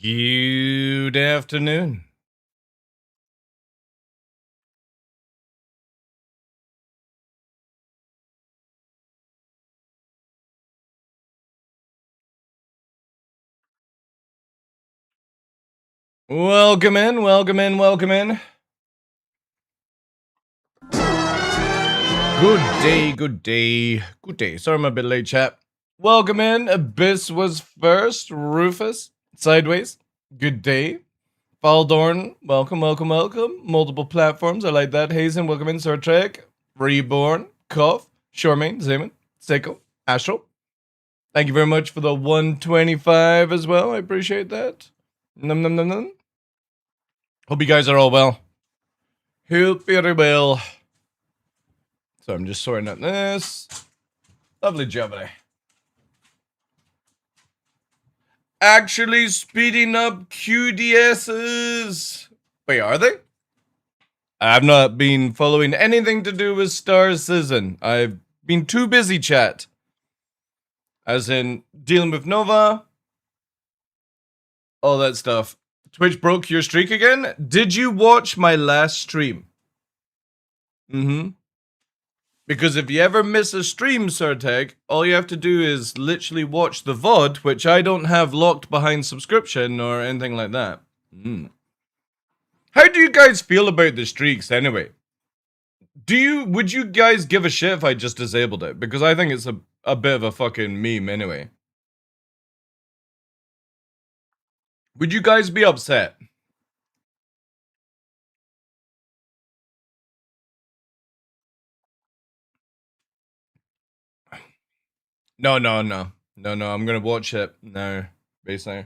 Good afternoon. Welcome in, welcome in, welcome in. Good day, good day, good day. Sorry I'm a bit late, chat. Welcome in. Abyss was first. Rufus, Sideways, good day. Faldorn, welcome, welcome, welcome. Multiple platforms, I like that. Hazen, welcome in. Sir Trek, Reborn, Koff, Shoremain, Zeman, Seiko, Astral. Thank you very much for the 125 as well. I appreciate that. Num num num num. Hope you guys are all well. Hope you're well. So I'm just sorting out this. Lovely jubbly. Actually speeding up QDSs. Wait, are they? I've not been following anything to do with Star Citizen. I've been too busy, chat. As in, dealing with Nova. All that stuff. Twitch broke your streak again? Did you watch my last stream? Mm-hmm. Because if you ever miss a stream, Surtag, all you have to do is literally watch the VOD, which I don't have locked behind subscription or anything like that. How do you guys feel about the streaks anyway? Would you guys give a shit if I just disabled it? Because I think it's a bit of a fucking meme anyway. Would you guys be upset? No, I'm gonna watch it now, basically.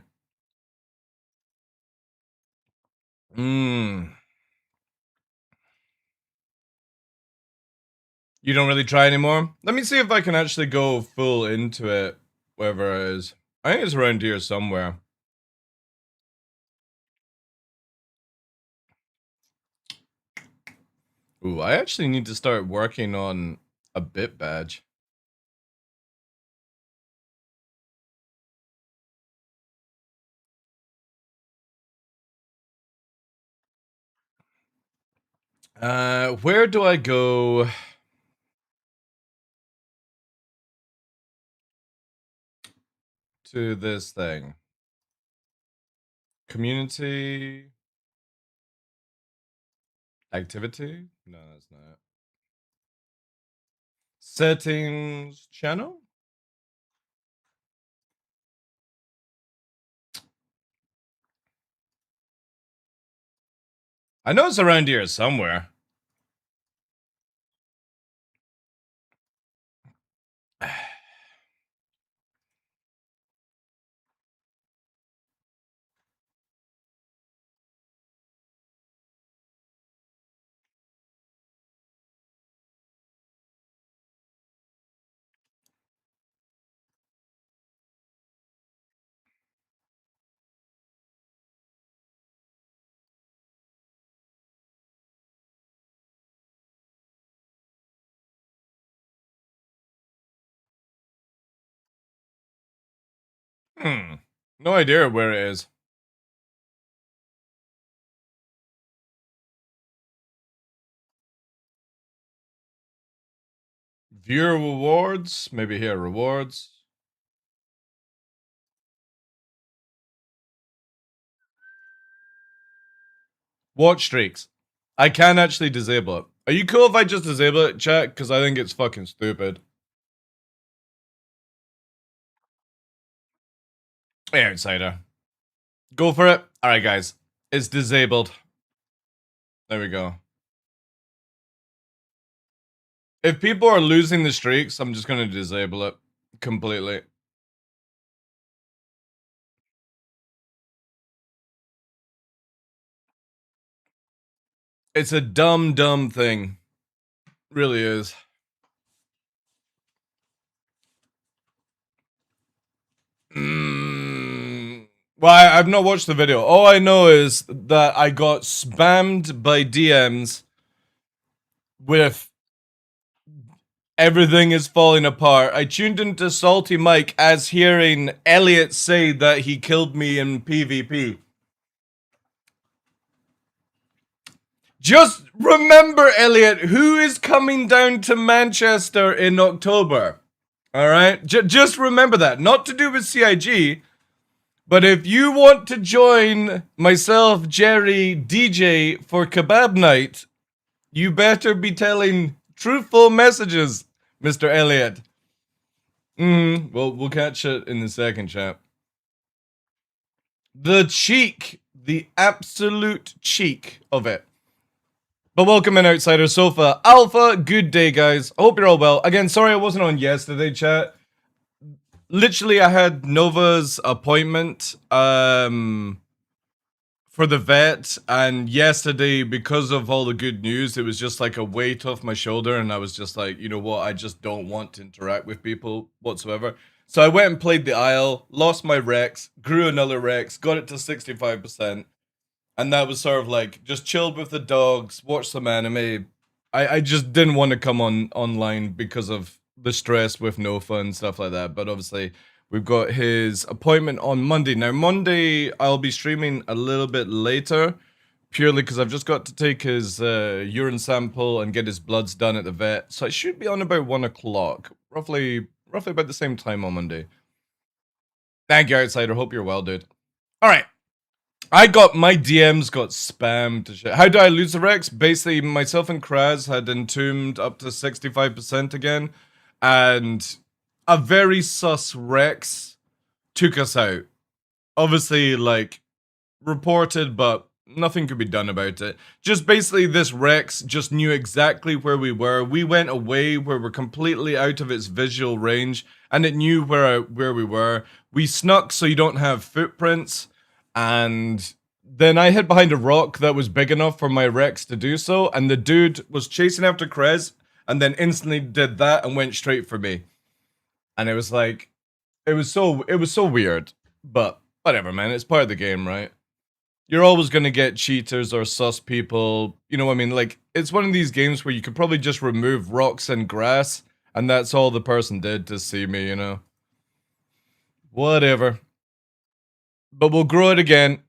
You don't really try anymore? Let me see if I can actually go full into it, wherever it is. I think it's around here somewhere. Ooh, I actually need to start working on a bit badge. Where do I go? To this thing. Community. Activity? No, that's not it. Settings channel? I know it's around here somewhere. No idea where it is. Viewer rewards? Maybe here, rewards. Watch streaks. I can actually disable it. Are you cool if I just disable it, chat? Because I think it's fucking stupid. Hey, outsider. Go for it. Alright, guys. It's disabled. There we go. If people are losing the streaks, I'm just gonna disable it completely. It's a dumb thing. Really is. Well, I've not watched the video. All I know is that I got spammed by DMs with Everything is falling apart. I tuned into Salty Mike as hearing Elliot say that he killed me in PvP. Just remember, Elliot, who is coming down to Manchester in October? Alright? Just remember that. Not to do with CIG, but if you want to join myself, Jerry, DJ for Kebab Night, you better be telling truthful messages, Mr. Elliot. Well, we'll catch it in the second, chap. The cheek, the absolute cheek of it. But welcome in, Outsider Sofa Alpha. Good day, guys. I hope you're all well. Again, sorry I wasn't on yesterday, chat. Literally, I had Nova's appointment for the vet, and yesterday, because of all the good news, it was just like a weight off my shoulder, and I was just like, you know what, I just don't want to interact with people whatsoever. So I went and played the Isle, lost my Rex, grew another Rex, got it to 65%, and that was sort of like, just chilled with the dogs, watched some anime. I just didn't want to come online because of the stress with Nofa and stuff like that, but obviously we've got his appointment on Monday. Now, Monday, I'll be streaming a little bit later, purely because I've just got to take his urine sample and get his bloods done at the vet. So I should be on about 1 o'clock, roughly about the same time on Monday. Thank you, Outsider. Hope you're well, dude. All right. My DMs got spammed to shit. How did I lose the Rex? Basically, myself and Kraz had entombed up to 65% again, and a very sus Rex took us out. Obviously, like, reported, but nothing could be done about it. Just basically, this Rex just knew exactly where we were. We went away where we're completely out of its visual range, and it knew where we were. We snuck so you don't have footprints, and then I hid behind a rock that was big enough for my Rex to do so, and the dude was chasing after Krez, and then instantly did that and went straight for me. And it was like, it was so weird, but whatever, man. It's part of the game, right? You're always gonna get cheaters or sus people. You know what I mean? Like, it's one of these games where you could probably just remove rocks and grass, and that's all the person did to see me, you know? Whatever. But we'll grow it again.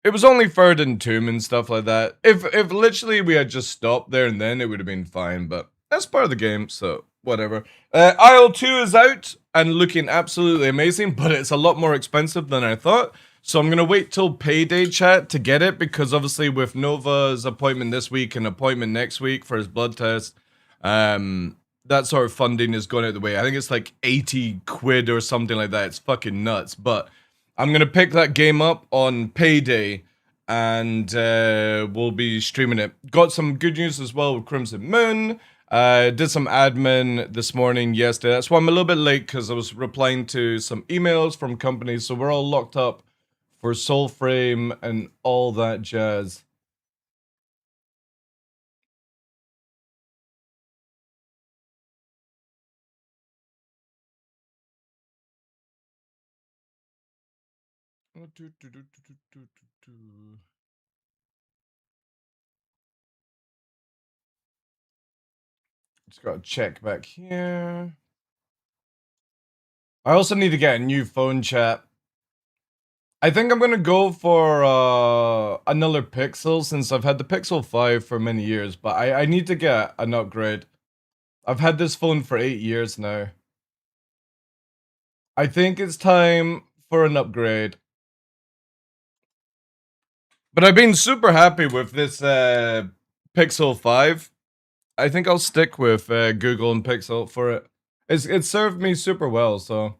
It was only third and tomb and stuff like that. If literally we had just stopped there and then, it would have been fine, but that's part of the game, so whatever. Isle 2 is out and looking absolutely amazing, but it's a lot more expensive than I thought. So I'm going to wait till payday, chat, to get it, because obviously with Nova's appointment this week and appointment next week for his blood test, that sort of funding is going out the way. I think it's like 80 quid or something like that. It's fucking nuts. But I'm going to pick that game up on payday, and we'll be streaming it. Got some good news as well with Crimson Moon. Did some admin this morning, yesterday. That's why I'm a little bit late, because I was replying to some emails from companies. So we're all locked up for Soulframe and all that jazz. Just gotta check back here. I also need to get a new phone, chat. I think I'm gonna go for another Pixel, since I've had the Pixel 5 for many years, but I need to get an upgrade. I've had this phone for 8 years now. I think it's time for an upgrade. But I've been super happy with this Pixel 5. I think I'll stick with Google and Pixel for it. It's served me super well, so.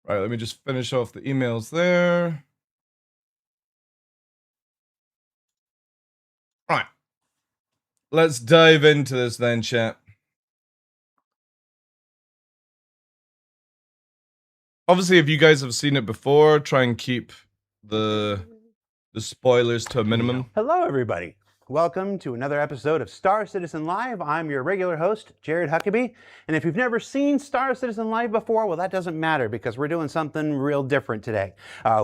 Right, let me just finish off the emails there. Alright. Let's dive into this then, chat. Obviously, if you guys have seen it before, try and keep the spoilers to a minimum. Hello, everybody. Welcome to another episode of Star Citizen Live. I'm your regular host, Jared Huckabee. And if you've never seen Star Citizen Live before, well, that doesn't matter because we're doing something real different today.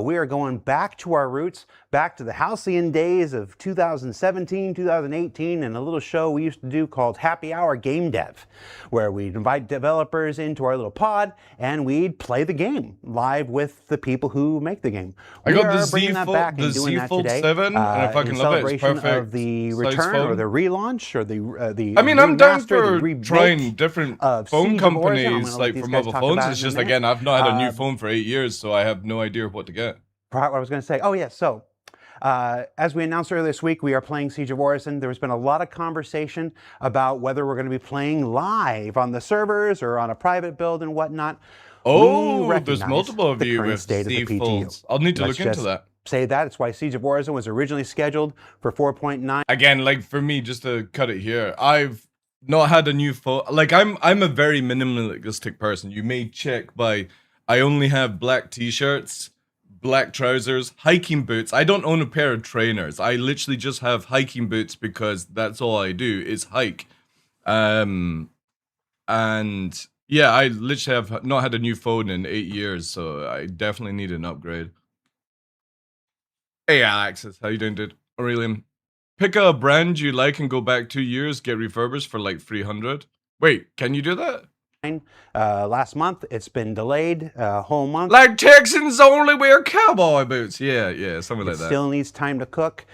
We are going back to our roots, back to the halcyon days of 2017, 2018, and a little show we used to do called Happy Hour Game Dev, where we'd invite developers into our little pod and we'd play the game live with the people who make the game. I got the bringing that back and doing that Fold today 7, and I fucking love it. It's perfect. Of the return or the relaunch or the I mean, I'm down for the trying different phone companies like for mobile phones. It's just again, I've not had a new phone for 8 years, so I have no idea what to get. What I was going to say. Oh yeah, so as we announced earlier this week, we are playing Siege of Orison. There's been a lot of conversation about whether we're going to be playing live on the servers or on a private build and whatnot. Oh, there's multiple of you with C folds. I'll need to look into that. Say that. It's why Siege of Orison was originally scheduled for 4.9. Again, like for me, just to cut it here, I've not had a new phone. Like I'm a very minimalistic person. You may check by I only have black t-shirts, black trousers, hiking boots. I don't own a pair of trainers. I literally just have hiking boots because that's all I do is hike. And yeah, I literally have not had a new phone in 8 years, so I definitely need an upgrade. Hey Alexis, how you doing, dude? Aurelian, pick a brand you like and go back 2 years, get refurbished for like 300. Wait, can you do that? Last month, it's been delayed a whole month. Like Texans only wear cowboy boots. Yeah, something like that. Still needs time to cook.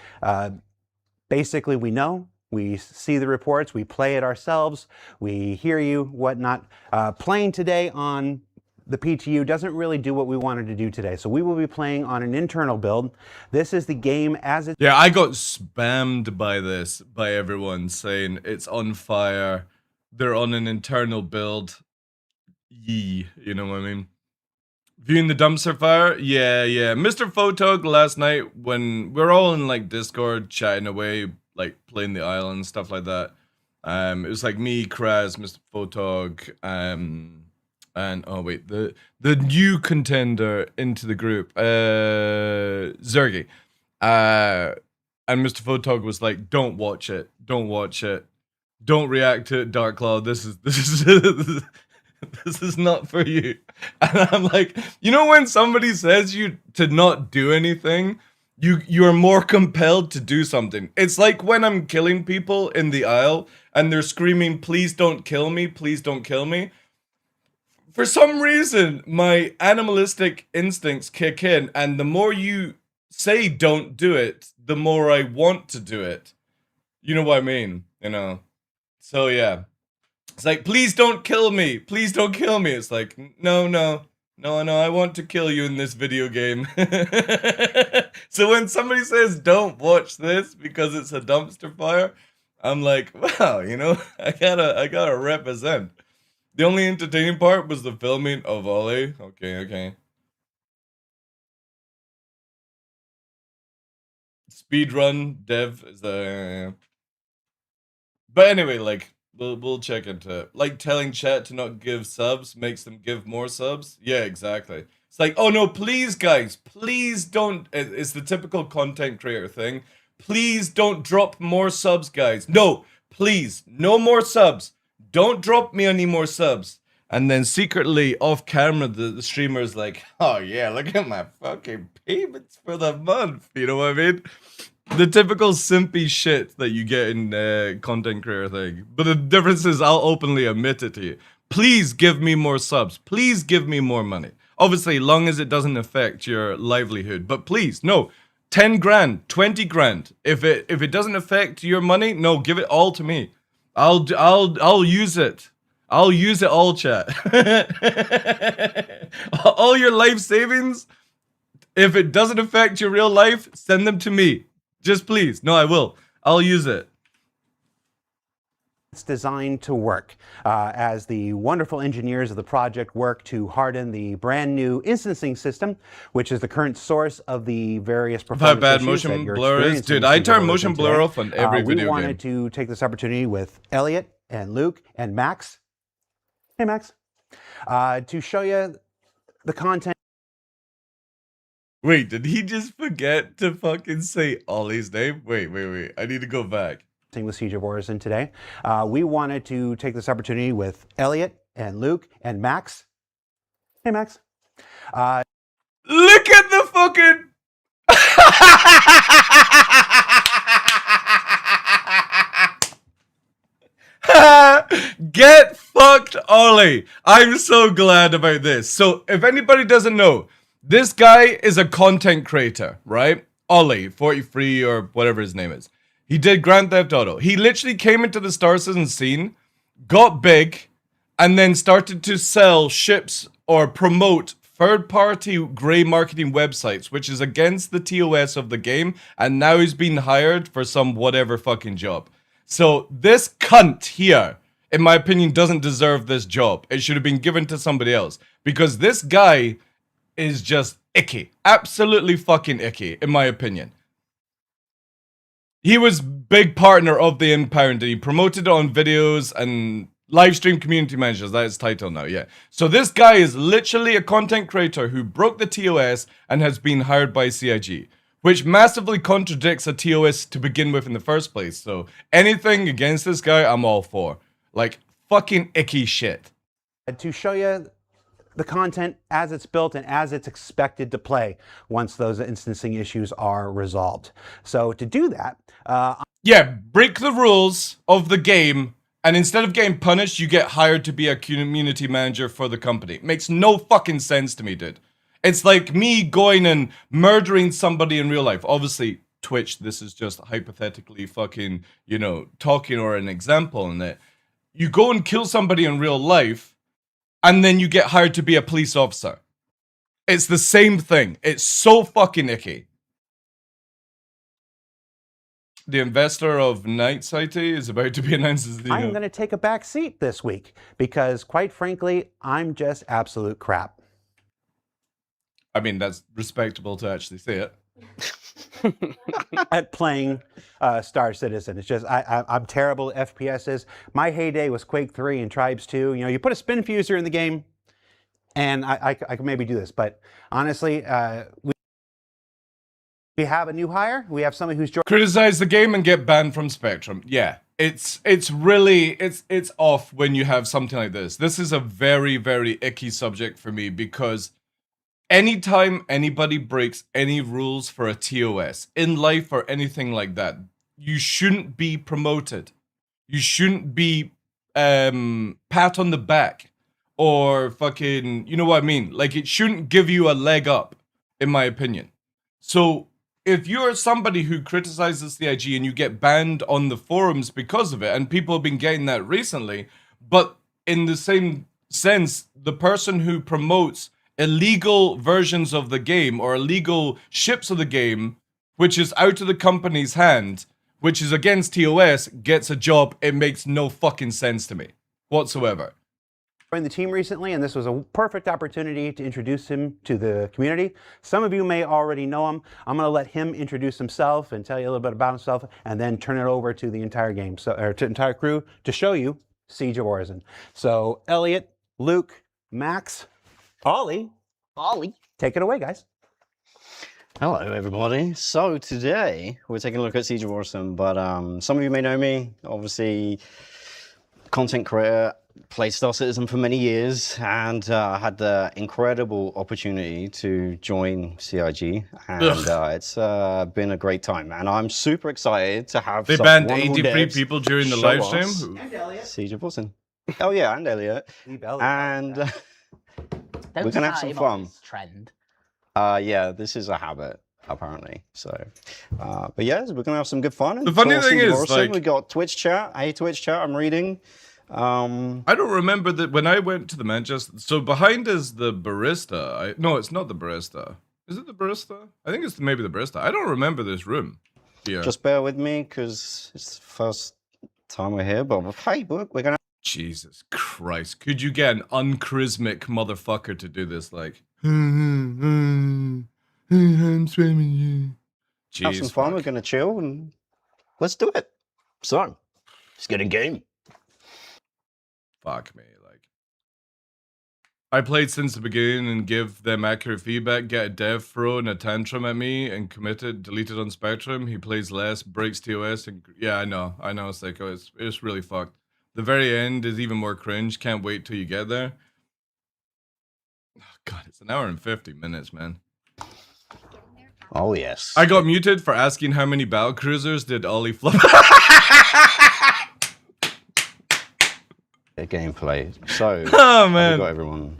Basically, we know. We see the reports. We play it ourselves. We hear you, whatnot. Playing today on the PTU doesn't really do what we wanted to do today. So we will be playing on an internal build. This is the game as it... Yeah, I got spammed by this, by everyone saying it's on fire. They're on an internal build. Yee, you know what I mean? Viewing the dumpster fire? Yeah. Mr. Photog last night when we're all in like Discord chatting away, like playing the island and stuff like that. It was like me, Kraz, Mr. Photog, and oh wait, the new contender into the group, Zergy, and Mr. Photog was like, "Don't watch it, don't react to it, TheDarkLaw. This is this is not for you." And I'm like, you know, when somebody says you to not do anything, you are more compelled to do something. It's like when I'm killing people in the aisle and they're screaming, "Please don't kill me, please don't kill me." For some reason, my animalistic instincts kick in, and the more you say don't do it, the more I want to do it. You know what I mean? You know? So yeah. It's like, please don't kill me. Please don't kill me. It's like, no, I want to kill you in this video game. So when somebody says don't watch this because it's a dumpster fire, I'm like, wow, you know, I gotta represent. The only entertaining part was the filming of Ollie. Okay. Speedrun dev is the... But anyway, like, we'll check into it. Like telling chat to not give subs makes them give more subs. Yeah, exactly. It's like, oh no, please guys, please don't... It's the typical content creator thing. Please don't drop more subs, guys. No, please, no more subs. Don't drop me any more subs. And then secretly, off camera, the streamer's like, oh yeah, look at my fucking payments for the month. You know what I mean? The typical simpy shit that you get in content creator thing. But the difference is I'll openly admit it to you. Please give me more subs. Please give me more money. Obviously, long as it doesn't affect your livelihood. But please, no. 10 grand, 20 grand. If it doesn't affect your money, no, give it all to me. I'll use it. I'll use it all, chat. All your life savings, if it doesn't affect your real life, send them to me. Just please. No, I will. I'll use it. It's designed to work as the wonderful engineers of the project work to harden the brand new instancing system, which is the current source of the various performance bad issues motion that you're blur is. experiencing Dude, I turn motion blur off on every video game. We wanted to take this opportunity with Elliot and Luke and Max. Hey, Max. To show you the content. Wait, did he just forget to fucking say Ollie's name? Wait. I need to go back. With Siege of Orison today. We wanted to take this opportunity with Elliot and Luke and Max. Hey, Max. Look at the fucking. Get fucked, Ollie. I'm so glad about this. So, if anybody doesn't know, this guy is a content creator, right? Ollie, 43 or whatever his name is. He did Grand Theft Auto. He literally came into the Star Citizen scene, got big, and then started to sell ships or promote third-party grey marketing websites, which is against the TOS of the game, and now he's been hired for some whatever fucking job. So this cunt here, in my opinion, doesn't deserve this job. It should have been given to somebody else, because this guy is just icky. Absolutely fucking icky, in my opinion. He was big partner of the Impound. He promoted it on videos and live stream community managers. That is his title now, yeah. So this guy is literally a content creator who broke the TOS and has been hired by CIG, which massively contradicts a TOS to begin with in the first place. So anything against this guy, I'm all for. Like, fucking icky shit. To show you the content as it's built and as it's expected to play once those instancing issues are resolved. So to do that, yeah, break the rules of the game, and instead of getting punished, you get hired to be a community manager for the company. Makes no fucking sense to me, dude. It's like me going and murdering somebody in real life. Obviously, Twitch, this is just hypothetically fucking, you know, talking or an example in it. You go and kill somebody in real life, and then you get hired to be a police officer. It's the same thing. It's so fucking icky. The investor of Night City is about to be announced as the... I'm going to take a back seat this week because, quite frankly, I'm just absolute crap. I mean, that's respectable to actually say it. At playing Star Citizen. It's just, I'm terrible at FPSs. My heyday was Quake 3 and Tribes 2. You know, you put a spin fuser in the game, and I can maybe do this. But honestly, we have a new hire. We have somebody who's... Criticize the game and get banned from Spectrum. Yeah, it's really, it's off when you have something like this. This is a very, very icky subject for me because anytime anybody breaks any rules for a TOS, in life or anything like that, you shouldn't be promoted. You shouldn't be pat on the back or fucking, you know what I mean? Like, it shouldn't give you a leg up, in my opinion. So if you're somebody who criticizes the IG and you get banned on the forums because of it, and people have been getting that recently, but in the same sense, the person who promotes illegal versions of the game or illegal ships of the game, which is out of the company's hand, which is against TOS, gets a job, it makes no fucking sense to me whatsoever. Joined the team recently, and this was a perfect opportunity to introduce him to the community. Some of you may already know him. I'm going to let him introduce himself and tell you a little bit about himself, and then turn it over to the entire game, or to the entire crew, to show you Siege of Orison. So, Elliot, Luke, Max, Ollie, take it away, guys. Hello, everybody. So today we're taking a look at Siege of Orison, but some of you may know me. Obviously, content creator. Played Star Citizen for many years and had the incredible opportunity to join CIG, and it's been a great time, and I'm super excited to have they banned 83 people during the live stream. And Elliot. Siege of Orison. Oh yeah, and Elliot. And we're gonna have some fun. Trend. Yeah, this is a habit apparently. So, but yes, we're gonna have some good fun. The funny thing is, like, we got Twitch chat. Hey, Twitch chat, I'm reading. I don't remember that when I went to the Manchester. So behind is the barista. No, it's not the barista. Is it the barista? I think it's maybe the barista. I don't remember this room. Yeah. Just bear with me because it's the first time we're here. But hey, look, we're gonna. Jesus Christ! Could you get an uncharismatic motherfucker to do this? Like, I'm swimming you. Have some fun. We're gonna chill and let's do it. So, let's get in game. Fuck me, like. I played since the beginning and give them accurate feedback, get a dev throwing a tantrum at me and committed, deleted on Spectrum. He plays less, breaks TOS, and yeah, I know, Psycho. It's really fucked. The very end is even more cringe. Can't wait till you get there. Oh, God, it's an hour and 50 minutes, man. Oh yes. I got muted for asking how many battle cruisers did Ollie flop. Gameplay. So, Oh have we man. got everyone.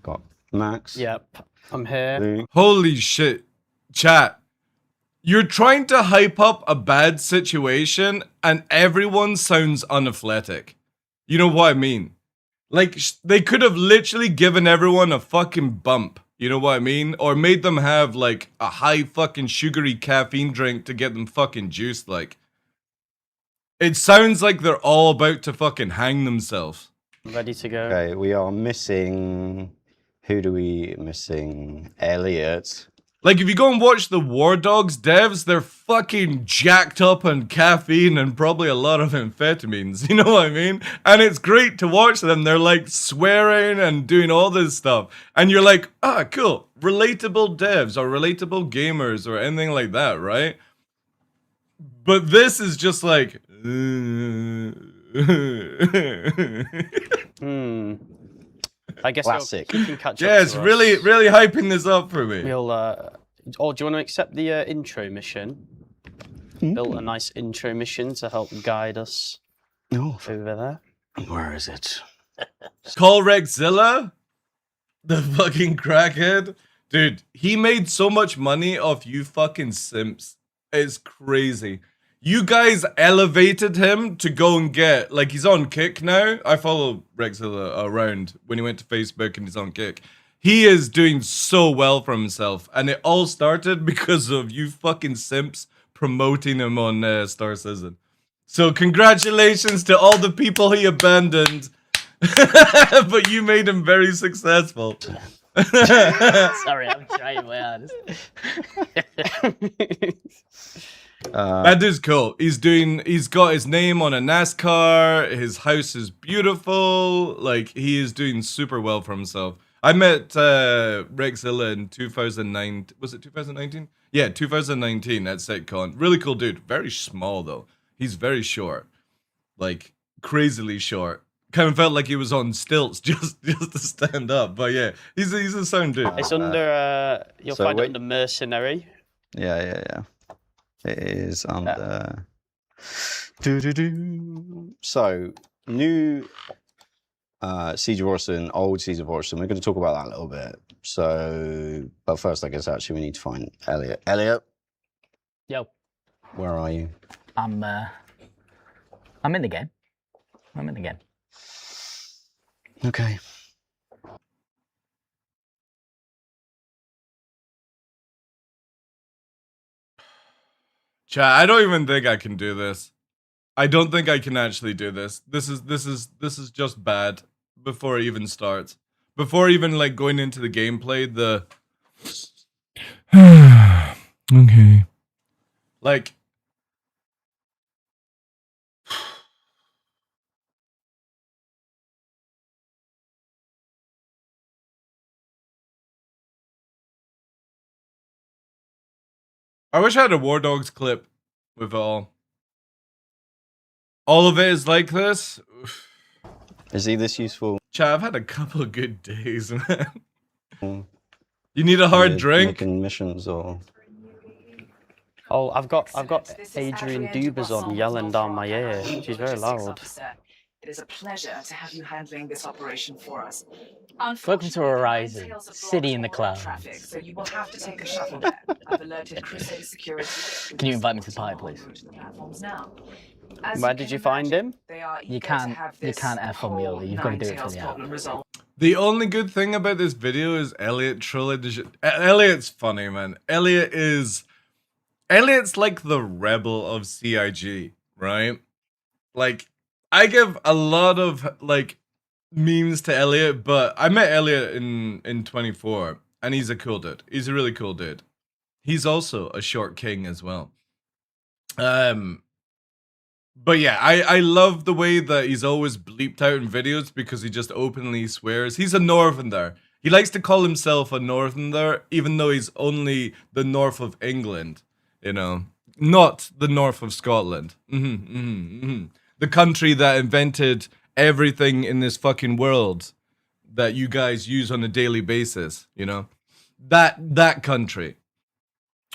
Got Max. Yep, I'm here. Luke. Holy shit. Chat. You're trying to hype up a bad situation and everyone sounds unathletic. You know what I mean? Like, they could have literally given everyone a fucking bump. You know what I mean? Or made them have, like, a high fucking sugary caffeine drink to get them fucking juiced, like. It sounds like they're all about to fucking hang themselves. Ready to go. Okay, we are missing. Who do we missing? Elliot. Like, if you go and watch the War Dogs devs, they're fucking jacked up on caffeine and probably a lot of amphetamines, you know what I mean? And it's great to watch them. They're like swearing and doing all this stuff. And you're like, ah, cool. Relatable devs or relatable gamers or anything like that, right? But this is just like... I guess Classic. you can catch up. Yeah, it's to us. really hyping this up for me. We'll. Oh, do you want to accept the intro mission? Built a nice intro mission to help guide us Oh, over there. where is it? Call Rexzilla? The fucking crackhead? Dude, he made so much money off you fucking simps. It's crazy. You guys elevated him to go and get, like, he's on Kick now. I follow Rexzilla around when he went to Facebook and he's on Kick. He is doing so well for himself. And it all started because of you fucking simps promoting him on Star Citizen. So congratulations to all the people he abandoned. But you made him very successful. Sorry, I'm trying my hardest. That dude's cool. He's got his name on a NASCAR. His house is beautiful. Like, he is doing super well for himself. I met Rexzilla in 2009. Was it 2019? Yeah, 2019 at SetCon. Really cool dude. Very small though. He's very short. Like, crazily short. Kind of felt like he was on stilts just to stand up. But yeah, he's a sound dude. It's under. You'll So find it wait- under mercenary. Yeah. It is under. So, new Siege of Orson, old Siege of Orson. We're going to talk about that a little bit. So, but first, I guess actually we need to find Elliot. Elliot, Yo, where are you? I'm in the game. I'm in the game. Okay. Chat, I don't even think I can do this. I don't think I can actually do this. This is just bad before it even starts. Before even like going into the gameplay, the okay. Like I wish I had a War Dogs clip with it all. All of it is like this. Is he this useful? Chat, I've had a couple of good days, man. Mm. You need a hard With drink? Making missions or. Oh, I've got Adrian Dubas on yelling down my ear. She's very loud. It is a pleasure to have you handling this operation for us. Welcome to Horizon, city in the clouds. Traffic, so you will have to take a shuttle there. I've alerted Crusade security. Can you invite me to the pie, please? Where did you find him? You can't F on me, Ollie. You've got to do it for the app. The only good thing about this video is Elliot trolling the shit. Elliot's funny, man. Elliot's like the rebel of CIG, right? Like, I give a lot of like memes to Elliot, but I met Elliot in 24, and he's a cool dude. He's a really cool dude. He's also a short king as well. But yeah, I love the way that he's always bleeped out in videos because he just openly swears. He's a Northerner. He likes to call himself a Northerner, even though he's only the north of England, you know, not the north of Scotland. The country that invented everything in this fucking world that you guys use on a daily basis, you know, that country.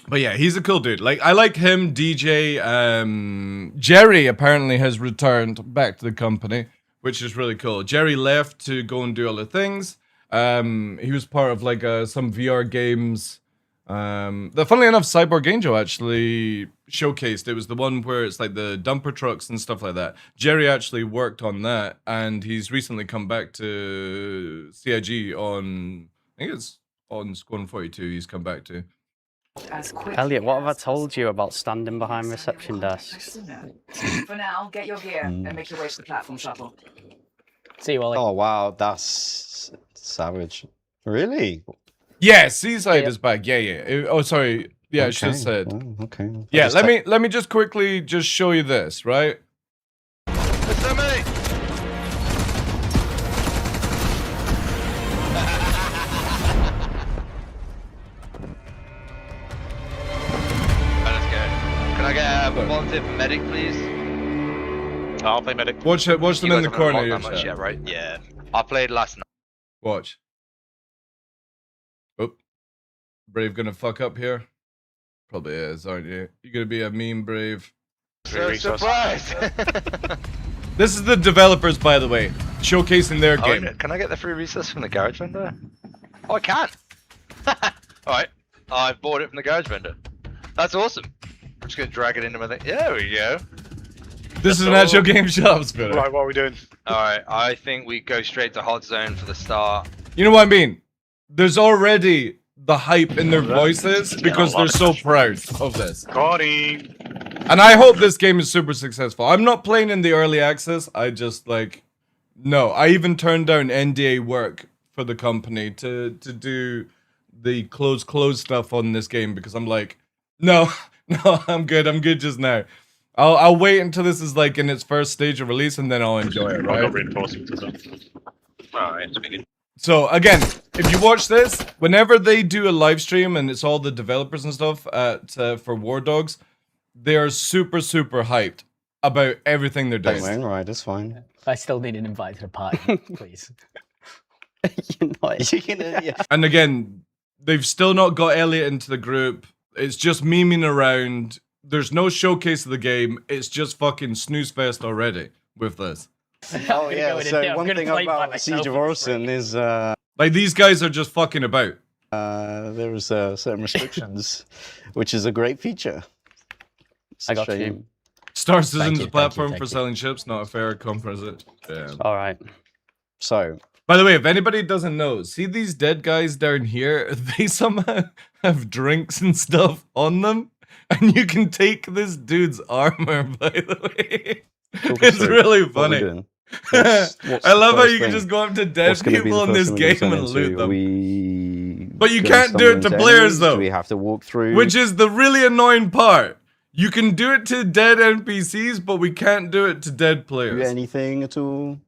But yeah, he's a cool dude. Like, I like him. DJ Jerry apparently has returned back to the company, which is really cool. Jerry left to go and do other things. He was part of like some VR games. That funnily enough, Cyborg Angel actually showcased. It was the one where it's like the dumper trucks and stuff like that. Jerry actually worked on that, and he's recently come back to CIG on, I think it's on Squadron 42. He's come back to. As quickly Elliot, what have I as told you about possible. standing behind reception desks? Sooner. For now, get your gear and make your way to the platform shuttle. See you, Ollie. Oh wow, that's savage. Really? Yeah, Seaside Yeah. is back. Yeah. Oh, sorry. Yeah, I should have Okay, said. well, okay. I Yeah, just let me just quickly just show you this, right? Let's go. Can I get a volunteer for medic, please? I'll play medic. Watch them You in guys the haven't corner. unlocked Your that much chat. yet, right? Yeah. I played last night. Watch. Oh, Brave gonna fuck up here. Probably is, aren't you? You're gonna be a meme, Brave. Surprise! This is the developers, by the way, showcasing their Oh, game. can I get the free recess from the garage vendor? Oh, I can! Alright, I bought it from the garage vendor. That's awesome. I'm just gonna drag it into my thing. Yeah, there we go. This is an actual game shop spinner. Right, what are we doing? Alright, I think we go straight to hot zone for the start. You know what I mean? There's already the hype in their voices because they're so proud of this. Connie! And I hope this game is super successful. I'm not playing in the early access. I just like, no. I even turned down NDA work for the company to do the close stuff on this game because I'm like, no, I'm good. I'm good just now. I'll wait until this is like in its first stage of release and then I'll enjoy it. I've Right. got reinforcements as well. Alright, let's begin. So again, if you watch this, whenever they do a live stream and it's all the developers and stuff at for War Dogs, they are super hyped about everything they're Don't doing. worry, right, that's fine. I still need an invite to the party, please. You're not. Yeah. And again, they've still not got Elliot into the group. It's just memeing around. There's no showcase of the game. It's just fucking snooze fest already with this. Oh yeah, so one thing about Siege of Orson is Like these guys are just fucking about. there is certain restrictions, which is a great feature. It's I a got shame. you. Star Citizen's you, a platform thank for you. selling chips, not a fair comparison. Yeah. All right. So By the way, if anybody doesn't know, see these dead guys down here? They somehow have drinks and stuff on them. And you can take this dude's armor, by the way. talk us It's through really what we're funny. doing. What's I the love how first you can thing? just go up to dead What's gonna be people the in this first thing we game turn and into? loot Are them. we But you gonna can't do stumble it to into players, enemies? though. Do we have to walk through? Which is the really annoying part. You can do it to dead NPCs, but we can't do it to dead do players. anything at all?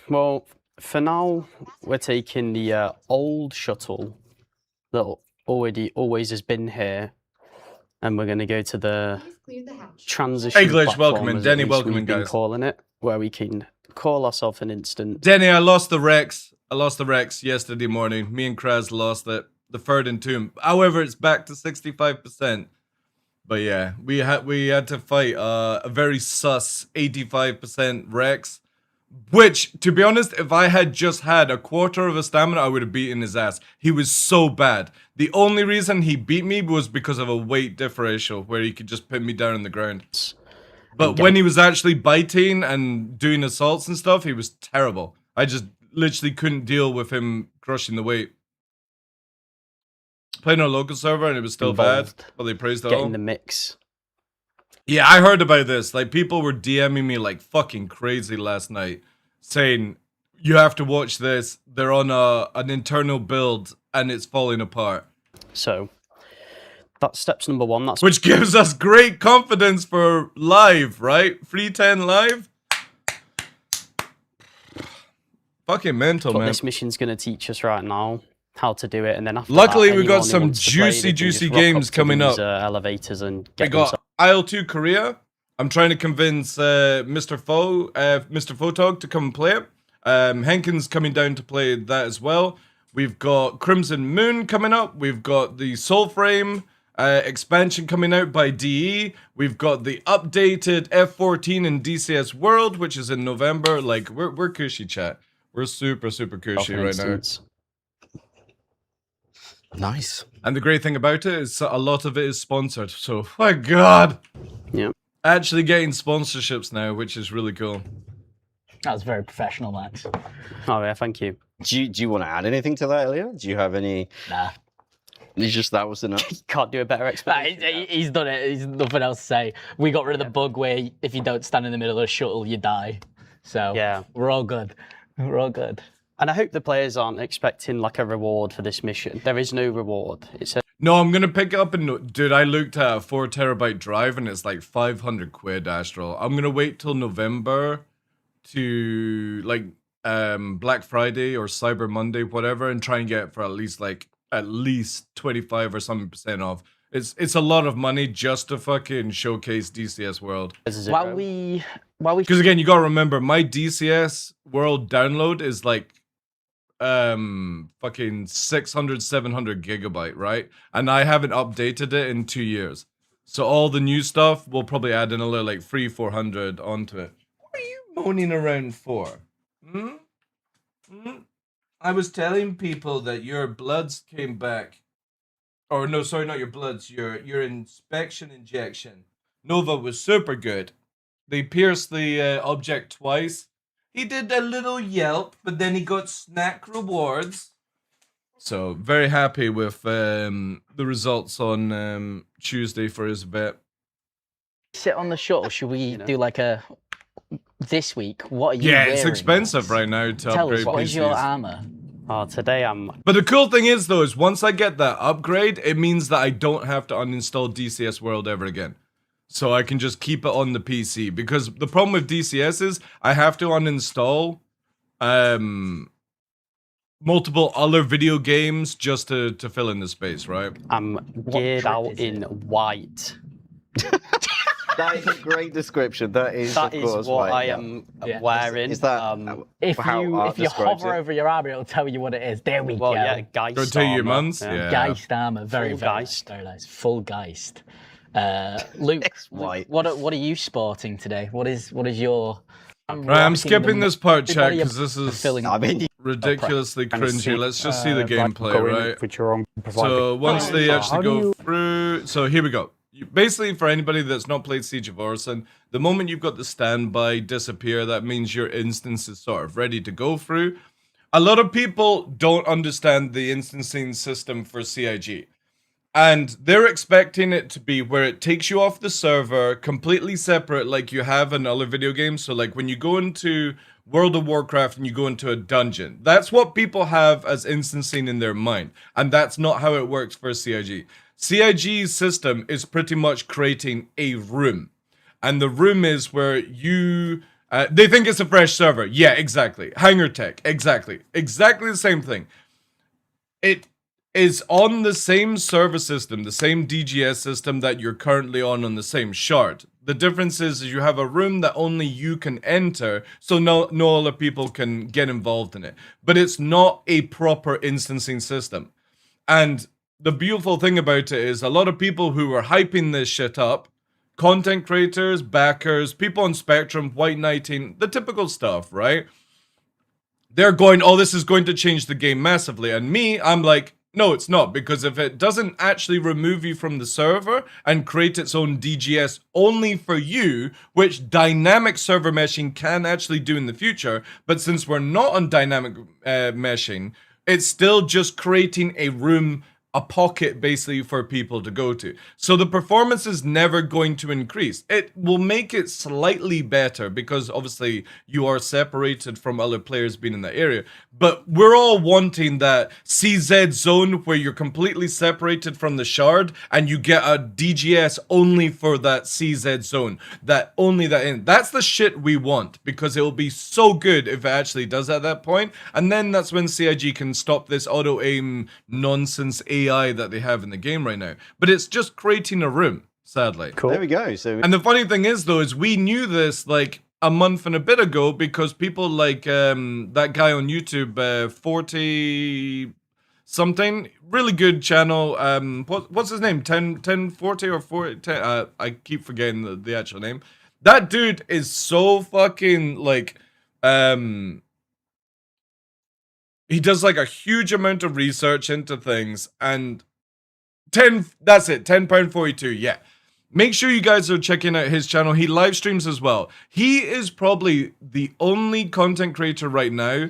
Well, for now, we're taking the old shuttle that always has been here, and we're going to go to the transition Hey, Glitch, platform, welcome in. as Denny, at least welcome in, we've been guys. calling it, where we can call ourselves an instant. Denny, I lost the Rex. I lost the Rex yesterday morning. Me and Kraz lost it. The third and tomb. However, it's back to 65%. But yeah, we had to fight a very sus 85% Rex. Which, to be honest, if I had just had a quarter of a stamina, I would have beaten his ass. He was so bad. The only reason he beat me was because of a weight differential, where he could just put me down on the ground. But when he was actually biting and doing assaults and stuff, he was terrible. I just literally couldn't deal with him crushing the weight. Playing on a local server and it was still Involved. bad, but they praised it Get all. in the mix. Yeah, I heard about this. Like, people were DMing me like fucking crazy last night, saying, you have to watch this. They're on an internal build and it's falling apart. So, That's steps number 1. That's Which gives us great confidence for live, right? Free 10 live? Fucking mental, what man. this mission's going to teach us right now. How to do it, and then after Luckily, that, we've got anyone who some wants to play, juicy, they can juicy just rock games to coming these, up. elevators and We get got IL2 Korea. I'm trying to convince Mr. Photog to come and play it. Henkin's coming down to play that as well. We've got Crimson Moon coming up. We've got the Soulframe expansion coming out by DE. We've got the updated F14 in DCS World, which is in November. Like, we're cushy, chat. We're super, super cushy right now. Nice. And the great thing about it is a lot of it is sponsored. So, my God. Yeah. Actually getting sponsorships now, which is really cool. That was very professional, Max. Oh yeah, thank you. Do you want to add anything to that, Elliot? Do you have any? Nah. It's just that was enough. Can't do a better explanation. He's done it. He's nothing else to say. We got rid of the bug where if you don't stand in the middle of a shuttle, you die. So Yeah. we're all good. We're all good. And I hope the players aren't expecting like a reward for this mission. There is no reward. It's a No, I'm gonna pick it up and dude, I looked at a 4 terabyte drive and it's like 500 quid, Astral. I'm gonna wait till November to like Black Friday or Cyber Monday, whatever, and try and get it for at least 25 or something % off. It's a lot of money just to fucking showcase DCS World. While we Because again, you gotta remember my DCS World download is like fucking 600 700 gigabyte, right? And I haven't updated it in 2 years, so all the new stuff will probably add in a little like 300-400 onto it. What are you moaning around for? I was telling people that your bloods came back, or no, sorry, not your bloods, your inspection injection Nova was super good. They pierced the object twice. He did a little yelp, but then he got snack rewards. So, very happy with the results on Tuesday for his bet. sit on the shuttle, should we do like a this week? What are you Yeah, wearing? it's expensive right now to Tell upgrade us, what is your PCs. armor? Oh, today I'm. But the cool thing is, though, is once I get that upgrade, it means that I don't have to uninstall DCS World ever again. So I can just keep it on the PC. Because the problem with DCS is I have to uninstall multiple other video games just to fill in the space, right? I'm geared trip out is in white. That is a great description. That is, That of is course, what right, I yeah. am Yeah. wearing. Is that If how you Art describes hover it? over your armor, it'll tell you what it is. There we Well, go. yeah, Geist. Go tell you your armor, months? Yeah. Geist armor, very, Full very Geist. nice, very nice. Full Geist. Luke, It's white. what are you sporting today? What is your? Right, I'm skipping this part, what chat, are you because this is fulfilling? I mean, ridiculously Kind of cringy. see, Let's just see the gameplay, go in right? with your own So once they How actually do go you- through, so here we go. Basically, for anybody that's not played Siege of Orison, the moment you've got the standby disappear, that means your instance is sort of ready to go through. A lot of people don't understand the instancing system for CIG. And they're expecting it to be where it takes you off the server, completely separate, like you have in other video games. So, like when you go into World of Warcraft and you go into a dungeon, that's what people have as instancing in their mind. And that's not how it works for CIG. CIG's system is pretty much creating a room. And the room is where you... they think it's a fresh server. Yeah, exactly. Hangar tech. Exactly. Exactly the same thing. It is on the same server system, the same DGS system that you're currently on the same shard. The difference is you have a room that only you can enter, so no other people can get involved in it. But it's not a proper instancing system. And the beautiful thing about it is a lot of people who are hyping this shit up, content creators, backers, people on Spectrum, white knighting, the typical stuff, right? They're going, oh, this is going to change the game massively. And me, I'm like, no, it's not, because if it doesn't actually remove you from the server and create its own DGS only for you, which dynamic server meshing can actually do in the future, but since we're not on dynamic meshing, it's still just creating a room a pocket basically for people to go to. So the performance is never going to increase. It will make it slightly better because obviously you are separated from other players being in that area. But we're all wanting that CZ zone where you're completely separated from the shard and you get a DGS only for that CZ zone. That only that in. That's the shit we want because it will be so good if it actually does at that point. And then that's when CIG can stop this auto aim nonsense AI that they have in the game right now. But it's just creating a room, sadly. Cool. There we go. So And the funny thing is, though, is we knew this like a month and a bit ago because people like that guy on YouTube, 40 something, really good channel. What's his name? 1040 or 40? 10, I keep forgetting the actual name. That dude is so fucking like he does like a huge amount of research into things and that's it, £10.42, yeah. Make sure you guys are checking out his channel. He live streams as well. He is probably the only content creator right now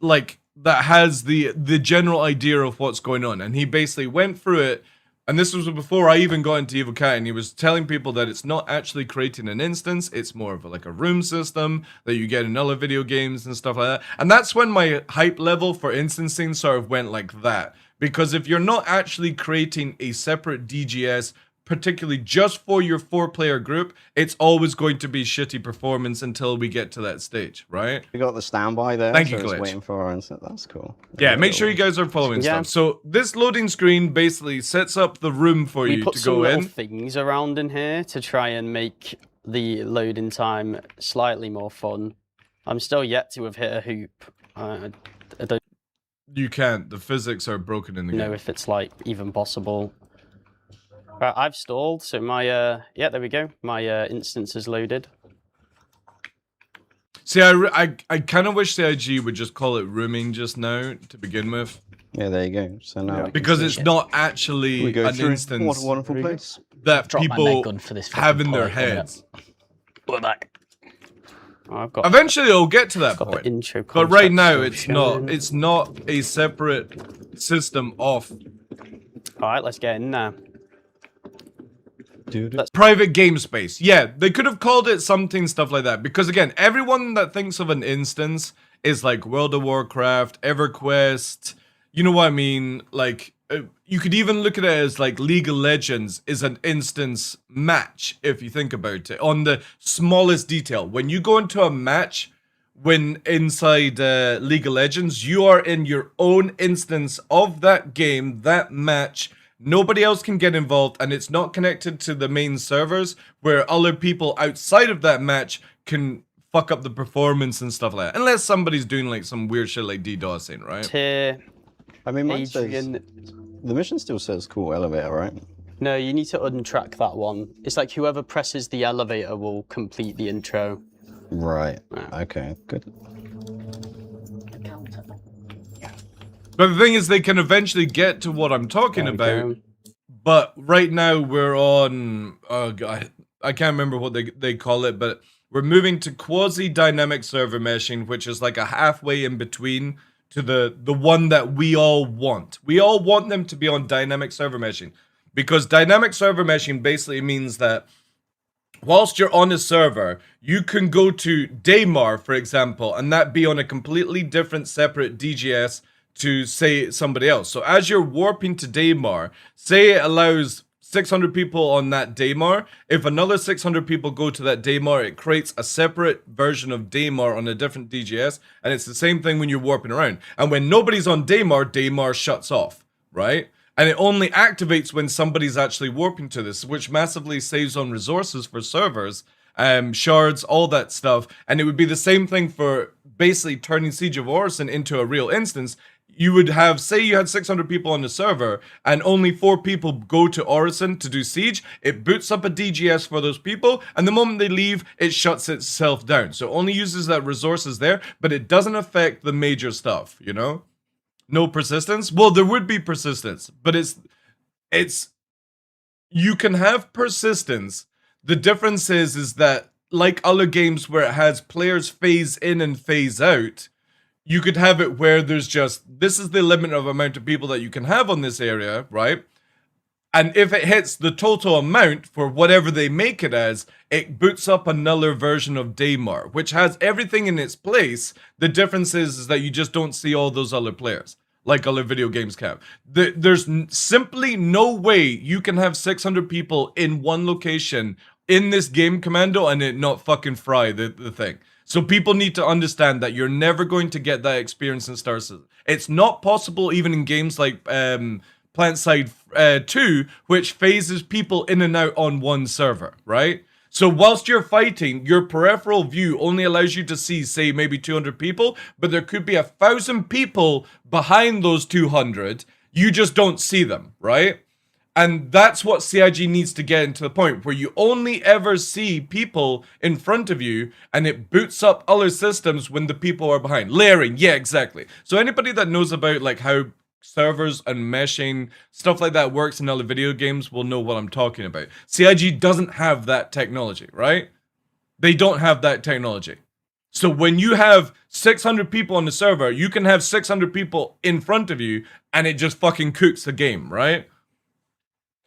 like that has the general idea of what's going on. And he basically went through it. And this was before I even got into Evil Cat, and he was telling people that it's not actually creating an instance, it's more of like a room system that you get in other video games and stuff like that. And that's when my hype level for instancing sort of went like that. Because if you're not actually creating a separate DGS, particularly just for your 4-player group, it's always going to be shitty performance until we get to that stage, right? we got the standby there. Thank so you, it's Glitch. waiting for our instant. That's cool. Yeah, make sure you guys are following Yeah. stuff. So this loading screen basically sets up the room for We you put to some go little in. things around in here to try and make the loading time slightly more fun. I'm still yet to have hit a hoop. I don't You can't. The physics are broken in the know game. if it's like even possible. Right, I've stalled, so my yeah, there we go. My instance is loaded. See, I kind of wish CIG would just call it rooming just now to begin with, Yeah, there you go. So now we can because see it's it. not we actually go an through. instance What a wonderful place. that Drop my people med gun for this have fucking in their point, coming up. heads. We're back. Oh, I've got Eventually, it'll get to that got the point. intro. But right concept now, still it's showing. not. It's not a separate system of All right, let's get in there. Dude, private game space. Yeah, they could have called it something stuff like that. Because again, everyone that thinks of an instance is like World of Warcraft, EverQuest. You know what I mean? Like, you could even look at it as like League of Legends is an instance match, if you think about it, on the smallest detail. When you go into a match, when inside League of Legends, you are in your own instance of that game, that match. Nobody else can get involved, and it's not connected to the main servers where other people outside of that match can fuck up the performance and stuff like that. Unless somebody's doing like some weird shit like DDoSing, right? Tier I mean, mine says, Adrian. the mission still says cool elevator, right? No, you need to untrack that one. It's like whoever presses the elevator will complete the intro. Right. Okay, good. But the thing is, they can eventually get to what I'm talking There we about. go. But right now we're on. Oh god, I can't remember what they call it, but we're moving to quasi-dynamic server meshing, which is like a halfway in between to the one that we all want. We all want them to be on dynamic server meshing, because dynamic server meshing basically means that whilst you're on a server, you can go to Daymar, for example, and that be on a completely different separate DGS to, say, somebody else. So as you're warping to Daymar, say it allows 600 people on that Daymar. If another 600 people go to that Daymar, it creates a separate version of Daymar on a different DGS, and it's the same thing when you're warping around. And when nobody's on Daymar, Daymar shuts off, right? And it only activates when somebody's actually warping to this, which massively saves on resources for servers, shards, all that stuff. And it would be the same thing for basically turning Siege of Orison into a real instance. You would have, say you had 600 people on the server, and only 4 people go to Orison to do Siege. It boots up a DGS for those people, and the moment they leave, it shuts itself down. So it only uses that resources there, but it doesn't affect the major stuff, you know? No persistence? Well, there would be persistence, but it's you can have persistence. The difference is that like other games where it has players phase in and phase out, you could have it where there's just, this is the limit of amount of people that you can have on this area, right? And if it hits the total amount for whatever they make it as, it boots up another version of Daymar, which has everything in its place. The difference is that you just don't see all those other players, like other video games can. There's simply no way you can have 600 people in one location in this game, Commando, and it not fucking fry the thing. So people need to understand that you're never going to get that experience in Star Citizen. It's not possible even in games like PlantSide 2, which phases people in and out on one server, right? So whilst you're fighting, your peripheral view only allows you to see, say, maybe 200 people, but there could be 1,000 people behind those 200. You just don't see them, right? And that's what CIG needs to get into the point where you only ever see people in front of you and it boots up other systems when the people are behind. Layering, yeah, exactly. So anybody that knows about like how servers and meshing, stuff like that works in other video games will know what I'm talking about. CIG doesn't have that technology, right? They don't have that technology. So when you have 600 people on the server, you can have 600 people in front of you and it just fucking cooks the game, right?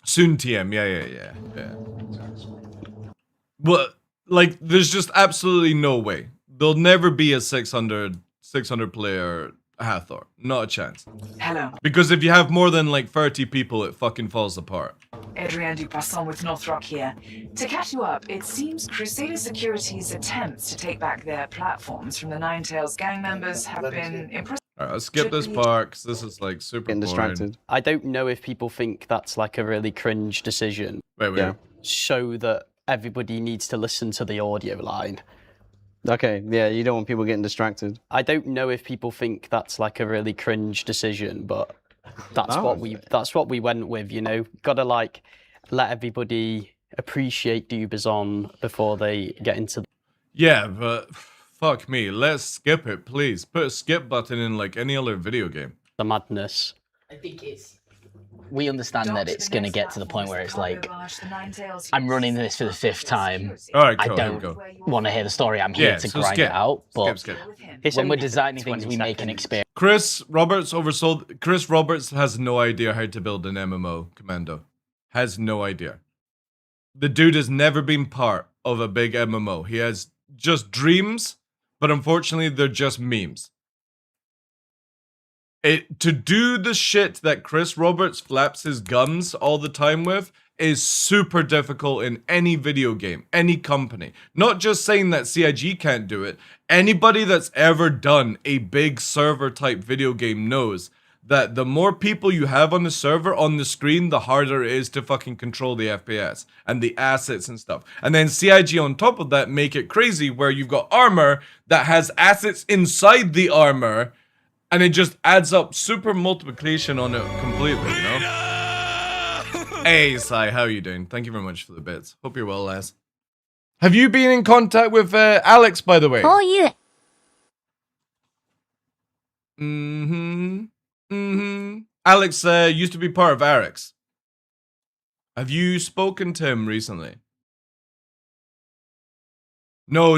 Soon TM, yeah. Well, like, there's just absolutely no way. There'll never be a 600 player Hathor. Not a chance. Hello, Because if you have more than like 30 people, it fucking falls apart. Adrienne Dupasson with Northrock here. To catch you up, it seems Crusader Security's attempts to take back their platforms from the Ninetales gang members have been impressive. Alright, I'll skip this part because this is like super Getting boring. distracted. I don't know if people think that's like a really cringe decision. Wait. Yeah. So that everybody needs to listen to the audio line. Okay, yeah, you don't want people getting distracted. I don't know if people think that's like a really cringe decision, but that's No. what we went with, you know. Gotta like let everybody appreciate Dubazon before they get into Yeah, but fuck me. Let's skip it, please. Put a skip button in like any other video game. the madness. I think we understand that it's going to get to the point where it's like, I'm running this for the 5th time. Alright, I cool, here we don't go. want to hear the story. I'm here Yeah, to so grind skip. it out. But Skip. It's when we're only designing things, 20 we make an seconds. experience. Chris Roberts oversold. Chris Roberts has no idea how to build an MMO, Commando. Has no idea. The dude has never been part of a big MMO. He has just dreams, but unfortunately, they're just memes. To do the shit that Chris Roberts flaps his gums all the time with is super difficult in any video game, any company. Not just saying that CIG can't do it. Anybody that's ever done a big server type video game knows that the more people you have on the server, on the screen, the harder it is to fucking control the FPS and the assets and stuff. And then CIG on top of that make it crazy where you've got armor that has assets inside the armor, and it just adds up super multiplication on it completely, you know? Hey, Sai, how are you doing? Thank you very much for the bits. Hope you're well, lass. Have you been in contact with Alex, by the way? Oh, yeah. Alex used to be part of Arix. Have you spoken to him recently? No.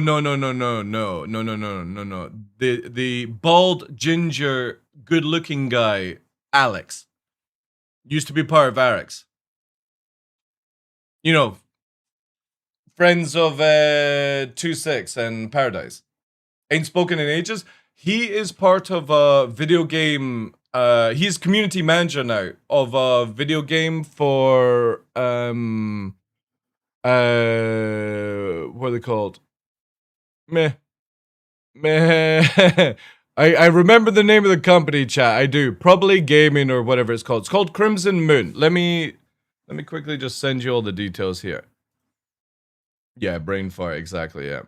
The bald, ginger, good-looking guy, Alex, used to be part of Arix. You know, friends of 2-6 and Paradise. Ain't spoken in ages. He is part of a video game. He's community manager now of a video game for what are they called? Meh. I remember the name of the company, chat. I do. Probably Gaming or whatever it's called. It's called Crimson Moon. Let me quickly just send you all the details here. Yeah, brain fart, exactly, yeah.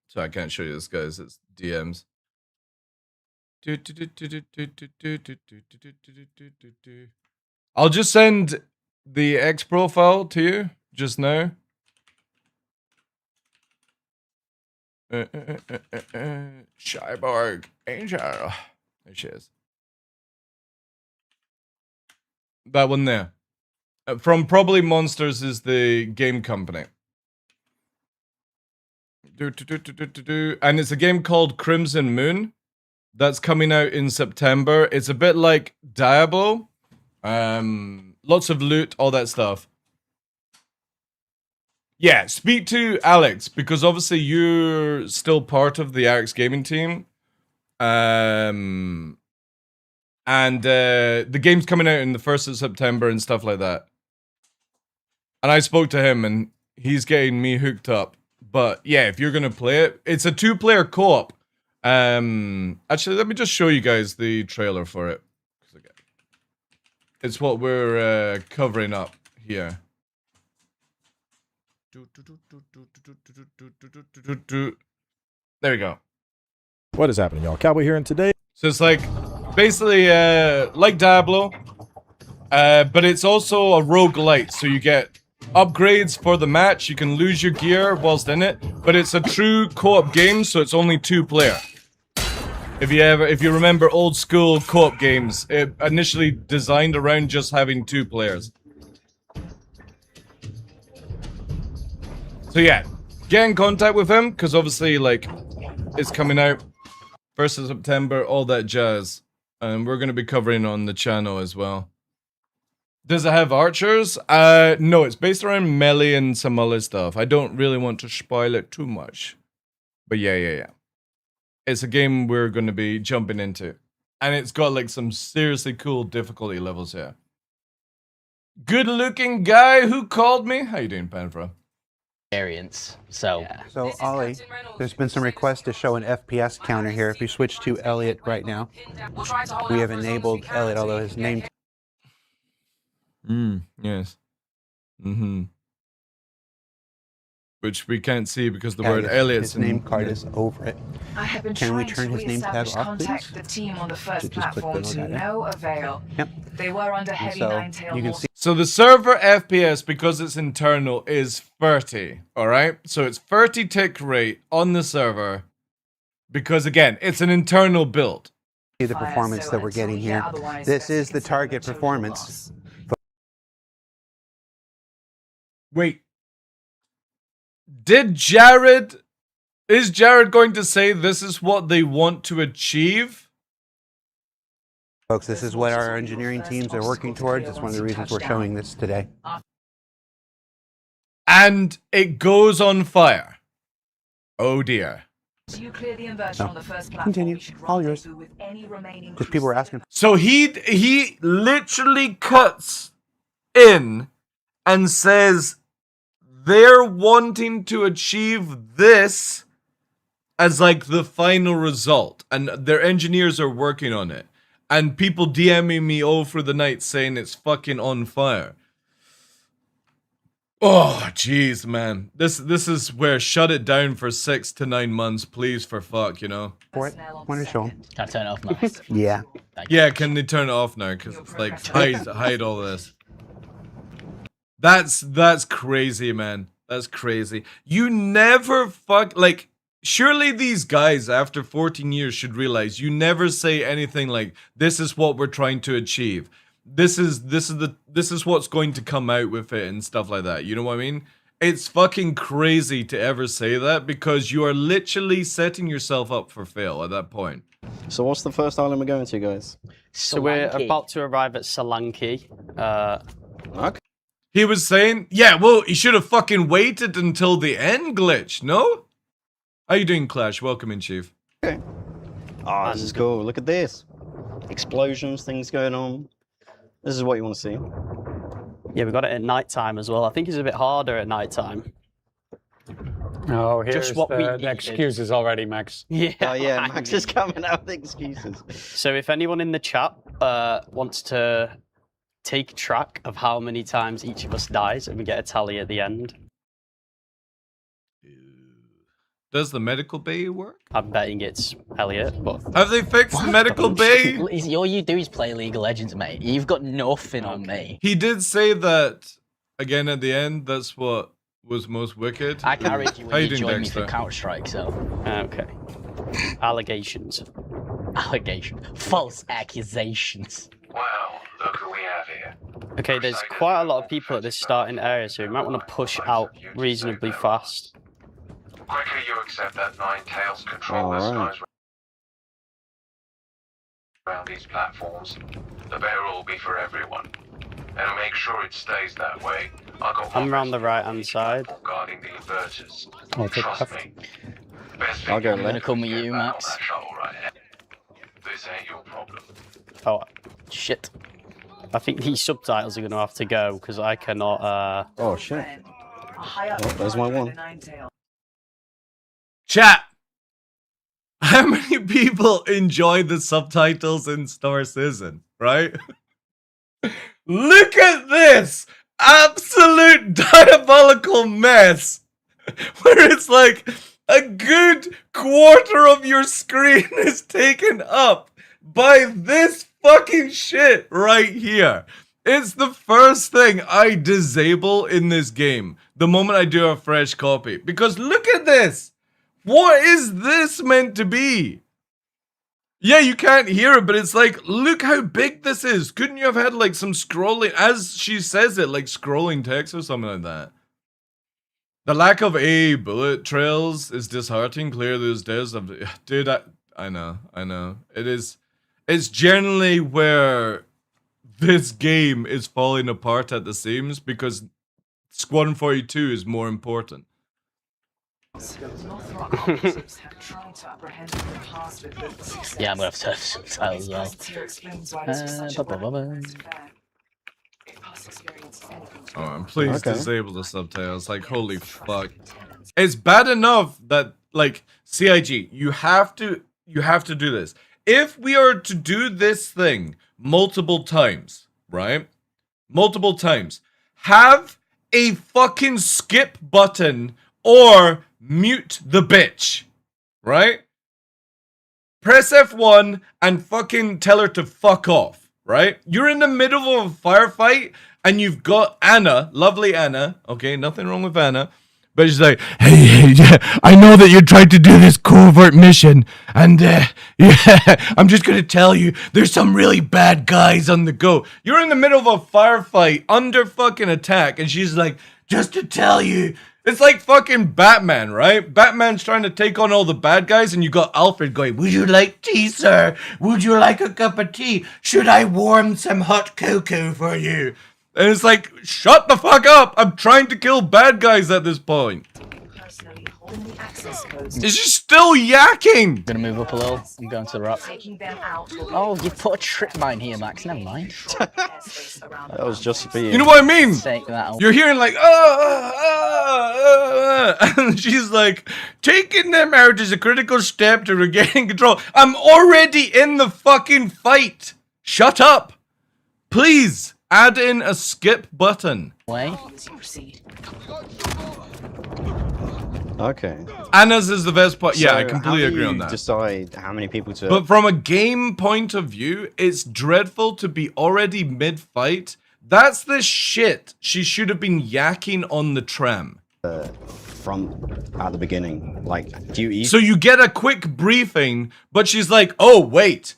So I can't show you this, guys. It's DMs. I'll just send the X profile to you just now. Cyborg Angel. There she is. That one there. From Probably Monsters is the game company. And it's a game called Crimson Moon that's coming out in September. It's a bit like Diablo. Lots of loot, all that stuff. Yeah, speak to Alex, because obviously you're still part of the Alex gaming team. And the game's coming out in the 1st of September and stuff like that. And I spoke to him and he's getting me hooked up. But yeah, if you're gonna play it, it's a 2-player co-op. Actually, let me just show you guys the trailer for it. It's what we're covering up here. There we go. What is happening, y'all? Cowboy here, and today... So it's like, basically, like Diablo, but it's also a roguelite, so you get upgrades for the match, you can lose your gear whilst in it, but it's a true co-op game, so it's only 2-player. If you remember old school co-op games, it initially designed around just having 2 players. So yeah, get in contact with him, because obviously, like, it's coming out 1st of September, all that jazz. And we're going to be covering on the channel as well. Does it have archers? No, it's based around melee and some other stuff. I don't really want to spoil it too much. But yeah. It's a game we're going to be jumping into. And it's got like some seriously cool difficulty levels here. Good looking guy who called me. How you doing, Panfra? Variants. So So, Ollie, there's been some requests to show an FPS counter here. If you switch to Elliot right now, we have enabled Elliot, although his name... Yes. Which we can't see because the word Elliot's his name card is over it. I have been Can we trying turn to his name tab reestablish off, please? contact with the team on the first Just click the platform little to guy there. no avail. Yep. They were under heavy So, nine-tail you can see... So the server FPS, because it's internal, is 30, alright? So it's 30 tick rate on the server, because again, it's an internal build. the performance that we're getting here. This is the target performance. Wait. Is Jared going to say this is what they want to achieve? Folks, this is what our engineering teams are working towards. It's one of the reasons we're showing this today. And it goes on fire. Oh dear. You clear the inversion on the first platform. Continue. You should All yours. rendezvous with any remaining Just people were asking. So he literally cuts in and says they're wanting to achieve this as like the final result, and their engineers are working on it. And people DMing me all through the night saying it's fucking on fire. Oh, jeez, man. This is where shut it down for 6 to 9 months, please, for fuck, you know? For it. Want to show them? Can I turn it off now? Yeah. Yeah, can they turn it off now? Because it's like, hide all this. That's crazy, man. That's crazy. You never like, surely these guys, after 14 years, should realize you never say anything like, this is what we're trying to achieve. This is what's going to come out with it and stuff like that. You know what I mean? It's fucking crazy to ever say that because you are literally setting yourself up for fail at that point. So what's the first island we're going to, guys? So we're about to arrive at Solanke. Okay. He was saying, yeah, well, he should have fucking waited until the end glitch, no? How you doing, Clash? Welcome in, Chief. Okay. Oh, this is cool. Look at this. Explosions, things going on. This is what you want to see. Yeah, we got it at night time as well. I think it's a bit harder at night time. Oh, here's Just what we the needed. excuses already, Max. Yeah. Oh yeah, Max is coming out with excuses. So if anyone in the chat wants to take track of how many times each of us dies and we get a tally at the end. Does the medical bay work? I'm betting it's Elliot, but... Have they fixed the medical bay? All you do is play League of Legends, mate. You've got nothing on me. He did say that, again at the end, that's what was most wicked. I carried you How when you you doing, joined me for Dexter? Counter-Strike, so... Okay. Allegations. Allegation. False accusations. Wow, look who we have here. Okay, there's quite a lot of people at this starting area, so we might want to push out reasonably fast. The quicker you accept that Nine Tails control the skies around these platforms, the better it will be for everyone. And make sure it stays that way. I'm around the right-hand side. Guarding the inverters. I'll take Trust left. me. Best I'll go thing I'm gonna come with you, Max. that shuttle right ahead. This ain't your problem. Oh, shit. I think these subtitles are going to have to go, because I cannot, Oh shit. Oh, there's my one. Chat. How many people enjoy the subtitles in Star Citizen, right? Look at this absolute diabolical mess where it's like a good quarter of your screen is taken up by this fucking shit right here. It's the first thing I disable in this game the moment I do a fresh copy, because look at this. What is this meant to be? Yeah, you can't hear it, but it's like, look how big this is. Couldn't you have had like some scrolling, as she says it, like scrolling text or something like that? The lack of bullet trails is disheartening. Clear those days of, dude. I know. It's generally where this game is falling apart at the seams because Squadron 42 is more important. Yeah, I'm gonna have to have subtitles as well. Oh, please disable the subtitles. Like, holy fuck. It's bad enough that, like, CIG, you have to do this. If we are to do this thing multiple times, right? Multiple times. Have a fucking skip button or mute the bitch, right? Press F1 and fucking tell her to fuck off, right? You're in the middle of a firefight and you've got Anna, lovely Anna, okay, nothing wrong with Anna, but she's like, hey, I know that you're trying to do this covert mission, and yeah, I'm just gonna tell you, there's some really bad guys on the go. You're in the middle of a firefight, under fucking attack, and she's like, just to tell you, it's like fucking Batman, right? Batman's trying to take on all the bad guys, and you got Alfred going, would you like tea, sir? Would you like a cup of tea? Should I warm some hot cocoa for you? And it's like, shut the fuck up! I'm trying to kill bad guys at this point. Is she still yakking? Gonna move up a little. I'm going to the rock. Oh, you put a trip mine here, Max. Never mind. That was just for you. You know what I mean? Take that out. You're hearing like, and she's like, taking them out is a critical step to regaining control. I'm already in the fucking fight. Shut up. Please add in a skip button. Way. Okay. Anna's is the best part. Yeah, So I completely agree on that. Decide how many people to. But from a game point of view, it's dreadful to be already mid-fight. That's the shit she should have been yakking on the tram. From at the beginning, like, do you So you get a quick briefing, but she's like, oh, wait.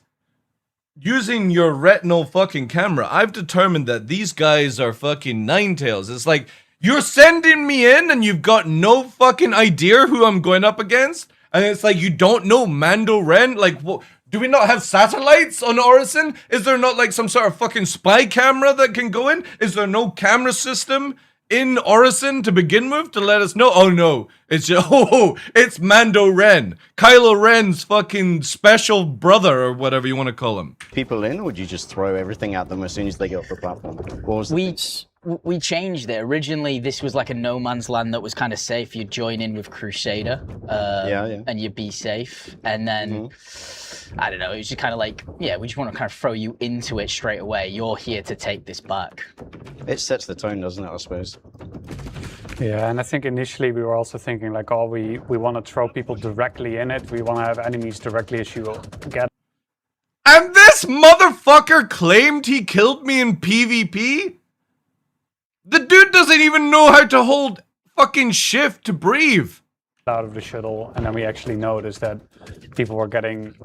Using your retinal fucking camera, I've determined that these guys are fucking Ninetales. It's like, you're sending me in and you've got no fucking idea who I'm going up against? And it's like, you don't know Mando Ren? Like, what? Do we not have satellites on Orison? Is there not like some sort of fucking spy camera that can go in? Is there no camera system in Orison to begin with to let us know? Oh no, it's just, it's Mando Ren. Kylo Ren's fucking special brother or whatever you want to call him. people in, or would you just throw everything at them as soon as they get off the platform? What was the We changed it. Originally, this was like a no man's land that was kind of safe. You'd join in with Crusader, and you'd be safe. And then, I don't know, it was just kind of like, yeah, we just want to kind of throw you into it straight away. You're here to take this back. It sets the tone, doesn't it, I suppose? Yeah, and I think initially we were also thinking like, oh, we want to throw people directly in it. We want to have enemies directly as you get. And this motherfucker claimed he killed me in PvP? The dude doesn't even know how to hold fucking shift to breathe. Out of the shuttle, and then we actually noticed that people were getting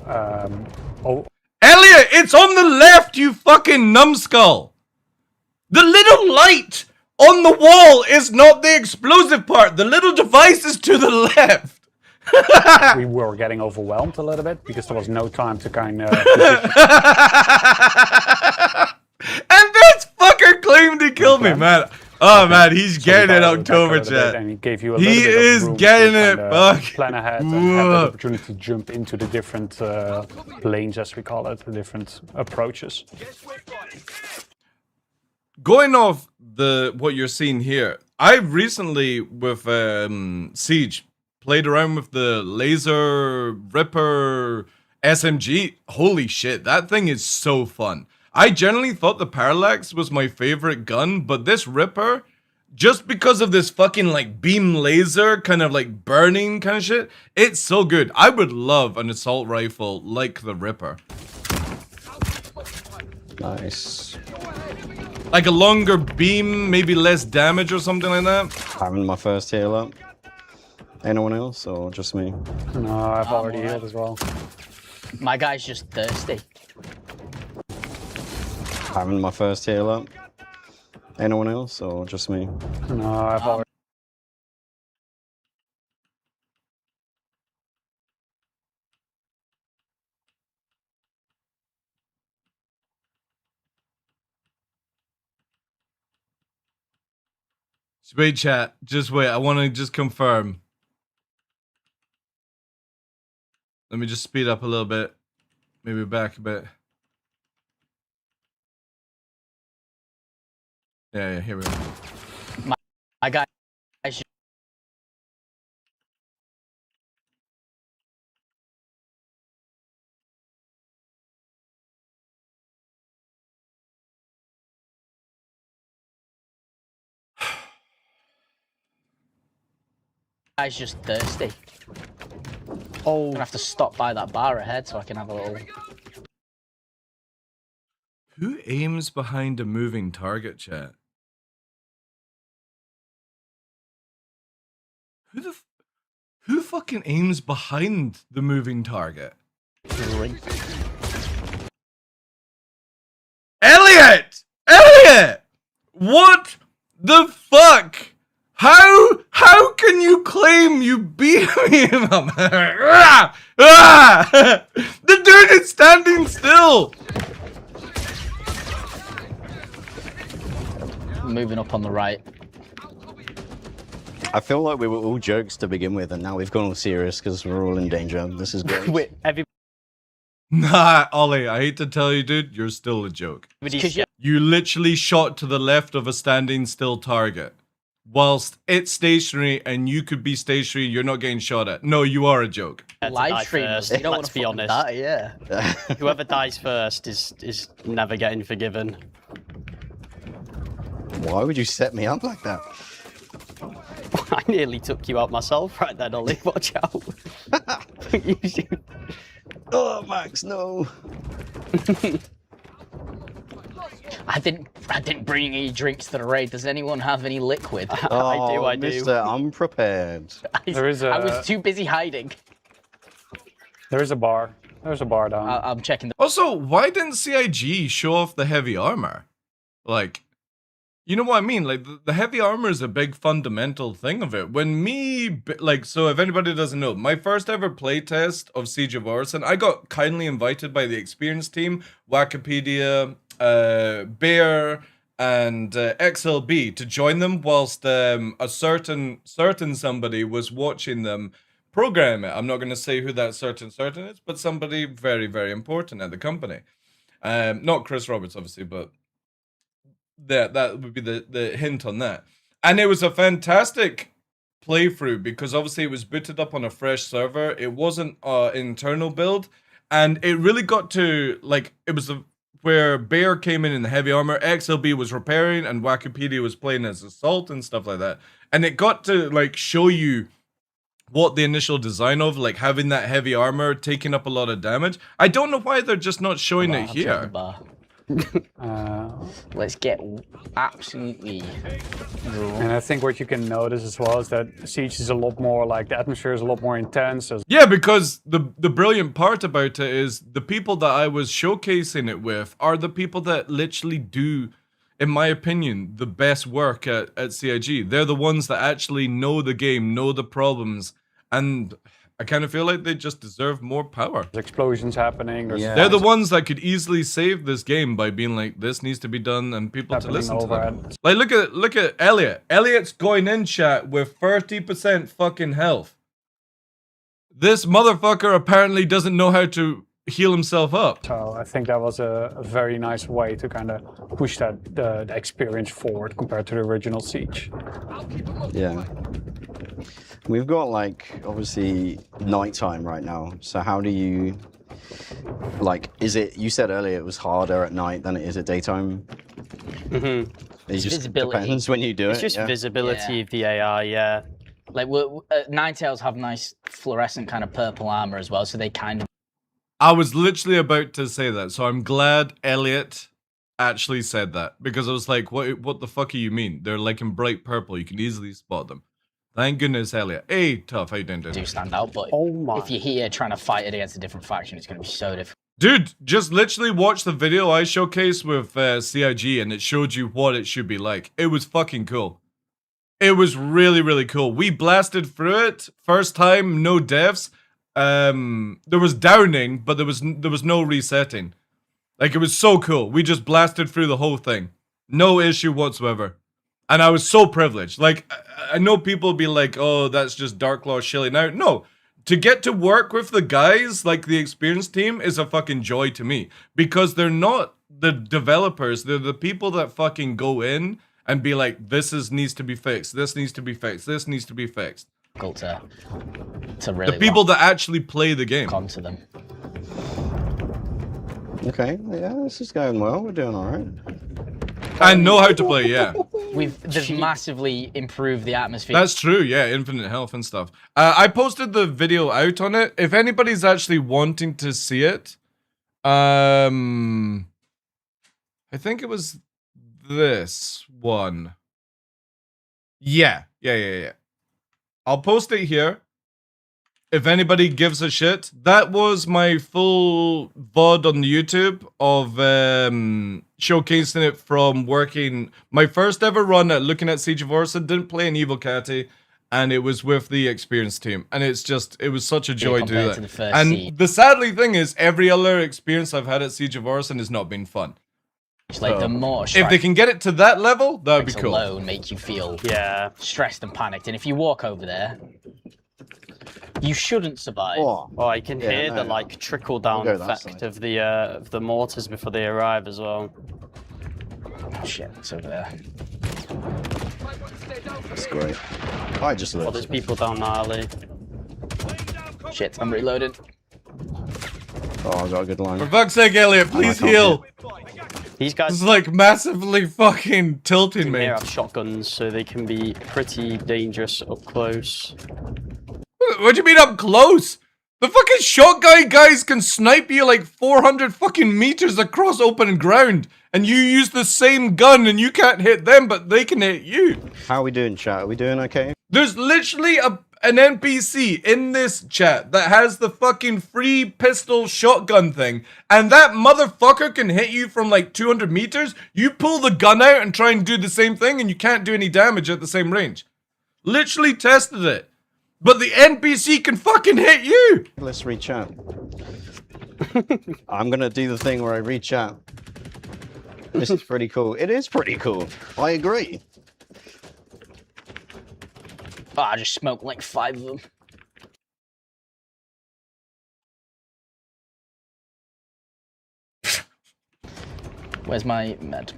Elliot, It's on the left, you fucking numbskull. The little light on the wall is not the explosive part. The little device is to the left. We were getting overwhelmed a little bit because there was no time to kind of. And this fucker claimed he killed me, man. Oh man, he's getting it, October chat. And he gave you a He little bit of is room getting to it, kind of fuck. plan ahead and have the opportunity to jump into the different lanes, as we call it, the different approaches. Going off what you're seeing here, I recently with Siege played around with the Laser Ripper SMG. Holy shit, that thing is so fun. I generally thought the Parallax was my favorite gun, but this Ripper, just because of this fucking like beam laser kind of like burning kind of shit, it's so good. I would love an assault rifle like the Ripper. Nice. Like a longer beam, maybe less damage or something like that. Having my first heal up. Anyone else or just me? No, I've already healed as well. My guy's just thirsty. Having my first heal up. Anyone else or just me? No, I've already. Wait, chat. Just wait. I want to just confirm. Let me just speed up a little bit. Maybe back a bit. Yeah, here we go. My guy. Guy's just thirsty. Oh, I'm gonna have to stop by that bar ahead so I can have a little. Who aims behind a moving target, chat? Who fucking aims behind the moving target? Elliot! Elliot! What the fuck? How can you claim you beat me? The dude is standing still. Moving up on the right. I feel like we were all jokes to begin with, and now we've gone all serious because we're all in danger. This is great. Wait, Nah, Ollie, I hate to tell you, dude, you're still a joke. everybody's You literally shot to the left of a standing still target. Whilst it's stationary and you could be stationary, you're not getting shot at. No, you are a joke. Live streamers. You don't want Let's to be honest. That, yeah. Whoever dies first is never getting forgiven. Why would you set me up like that? I nearly took you out myself right then, Ollie. Watch out. Oh, Max, no. I didn't bring any drinks to the raid. Does anyone have any liquid? Oh, I do. Mr. Unprepared. There is I was too busy hiding. There is a bar. There's a bar down. I'm checking the. Also, why didn't CIG show off the heavy armor? Like, you know what I mean? Like, the heavy armor is a big fundamental thing of it. When so if anybody doesn't know, my first ever playtest of Siege of Orison, I got kindly invited by the experienced team, Wikipedia, Bear, and XLB to join them whilst a certain somebody was watching them program it. I'm not going to say who that certain is, but somebody very, very important at the company. Not Chris Roberts, obviously, but that would be the hint on that. And it was a fantastic playthrough because obviously it was booted up on a fresh server. It wasn't an internal build, and it really got to, like, it was where Bear came in the heavy armor, XLB was repairing, and Wikipedia was playing as assault and stuff like that. And it got to, like, show you what the initial design of, like, having that heavy armor taking up a lot of damage. I don't know why they're just not showing it here. Let's get absolutely raw. And I think what you can notice as well is that Siege is a lot more like the atmosphere is a lot more intense. Yeah, because the brilliant part about it is the people that I was showcasing it with are the people that literally do, in my opinion, the best work at CIG. They're the ones that actually know the game, know the problems, and I kind of feel like they just deserve more power. There's explosions happening. They're the ones that could easily save this game by being like, this needs to be done, and people to listen to them. Like, look at Elliot. Elliot's going in chat with 30% fucking health. This motherfucker apparently doesn't know how to heal himself up. So I think that was a very nice way to kind of push that the experience forward compared to the original Siege. Yeah. We've got, like, obviously nighttime right now. So how do you, like, is it, you said earlier it was harder at night than it is at daytime? Mm-hmm. It just Visibility. depends when you do It's it. just visibility Yeah. of the AI, yeah. Like, Ninetales have nice fluorescent kind of purple armor as well, so they kind of. I was literally about to say that, so I'm glad Elliot actually said that, because I was like, what the fuck do you mean? They're like in bright purple, you can easily spot them. Thank goodness, Elliot. Hey, Tough, how you doing, dude? do stand out, but if you're here trying to fight it against a different faction, it's going to be so difficult. Dude, just literally watch the video I showcased with CIG, and it showed you what it should be like. It was fucking cool. It was really, really cool. We blasted through it. First time, no deaths. There was downing, but there was no resetting. Like, it was so cool. We just blasted through the whole thing. No issue whatsoever. And I was so privileged. Like, I know people be like, oh, that's just DarkLaw shilling out. No. To get to work with the guys, like the experienced team, is a fucking joy to me. Because they're not the developers. They're the people that fucking go in and be like, needs to be fixed. This needs to be fixed. This needs to be fixed. To really the people that actually play the game. Onto them. Okay, yeah, this is going well. We're doing all right. And know how to play, yeah. They've massively improved the atmosphere. That's true, yeah, infinite health and stuff. I posted the video out on it. If anybody's actually wanting to see it, I think it was this one. Yeah. I'll post it here. If anybody gives a shit, that was my full VOD on the YouTube of showcasing it from working. My first ever run at looking at Siege of Orson, didn't play an Evil Catty, and it was with the experienced team. And it was such a joy to do that. And the sadly thing is, every other experience I've had at Siege of Orson has not been fun. It's like the more if they can get it to that level, that would be cool. Alone make you feel stressed and panicked. And if you walk over there, you shouldn't survive. Oh, I can hear the like trickle down effect of the mortars before they arrive as well. Oh shit, it's over there. That's great. I just lived. Oh, there's people down the alley. Shit, I'm reloaded. Oh, I got a good line. For fuck's sake, Elliot, please heal. These guys. This is like massively fucking tilting me. They have shotguns, so they can be pretty dangerous up close. What do you mean up close? The fucking shotgun guys can snipe you like 400 fucking meters across open ground, and you use the same gun and you can't hit them, but they can hit you. How are we doing, chat? Are we doing okay? There's literally an NPC in this chat that has the fucking free pistol shotgun thing, and that motherfucker can hit you from like 200 meters. You pull the gun out and try and do the same thing, and you can't do any damage at the same range. Literally tested it. But the NPC can fucking hit you! Let's read chat. I'm gonna do the thing where I read chat. This is pretty cool. It is pretty cool. I agree. Oh, I just smoked like 5 of them. Where's my med?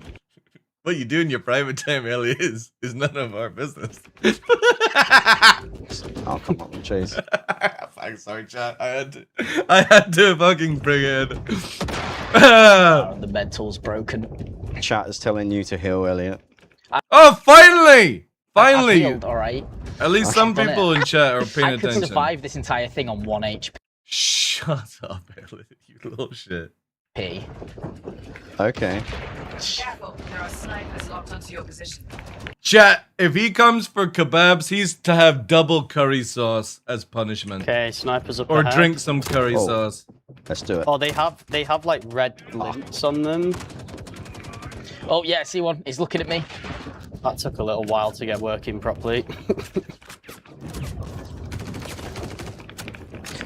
What you do in your private time, Ellie, is none of our business. Oh, come on, Chase. Fuck, sorry, chat. I had to fucking bring it in. Oh, the med tool's broken. Chat is telling you to heal, Elliot. Oh, finally! Finally! I healed, all right. At least some people in chat are paying I could attention. survive this entire thing on 1 HP. Shut up, Elliot, you little shit. Okay. Careful, there are snipers locked onto your position. Chat, if he comes for kebabs, he's to have double curry sauce as punishment. Okay, snipers up Or ahead. drink some curry sauce. Let's do it. Oh, they have like red links on them. Oh yeah, I see one. He's looking at me. That took a little while to get working properly.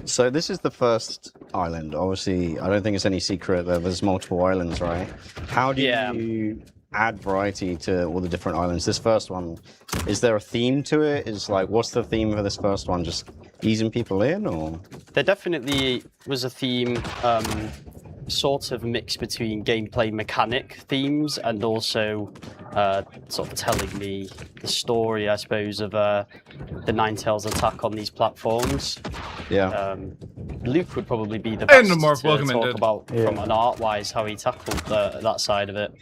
So this is the first island. Obviously, I don't think it's any secret that there's multiple islands, right? How do you add variety to all the different islands? This first one, is there a theme to it? Is like, what's the theme for this first one? Just easing people in, or? There definitely was a theme, sort of mix between gameplay mechanic themes and also sort of telling me the story, I suppose, of the Ninetales attack on these platforms. Yeah. Luke would probably be the best Mark, to welcome talk in, about from an art-wise how he tackled that side of it.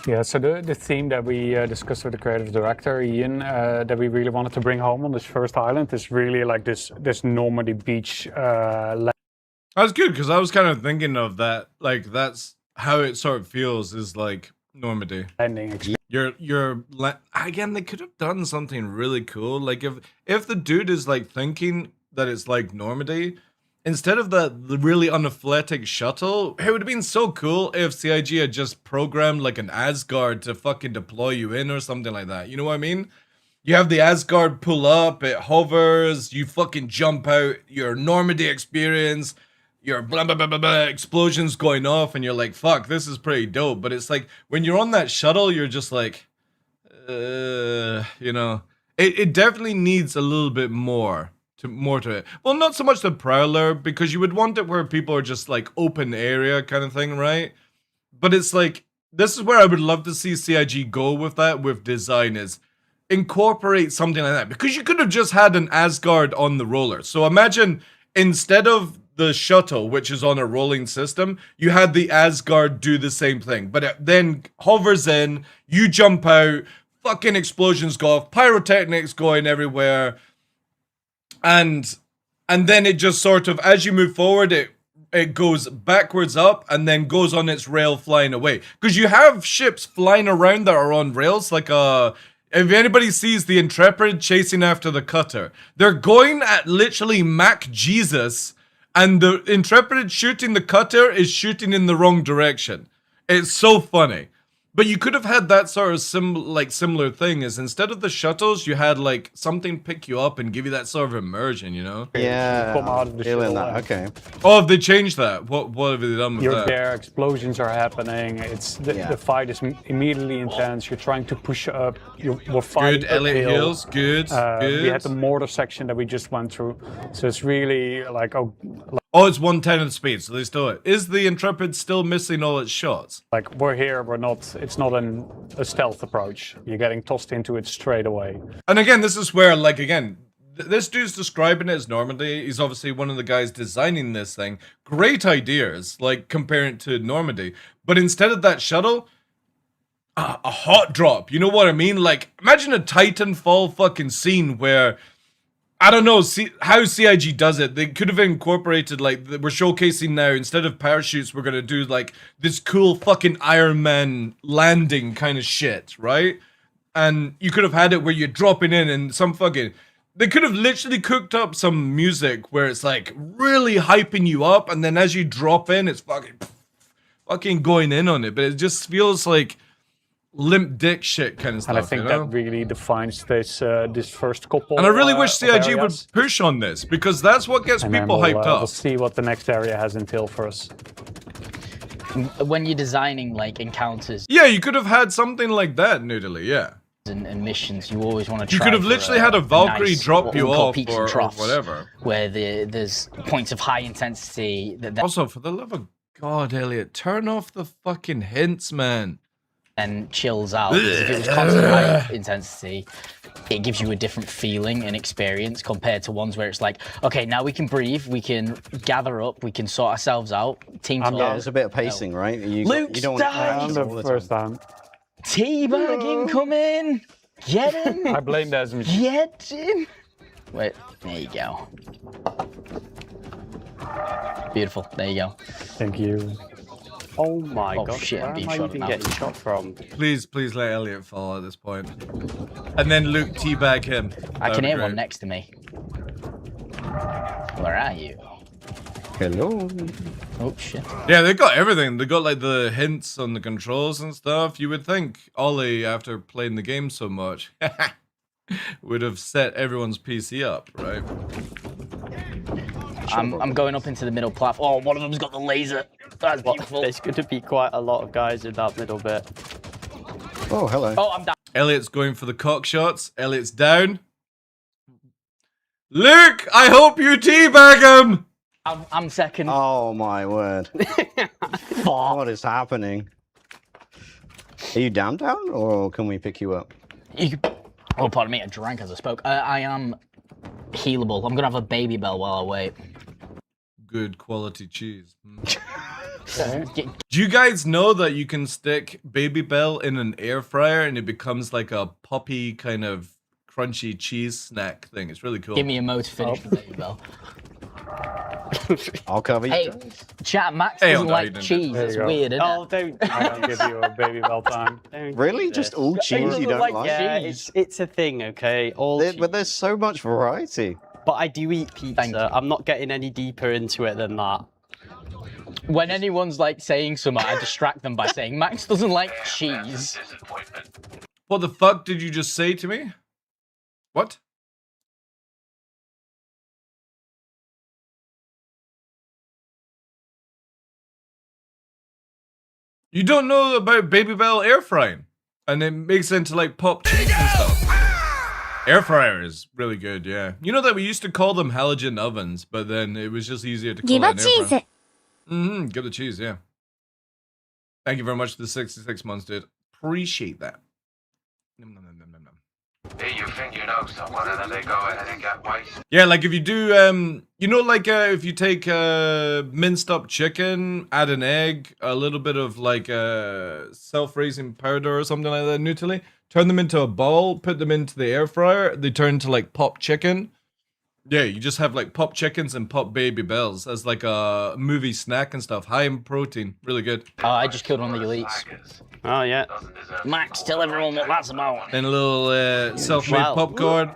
Yeah, so the theme that we discussed with the creative director, Ian, that we really wanted to bring home on this first island is really like this Normandy beach. That's good, because I was kind of thinking of that. Like, that's how it sort of feels, is like Normandy. Landing. Again, they could have done something really cool. Like, if the dude is like thinking that it's like Normandy, instead of the really unathletic shuttle, it would have been so cool if CIG had just programmed like an Asgard to fucking deploy you in or something like that. You know what I mean? You have the Asgard pull up, it hovers, you fucking jump out, your Normandy experience, your blah blah blah blah blah explosions going off, and you're like, fuck, this is pretty dope. But it's like, when you're on that shuttle, you're just like, you know, it definitely needs a little bit more to it. Well, not so much the Prowler, because you would want it where people are just like open area kind of thing, right? But it's like, this is where I would love to see CIG go with that, with design, is incorporate something like that. Because you could have just had an Asgard on the roller. So imagine, instead of the shuttle, which is on a rolling system, you had the Asgard do the same thing. But it then hovers in, you jump out, fucking explosions go off, pyrotechnics going everywhere. And then it just sort of, as you move forward, it goes backwards up and then goes on its rail flying away. Because you have ships flying around that are on rails, like if anybody sees the Intrepid chasing after the cutter, they're going at literally Mac Jesus, and the Intrepid shooting the cutter is shooting in the wrong direction. It's so funny. But you could have had that sort of similar thing, is instead of the shuttles, you had like something pick you up and give you that sort of immersion, you know? Yeah, Come out of the feeling shuttle. that. Okay. Oh, have they changed that? What have they done with You're that? there, explosions are happening. The fight is immediately intense. You're trying to push up. We're fighting Good, Elliot uphill. Hills, good, good. We had the mortar section that we just went through, so it's really like Oh, it's 1/10 of the speed, so they still it. Is the Intrepid still missing all its shots? like we're here. We're not. It's not a stealth approach. You're getting tossed into it straight away. And again, this is where, like, again, this dude's describing it as Normandy. He's obviously one of the guys designing this thing. Great ideas, like, comparing it to Normandy. But instead of that shuttle, a hot drop. You know what I mean? Like, imagine a Titanfall fucking scene where, I don't know how CIG does it. They could have incorporated, like, we're showcasing now, instead of parachutes, we're gonna do, like, this cool fucking Iron Man landing kind of shit, right? And you could have had it where you're dropping in and some fucking... They could have literally cooked up some music where it's, like, really hyping you up, and then as you drop in, it's fucking going in on it. But it just feels like limp dick shit kind of stuff, And I think that really defines this first couple. And I really wish CIG would areas. push on this, because that's what gets And then people hyped We'll up. see what the next area has in tail for us. When you're designing like encounters Yeah, you could have had something like that, Noodly, yeah. and missions, you always want to try. You could have for literally had a Valkyrie nice, drop what you we call off peaks and or troughs, whatever. where there's points of high intensity that Also, for the love of God, Elliot, turn off the fucking hints, man. then chills out. Because if it was constant high intensity, it gives you a different feeling and experience compared to ones where it's like, okay, now we can breathe, we can gather up, we can sort ourselves out. Team talk. Yeah, there's a bit of pacing, right? You Luke's don't died! want to First time. Teabagging coming! Get him! I blame the SMG. Get him! Wait, there you go. Beautiful, there you go. Thank you. Oh my Oh, god, shit, I'm where being am I shot even now. getting shot from? Please let Elliot fall at this point. And then Luke teabag him. I That'd can be hear great. one next to me. Where are you? Hello. Oh shit. Yeah, they got everything. They got like the hints on the controls and stuff. You would think Ollie, after playing the game so much, would have set everyone's PC up, right? I'm going up into the middle platform. Oh, one of them's got the laser. That's beautiful. There's going to be quite a lot of guys in that middle bit. Oh, hello. Oh, I'm down. Elliot's going for the cock shots. Elliot's down. Luke, I hope you teabag him! I'm second. Oh my word. What is happening? Are you down, or can we pick you up? Oh, pardon me, I drank as I spoke. I am healable. I'm gonna have a baby bell while I wait. Good quality cheese. Do you guys know that you can stick Baby Bell in an air fryer and it becomes like a poppy kind of crunchy cheese snack thing? It's really cool. Give me a mo to finish the baby bell. I'll cover you. Hey, chat, Max Hey, doesn't no, you like didn't. cheese. There you It's go. weird, isn't Oh, it? don't. I don't give you a baby bell time. Really? Just all cheese you don't like? Yeah, it's a thing, okay? All cheese. But there's so much variety. But I do eat pizza. I'm not getting any deeper into it than that. When anyone's like saying something, I distract them by saying Max doesn't like cheese. What the fuck did you just say to me? What? You don't know about Baby Bell air frying? And it makes it into like pop cheese and stuff. Air fryer is really good, yeah. You know that we used to call them halogen ovens, but then it was just easier to call it an air fryer. Give the cheese, yeah. Thank you very much for the 66 months, dude. Appreciate that. Nom, nom, nom, nom, nom, nom. Here you think you know someone and then they go ahead and get wasted. Yeah, like if you do, you know, like if you take minced up chicken, add an egg, a little bit of like self-raising powder or something like that, Nutella, turn them into a ball, put them into the air fryer, they turn to like pop chicken. Yeah, you just have like pop chickens and pop Baby Bells as like a movie snack and stuff. High in protein, really good. Oh, I just killed one of the elites. Oh, yeah. Max, tell everyone what that's about. And a little self-made Well, popcorn,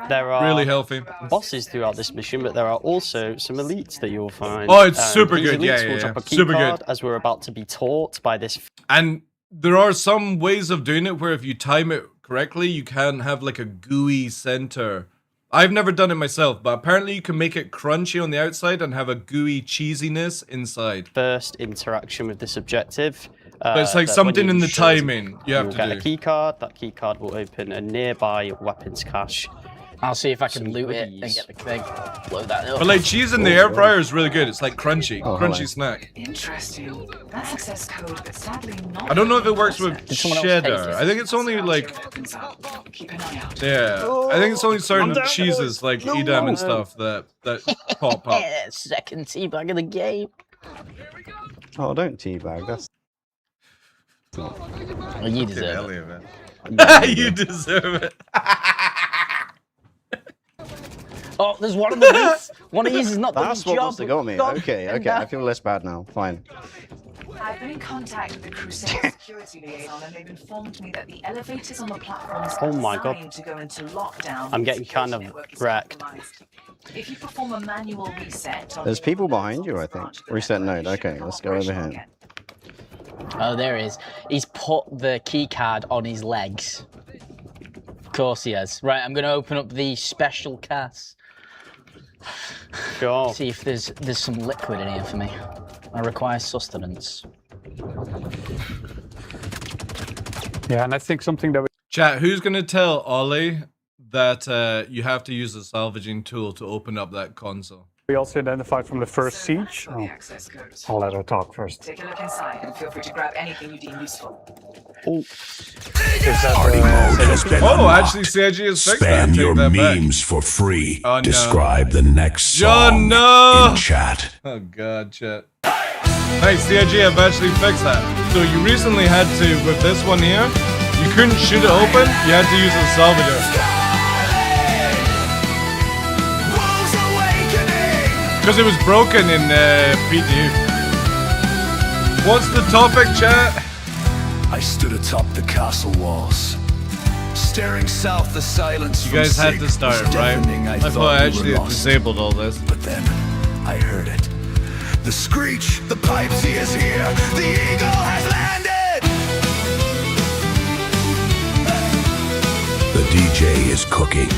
There are really healthy. bosses throughout this mission, but there are also some elites that you'll find. Oh, it's super these good. elites Yeah, will yeah, drop yeah. a key Super card good. as we're about to be taught by this. And there are some ways of doing it where if you time it correctly, you can have like a gooey center. I've never done it myself, but apparently you can make it crunchy on the outside and have a gooey cheesiness inside. First interaction with this objective. But it's like that something when in the show timing you have you'll to get do. a key card. That key card will open a nearby weapons cache. I'll see if I can Some loot it and goodies. get the thing. Blow that up. But like cheese in the air fryer is really good. It's like crunchy, Oh, crunchy hello. snack. Interesting. That's access code, but sadly not. I don't know if it works with Did someone else take cheddar. it? I think it's only like, Opens up. Keep an eye out. yeah. I think it's only certain cheeses like Edam and stuff that pop up. Yeah, second teabag of the game. Oh, don't teabag. That's. Well, you deserve it. You deserve it. Oh, there's one of the elites. One of these is not doing That's his what job. must have got me. God, Okay, and okay. I feel less bad now. Fine. I've been in contact with the Crusade security liaison, and they've informed me that the elevators on the platforms Oh are my God. designed to go into lockdown. I'm when getting the kind security of network is wrecked. compromised. If you perform a manual reset, on There's the people alerts behind on you, this I think. branch of the Reset network, node. it should Okay, come let's go over operational here. again. Oh, there he is. He's put the key card on his legs. Of course he has. Right, I'm going to open up the special cache. Sure. See if there's some liquid in here for me. I require sustenance. Yeah, and I think something that we Chat, who's gonna tell Ollie that you have to use a salvaging tool to open up that console? also identified from the first siege. For the Oh, access codes. I'll let her talk first. Take a look inside and feel free to grab anything you deem useful. Oh, actually, CIG has fixed that. Spam Take your that back. memes for free. Oh, no. Describe the next John, song no! in chat. Oh god, chat. Nice, CIG have actually fixed that. So you recently had to, with this one here, you couldn't shoot it open, you had to use a salvager. Because it was broken in PDU. What's the topic, chat? I stood atop the castle walls, staring south. The silence. You guys had to start, right? I thought I actually disabled all this. But then I heard it. The screech, the pipes, he is here. The eagle has landed. The DJ is cooking.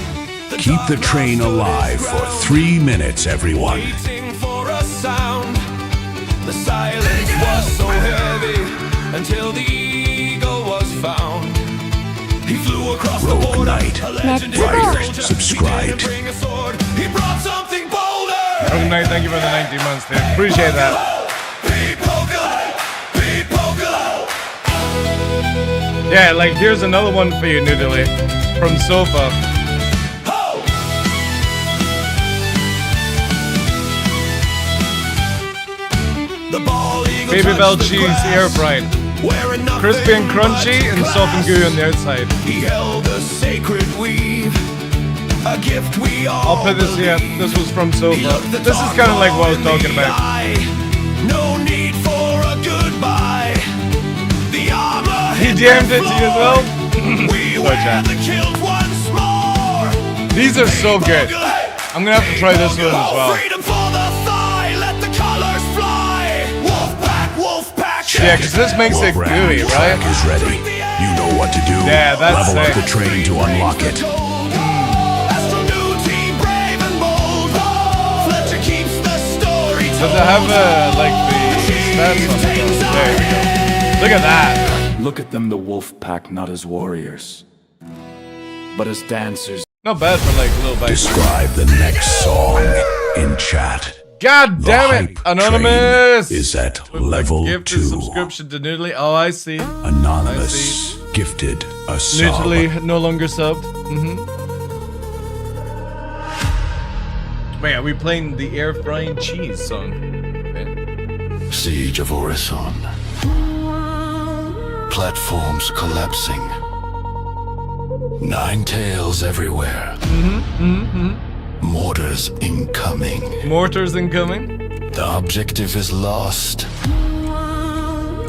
Keep the train alive for 3 minutes, everyone. Waiting for a sound. The silence was so heavy until the eagle was found. He flew across the border. Knight, like, subscribed. He brought something bolder. Rogue Knight, thank you for the 19 months, dude. Appreciate that. Yeah, like here's another one for you, Noodly, from Sofa. Baby Bell cheese air fried. Crispy and crunchy and soft and gooey on the outside. He held a sacred weave, a gift we all I'll put this, yeah, this was from Sofa. This is kind of like what I was talking about. No need for a goodbye. The armor He DM'd it to you as well? we wear the kilt once more. These are so good. I'm gonna have to try this one as well. Freedom for the thigh, let the colors fly. Wolf pack. Yeah, because this makes it gooey, right? Is ready. You know what to do. Yeah, that's Level sick. up the train to unlock it. Does it have like the stats on it? There we go. Look at that. Look at them, the wolf pack, not as warriors, but as dancers. Not bad for like little bites. Describe the next song in chat. God damn it, Anonymous! Is at level Gift 2. subscription to Noodly. Oh, I see. Anonymous gifted a sub. Noodly no longer subbed. Wait, are we playing the air frying cheese song? Okay. Siege of Orison. Platforms collapsing. 9 tails everywhere. Mortars incoming. Mortars incoming? The objective is lost.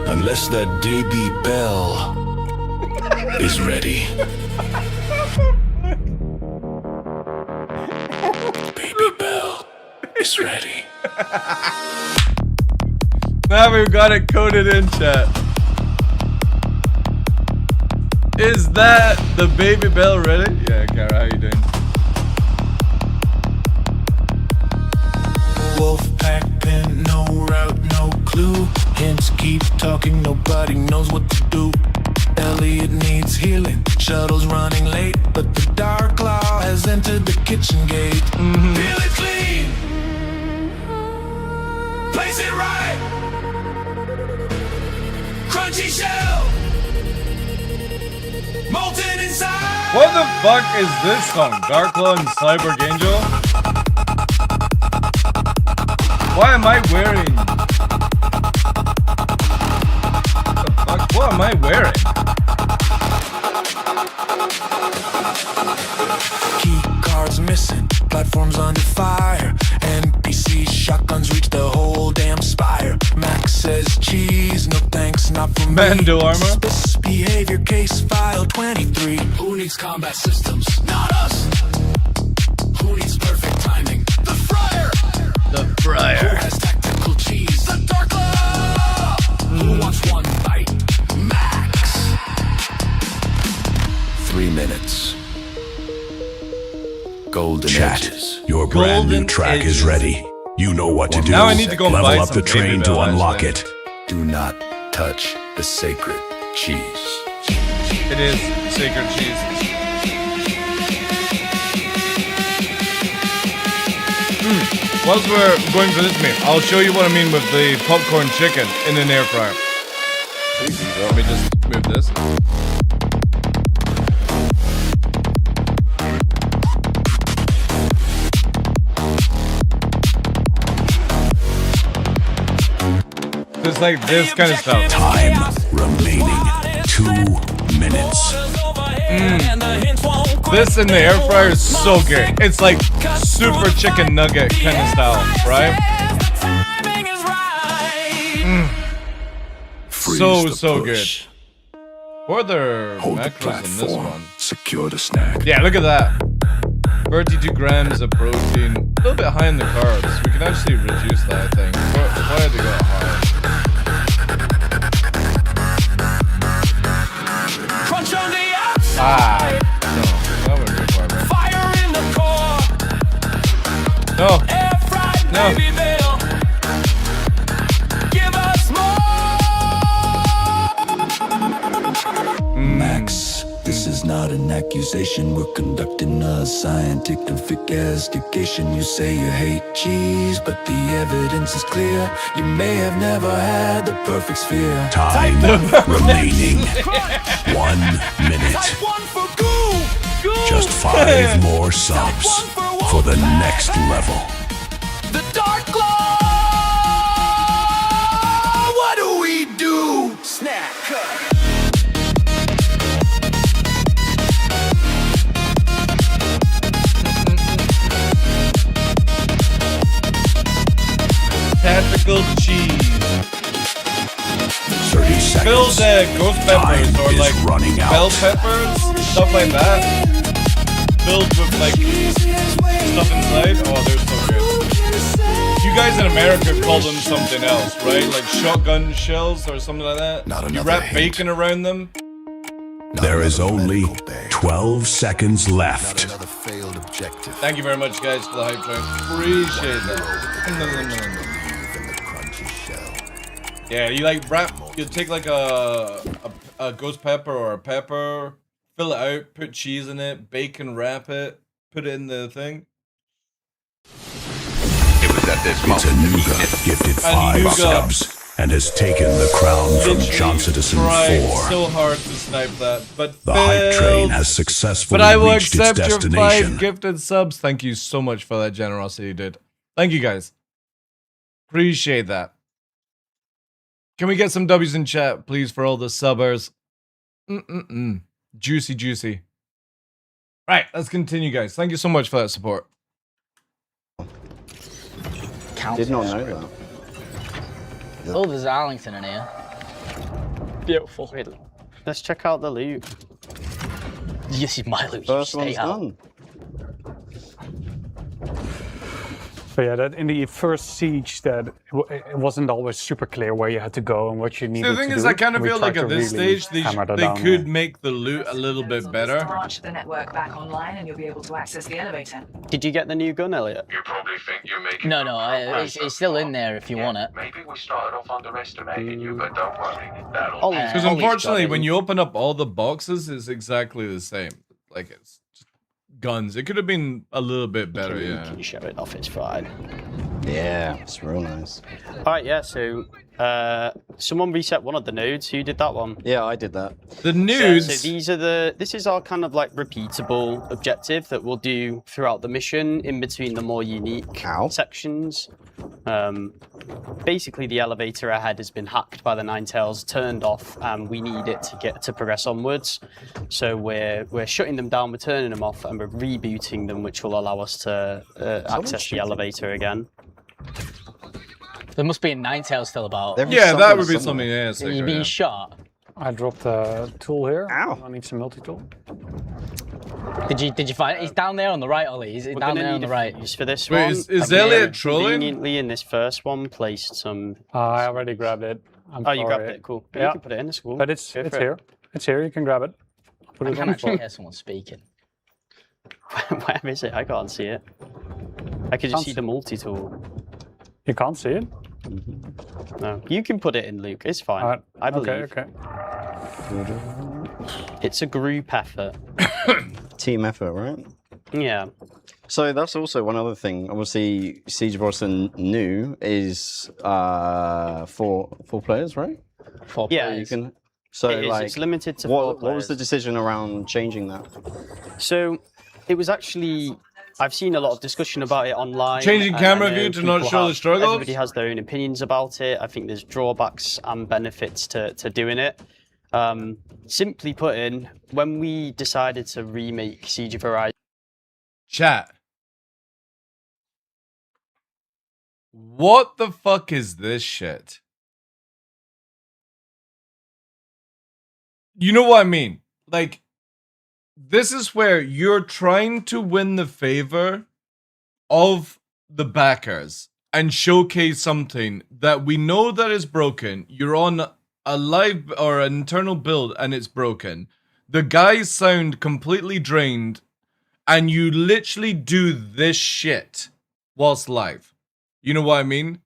Unless that Davy Bell is ready. Baby Bell is ready. Now we've got it coded in chat. Is that the Baby Bell ready? Yeah, Kara, how you doing? Wolfpack pin, no route, no clue. Hints keep talking, nobody knows what to do. Elliot needs healing, shuttle's running late, but the TheDarkLaw has entered the kitchen gate. Feel it clean, place it right. Crunchy shell, molten inside. What the fuck is this song? TheDarkLaw and Cyborg Angel? Why am I wearing? What the fuck? What am I wearing? Key cards missing, platforms under fire. NPC shotguns reach the whole damn spire. Max says cheese, no thanks, not for me. Mando armor. Suspicious behavior, case file 23. Who needs combat systems? Not us. Who needs perfect timing? The Friar. The Friar. Who has tactical cheese? The TheDarkLaw. Who wants one bite? Max. 3 minutes. Golden Chat. edges. Your brand new track is ready. You know what to do. Now I need to go and Level buy up some the train Baby to Bell, unlock actually. it. Do not touch the sacred cheese. It is sacred cheese. Whilst we're going for this meal, I'll show you what I mean with the popcorn chicken in an air fryer. Let me just move this. It's like this kind of stuff. Time remaining 2 minutes. This in the air fryer is so good. It's like super chicken nugget kind of style, right? so good. Or their Hold the macros in this platform. one. Secure the snack. Yeah, look at that. 32 grams of protein. A little bit high in the carbs. We can actually reduce that, I think. Why did they go high? Crunch on the outside. No, that wouldn't be far back. Fire in the core. No. Air fried No. baby bill. Give us more. Max, this is not an accusation. We're conducting a scientific investigation. You say you hate cheese, but the evidence is clear. You may have never had the perfect sphere. Time remaining. 1 minute. Type 1 for goo. Just 5 more subs for the next level. The Dark Law. What do we do? Snack cut. Tactical cheese. 30 seconds. Fill the ghost peppers Time or is like running out. bell peppers, stuff like that. Filled with like stuff inside. Oh, they're so good. You guys in America call them something else, right? Like shotgun shells or something like that. Not You another wrap hint. bacon around them. There is only 12 seconds left. Another failed objective. Thank you very much, guys, for the hype train. Appreciate that. Yeah, you like wrap. You take like a ghost pepper or a pepper, fill it out, put cheese in it, bacon wrap it, put it in the thing. It was at this It's a Nuga gifted 5 Nuga. subs and has taken the crown from John Citizen 4. Tried so hard to snipe that, but The hype train failed. has successfully But I will reached its accept your 5 destination. gifted subs. Thank you so much for that generosity, dude. Thank you, guys. Appreciate that. Can we get some W's in chat, please, for all the subbers? Juicy, juicy. Right, let's continue, guys. Thank you so much for that support. Did not know that. Oh, there's Arlington in here. Beautiful. Wait, let's check out the loot. This is my loot. First Stay one's out. done. But yeah, that in the first siege, that it wasn't always super clear where you had to go and what you needed See, to the do. thing is, I kind of We feel tried like at to this really stage, hammer that they down, could yeah. make the loot a little bit better. Launch the network back online and you'll be able to access the elevator. Did you get the new gun, Elliot? You probably think you're making No, good no, progress it's so still in far. there if you want it. Maybe we started off underestimating you, but don't worry. That'll Ollie- change. Because Ollie's unfortunately, got when it. you open up all the boxes, it's exactly the same. Like, it's just guns. It could have been a little bit better, You yeah. can show it off, it's fine. Yeah, it's real nice. Alright, yeah, so someone reset one of the nodes. Who did that one? Yeah, I did that. The So nudes. this is our kind of like repeatable objective that we'll do throughout the mission in between the more unique sections. Basically, the elevator ahead has been hacked by the Ninetales, turned off, and we need it to progress onwards. So we're shutting them down, we're turning them off, and we're rebooting them, which will allow us to access the elevator again. There must be a Ninetale still about. Yeah, that would be something, yeah. Are you being shot? I dropped a tool here. Ow. I need some multi-tool. Did you find it? He's down there on the right, Ollie. He's We're down gonna there on need the a right. fuse for this Wait, one. is I've Elliot trolling? Conveniently in this first one placed some. I already grabbed it. I'm Oh, you sorry. grabbed it. Cool. Yeah. You can put it in. It's cool. But it's Go for it. here. It's here. You can grab it. Put I it can on the actually floor. hear someone speaking. Where is it? I can't see it. I can just Can't see the multi-tool. You can't see it? No, you can put it in, Luke. It's fine. I believe. Okay. It's a group effort. Team effort, right? Yeah. So that's also one other thing. Obviously, Siege of Orson new is four players, right? Four Yeah, players. You can. So It is, like, it's limited to 4 what was the players. decision around changing that? So it was actually. I've seen a lot of discussion about it online. Changing and camera I know view to not people show the have- struggles? Everybody has their own opinions about it. I think there's drawbacks and benefits to doing it. Simply put in, when we decided to remake Siege of Horizon. Chat. What the fuck is this shit? You know what I mean? Like, this is where you're trying to win the favor of the backers and showcase something that we know that is broken. You're on a live or an internal build and it's broken. The guys sound completely drained and you literally do this shit whilst live. You know what I mean?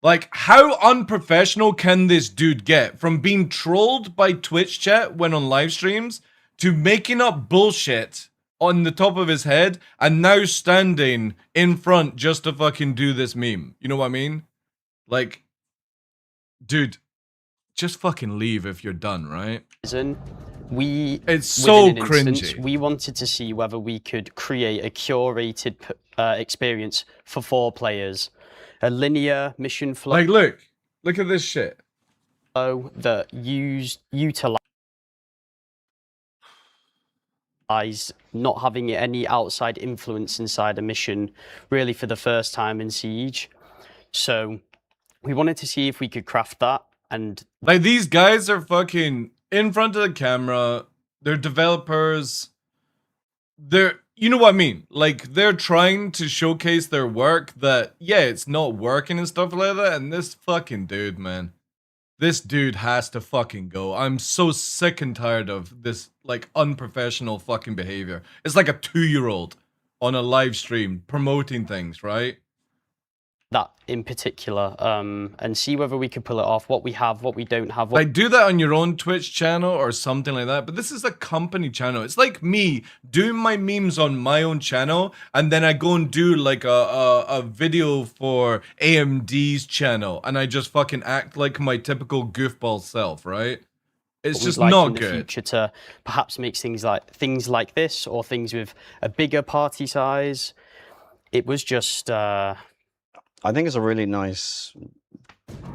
Like, how unprofessional can this dude get from being trolled by Twitch chat when on live streams to making up bullshit on the top of his head and now standing in front just to fucking do this meme? You know what I mean? Like, dude, just fucking leave if you're done, right? It's so cringy. We wanted to see whether we could create a curated experience for 4 players. A linear mission flow. Like, look at this shit. That utilize not having any outside influence inside a mission, really for the first time in Siege. So we wanted to see if we could craft that. And like, these guys are fucking in front of the camera. They're developers. You know what I mean? Like, they're trying to showcase their work that, yeah, it's not working and stuff like that. And this fucking dude, man. This dude has to fucking go. I'm so sick and tired of this, like, unprofessional fucking behavior. It's like a 2-year-old on a live stream promoting things, right? That in particular, and see whether we could pull it off, what we have, what we don't have. Like, do that on your own Twitch channel or something like that. But this is a company channel. It's like me doing my memes on my own channel, and then I go and do like a video for AMD's channel, and I just fucking act like my typical goofball self, right? It's just not in good. The future to perhaps make things like this, or things with a bigger party size. It was just. I think it's a really nice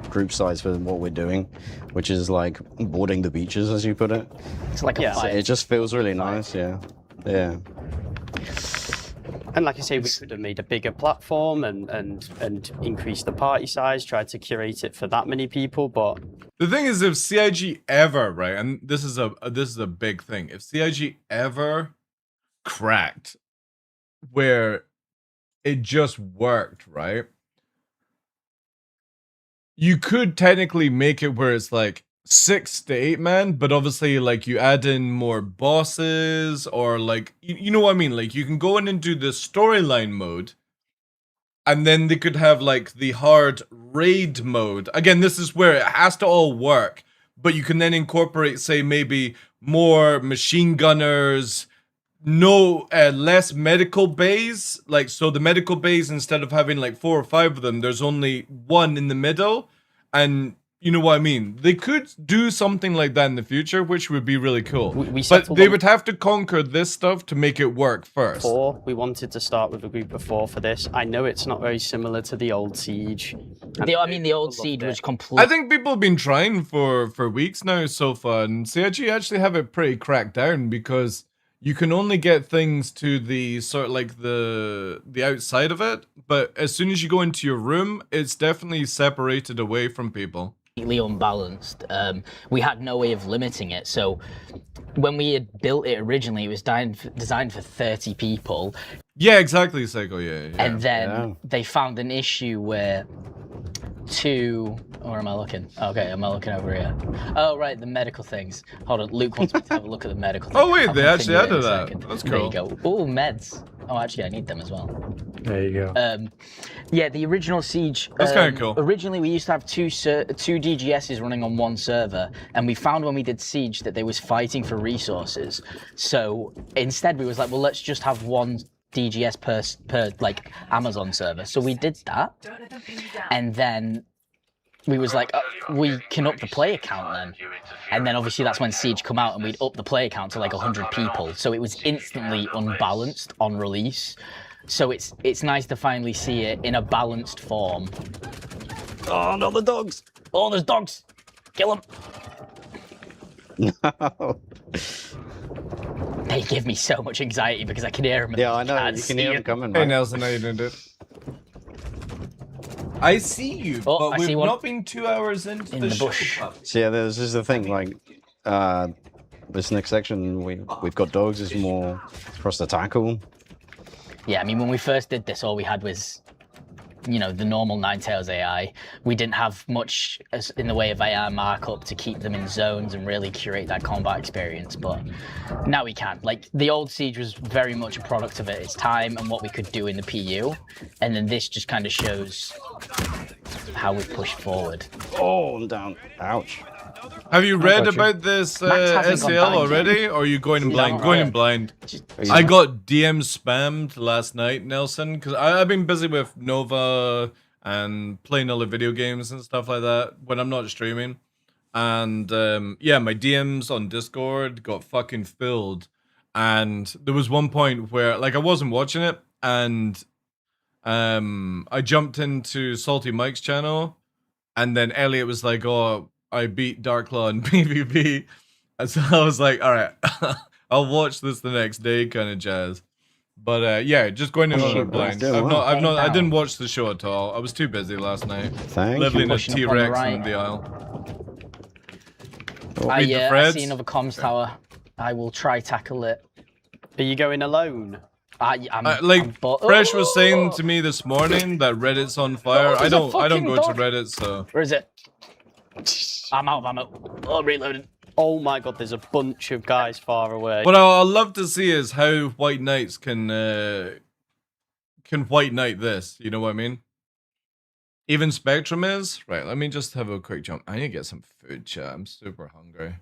group size for what we're doing, which is like boarding the beaches, as you put it. It's like a fight. It just feels really nice, yeah. And like I say, we could have made a bigger platform and increased the party size, tried to curate it for that many people, but the thing is, if CIG ever, right, and this is a big thing, if CIG ever cracked where it just worked, right? You could technically make it where it's like 6 to 8 man, but obviously like you add in more bosses or like, you know what I mean? Like you can go in and do the storyline mode and then they could have like the hard raid mode. Again, this is where it has to all work, but you can then incorporate, say, maybe more machine gunners, less medical bays. Like, so the medical bays, instead of having like 4 or 5 of them, there's only 1 in the middle. And you know what I mean? They could do something like that in the future, which would be really cool. But they would have to conquer this stuff to make it work first. We wanted to start with a group of 4 for this. I know it's not very similar to the old Siege. The old Siege was complete. I think people have been trying for weeks now so far, and CIG actually have it pretty cracked down because you can only get things to the sort of like the outside of it, but as soon as you go into your room, it's definitely separated away from people. Completely unbalanced. We had no way of limiting it, so when we had built it originally, it was designed for 30 people. Yeah, exactly, Psycho. Yeah. And then they found an issue where where am I looking? Okay, am I looking over here? Oh, right, the medical things. Hold on, Luke wants me to have a look at the medical things. Oh, wait, they actually added that. That's cool. There you go. Oh, meds. Oh, actually, I need them as well. There you go. Yeah, the original Siege. That's kind of cool. Originally, we used to have two DGSs running on one server, and we found when we did Siege that they was fighting for resources. So instead, we was like, well, let's just have one DGS per like Amazon server. So we did that, and then we was like, we can up the player count then. And then obviously that's when Siege come out and we'd up the player count to like 100 people. So it was instantly unbalanced on release. So it's nice to finally see it in a balanced form. Oh, no, the dogs! Oh, there's dogs! Kill them! No. They give me so much anxiety because I can hear them. Yeah, I know. You can hear them coming. Hey, Nelson, how you doing, dude? I see you, but we've not been 2 hours into the bush. So yeah, this is the thing. Like, this next section, we've got dogs. Is more for us to tackle. Yeah, I mean, when we first did this, all we had was, you know, the normal Ninetales AI. We didn't have much in the way of AI markup to keep them in zones and really curate that combat experience, but now we can. Like, the old Siege was very much a product of its time and what we could do in the PU, and then this just kind of shows how we push forward. Oh, I'm down. Ouch. Have you read about this SEL already, or are you going in blind? Going in blind. I got DM spammed last night, Nelson, because I've been busy with Nova and playing other video games and stuff like that when I'm not streaming. And yeah, my DMs on Discord got fucking filled. And there was one point where, like, I wasn't watching it, and I jumped into Salty Mike's channel, and then Elliot was like, "Oh, I beat DarkLaw in PvP," and so I was like, "All right, I'll watch this the next day," kind of jazz. But yeah, just going in on it blind. I didn't watch the show at all. I was too busy last night. Leveling a T-Rex in the aisle. I see another comms tower. I will try tackle it. Are you going alone? Fresh was saying to me this morning that Reddit's on fire. I don't go to Reddit, so. Where is it? I'm out. Oh, reloading. Oh my god, there's a bunch of guys far away. What I'll love to see is how White Knights can White Knight this. You know what I mean? Even Spectrum is? Right, let me just have a quick jump. I need to get some food, chat. I'm super hungry.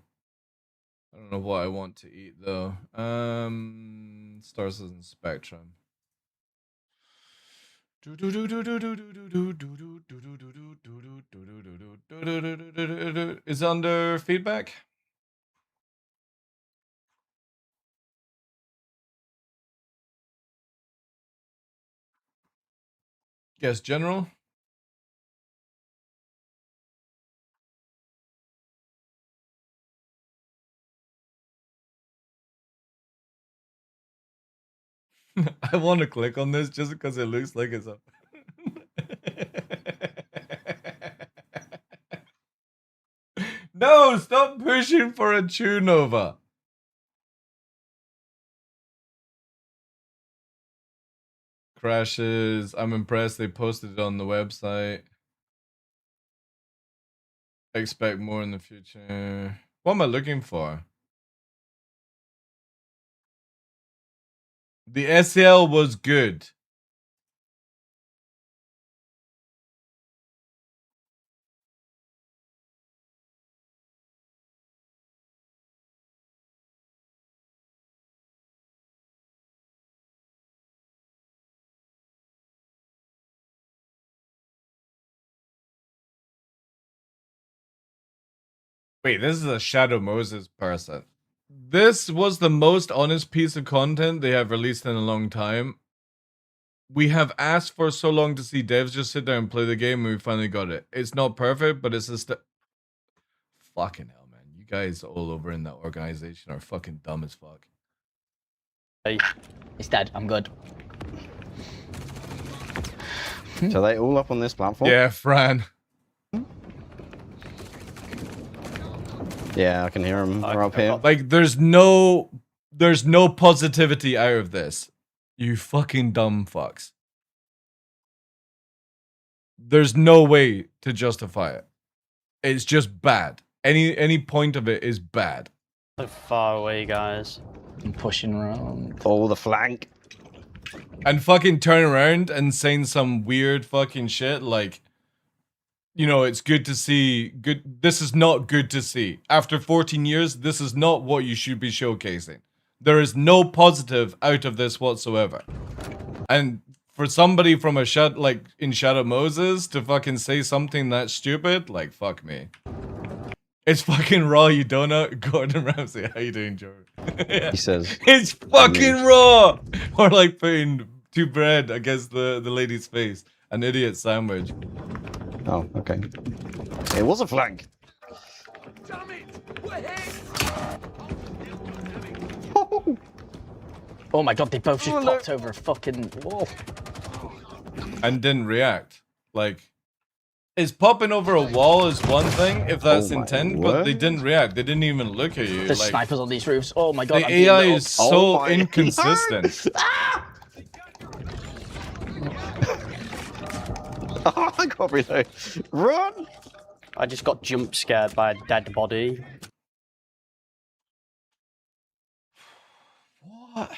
I don't know what I want to eat, though. Stars and Spectrum. Is it under feedback? Yes, general. I want to click on this just because it looks like it's up. No, stop pushing for a True Nova. Crashes. I'm impressed they posted it on the website. Expect more in the future. What am I looking for? The SEL was good. Wait, this is a Shadow Moses person. This was the most honest piece of content they have released in a long time. We have asked for so long to see devs just sit there and play the game, and we finally got it. It's not perfect, but it's just fucking hell, man. You guys all over in that organization are fucking dumb as fuck. Hey. It's dead. I'm good. So they all up on this platform? Yeah, Fran. Yeah, I can hear them. They're up here. Like, there's no positivity out of this. You fucking dumb fucks. There's no way to justify it. It's just bad. Any point of it is bad. So far away, guys. I'm pushing around. Oh, the flank. And fucking turn around and saying some weird fucking shit like, you know, it's good to see. This is not good to see. After 14 years, this is not what you should be showcasing. There is no positive out of this whatsoever. And for somebody from in Shadow Moses to fucking say something that stupid, like, fuck me. It's fucking raw, you donut. Gordon Ramsay, how you doing, Jordan? Yeah. He says, it's fucking raw! Or like putting two bread against the lady's face. An idiot sandwich. Oh, okay. It was a flank. Damn it! Oh my god, they both just popped over a fucking wall. And didn't react. Like, is popping over a wall is one thing if that's Oh my intent, but they word. didn't react. They didn't even look at you. There's like, snipers on these roofs. Oh my god. the I'm being AI lit is up. so Oh my- inconsistent. Oh, I got reload. Run! I just got jump scared by a dead body. What?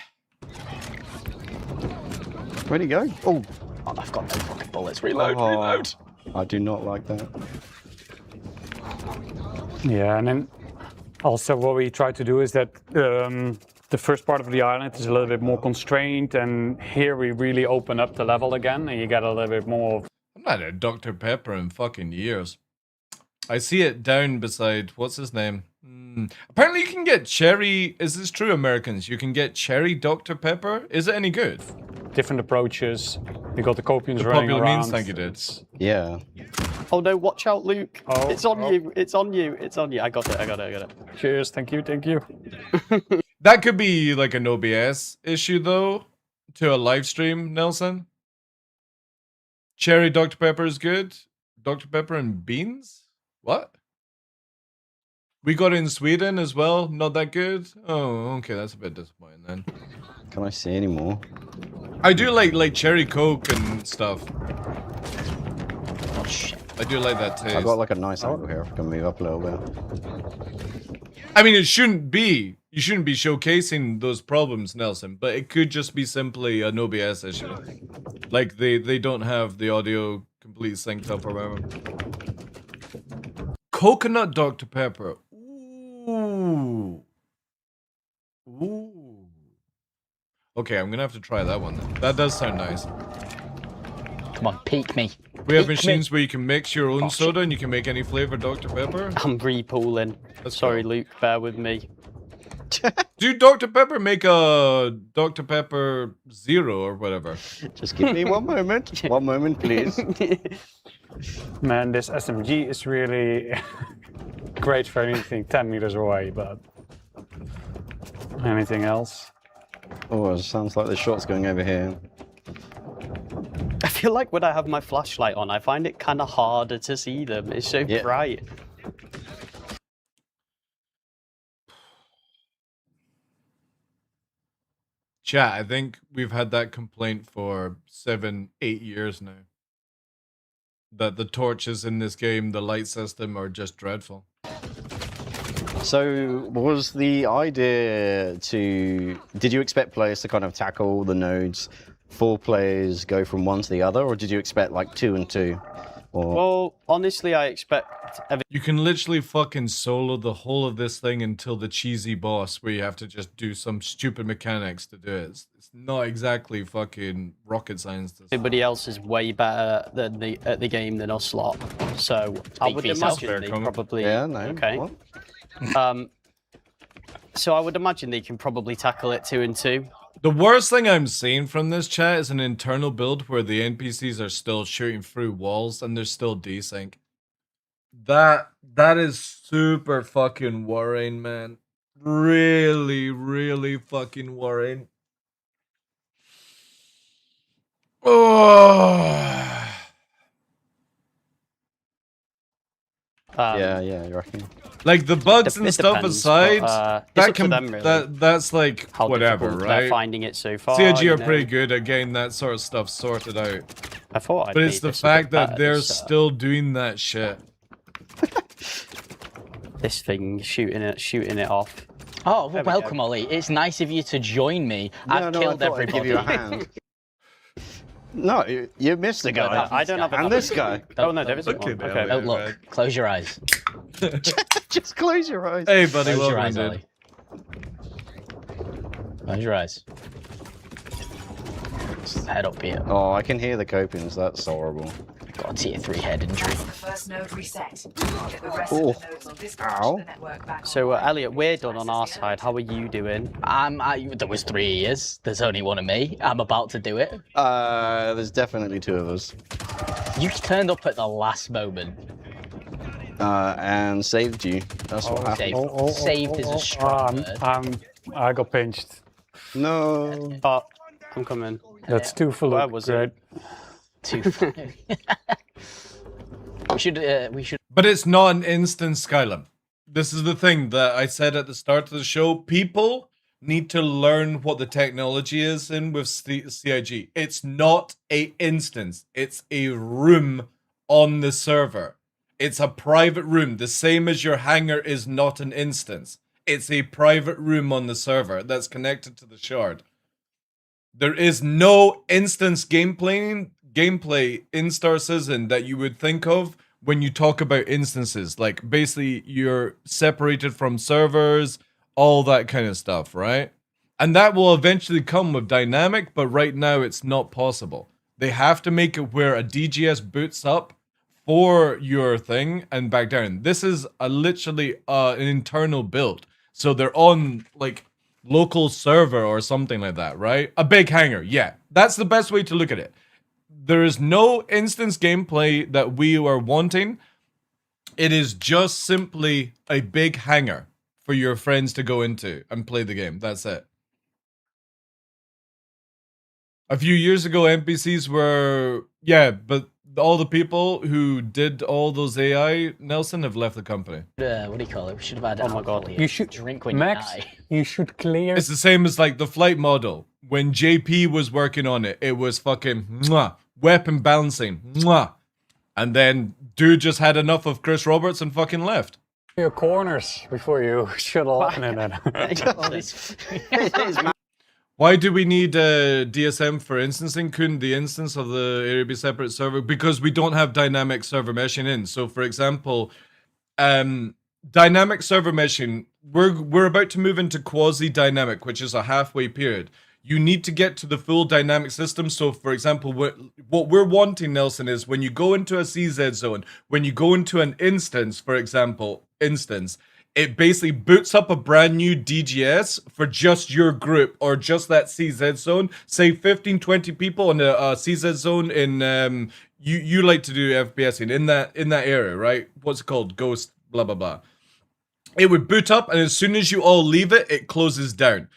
Where'd he go? Oh, Oh, I've got no fucking bullets. Reload, oh, reload. I do not like that. Yeah, and then also what we try to do is that the first part of the island is a little bit more constrained, and here we really open up the level again, and you get a little bit more. I'm not a Dr. Pepper in fucking years. I see it down beside, what's his name? Apparently you can get cherry, is this true, Americans? You can get cherry Dr. Pepper? Is it any good? Different approaches. We got the copians The running popular around. means thank you did. Yeah. Oh no, watch out, Luke. Oh, it's on you, it's on you, it's on you. I got it. Cheers, thank you, thank you. That could be like an OBS issue though, to a live stream, Nelson. Cherry Dr. Pepper is good. Dr. Pepper and beans? What? We got it in Sweden as well, not that good? Oh, okay, that's a bit disappointing then. Can I see any more? I do like cherry Coke and stuff. Oh shit. I do like that taste. I got like a nice angle here. If I can move up a little bit. I mean, it shouldn't be. You shouldn't be showcasing those problems, Nelson, but it could just be simply an OBS issue. Like, they don't have the audio completely synced up or whatever. Coconut Dr. Pepper. Ooh. Ooh. Okay, I'm gonna have to try that one then. That does sound nice. Come on, peek me. We have Peek machines me. where you can mix your own Oh, soda and you can make any flavor Dr. Pepper. I'm repooling. That's Sorry, cool. Luke, bear with me. Do Dr. Pepper make a Dr. Pepper Zero or whatever? Just give me one moment. One moment, please. Man, this SMG is really great for anything 10 meters away, but anything else? Oh, it sounds like the shot's going over here. I feel like when I have my flashlight on, I find it kind of harder to see them. It's so Yeah. bright. Chat, I think we've had that complaint for 7, 8 years now. That the torches in this game, the light system, are just dreadful. So, was the idea to... Did you expect players to kind of tackle the nodes, 4 players go from one to the other, or did you expect like 2 and 2? Or... Well, honestly, I expect... You can literally fucking solo the whole of this thing until the cheesy boss where you have to just do some stupid mechanics to do it. It's not exactly fucking rocket science. Everybody else is way better than at the game than us lot. So I would for yourself. imagine they Fair comment. probably... Yeah, no, Okay. what? So I would imagine they can probably tackle it 2 and 2. The worst thing I'm seeing from this chat is an internal build where the NPCs are still shooting through walls and there's still desync. That is super fucking worrying, man. Really, really fucking worrying. Oh. Yeah, you reckon? Like the bugs It and stuff depends, aside, but, it's that up to them, really. that's like How whatever, difficult right? they're finding it so far. CIG you are know. pretty good at getting that sort of stuff sorted out. I thought I'd But it's made the this a bit fact that better they're this setup. still doing that shit. This thing shooting it off. Oh, There well, we welcome, go. Ollie. It's nice of you to join me. I've killed I thought everybody. I'd give you a hand. No, you missed the guy. I don't have And this guy. Oh no, there isn't Okay, one. man. Okay. Oh, look. Close your eyes. Just close your eyes. Hey, buddy, Close your welcome, eyes, dude. Ollie. Close your eyes. Head up here. Oh, I can hear the copings. That's horrible. Got a tier 3 head injury. That's the first node reset. I'll get the rest Oh. of the nodes on dispatch Ow. to the network back So online. Elliot, we're done on our side. How are you doing? There was 3 years. There's only one of me. I'm about to do it. There's definitely 2 of us. You turned up at the last moment. And saved you. That's what happened. Saved is a strong word. I got pinched. No. Oh, I'm coming. That's 2 for Where Luke. was Great. it? 2. We should. But it's not an instance, Skylum. This is the thing that I said at the start of the show. People need to learn what the technology is in with CIG. It's not a instance. It's a room on the server. It's a private room. The same as your hangar is not an instance. It's a private room on the server that's connected to the shard. There is no instance gameplay in Star Citizen that you would think of when you talk about instances. Like, basically, you're separated from servers, all that kind of stuff, right? And that will eventually come with dynamic, but right now it's not possible. They have to make it where a DGS boots up for your thing and back down. This is literally an internal build. So they're on, like, local server or something like that, right? A big hangar, yeah. That's the best way to look at it. There is no instance gameplay that we are wanting. It is just simply a big hangar for your friends to go into and play the game. That's it. A few years ago, NPCs were... Yeah, but all the people who did all those AI, Nelson, have left the company. What do you call it? We should have had alcohol here. You should drink when Max, you die. you should clear. It's the same as like the flight model. When JP was working on it, it was fucking mwah, weapon balancing, mwah. And then dude just had enough of Chris Roberts and fucking left. Your corners before you shuttle off. Why do we need DSM for instancing? Couldn't the instance of the area be separate server? Because we don't have dynamic server meshing in. So for example, dynamic server meshing, we're about to move into quasi-dynamic, which is a halfway period. You need to get to the full dynamic system. So for example, what we're wanting, Nelson, is when you go into a CZ zone, when you go into an instance, for example, it basically boots up a brand new DGS for just your group or just that CZ zone. Say 15, 20 people in a CZ zone in, you like to do FPSing in that area, right? What's it called? Ghost, blah, blah, blah. It would boot up, and as soon as you all leave it, it closes down.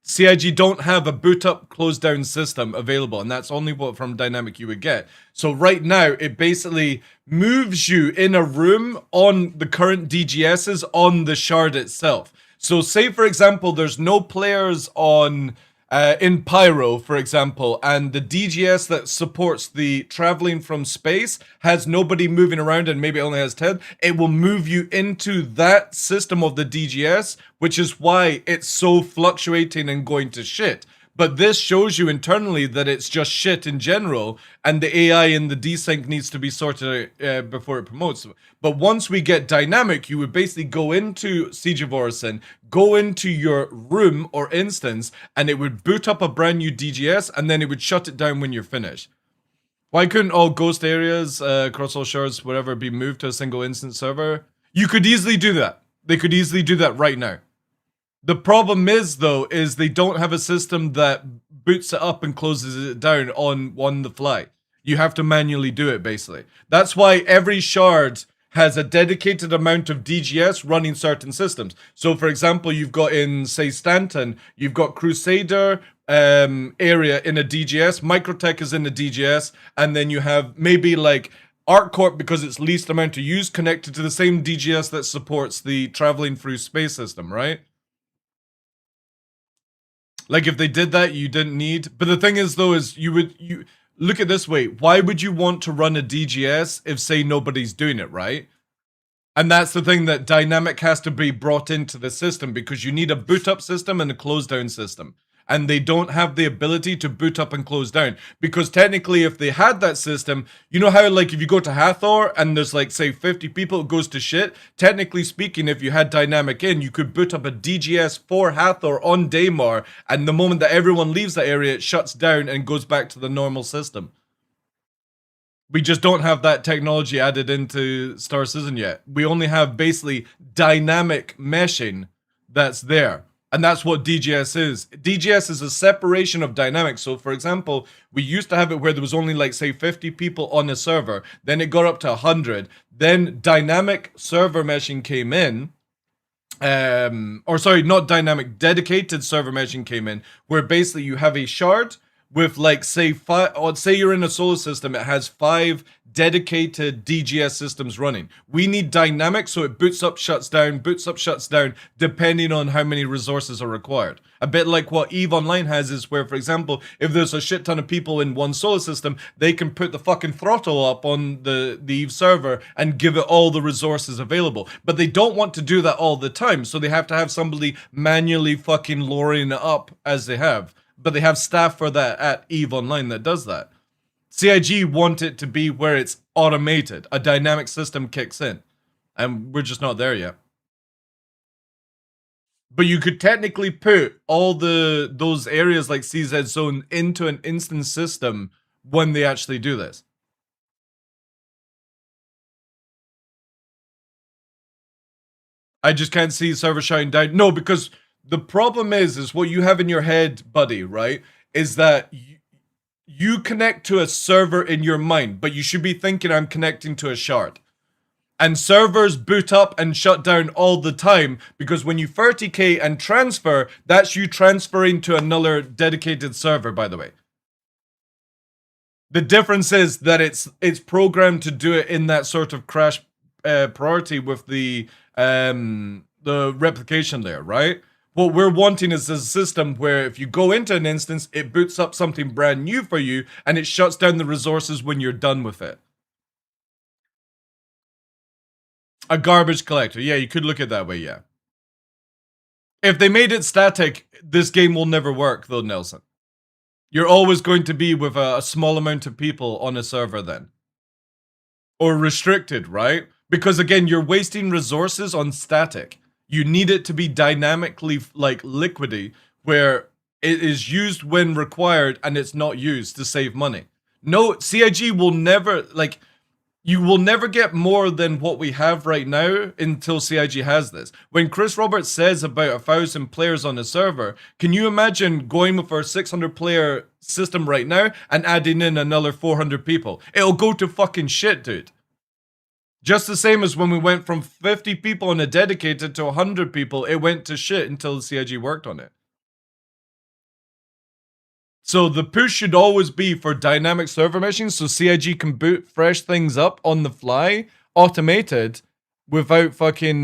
CIG don't have a boot up close down system available, and that's only what from Dynamic you would get. So right now it basically moves you in a room on the current DGSs on the shard itself. So say for example there's no players on in Pyro, for example, and the DGS that supports the traveling from space has nobody moving around and maybe only has 10, it will move you into that system of the DGS, which is why it's so fluctuating and going to shit. But this shows you internally that it's just shit in general, and the AI in the desync needs to be sorted before it promotes. But once we get dynamic, you would basically go into Siege of Orison, go into your room or instance, and it would boot up a brand new DGS, and then it would shut it down when you're finished. Why couldn't all ghost areas, across all shards, whatever, be moved to a single instance server? You could easily do that. They could easily do that right now. The problem is, though, is they don't have a system that boots it up and closes it down on the fly. You have to manually do it, basically. That's why every shard has a dedicated amount of DGS running certain systems. So, for example, you've got in, say, Stanton, you've got Crusader area in a DGS, Microtech is in a DGS, and then you have maybe like ArcCorp, because it's least amount to use, connected to the same DGS that supports the traveling through space system, right? Like, if they did that, you didn't need... But the thing is, though, is you look at it this way. Why would you want to run a DGS if, say, nobody's doing it, right? And that's the thing, that dynamic has to be brought into the system, because you need a boot up system and a close down system. And they don't have the ability to boot up and close down. Because technically, if they had that system, you know how, like, if you go to Hathor and there's, like, say, 50 people, it goes to shit? Technically speaking, if you had dynamic in, you could boot up a DGS for Hathor on Daymar, and the moment that everyone leaves that area, it shuts down and goes back to the normal system. We just don't have that technology added into Star Citizen yet. We only have, basically, dynamic meshing that's there. And that's what DGS is. DGS is a separation of dynamics. So, for example, we used to have it where there was only, like, say, 50 people on a server. Then it got up to 100. Then dynamic server meshing came in. Or, sorry, not dynamic, dedicated server meshing came in. Where basically you have a shard with, like, say, say you're in a solar system. It has 5 dedicated DGS systems running. We need dynamic, so it boots up, shuts down, depending on how many resources are required. A bit like what EVE Online has is where, for example, if there's a shit ton of people in one solar system, they can put the fucking throttle up on the EVE server and give it all the resources available. But they don't want to do that all the time, so they have to have somebody manually fucking lowering it up as they have. But they have staff for that at EVE Online that does that. CIG want it to be where it's automated. A dynamic system kicks in. And we're just not there yet. But you could technically put all those areas like CZ Zone into an instance system when they actually do this. I just can't see server shutting down. No, because the problem is what you have in your head, buddy, right? Is that you connect to a server in your mind, but you should be thinking I'm connecting to a shard. And servers boot up and shut down all the time because when you 30k and transfer, that's you transferring to another dedicated server, by the way. The difference is that it's programmed to do it in that sort of crash priority with the replication layer, right? What we're wanting is a system where if you go into an instance, it boots up something brand new for you, and it shuts down the resources when you're done with it. A garbage collector. Yeah, you could look at it that way, yeah. If they made it static, this game will never work, though, Nelson. You're always going to be with a small amount of people on a server then. Or restricted, right? Because, again, you're wasting resources on static. You need it to be dynamically, like, liquidy, where it is used when required and it's not used to save money. No, CIG will never, like, you will never get more than what we have right now until CIG has this. When Chris Roberts says about 1,000 players on a server, can you imagine going with our 600 player system right now and adding in another 400 people? It'll go to fucking shit, dude. Just the same as when we went from 50 people on a dedicated to 100 people, it went to shit until the CIG worked on it. So the push should always be for dynamic server machines so CIG can boot fresh things up on the fly, automated, without fucking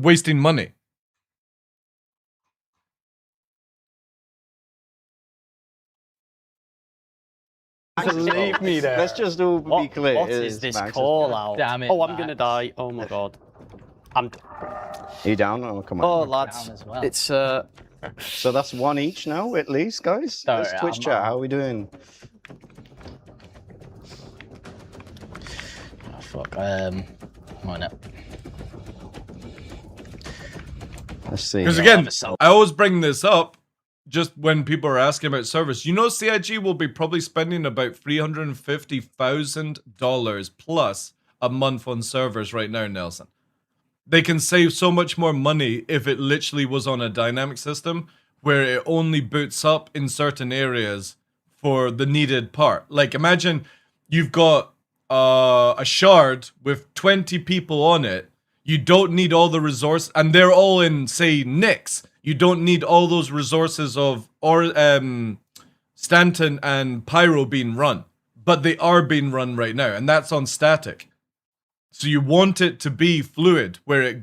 wasting money. Leave me there. Let's just all be clear. What is this call out? Damn it, oh, I'm Max. gonna die. Oh my god. Are you down? Oh, come on. Oh, lads. As well. It's So that's one each now, at least, guys. Sorry, Let's Twitch I'm chat. How are we doing? Oh, fuck. Why not? Let's see. Because again, I always bring this up just when people are asking about service. You know, CIG will be probably spending about $350,000 plus a month on servers right now, Nelson. They can save so much more money if it literally was on a dynamic system where it only boots up in certain areas for the needed part. Like, imagine you've got a shard with 20 people on it. You don't need all the resources, and they're all in, say, Nyx. You don't need all those resources of Stanton and Pyro being run. But they are being run right now, and that's on static. So you want it to be fluid, where it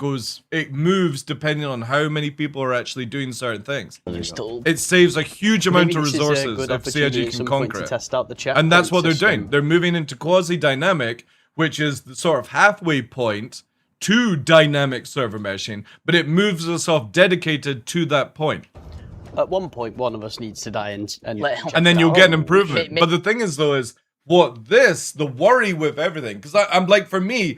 moves depending on how many people are actually doing certain things. It saves a huge amount of resources if CIG can conquer it. Test out the chat And that's what they're doing. They're moving into quasi-dynamic, which is the sort of halfway point to dynamic server meshing, but it moves us off dedicated to that point. At one point, one of us needs to die and then you'll get an improvement. But the thing is, though, is the worry with everything, because I'm like, for me,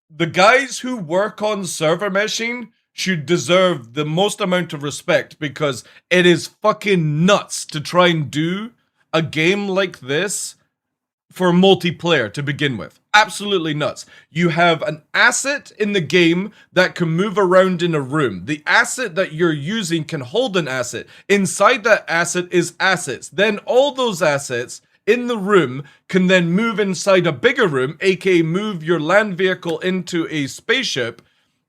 the guys who work on server meshing should deserve the most amount of respect, because it is fucking nuts to try and do a game like this for multiplayer to begin with. Absolutely nuts. You have an asset in the game that can move around in a room. The asset that you're using can hold an asset. Inside that asset is assets. Then all those assets in the room can then move inside a bigger room, aka move your land vehicle into a spaceship.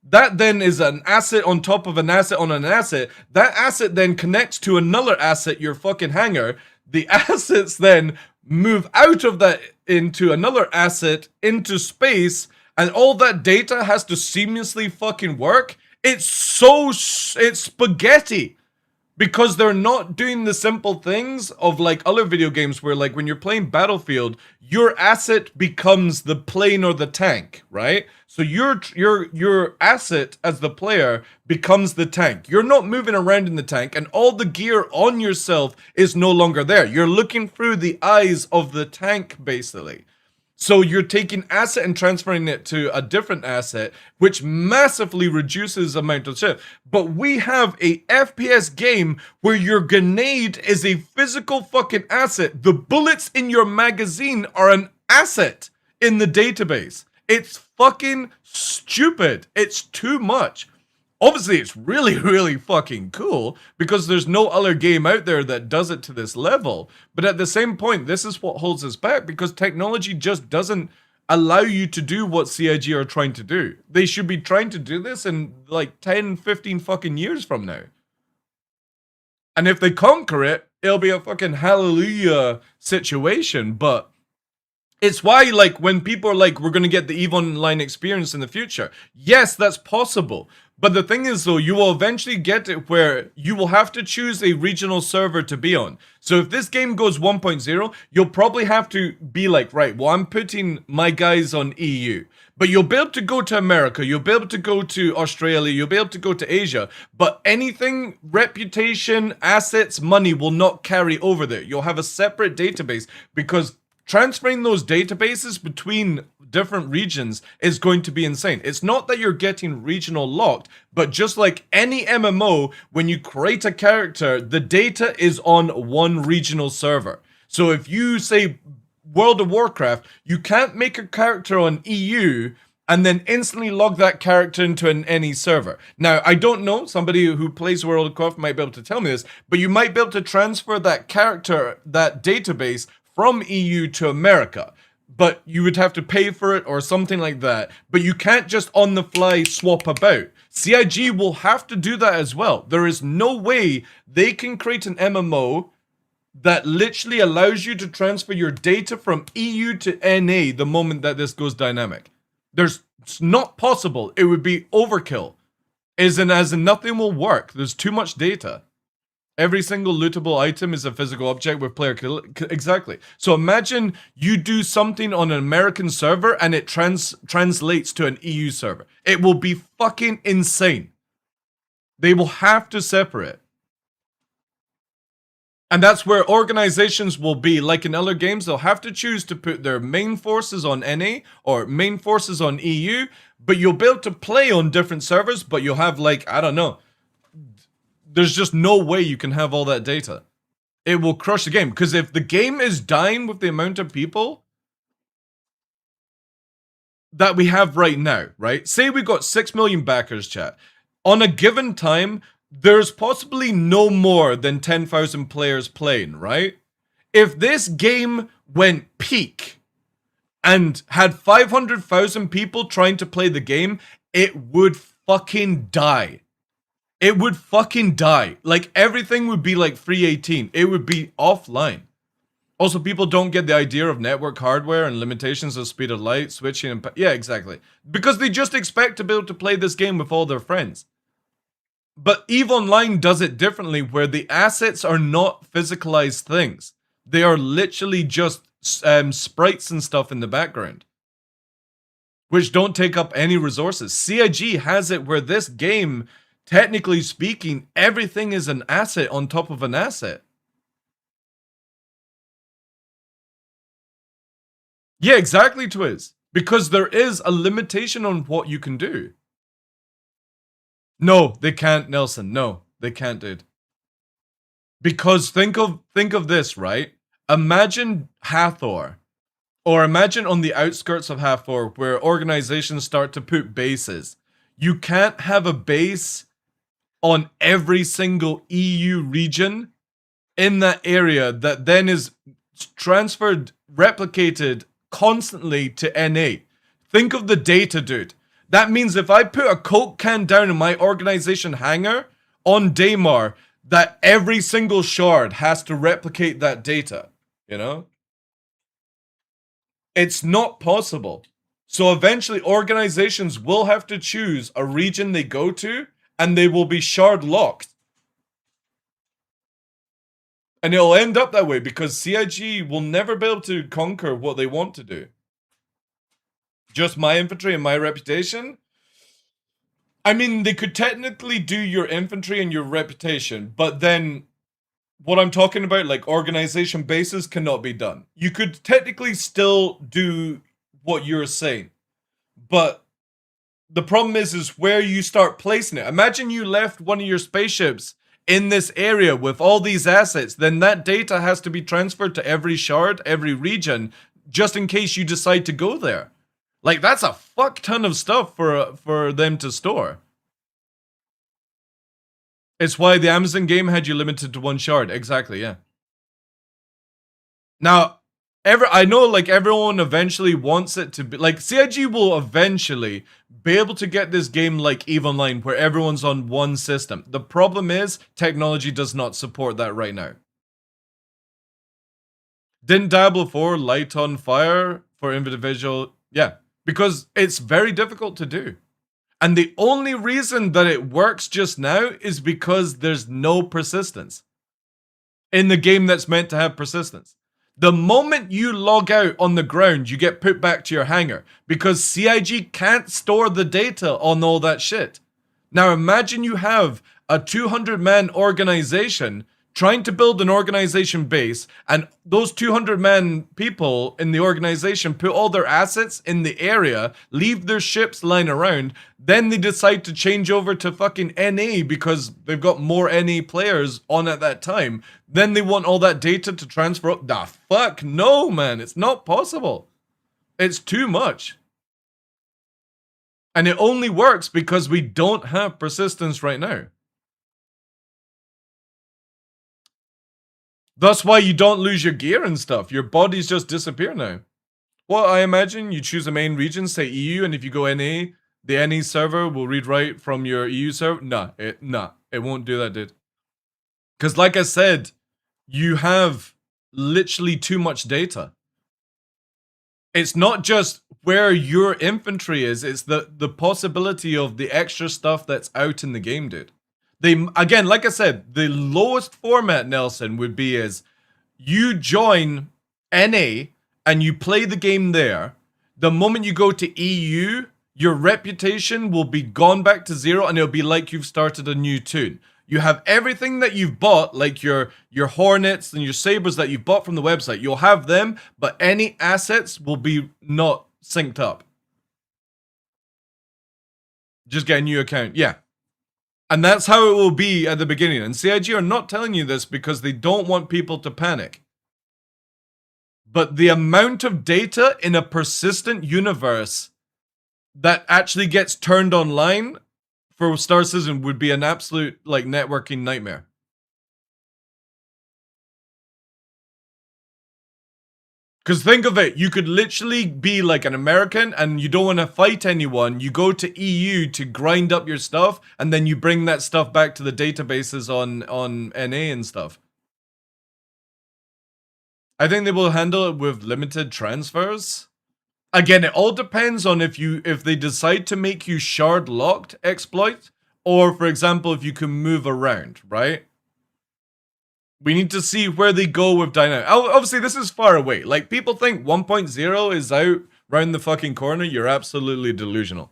That then is an asset on top of an asset on an asset. That asset then connects to another asset, your fucking hangar. The assets then move out of that into another asset into space, and all that data has to seamlessly fucking work. It's spaghetti. Because they're not doing the simple things of like other video games where like when you're playing Battlefield, your asset becomes the plane or the tank, right? So your asset as the player becomes the tank. You're not moving around in the tank, and all the gear on yourself is no longer there. You're looking through the eyes of the tank, basically. So you're taking asset and transferring it to a different asset, which massively reduces the amount of shit. But we have a FPS game where your grenade is a physical fucking asset. The bullets in your magazine are an asset in the database. It's fucking stupid. It's too much. Obviously, it's really, really fucking cool because there's no other game out there that does it to this level. But at the same point, this is what holds us back because technology just doesn't allow you to do what CIG are trying to do. They should be trying to do this in like 10, 15 fucking years from now. And if they conquer it, it'll be a fucking hallelujah situation. But it's why, like, when people are like, we're going to get the EVE Online experience in the future. Yes, that's possible. But the thing is, though, you will eventually get it where you will have to choose a regional server to be on. So if this game goes 1.0, you'll probably have to be like, right, well, I'm putting my guys on EU. But you'll be able to go to America, you'll be able to go to Australia, you'll be able to go to Asia. But anything, reputation, assets, money will not carry over there. You'll have a separate database because transferring those databases between different regions is going to be insane. It's not that you're getting regional locked, but just like any MMO, when you create a character, the data is on one regional server. So if you say World of Warcraft, you can't make a character on EU and then instantly log that character into an NE server. Now, I don't know, somebody who plays World of Warcraft might be able to tell me this, but you might be able to transfer that character, that database, from EU to America, but you would have to pay for it or something like that. But you can't just on the fly swap about. CIG will have to do that as well. There is no way they can create an MMO that literally allows you to transfer your data from EU to NA the moment that this goes dynamic. It's not possible. It would be overkill. As in nothing will work. There's too much data. Every single lootable item is a physical object with player exactly. So imagine you do something on an American server and it translates to an EU server. It will be fucking insane. They will have to separate. And that's where organizations will be, like in other games, they'll have to choose to put their main forces on NA or main forces on EU, but you'll be able to play on different servers, but you'll have like, I don't know, there's just no way you can have all that data. It will crush the game. Because if the game is dying with the amount of people that we have right now, right? Say we got 6 million backers, chat. On a given time, there's possibly no more than 10,000 players playing, right? If this game went peak and had 500,000 people trying to play the game, it would fucking die. It would fucking die. Like, everything would be like 318. It would be offline. Also, people don't get the idea of network hardware and limitations of speed of light, switching, and... yeah, exactly. Because they just expect to be able to play this game with all their friends. But EVE Online does it differently, where the assets are not physicalized things. They are literally just sprites and stuff in the background, which don't take up any resources. CIG has it where this game... technically speaking, everything is an asset on top of an asset. Yeah, exactly, Twiz. Because there is a limitation on what you can do. No, they can't, Nelson. No, they can't, dude. Because think of this, right? Imagine Hathor. Or imagine on the outskirts of Hathor where organizations start to put bases. You can't have a base on every single EU region in that area that then is transferred, replicated constantly to NA. Think of the data, dude. That means if I put a Coke can down in my organization hangar on Daymar, that every single shard has to replicate that data, you know? It's not possible. So eventually organizations will have to choose a region they go to, and they will be shard locked. And it'll end up that way because CIG will never be able to conquer what they want to do. Just my infantry and my reputation? I mean, they could technically do your infantry and your reputation, but then what I'm talking about, like organization bases, cannot be done. You could technically still do what you're saying, but the problem is where you start placing it. Imagine you left one of your spaceships in this area with all these assets, then that data has to be transferred to every shard, every region, just in case you decide to go there. Like, that's a fuck ton of stuff for them to store. It's why the Amazon game had you limited to one shard. Exactly, yeah. Now, I know like everyone eventually wants it to be like CIG will eventually be able to get this game like EVE Online where everyone's on one system. The problem is technology does not support that right now. Didn't Diablo 4 light on fire for individual? Yeah, because it's very difficult to do. And the only reason that it works just now is because there's no persistence in the game that's meant to have persistence. The moment you log out on the ground, you get put back to your hangar because CIG can't store the data on all that shit. Now imagine you have a 200-man organization trying to build an organization base, and those 200-man people in the organization put all their assets in the area, leave their ships lying around, then they decide to change over to fucking NA because they've got more NA players on at that time. Then they want all that data to transfer up. Nah, fuck no, man. It's not possible. It's too much. And it only works because we don't have persistence right now. That's why you don't lose your gear and stuff. Your bodies just disappear now. Well, I imagine you choose a main region, say EU, and if you go NA, the NA server will read write from your EU server. Nah, it won't do that, dude. Because like I said, you have literally too much data. It's not just where your infantry is, it's the possibility of the extra stuff that's out in the game, dude. Again, like I said, the lowest format, Nelson, would be is you join NA and you play the game there. The moment you go to EU, your reputation will be gone back to zero and it'll be like you've started a new tune. You have everything that you've bought, like your Hornets and your Sabres that you've bought from the website. You'll have them, but any assets will be not synced up. Just get a new account. Yeah. And that's how it will be at the beginning. And CIG are not telling you this because they don't want people to panic. But the amount of data in a persistent universe that actually gets turned online for Star Citizen would be an absolute like networking nightmare. Because think of it, you could literally be like an American and you don't want to fight anyone. You go to EU to grind up your stuff and then you bring that stuff back to the databases on NA and stuff. I think they will handle it with limited transfers. Again, it all depends on if they decide to make you shard locked exploit, or for example, if you can move around, right? We need to see where they go with dynamic. Obviously, this is far away. Like, people think 1.0 is out round the fucking corner. You're absolutely delusional.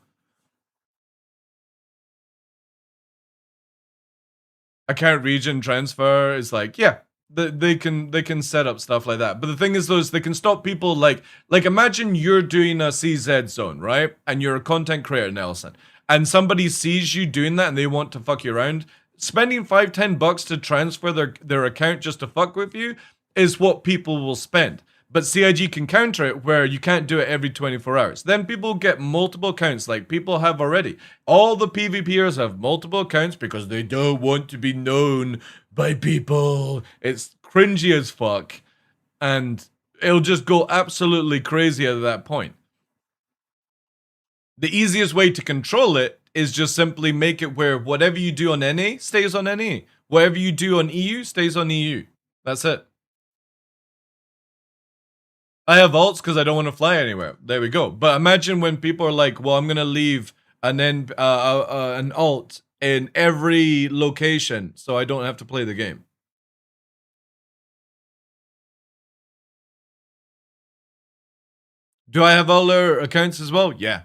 Account region transfer is like, yeah, they can set up stuff like that. But the thing is, though, is they can stop people like imagine you're doing a CZ zone, right? And you're a content creator, Nelson. And somebody sees you doing that and they want to fuck you around. Spending $5-10 to transfer their account just to fuck with you is what people will spend. But CIG can counter it where you can't do it every 24 hours. Then people get multiple accounts like people have already. All the PvPers have multiple accounts because they don't want to be known by people. It's cringy as fuck. And it'll just go absolutely crazy at that point. The easiest way to control it is just simply make it where whatever you do on NA stays on NA. Whatever you do on EU stays on EU. That's it. I have alts because I don't want to fly anywhere. There we go. But imagine when people are like, well, I'm going to leave an alt in every location so I don't have to play the game. Do I have all their accounts as well? Yeah.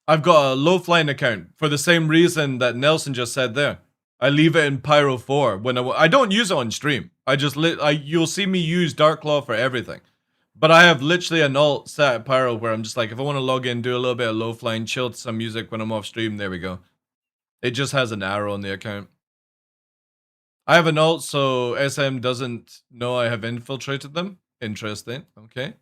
I've got a low flying account for the same reason that Nelson just said there. I leave it in Pyro 4 when I don't use it on stream. You'll see me use TheDarkLaw for everything. But I have literally an alt set at Pyro where I'm just like, if I want to log in, do a little bit of low flying, chill to some music when I'm off stream, there we go. It just has an arrow on the account. I have an alt so SM doesn't know I have infiltrated them. Interesting. Okay.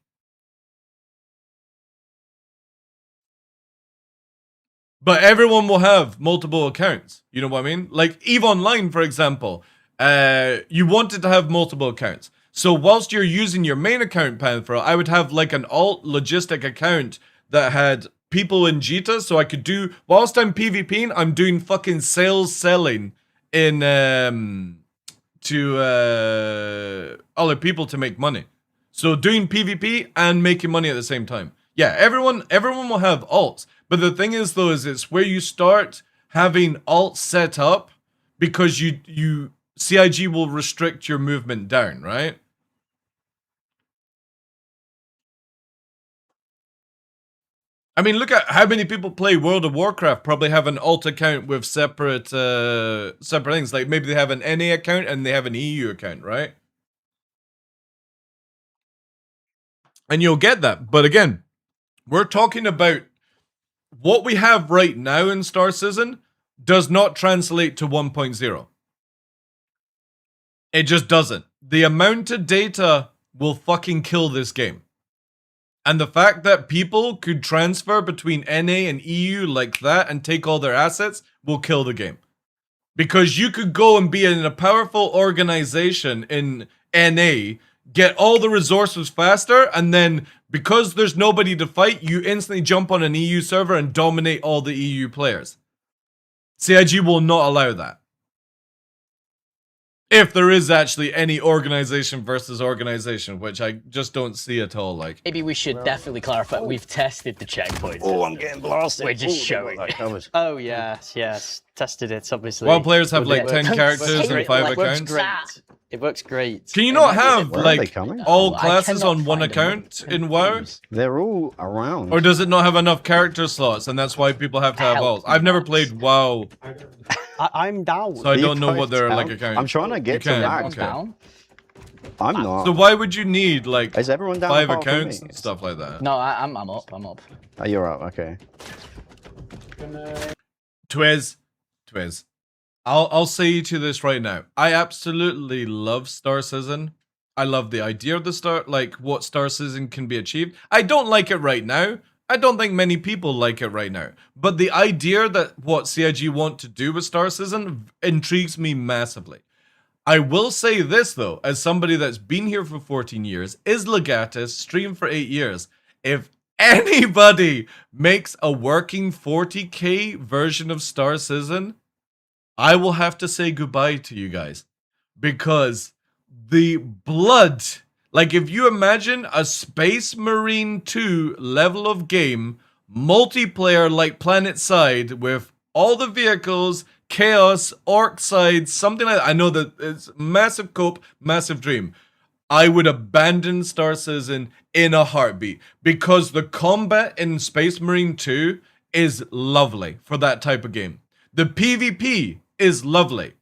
But everyone will have multiple accounts. You know what I mean? Like EVE Online, for example. You wanted to have multiple accounts. So whilst you're using your main account, Panther, I would have like an alt logistic account that had people in Jita, so I could do, whilst I'm PvPing, I'm doing fucking sales selling in to other people to make money. So doing PvP and making money at the same time. Yeah, everyone will have alts. But the thing is though, is it's where you start having alts set up because you CIG will restrict your movement down, right? I mean, look at how many people play World of Warcraft. Probably have an alt account with separate things. Like maybe they have an NA account and they have an EU account, right? And you'll get that. But again, we're talking about what we have right now in Star Citizen does not translate to 1.0. It just doesn't. The amount of data will fucking kill this game. And the fact that people could transfer between NA and EU like that and take all their assets will kill the game. Because you could go and be in a powerful organization in NA, get all the resources faster, and then because there's nobody to fight, you instantly jump on an EU server and dominate all the EU players. CIG will not allow that. If there is actually any organization versus organization, which I just don't see at all. Like maybe we should definitely clarify. We've tested the checkpoint. Oh, I'm getting blasted. We're just showing it. Oh yes, tested it obviously. While players have like 10 characters and 5 accounts. Great. It works great. Can you not have like all classes on one account in WoW? They're all around. Or does it not have enough character slots and that's why people have to have alts? I've never played WoW. I'm down. So I don't know what they're like accounts. I'm trying to get to that. Okay. I'm not. So why would you need like Is everyone down 5 accounts and stuff like that? No, I'm up. I'm up. Oh, you're up. Okay. Twiz. I'll say you to this right now. I absolutely love Star Citizen. I love the idea of the Star, like what Star Citizen can be achieved. I don't like it right now. I don't think many people like it right now. But the idea that what CIG want to do with Star Citizen intrigues me massively. I will say this though, as somebody that's been here for 14 years, is Legatus, streamed for 8 years. If anybody makes a working 40k version of Star Citizen, I will have to say goodbye to you guys. Because the blood, like if you imagine a Space Marine 2 level of game, multiplayer like Planet Side with all the vehicles, chaos, orc side, something like that. I know that it's massive cope, massive dream. I would abandon Star Citizen in a heartbeat because the combat in Space Marine 2 is lovely for that type of game. The PvP is lovely.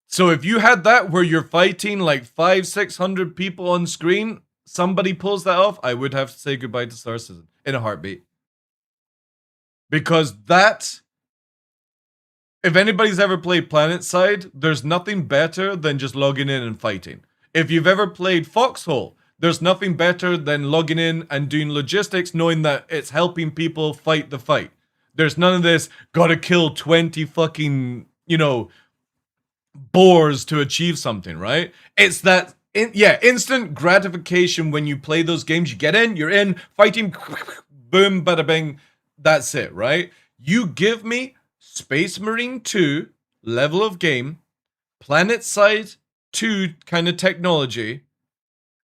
So if you had that where you're fighting like 500-600 people on screen, somebody pulls that off, I would have to say goodbye to Star Citizen in a heartbeat. Because that, if anybody's ever played Planet Side, there's nothing better than just logging in and fighting. If you've ever played Foxhole, there's nothing better than logging in and doing logistics, knowing that it's helping people fight the fight. There's none of this, gotta kill 20 fucking, boars to achieve something, right? It's that, instant gratification when you play those games. You get in, you're in, fighting, boom, bada bing, that's it, right? You give me Space Marine 2 level of game planet side 2 kind of technology,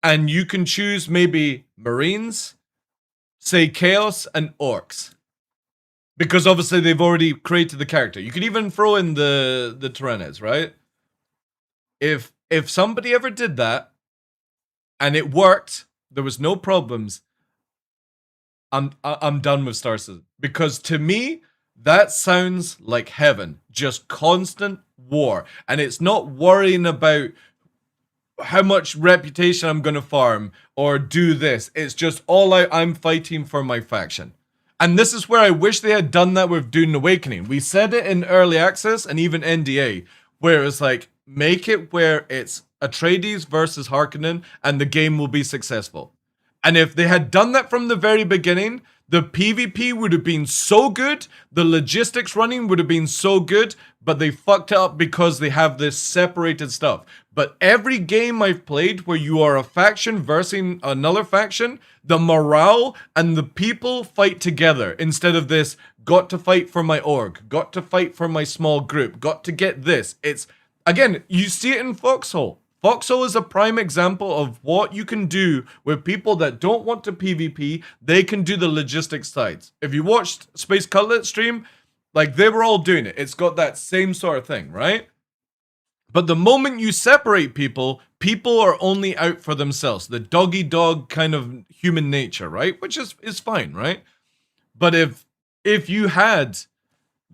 and you can choose maybe Marines, say Chaos, and Orcs. Because obviously they've already created the character. You could even throw in the Tyrannids, right? If somebody ever did that, and it worked, there was no problems, I'm done with Star Citizen. Because to me, that sounds like heaven. Just constant war. And it's not worrying about how much reputation I'm going to farm or do this. It's just all out, I'm fighting for my faction. And this is where I wish they had done that with Dune Awakening. We said it in Early Access and even NDA, where it's like, make it where it's Atreides versus Harkonnen and the game will be successful. And if they had done that from the very beginning, the PvP would have been so good, the logistics running would have been so good, but they fucked it up because they have this separated stuff. But every game I've played where you are a faction versus another faction, the morale and the people fight together instead of this, got to fight for my org, got to fight for my small group, got to get this. It's, again, you see it in Foxhole. Foxhole is a prime example of what you can do with people that don't want to PvP. They can do the logistics sides. If you watched Space Cutlet stream, like they were all doing it. It's got that same sort of thing, right? But the moment you separate people, people are only out for themselves. The dog-eat-dog kind of human nature, right? Which is fine, right? But if you had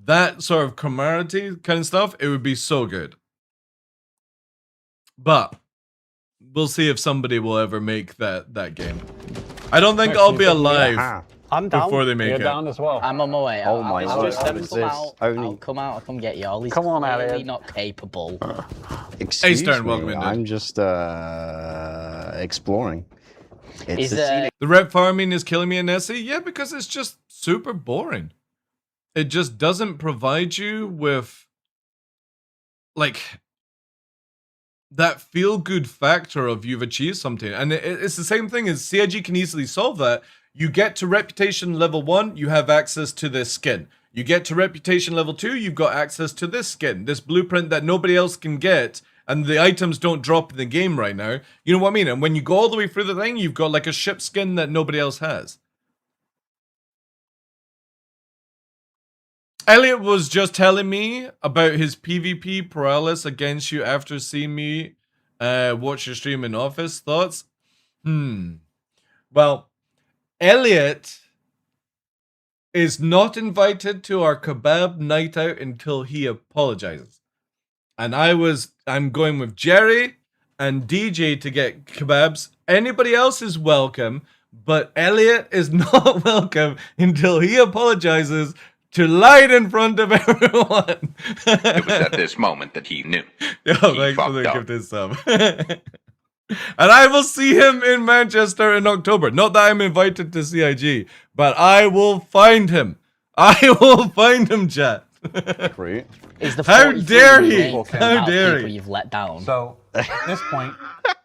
that sort of camaraderie kind of stuff, it would be so good. But we'll see if somebody will ever make that game. I don't think I'll be alive I'm down. before they make You're it. down as well. I'm on my way. Oh my I'll God, come out. I'll come get you. Ollie's Come on, clearly Elliot. not capable. Excuse Stern, me, welcome in, dude. I'm just exploring. It's Is a there- scenic- The rep farming is killing me in SE? Yeah, because it's just super boring. It just doesn't provide you with, like, that feel-good factor of you've achieved something. And it's the same thing as CIG can easily solve that. You get to reputation level 1, you have access to this skin. You get to reputation level 2, you've got access to this skin, this blueprint that nobody else can get, and the items don't drop in the game right now. You know what I mean? And when you go all the way through the thing, you've got like a ship skin that nobody else has. Elliot was just telling me about his PvP prowess against you after seeing me watch your stream in office. Thoughts? Well, Elliot is not invited to our kebab night out until he apologizes. And I'm going with Jerry and DJ to get kebabs. Anybody else is welcome, but Elliot is not welcome until he apologizes to light in front of everyone. It was at this moment that he knew. Yo, thanks for the gift of sub. And I will see him in Manchester in October. Not that I'm invited to CIG, but I will find him. I will find him, chat. Great. Is the How 43 dare he? amount How of dare people he? you've let down? So at this point,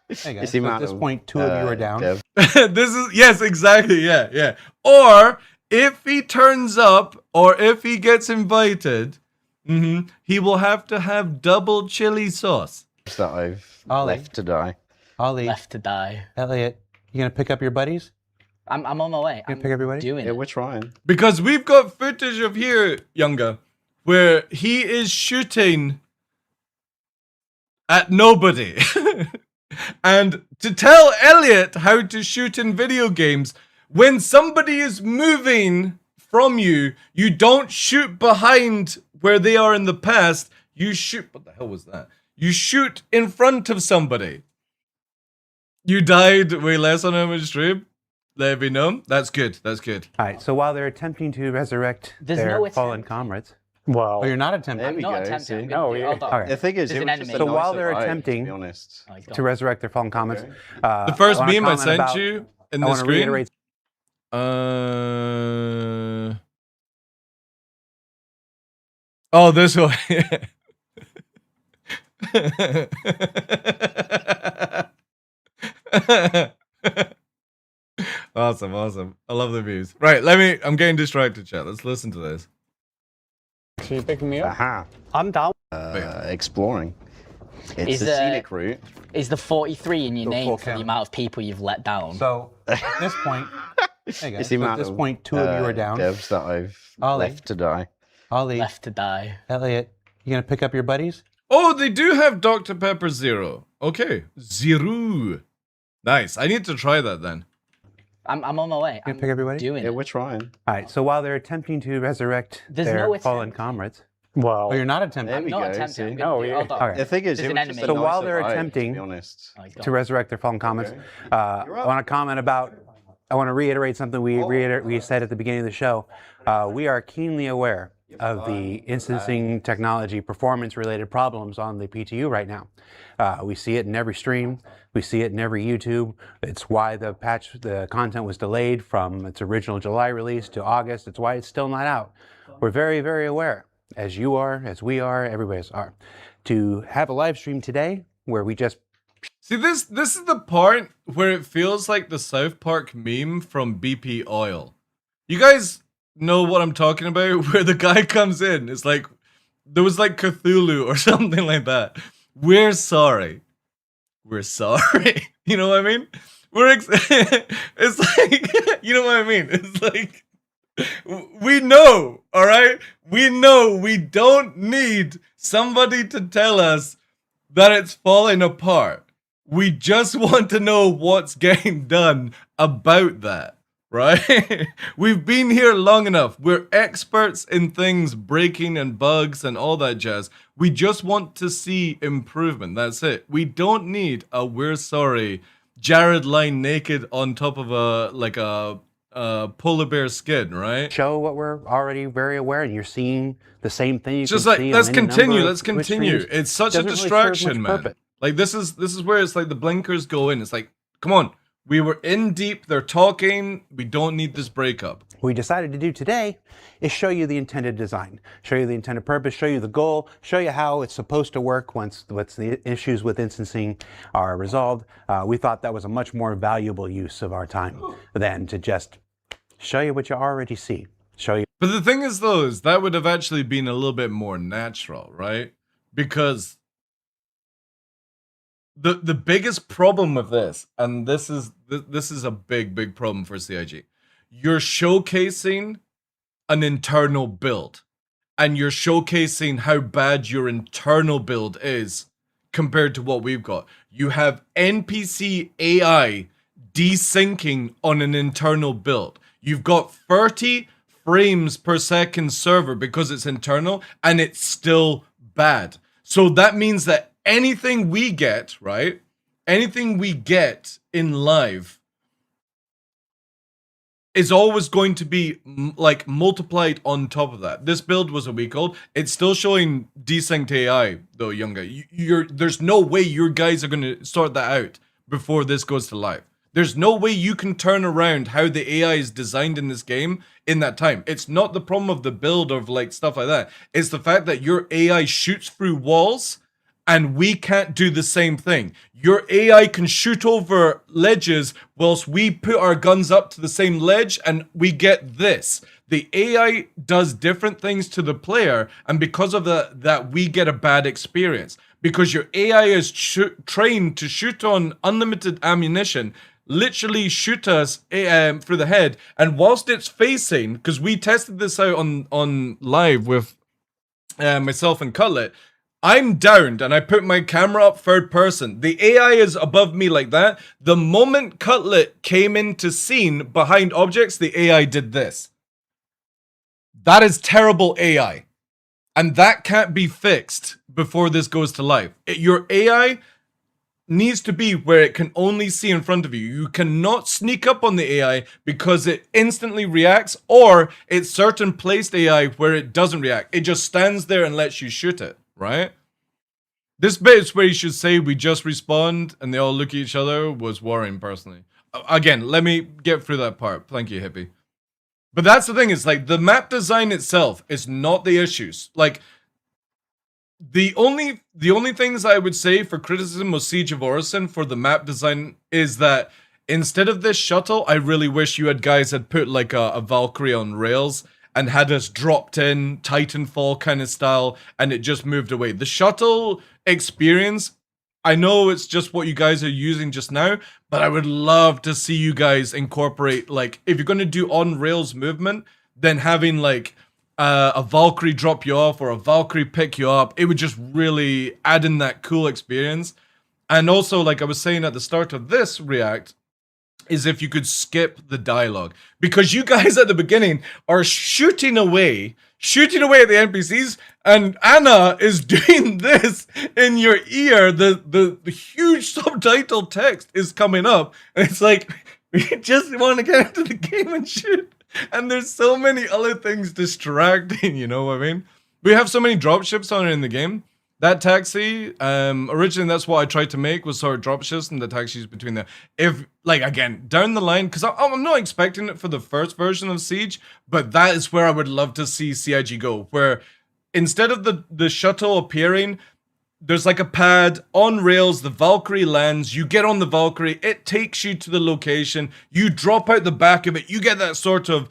hey guys, It's the so at amount this of, point, 2 of you are down. Dev. This is, yes, exactly, yeah. Or if he turns up, or if he gets invited, he will have to have double chili sauce. That I've Ollie. left to die. Ollie, Left to die. Elliot, you gonna pick up your buddies? I'm on my way. You gonna pick up your buddies? Doing Yeah, it. we're trying. Because we've got footage of here, Younger, where he is shooting at nobody. And to tell Elliot how to shoot in video games, when somebody is moving from you, you don't shoot behind where they are in the past. You shoot, what the hell was that? You shoot in front of somebody. You died way less on him stream. Let me know. That's good. That's good. All right. So while they're attempting to resurrect There's their no fallen attempt. comrades, Well, oh, you're not attempting. There we Not go. attempting. See? I'm gonna do it. yeah. Hold on. All right. The thing is, There's it an was just enemy. a So while nice they're survive, attempting to be honest. Oh, he's to gone. resurrect their fallen comrades, The first I wanna meme I comment sent about- you in I the want to screen. reiterate. Oh, this one. Awesome. I love the views. Right, I'm getting distracted, chat. Let's listen to this. so you picking me up? Aha. I'm down. Exploring. It's a scenic route. Is the 43 in your Go name full for the count. amount of people you've let down? So at this point, hey guys, It's the so at amount this of point, 2 of you are down. devs that I've Ollie. left to die. Ollie, Left to die. Elliot, you gonna pick up your buddies? Oh, they do have Dr. Pepper Zero. Okay. Zero. Nice. I need to try that then. I'm on my way. You I'm gonna pick up your buddies? doing Yeah, it. we're trying. All right. So while they're attempting to resurrect There's their no fallen attempt. comrades, Well, oh, you're not attempting. There we Not go. attempting. see? I'm gonna do it. Hold on. All right. The thing is, There's it an was just enemy. a So while nice they're survive, attempting to be honest. Oh, he's to gone. resurrect their fallen comrades, Okay. I want to comment about. I want to reiterate something we said at the beginning of the show. We are keenly aware of the instancing technology performance-related problems on the PTU right now. We see it in every stream. We see it in every YouTube. It's why the content was delayed from its original July release to August. It's why it's still not out. We're very, very aware, as you are, as we are, everybody's are, to have a live stream today where we just See, this is the part where it feels like the South Park meme from BP Oil. You guys know what I'm talking about? Where the guy comes in, it's like, there was like Cthulhu or something like that. We're sorry. We're sorry. You know what I mean? It's like, you know what I mean? It's like, we know, all right? We know we don't need somebody to tell us that it's falling apart. We just want to know what's getting done about that, right? We've been here long enough. We're experts in things breaking and bugs and all that jazz. We just want to see improvement. That's it. We don't need a we're sorry Jared lying naked on top of a polar bear skin, right? show what we're already very aware, and you're seeing the same thing. You Just can like see let's on any continue. number Let's of Twitch continue. streams. It's such a Doesn't really serve much distraction, man. purpose. Like this is where it's like the blinkers go in. It's like, come on, we were in deep. They're talking. We don't need this breakup. What we decided to do today is show you the intended design, show you the intended purpose, show you the goal, show you how it's supposed to work once the issues with instancing are resolved. We thought that was a much more valuable use of our time than to just show you what you already see. Show you. But the thing is, though, is that would have actually been a little bit more natural, right? Because the biggest problem with this, and this is a big problem for CIG, you're showcasing an internal build, and you're showcasing how bad your internal build is compared to what we've got. You have NPC AI desyncing on an internal build. You've got 30 frames per second server because it's internal, and it's still bad. So that means that anything we get, right? Anything we get in live is always going to be like multiplied on top of that. This build was a week old. It's still showing desynced AI though, young guy. There's no way your guys are going to sort that out before this goes to live. There's no way you can turn around how the AI is designed in this game in that time. It's not the problem of the build of like stuff like that. It's the fact that your AI shoots through walls and we can't do the same thing. Your AI can shoot over ledges whilst we put our guns up to the same ledge and we get this. The AI does different things to the player, and because of that we get a bad experience. Because your AI is trained to shoot on unlimited ammunition, literally shoot us through the head, and whilst it's facing, because we tested this out on live with myself and Cutlet, I'm downed and I put my camera up third person. The AI is above me like that. The moment Cutlet came into scene behind objects, the AI did this. That is terrible AI. And that can't be fixed before this goes to live. Your AI needs to be where it can only see in front of you. You cannot sneak up on the AI because it instantly reacts, or it's certain placed AI where it doesn't react. It just stands there and lets you shoot it, right? This bit is where you should say we just respawned and they all look at each other was worrying personally. Again, let me get through that part. Thank you, Hippie. But that's the thing, is like the map design itself is not the issues. Like the only things I would say for criticism of Siege of Orison for the map design is that instead of this shuttle, I really wish you guys had put like a Valkyrie on rails and had us dropped in Titanfall kind of style, and it just moved away. The shuttle experience, I know it's just what you guys are using just now, but I would love to see you guys incorporate, like, if you're going to do on rails movement, then having like a Valkyrie drop you off or a Valkyrie pick you up, it would just really add in that cool experience. And also, like I was saying at the start of this react, is if you could skip the dialogue, because you guys at the beginning are shooting away at the NPCs, and Anna is doing this in your ear. The huge subtitle text is coming up, and it's like, we just want to get into the game and shoot. And there's so many other things distracting, you know what I mean? We have so many dropships on it in the game. That taxi, originally that's what I tried to make, was sort of dropships and the taxis between there. If, like, again, down the line, because I'm not expecting it for the first version of Siege, but that is where I would love to see CIG go, where instead of the shuttle appearing, there's like a pad on rails, the Valkyrie lands, you get on the Valkyrie, it takes you to the location, you drop out the back of it, you get that sort of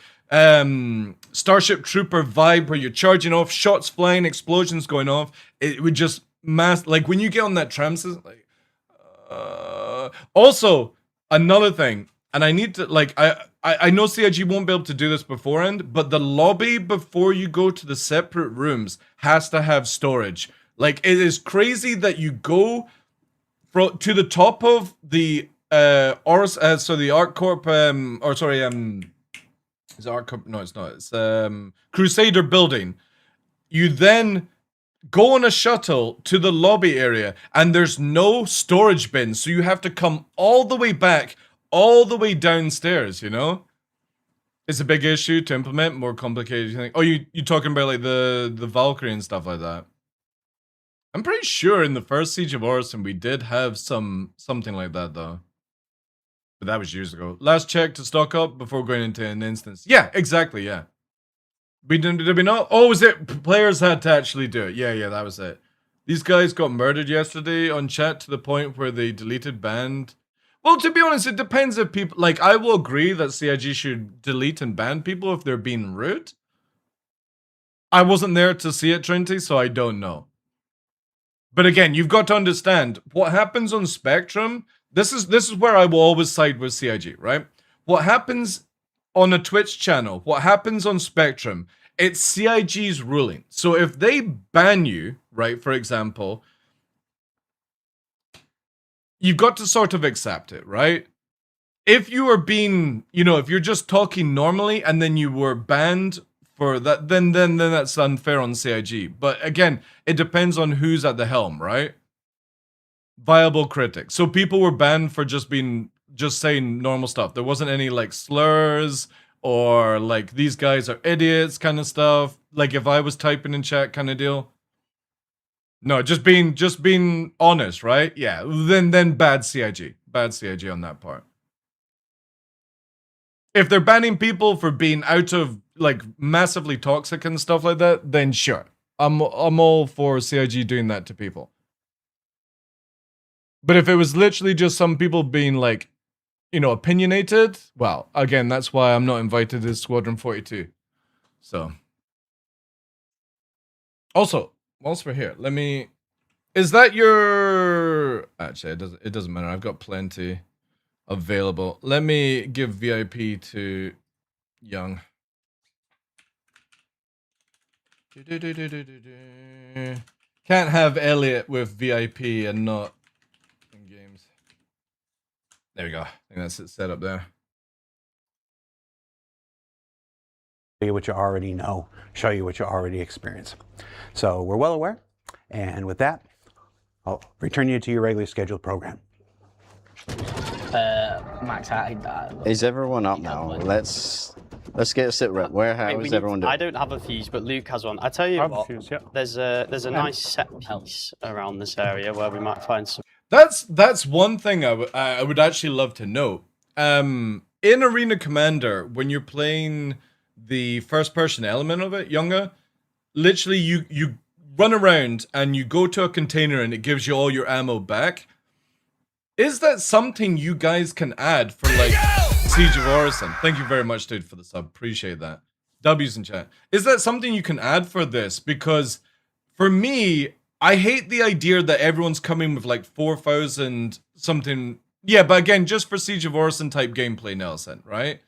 Starship Trooper vibe where you're charging off, shots flying, explosions going off. It would just like when you get on that tram system, like also another thing, and I need to, like, I know CIG won't be able to do this beforehand, but the lobby before you go to the separate rooms has to have storage. Like, it is crazy that you go to the top of the the ArcCorp, is it ArcCorp? No, it's not. It's Crusader building. You then go on a shuttle to the lobby area, and there's no storage bin, so you have to come all the way back, all the way downstairs, you know? It's a big issue to implement, more complicated. You think, oh, you talking about like the Valkyrie and stuff like that? I'm pretty sure in the first Siege of Orison we did have something like that though. But that was years ago. Last check to stock up before going into an instance. Yeah, exactly, yeah. Did we not? Oh, was it players had to actually do it? Yeah, that was it. These guys got murdered yesterday on chat to the point where they deleted, banned. Well, to be honest, it depends if people, like, I will agree that CIG should delete and ban people if they're being rude. I wasn't there to see it, Trinity, so I don't know. But again, you've got to understand what happens on Spectrum. This is where I will always side with CIG, right? What happens on a Twitch channel, what happens on Spectrum, it's CIG's ruling. So if they ban you, right, for example, you've got to sort of accept it, right? If you are being, you know, if you're just talking normally and then you were banned for that, then that's unfair on CIG. But again, it depends on who's at the helm, right? Viable critic. So people were banned for just saying normal stuff. There wasn't any like slurs or like these guys are idiots kind of stuff. Like if I was typing in chat kind of deal. No, just being honest, right? Yeah. Then bad CIG on that part. If they're banning people for being out of like massively toxic and stuff like that, then sure. I'm all for CIG doing that to people. But if it was literally just some people being like, you know, opinionated, well, again, that's why I'm not invited to Squadron 42. So. Also, whilst we're here, let me... Is that your... Actually, it doesn't matter. I've got plenty available. Let me give VIP to Young. Can't have Elliot with VIP and not in games. There we go. I think that's it set up there. Show you what you already know, show you what you already experience. So we're well aware, and with that, I'll return you to your regularly scheduled program. Max, is everyone up now? Let's get a sit rep. How is everyone doing? I don't have a fuse, but Luke has one. I tell you what, fuse, yeah. there's a nice set piece around this area where we might find some. That's one thing I would actually love to know. In Arena Commander, when you're playing the first person element of it, Younger, literally you run around and you go to a container and it gives you all your ammo back. Is that something you guys can add for like Siege of Orison? Thank you very much, dude, for the sub. Appreciate that. W's in chat. Is that something you can add for this? Because for me, I hate the idea that everyone's coming with like 4,000 something. Yeah, but again, just for Siege of Orison type gameplay, Nelson, right?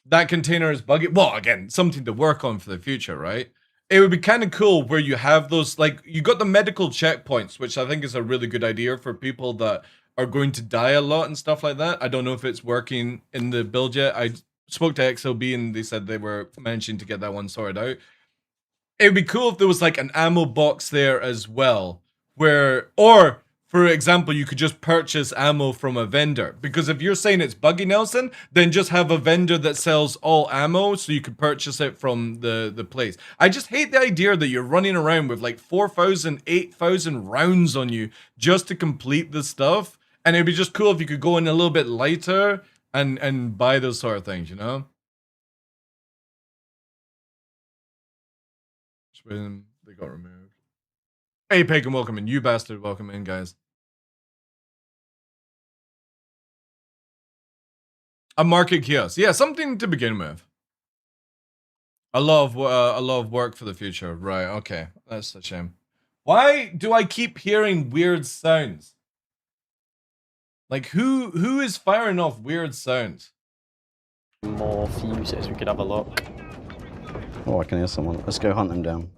That container is buggy. Well, again, something to work on for the future, right? It would be kind of cool where you have those, like, you got the medical checkpoints, which I think is a really good idea for people that are going to die a lot and stuff like that. I don't know if it's working in the build yet. I spoke to XLB and they said they were managing to get that one sorted out. It would be cool if there was like an ammo box there as well, where, or for example, you could just purchase ammo from a vendor. Because if you're saying it's buggy, Nelson, then just have a vendor that sells all ammo so you could purchase it from the place. I just hate the idea that you're running around with like 4,000, 8,000 rounds on you just to complete the stuff. And it'd be just cool if you could go in a little bit lighter and buy those sort of things, you know? When they got removed. Hey, Pagan, welcome in. You bastard, welcome in, guys. A market kiosk. Yeah, something to begin with. A lot of work for the future. Right, okay. That's a shame. Why do I keep hearing weird sounds? Like, who is firing off weird sounds? More fuses, we could have a look. Oh, I can hear someone. Let's go hunt them down.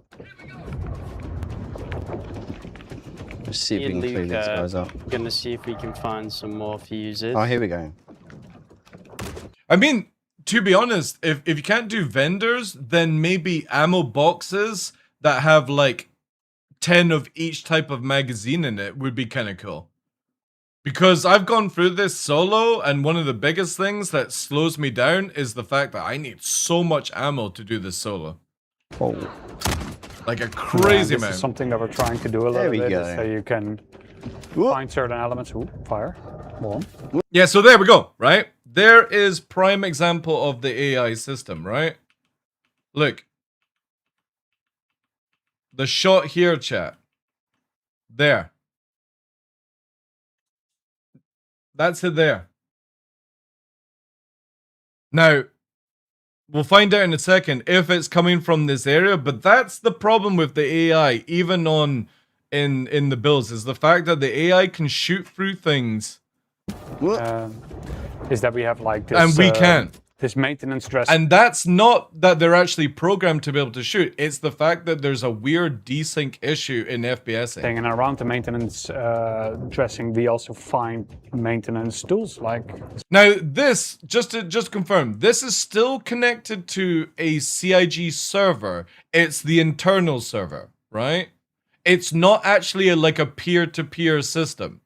Let's see if we can clean these guys up. We're gonna see if we can find some more fuses. Oh, here we go. I mean, to be honest, if you can't do vendors, then maybe ammo boxes that have like 10 of each type of magazine in it would be kind of cool. Because I've gone through this solo, and one of the biggest things that slows me down is the fact that I need so much ammo to do this solo. Oh. Like a crazy this amount. Is something that we're trying to do a little bit, so you can find certain elements. Ooh, fire. Bomb. Yeah, so there we go, right? There is prime example of the AI system, right? Look. The shot here, chat. There. That's it there. Now, we'll find out in a second if it's coming from this area, but that's the problem with the AI, even on in the builds, is the fact that the AI can shoot through things. Is that we have like this, and we can't. This maintenance dress. And that's not that they're actually programmed to be able to shoot. It's the fact that there's a weird desync issue in FPSing. And around the maintenance dressing, we also find maintenance tools like. Now this, just to confirm, this is still connected to a CIG server. It's the internal server, right? It's not actually like a peer-to-peer system.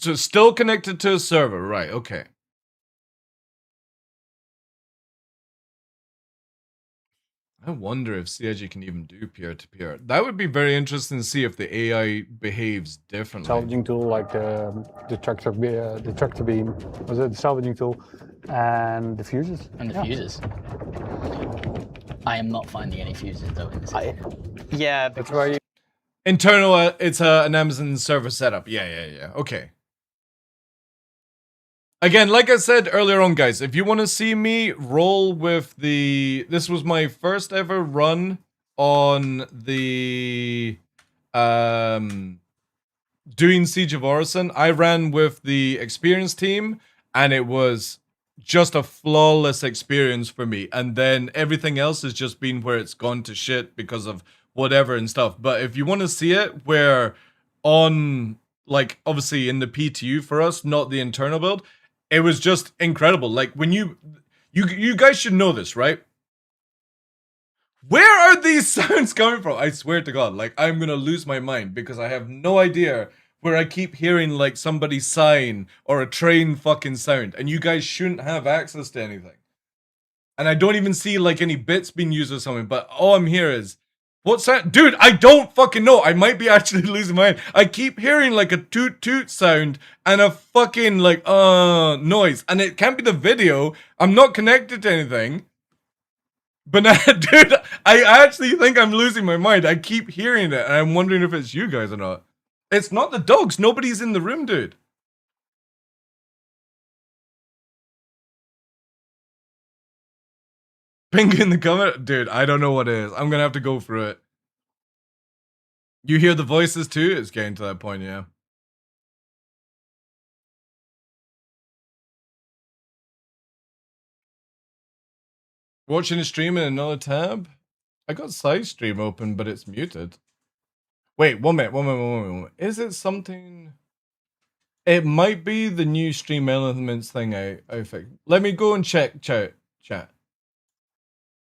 So it's still connected to a server, right? Okay. I wonder if CIG can even do peer-to-peer. That would be very interesting to see if the AI behaves differently. Salvaging tool like the tractor beam, was it the salvaging tool, and the fuses. And the fuses. I am not finding any fuses though in this. Yeah, that's why you. Internal, it's an Amazon server setup. Yeah. Okay. Again, like I said earlier on, guys, if you want to see me roll with the... This was my first ever run on the... doing Siege of Orison. I ran with the experienced team, and it was just a flawless experience for me. And then everything else has just been where it's gone to shit because of whatever and stuff. But if you want to see it, where on... Like, obviously in the PTU for us, not the internal build... It was just incredible. Like, when you guys should know this, right? Where are these sounds coming from? I swear to God, like, I'm gonna lose my mind because I have no idea where I keep hearing, like, somebody sighing or a train fucking sound. And you guys shouldn't have access to anything. And I don't even see, like, any bits being used or something. But all I'm here is... What's that? Dude, I don't fucking know. I might be actually losing my mind. I keep hearing like a toot toot sound and a fucking like noise. And it can't be the video. I'm not connected to anything. But now, dude, I actually think I'm losing my mind. I keep hearing it and I'm wondering if it's you guys or not. It's not the dogs. Nobody's in the room, dude. Ping in the comment? Dude, I don't know what it is. I'm gonna have to go through it. You hear the voices too? It's getting to that point, yeah. Watching a stream in another tab? I got side stream open, but it's muted. Wait, one minute. Is it something... It might be the new stream elements thing I fixed. Let me go and check chat.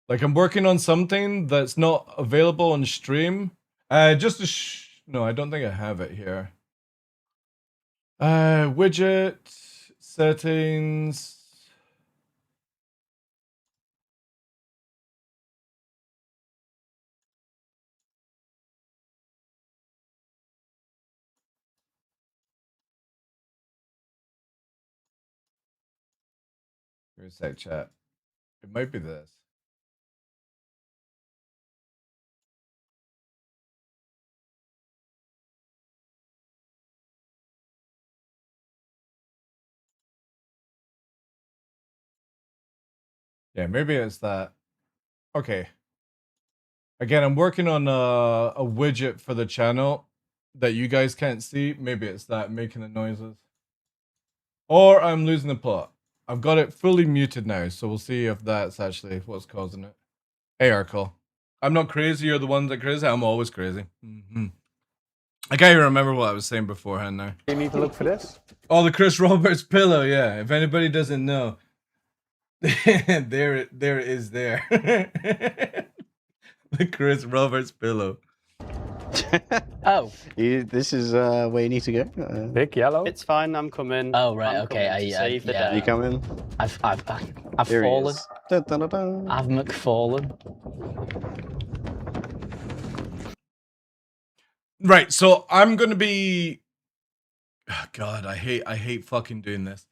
Like I'm working on something that's not available on stream. Just a no, I don't think I have it here. Widget settings. Here's a sec, chat. It might be this. Yeah, maybe it's that. Okay. Again, I'm working on a widget for the channel that you guys can't see. Maybe it's that making the noises. Or I'm losing the plot. I've got it fully muted now, so we'll see if that's actually what's causing it. Hey, Arkle. I'm not crazy, you're the ones that crazy. I'm always crazy. I can't even remember what I was saying beforehand now. You need to look for this? Oh, the Chris Roberts pillow, yeah. If anybody doesn't know. there it is there. The Chris Roberts pillow. Oh. This is where you need to go? Big yellow? It's fine, I'm coming. Oh, right, I'm okay. coming to save the day. You coming? I've Here he fallen. is. Dun, dun, dun, dun. I've McFallen. Right, so I'm gonna be... Oh, God, I hate fucking doing this.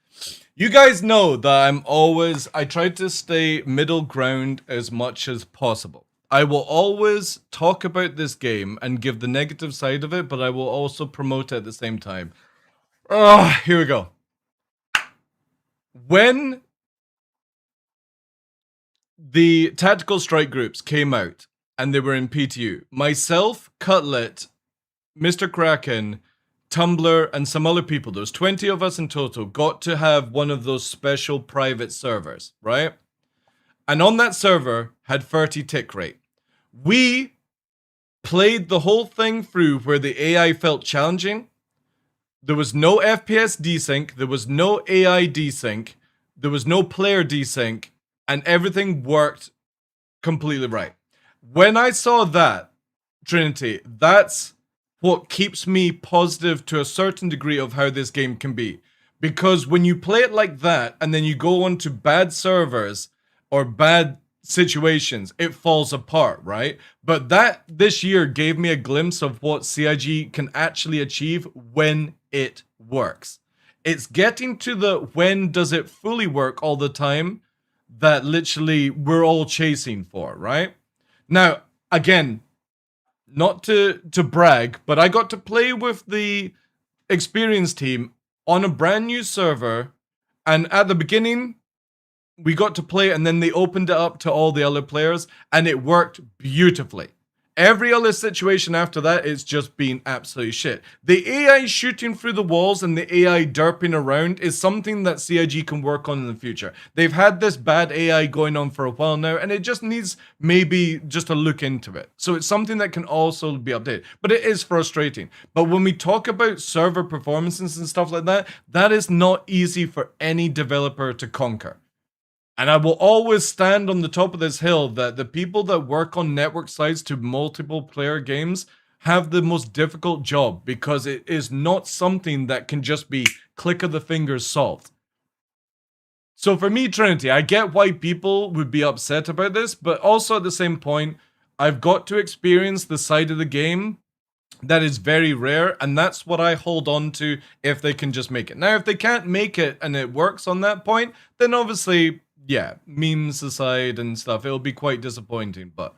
You guys know that I try to stay middle ground as much as possible. I will always talk about this game and give the negative side of it, but I will also promote it at the same time. Here we go. When the tactical strike groups came out and they were in PTU, myself, Cutlet, Mr. Kraken, Tumblr, and some other people, there's 20 of us in total, got to have one of those special private servers, right? And on that server had 30 tick rate. We played the whole thing through where the AI felt challenging. There was no FPS desync, there was no AI desync, there was no player desync, and everything worked completely right. When I saw that, Trinity, that's what keeps me positive to a certain degree of how this game can be. Because when you play it like that, and then you go on to bad servers or bad situations, it falls apart, right? But that this year gave me a glimpse of what CIG can actually achieve when it works. It's getting to the when does it fully work all the time that literally we're all chasing for, right? Now, again, not to brag, but I got to play with the experienced team on a brand new server, and at the beginning, we got to play, and then they opened it up to all the other players, and it worked beautifully. Every other situation after that, it's just been absolute shit. The AI shooting through the walls and the AI derping around is something that CIG can work on in the future. They've had this bad AI going on for a while now, and it just needs maybe just a look into it. So it's something that can also be updated. But it is frustrating. But when we talk about server performances and stuff like that, that is not easy for any developer to conquer. And I will always stand on the top of this hill that the people that work on network sites to multiple player games have the most difficult job, because it is not something that can just be click of the fingers solved. So for me, Trinity, I get why people would be upset about this, but also at the same point, I've got to experience the side of the game that is very rare, and that's what I hold on to if they can just make it. Now, if they can't make it and it works on that point, then obviously, yeah, memes aside and stuff, it'll be quite disappointing, but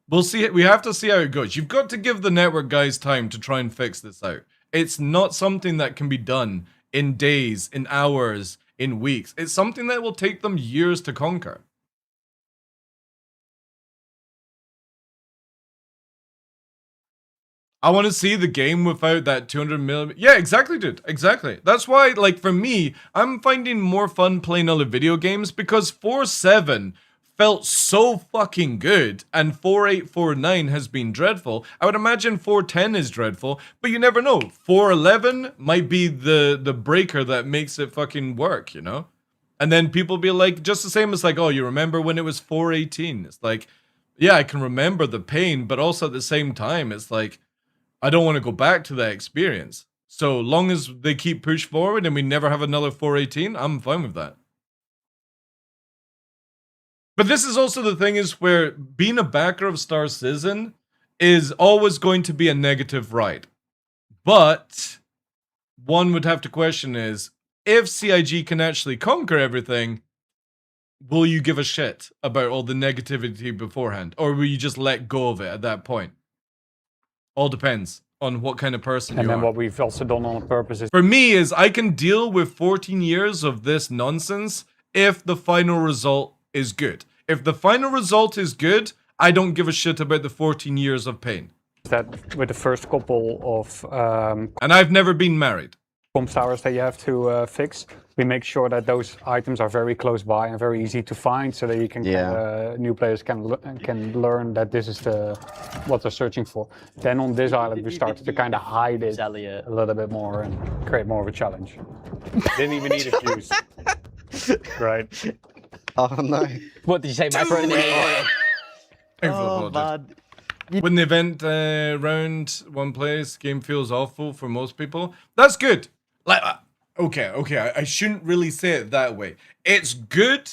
we'll see. We have to see how it goes. You've got to give the network guys time to try and fix this out. It's not something that can be done in days, in hours, in weeks. It's something that will take them years to conquer. I want to see the game without that 200mm. Yeah, exactly, dude. Exactly. That's why, like, for me, I'm finding more fun playing other video games because 4.7 felt so fucking good, and 4.8, 4.9 has been dreadful. I would imagine 4.10 is dreadful, but you never know. 4.11 might be the breaker that makes it fucking work, you know? And then people be like, just the same as like, oh, you remember when it was 4.18? It's like, yeah, I can remember the pain, but also at the same time, it's like, I don't want to go back to that experience. So long as they keep push forward and we never have another 4.18, I'm fine with that. But this is also the thing is where being a backer of Star Citizen is always going to be a negative ride. But one would have to question is, if CIG can actually conquer everything, will you give a shit about all the negativity beforehand? Or will you just let go of it at that point? All depends on what kind of person you are. And then what we've also done on purpose is... For me is, I can deal with 14 years of this nonsense if the final result is good. If the final result is good, I don't give a shit about the 14 years of pain. That with the first couple of... and I've never been married. Comms towers that you have to fix, we make sure that those items are very close by and very easy to find, so that you can new players can learn that this is what they're searching for. Then on this island we started to kind of hide it a little bit more and create more of a challenge. Didn't even need a fuse. Right. Oh no. What did you say, my friend? Oh, man. When the event round one place, game feels awful for most people. That's good. Like, okay, I shouldn't really say it that way. It's good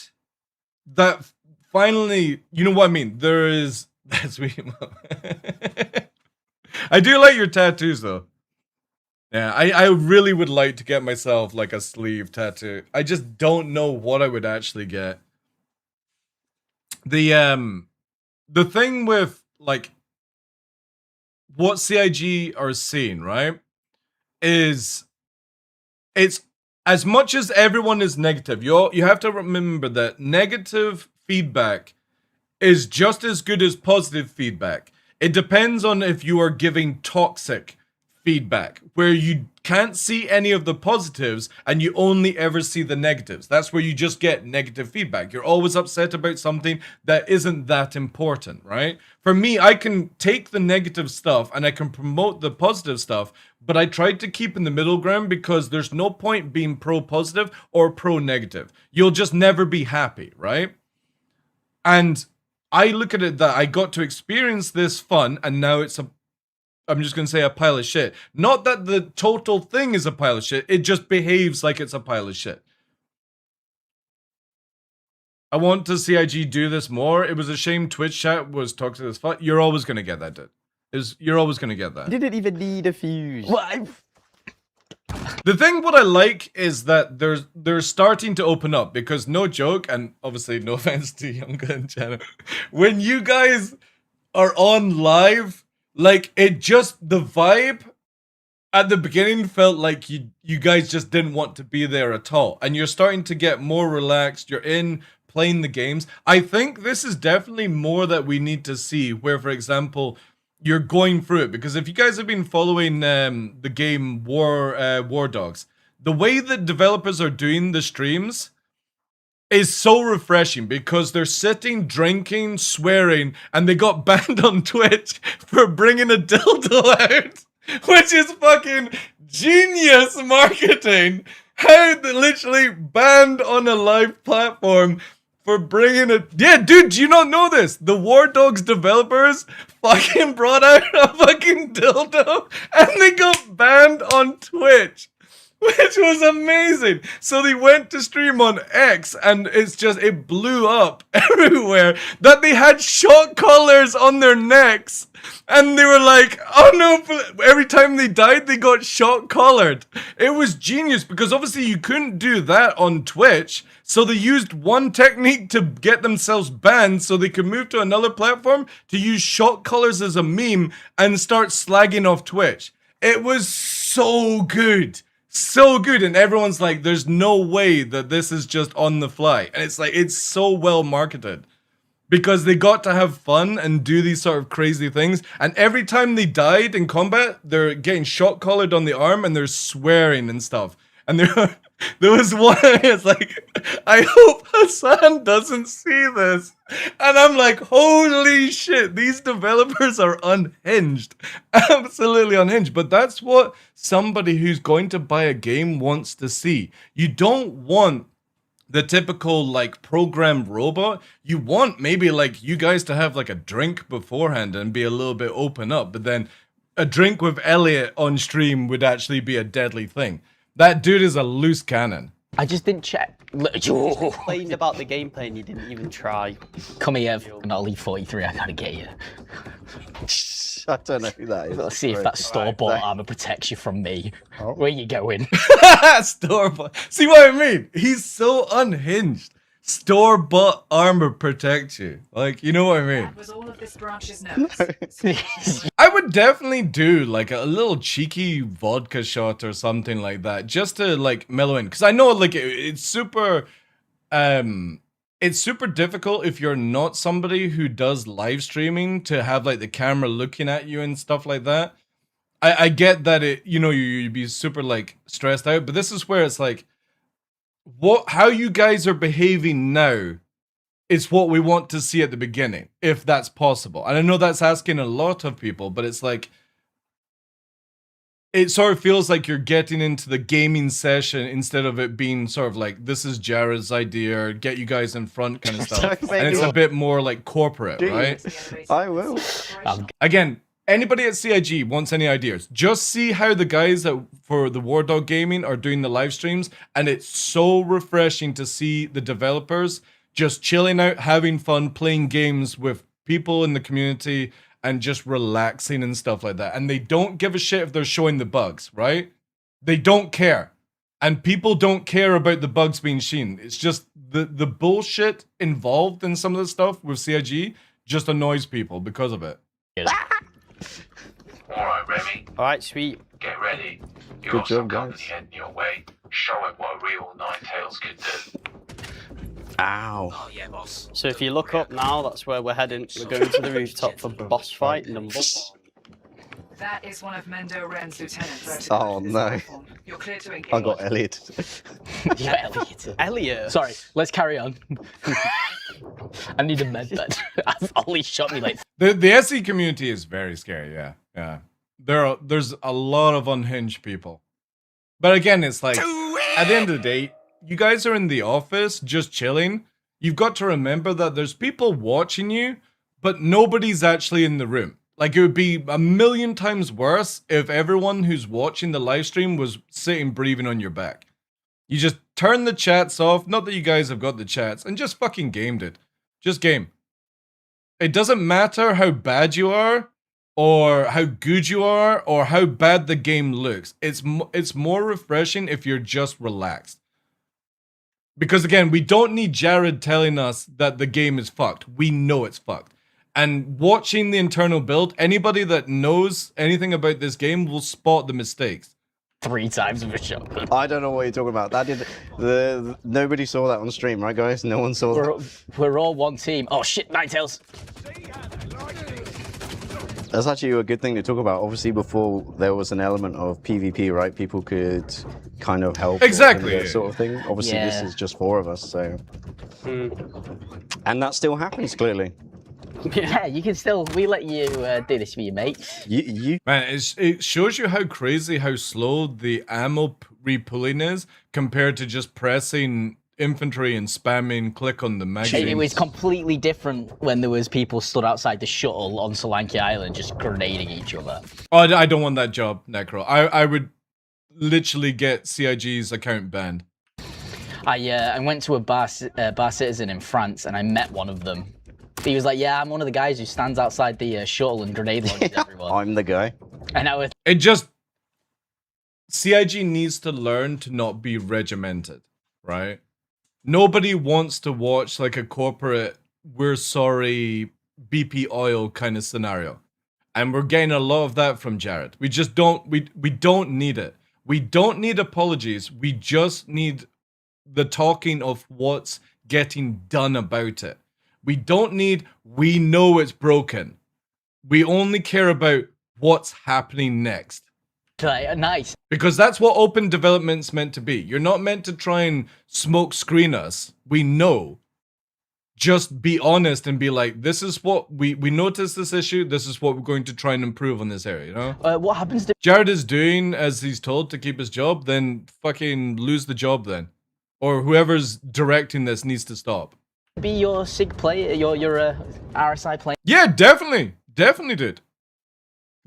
that finally, you know what I mean? There is, that's sweet. I do like your tattoos though. Yeah, I really would like to get myself like a sleeve tattoo. I just don't know what I would actually get. The thing with like what CIG are seeing, right, is it's as much as everyone is negative, you have to remember that negative feedback is just as good as positive feedback. It depends on if you are giving toxic feedback, where you can't see any of the positives and you only ever see the negatives. That's where you just get negative feedback. You're always upset about something that isn't that important, right? For me, I can take the negative stuff and I can promote the positive stuff, but I tried to keep in the middle ground because there's no point being pro-positive or pro-negative. You'll just never be happy, right? And I look at it that I got to experience this fun and now it's I'm just going to say a pile of shit. Not that the total thing is a pile of shit. It just behaves like it's a pile of shit. I want to CIG do this more. It was a shame Twitch chat was toxic as fuck. You're always going to get that, dude. You're always going to get that. Didn't even need a fuse. The thing what I like is that they're starting to open up because no joke, and obviously no offense to Young Gun channel, when you guys are on live, like it just the vibe at the beginning felt like you guys just didn't want to be there at all, and you're starting to get more relaxed. You're in playing the games. I think this is definitely more that we need to see, where for example you're going through it, because if you guys have been following the game War Dogs, the way that developers are doing the streams is so refreshing because they're sitting, drinking, swearing, and they got banned on Twitch for bringing a dildo out, which is fucking genius marketing. How they literally banned on a live platform for bringing it. Yeah, dude, do you not know this? The War Dogs developers fucking brought out a fucking dildo and they got banned on Twitch, which was amazing. So they went to stream on X and it blew up everywhere that they had shock collars on their necks. And they were like, oh no, every time they died, they got shock collared. It was genius because obviously you couldn't do that on Twitch. So they used one technique to get themselves banned so they could move to another platform to use shock collars as a meme and start slagging off Twitch. It was so good. So good. And everyone's like, there's no way that this is just on the fly. And it's like, it's so well marketed. because they got to have fun and do these sort of crazy things. And every time they died in combat, they're getting shot collared on the arm and they're swearing and stuff. And there was one, it's like, I hope Hassan doesn't see this. And I'm like, holy shit, these developers are unhinged. Absolutely unhinged. But that's what somebody who's going to buy a game wants to see. You don't want the typical like programmed robot. You want maybe like you guys to have like a drink beforehand and be a little bit open up. But then a drink with Elliot on stream would actually be a deadly thing. That dude is a loose cannon. I just didn't check. Complained about the gameplay and you didn't even try. Come here, and I'll leave 43. I gotta get you. I don't know who that is. Let's see if that store-bought armor protects you from me. Oh. Where you going? Store-bought. See what I mean? He's so unhinged. Store-bought armor protects you. Like, you know what I mean? That was all of this branch's notes. I would definitely do like a little cheeky vodka shot or something like that, just to like mellow in. Because I know like it's super difficult if you're not somebody who does live streaming to have like the camera looking at you and stuff like that. I get that you'd be super like stressed out, but this is where it's like, how you guys are behaving now is what we want to see at the beginning, if that's possible. And I know that's asking a lot of people, but it's like, it sort of feels like you're getting into the gaming session instead of it being sort of like, this is Jared's idea, get you guys in front kind of stuff. And it's a bit more like corporate, right? I will. Again, anybody at CIG wants any ideas, just see how the guys for the War Dog Gaming are doing the live streams, and it's so refreshing to see the developers just chilling out, having fun, playing games with people in the community, and just relaxing and stuff like that. And they don't give a shit if they're showing the bugs, right? They don't care. And people don't care about the bugs being seen. It's just the bullshit involved in some of the stuff with CIG just annoys people because of it. Alright, Remy. Alright, sweet. Get ready. You Good got some job, guys. company heading your way. Show it what real Ninetales can do. Ow. Oh yeah, boss. So if you look up now, that's where we're heading. We're going to the rooftop for boss fight number 1. That is one of Mendo Ren's lieutenants. Oh no. You're clear to engage. I got Elliot. Yeah, Elliot. Elliot. Sorry, let's carry on. I need a med bed. Ollie shot me like. The SE community is very scary, yeah. There's a lot of unhinged people. But again, it's like, at the end of the day, you guys are in the office just chilling. You've got to remember that there's people watching you, but nobody's actually in the room. Like, it would be a million times worse if everyone who's watching the live stream was sitting breathing on your back. You just turn the chats off, not that you guys have got the chats, and just fucking gamed it. Just game. It doesn't matter how bad you are, or how good you are, or how bad the game looks. It's more refreshing if you're just relaxed. Because again, we don't need Jared telling us that the game is fucked. We know it's fucked. And watching the internal build, anybody that knows anything about this game will spot the mistakes. 3 times with a shot. I don't know what you're talking about. That did nobody saw that on stream, right, guys? No one saw that. We're all one team. Oh shit, Ninetales. That's actually a good thing to talk about. Obviously, before there was an element of PvP, right? People could kind of help. Exactly. That sort of thing. Obviously, this is just 4 of us, so. And that still happens, clearly. Yeah, you can still. We let you do this with your mates. Man, it shows you how crazy, how slow the ammo repulling is compared to just pressing infantry and spamming click on the magazine. It was completely different when there was people stood outside the shuttle on Solanke Island just grenading each other. Oh, I don't want that job, Necro. I would literally get CIG's account banned. I went to a bar citizen in France and I met one of them. He was like, yeah, I'm one of the guys who stands outside the shuttle and grenade launches everyone. I'm the guy. And I was... CIG needs to learn to not be regimented, right? Nobody wants to watch like a corporate, we're sorry, BP oil kind of scenario. And we're getting a lot of that from Jared. We just don't, we don't need it. We don't need apologies. We just need the talking of what's getting done about it. We don't need, we know it's broken. We only care about what's happening next. Nice. Because that's what open development's meant to be. You're not meant to try and smoke screen us. We know. Just be honest and be like, this is what we noticed this issue. This is what we're going to try and improve on this area, you know? What happens to Jared is doing as he's told to keep his job, then fucking lose the job then. Or whoever's directing this needs to stop. be your SIG player, your RSI player? Yeah, definitely. Definitely did.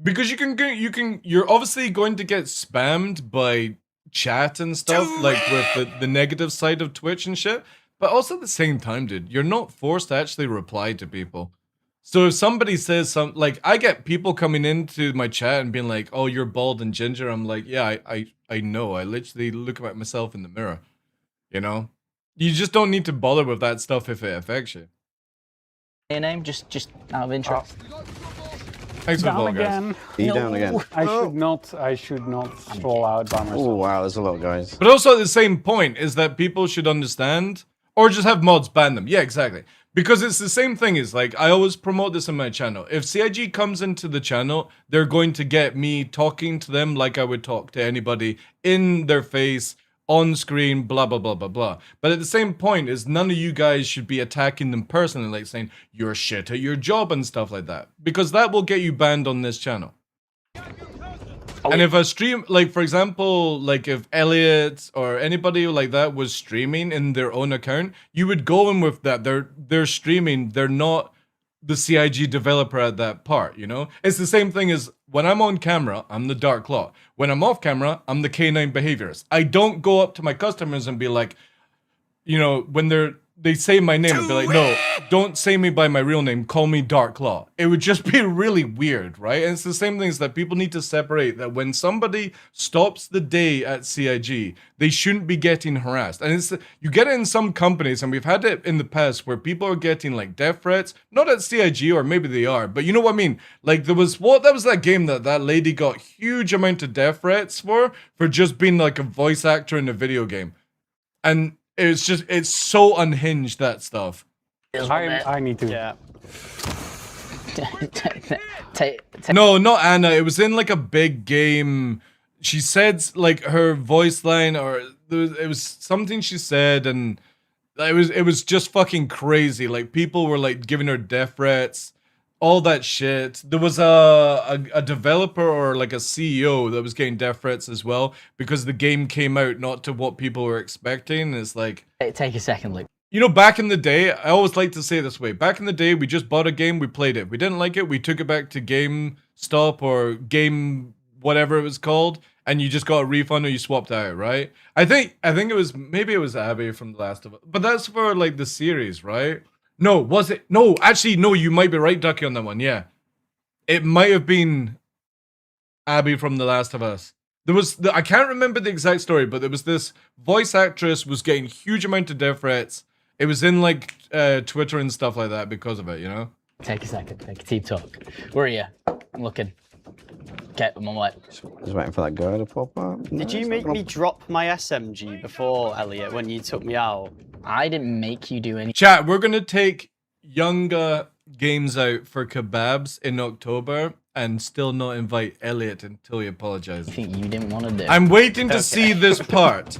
Because you're obviously going to get spammed by chat and stuff, like with the negative side of Twitch and shit. But also at the same time, dude, you're not forced to actually reply to people. So if somebody says something, like, I get people coming into my chat and being like, oh, you're bald and ginger. I'm like, yeah, I know. I literally look at myself in the mirror. You know? You just don't need to bother with that stuff if it affects you. Your name, just out of interest. Thanks for the Down follow, guys. again. You down again? I should not stroll out by myself. Oh wow, there's a lot, guys. But also at the same point is that people should understand, or just have mods ban them. Yeah, exactly. Because it's the same thing as, like, I always promote this on my channel. If CIG comes into the channel, they're going to get me talking to them like I would talk to anybody in their face, on screen, blah, blah, blah, blah, blah. But at the same point is none of you guys should be attacking them personally, like saying, you're shit at your job and stuff like that. Because that will get you banned on this channel. And if a stream, like, for example, like if Elliot or anybody like that was streaming in their own account, you would go in with that. They're streaming, they're not the CIG developer at that part, you know? It's the same thing as when I'm on camera, I'm the TheDarkLaw. When I'm off camera, I'm the K9 Behaviorist. I don't go up to my customers and be like, you know, when they say my name and be like, no, don't say me by my real name, call me TheDarkLaw. It would just be really weird, right? And it's the same things that people need to separate, that when somebody stops the day at CIG, they shouldn't be getting harassed. And it's you get it in some companies, and we've had it in the past where people are getting like death threats, not at CIG, or maybe they are, but you know what I mean? Like that was that game that lady got huge amount of death threats for just being like a voice actor in a video game. And it's so unhinged, that stuff. I need to. Yeah. No, not Anna. It was in like a big game. She said like her voice line, or it was something she said, and it was just fucking crazy. Like people were like giving her death threats, all that shit. There was a developer or like a CEO that was getting death threats as well because the game came out not to what people were expecting. It's like, take a second, Luke. You know, back in the day, I always like to say it this way. Back in the day, we just bought a game, we played it. We didn't like it, we took it back to GameStop or Game whatever it was called, and you just got a refund or you swapped out, right? I think it was, maybe it was Abby from The Last of Us, but that's for like the series, right? No, was it? No, actually, no, you might be right, Ducky, on that one, yeah. It might have been Abby from The Last of Us. There was, I can't remember the exact story, but there was this voice actress was getting huge amount of death threats. It was in like Twitter and stuff like that because of it, you know? Take a second, take a team talk. Where are you? I'm looking. Okay, I'm on my way. Just waiting for that guy to pop up. Did you make me drop my SMG before, Elliot, when you took me out? I didn't make you do any. Chat, we're gonna take younger games out for kebabs in October and still not invite Elliot until he apologizes. I think you didn't want to do. I'm waiting to see this part.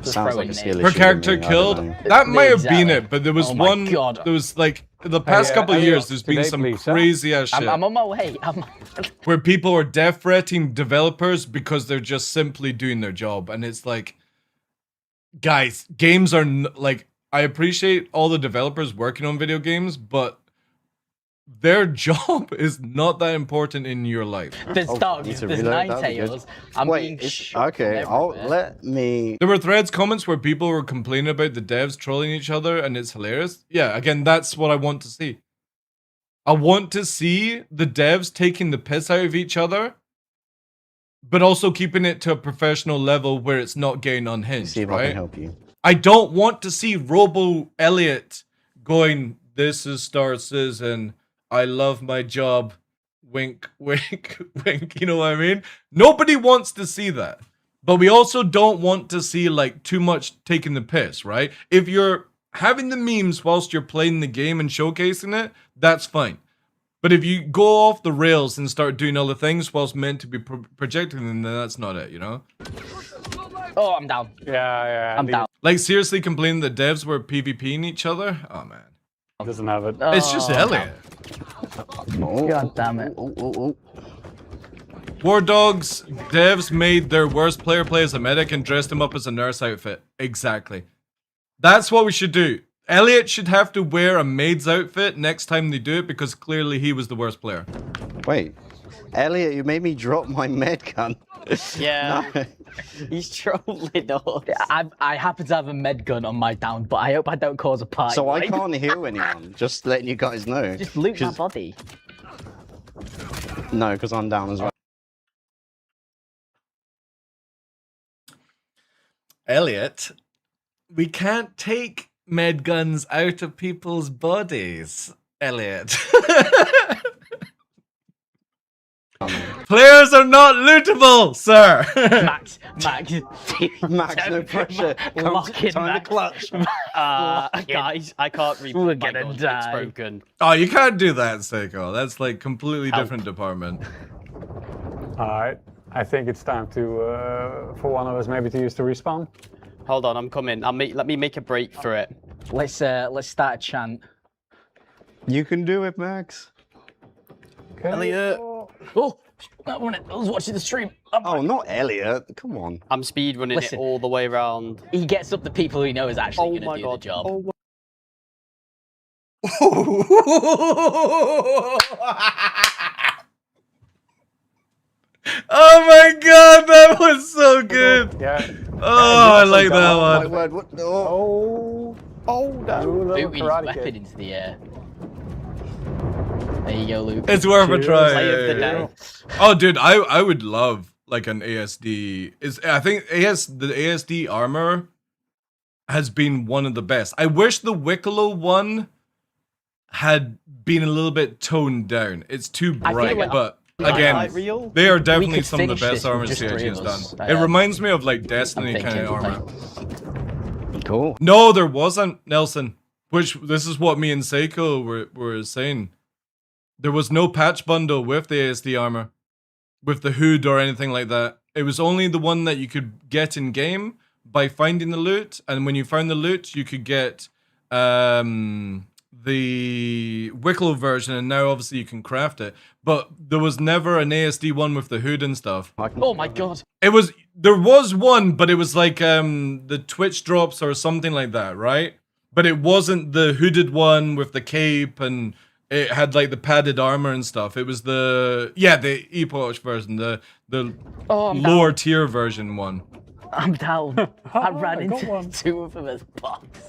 Sounds like a skill Her issue character to me, killed. I don't know. That might have been Exactly. it, but there was Oh my one. God. There was like the past couple of years. There's been some crazy ass shit I'm on my way. where people are death threatening developers because they're just simply doing their job, and it's like, guys, games are like, I appreciate all the developers working on video games, but their job is not that important in your life. There's dogs, there's Ninetales. I'm being shot okay, let me... There were threads, comments where people were complaining about the devs trolling each other, and it's hilarious. Yeah, again, that's what I want to see. I want to see the devs taking the piss out of each other, but also keeping it to a professional level where it's not getting unhinged, See if I right? can help you. I don't want to see Robo Elliot going, this is Star Citizen, I love my job, wink, wink, wink, you know what I mean? Nobody wants to see that. But we also don't want to see like too much taking the piss, right? If you're having the memes whilst you're playing the game and showcasing it, that's fine. But if you go off the rails and start doing other things whilst meant to be projecting them, then that's not it, you know? Oh, I'm down. Yeah, I'm down. Like, seriously complaining that devs were PvPing each other? Oh, man. Doesn't have it. It's just Elliot. God damn it. War Dogs devs made their worst player play as a medic and dressed him up as a nurse outfit. Exactly. That's what we should do. Elliot should have to wear a maid's outfit next time they do it because clearly he was the worst player. Wait, Elliot, you made me drop my med gun. Yeah. No. He's trolling us. I happen to have a med gun on my down, but I hope I don't cause a party. So I can't heal anyone, just letting you guys know. Just loot my body. No, because I'm down as well. Elliot, we can't take med guns out of people's bodies, Elliot. Players are not lootable, sir. Max, no pressure. Lock in, Time Max. to clutch. Guys, I can't read We're my gonna gun. die. It's broken. Oh, you can't do that, Seiko. That's like completely different department. Alright, I think it's time to for one of us maybe to use the respawn. Hold on, I'm coming. Let me make a break for it. Let's start a chant. You can do it, Max. Okay. Elliot. Oh, I was watching the stream. Oh, not Elliot. Come on. I'm speed running Listen. it all the way around. He gets up the people he knows actually going to do the job. Oh my god, that was so good. Yeah. Oh, I like that one. My word, what? Oh. Booting his weapon into the air. There you go, Luke. It's worth a try. Play of the day. Oh, dude, I would love like an ASD. I think the ASD armor has been one of the best. I wish the Wicklow one had been a little bit toned down. It's too bright, like- but again, real? they are definitely could some of the finish best this with armor just CIG three has of done. us. It reminds me of like Destiny thinking kind of we'll armor. Cool. No, there wasn't, Nelson. Which this is what me and Seiko were saying. There was no patch bundle with the ASD armor, with the hood or anything like that. It was only the one that you could get in game by finding the loot, and when you found the loot, you could get the Wicklow version, and now obviously you can craft it. But there was never an ASD one with the hood and stuff. Oh my god. There was one, but it was like the Twitch drops or something like that, right? But it wasn't the hooded one with the cape and it had like the padded armor and stuff. It was the Epoch version, the lower tier version one. I'm down. I ran I got into one. two of them as bots.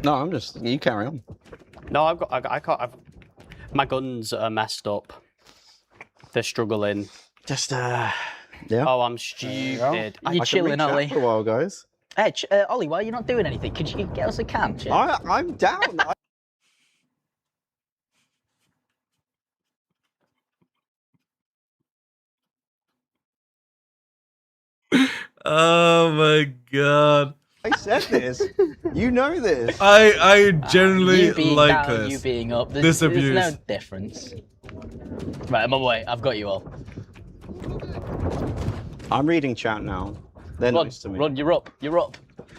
No, I'm just. You carry on. No, I can't. My guns are messed up. They're struggling. Just yeah. Oh, I'm stupid. You're chilling, Ollie. For a while, guys. Hey, Ollie, why are you not doing anything? Could you get us a can? I'm down. Oh my god. I said this. You know this. I generally You being like down, this. you being up. This abuse. There's no difference. Right, I'm on my way. I've got you all. I'm reading chat now. They're Run, nice to me. run, you're up. You're up.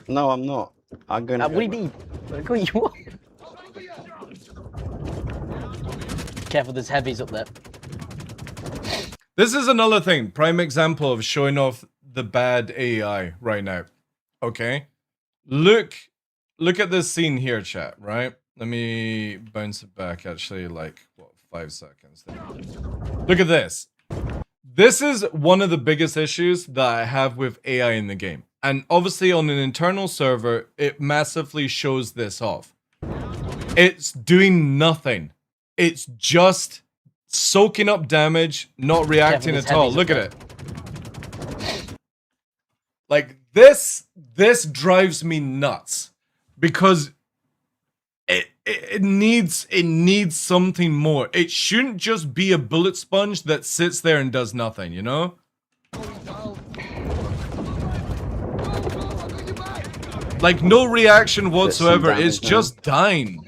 No, I'm not. I'm going to. What do you mean? I got you up. Careful, there's heavies up there. This is another thing, prime example of showing off the bad AI right now. Okay? Look at this scene here, chat, right? Let me bounce it back actually like, what, 5 seconds. There. Look at this. This is one of the biggest issues that I have with AI in the game. And obviously on an internal server, it massively shows this off. It's doing nothing. It's just soaking up damage, not reacting at all. Look at it. Like this drives me nuts because it needs something more. It shouldn't just be a bullet sponge that sits there and does nothing, you know? Like, no reaction whatsoever. damage It's now. just dying.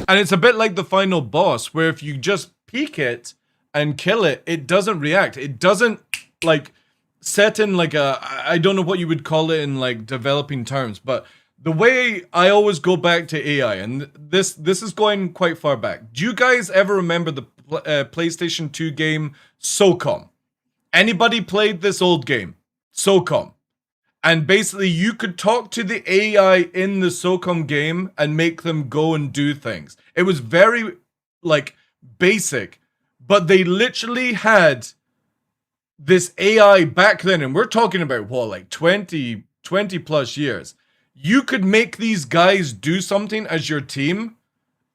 And it's a bit like the final boss, where if you just peek it and kill it, it doesn't react. It doesn't, like, set in like a... I don't know what you would call it in, like, developing terms, but the way I always go back to AI, and this is going quite far back. Do you guys ever remember the PlayStation 2 game SOCOM? Anybody played this old game? SOCOM. And basically you could talk to the AI in the SOCOM game and make them go and do things. It was very, like, basic. But they literally had this AI back then, and we're talking about, what, like 20 plus years. You could make these guys do something as your team,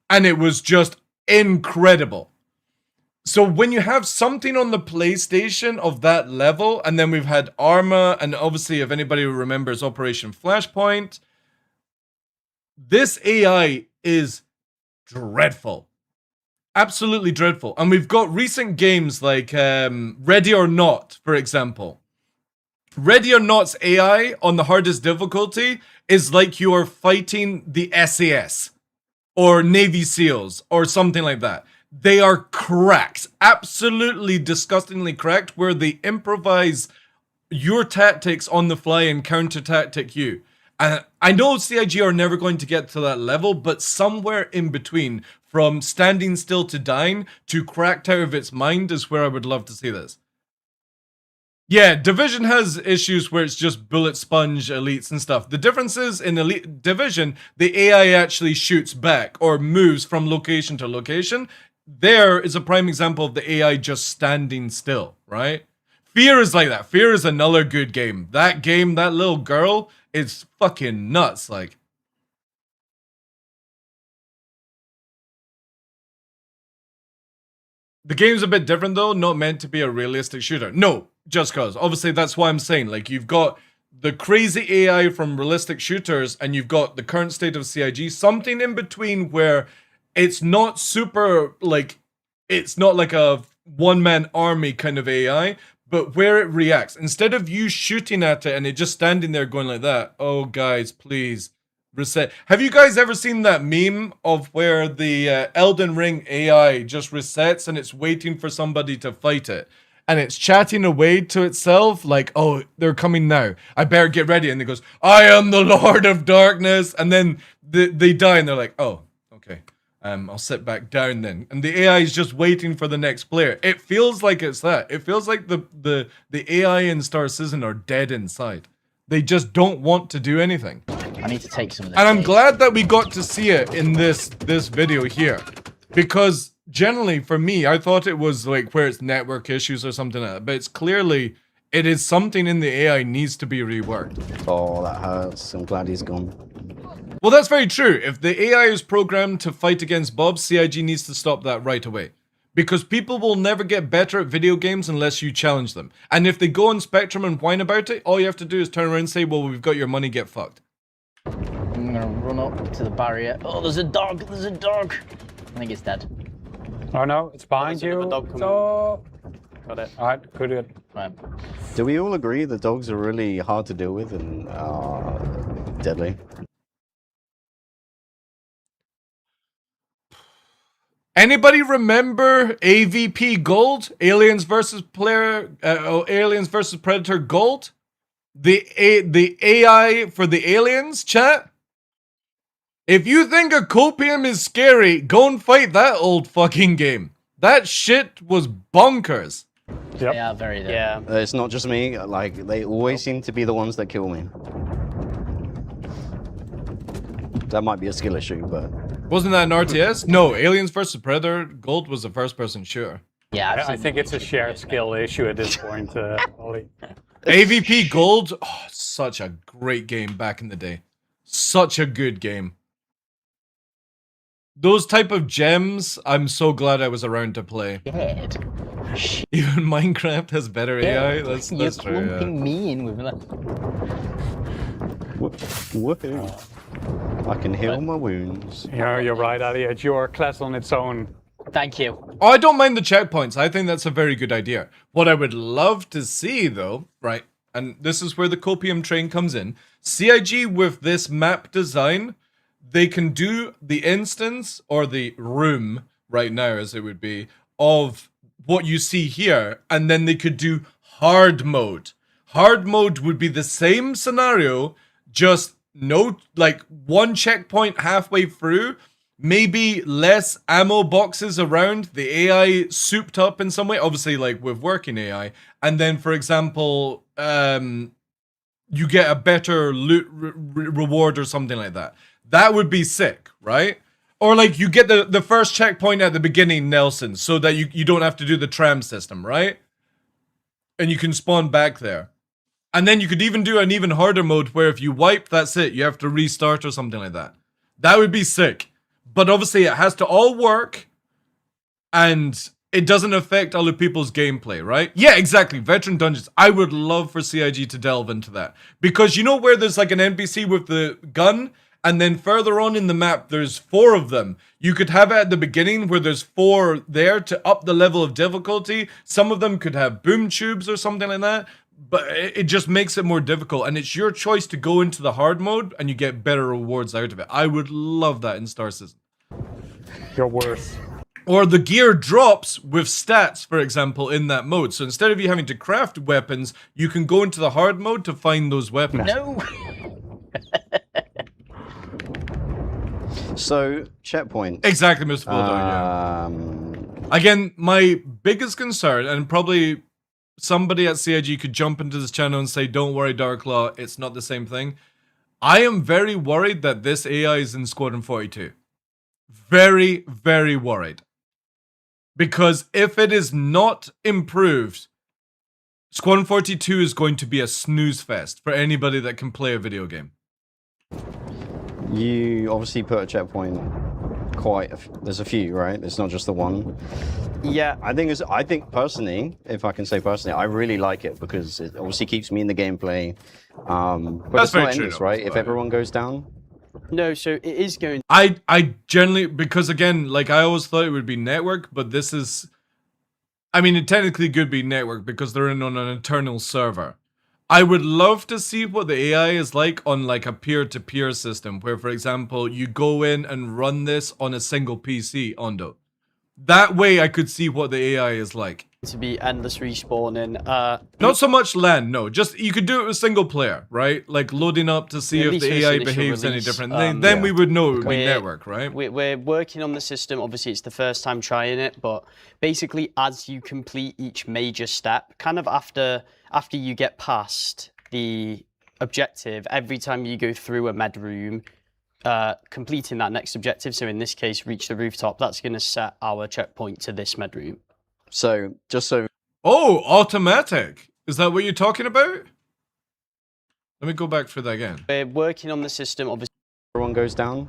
and it was just incredible. So when you have something on the PlayStation of that level, and then we've had Arma, and obviously if anybody remembers Operation Flashpoint, this AI is dreadful. Absolutely dreadful. And we've got recent games like Ready or Not, for example. Ready or Not's AI on the hardest difficulty is like you are fighting the SAS or Navy SEALs or something like that. They are cracked, absolutely disgustingly cracked, where they improvise your tactics on the fly and counter-tactic you. And I know CIG are never going to get to that level, but somewhere in between, from standing still to dying to cracked out of its mind, is where I would love to see this. Yeah, Division has issues where it's just bullet sponge elites and stuff. The difference is in Elite Division, the AI actually shoots back or moves from location to location. There is a prime example of the AI just standing still, right? Fear is like that. Fear is another good game. That game, that little girl, is fucking nuts. Like, the game's a bit different though, not meant to be a realistic shooter. No, just cause. Obviously, that's why I'm saying, like, you've got the crazy AI from realistic shooters, and you've got the current state of CIG, something in between where it's not super, like, it's not like a one-man army kind of AI, but where it reacts. Instead of you shooting at it and it just standing there going like that, oh, guys, please, reset. Have you guys ever seen that meme of where the Elden Ring AI just resets and it's waiting for somebody to fight it? And it's chatting away to itself like, oh, they're coming now. I better get ready. And it goes, I am the Lord of Darkness. And then they die and they're like, oh, okay. I'll sit back down then. And the AI is just waiting for the next player. It feels like it's that. It feels like the AI in Star Citizen are dead inside. They just don't want to do anything. I need to take some of this. And I'm glad that we got to see it in this video here. Because generally, for me, I thought it was like where it's network issues or something like that. But it's clearly, it is something in the AI needs to be reworked. Oh, that hurts. I'm glad he's gone. Well, that's very true. If the AI is programmed to fight against Bob, CIG needs to stop that right away. Because people will never get better at video games unless you challenge them. And if they go on Spectrum and whine about it, all you have to do is turn around and say, well, we've got your money, get fucked. I'm gonna run up to the barrier. Oh, there's a dog, there's a dog. I think it's dead. Oh no, it's behind you. So... Got it. Alright, good. Right. Do we all agree the dogs are really hard to deal with and deadly? Anybody remember AVP Gold? Aliens versus Aliens versus Predator Gold? The AI for the aliens, chat? If you think a copium is scary, go and fight that old fucking game. That shit was bonkers. Yep. Yeah, very dead. Yeah. It's not just me, like, they always seem to be the ones that kill me. That might be a skill issue, but... Wasn't that an RTS? No, Aliens vs. Predator Gold was a first-person shooter. Yeah, I think it's a shared skill issue at this point, Ollie. AVP Gold, oh, such a great game back in the day. Such a good game. Those type of gems, I'm so glad I was around to play. Dead. Even Minecraft has better AI. That's You're true. Yeah. clumping me in with that. Woohoo. I can heal my wounds. Yeah, you're right, Ali. It's your class on its own. Thank you. Oh, I don't mind the checkpoints. I think that's a very good idea. What I would love to see, though, right, and this is where the copium train comes in. CIG with this map design, they can do the instance or the room right now, as it would be, of what you see here, and then they could do hard mode. Hard mode would be the same scenario, just no, like one checkpoint halfway through, maybe less ammo boxes around, the AI souped up in some way, obviously like with working AI, and then for example, you get a better loot reward or something like that. That would be sick, right? Or like you get the first checkpoint at the beginning, Nelson, so that you don't have to do the tram system, right? And you can spawn back there. And then you could even do an even harder mode where if you wipe, that's it. You have to restart or something like that. That would be sick. But obviously it has to all work and it doesn't affect other people's gameplay, right? Yeah, exactly. Veteran dungeons. I would love for CIG to delve into that. Because you know where there's like an NPC with the gun and then further on in the map, there's 4 of them. You could have it at the beginning where there's 4 there to up the level of difficulty. Some of them could have boom tubes or something like that. But it just makes it more difficult. And it's your choice to go into the hard mode and you get better rewards out of it. I would love that in Star Citizen. Your worst. Or the gear drops with stats, for example, in that mode. So instead of you having to craft weapons, you can go into the hard mode to find those weapons. No. So, checkpoint. Exactly, Mr. Bulldog, yeah. Again, my biggest concern, and probably somebody at CIG could jump into this channel and say, don't worry, DarkLaw, it's not the same thing. I am very worried that this AI is in Squadron 42. Very, very worried. Because if it is not improved, Squadron 42 is going to be a snooze fest for anybody that can play a video game. You obviously put a checkpoint there's a few, right? It's not just the one. Yeah. I think personally, if I can say personally, I really like it because it obviously keeps me in the gameplay. But That's it's not very true, endless, right? If everyone goes down. No, so it is going. I generally, because again, like I always thought it would be network, but this is, I mean, it technically could be network because they're in on an internal server. I would love to see what the AI is like on like a peer-to-peer system where, for example, you go in and run this on a single PC, Ondo. That way I could see what the AI is like. To be endless respawning. Not so much LAN, no. Just, you could do it with single player, right? Like loading up to see if the AI behaves any different. Then we would know it would be network, right? We're working on the system. Obviously, it's the first time trying it, but basically as you complete each major step, kind of after you get past the objective, every time you go through a med room, completing that next objective, so in this case, reach the rooftop, that's going to set our checkpoint to this med room. So, just so... Oh, automatic. Is that what you're talking about? Let me go back through that again. We're working on the system, obviously. Everyone goes down?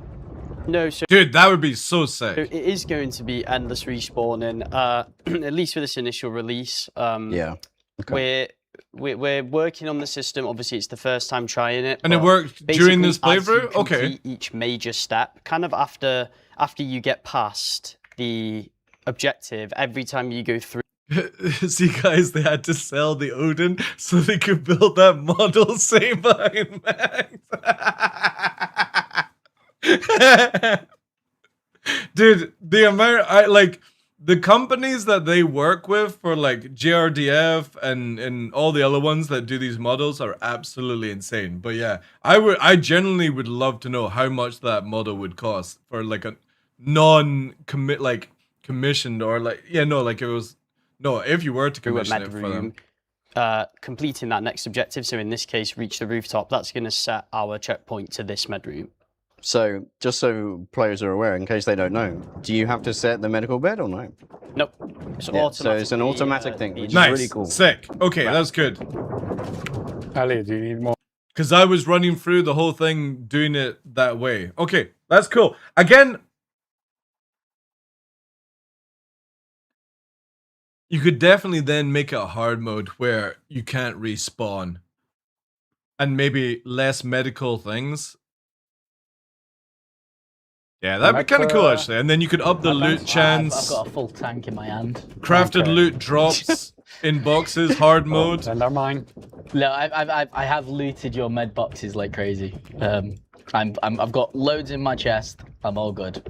No, so... Dude, that would be so sick. So it is going to be endless respawning, at least for this initial release. Yeah. Okay. We're working on the system. Obviously, it's the first time trying it. And it worked during this playthrough? Okay. Each major step, kind of after you get past the objective, every time you go through. See, guys, they had to sell the Odin so they could build that model same behind Max. Dude, the amount the companies that they work with for like JRDF and all the other ones that do these models are absolutely insane. But yeah, I genuinely would love to know how much that model would cost for like a non-commit like commissioned or like if it was if you were to commission it for them. Completing that next objective, so in this case, reach the rooftop, that's going to set our checkpoint to this med room. So, just so players are aware, in case they don't know, do you have to set the medical bed or no? Nope. So it's an automatic thing, which nice. is really cool. Sick. Okay, that's good. Elliot, do you need more? Because I was running through the whole thing doing it that way. Okay, that's cool. Again, you could definitely then make a hard mode where you can't respawn. And maybe less medical things. Yeah, that'd be kind of cool actually. And then you could up the loot I've chance. got a full tank in my hand. Crafted loot drops in boxes, hard mode. And they're mine. No, I have looted your med boxes like crazy. I've got loads in my chest. I'm all good.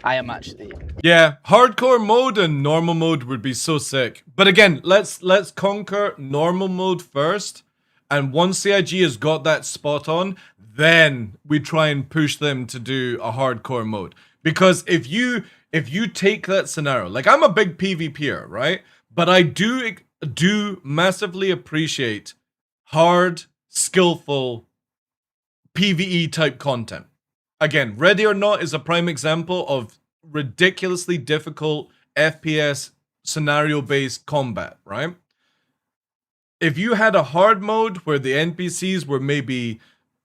I am actually. Yeah, hardcore mode and normal mode would be so sick. But again, let's conquer normal mode first, and once CIG has got that spot on, then we try and push them to do a hardcore mode. Because if you take that scenario, like I'm a big PvPer, right? But I do massively appreciate hard, skillful PvE type content. Again, Ready or Not is a prime example of ridiculously difficult FPS scenario-based combat, right? If you had a hard mode where the NPCs were maybe,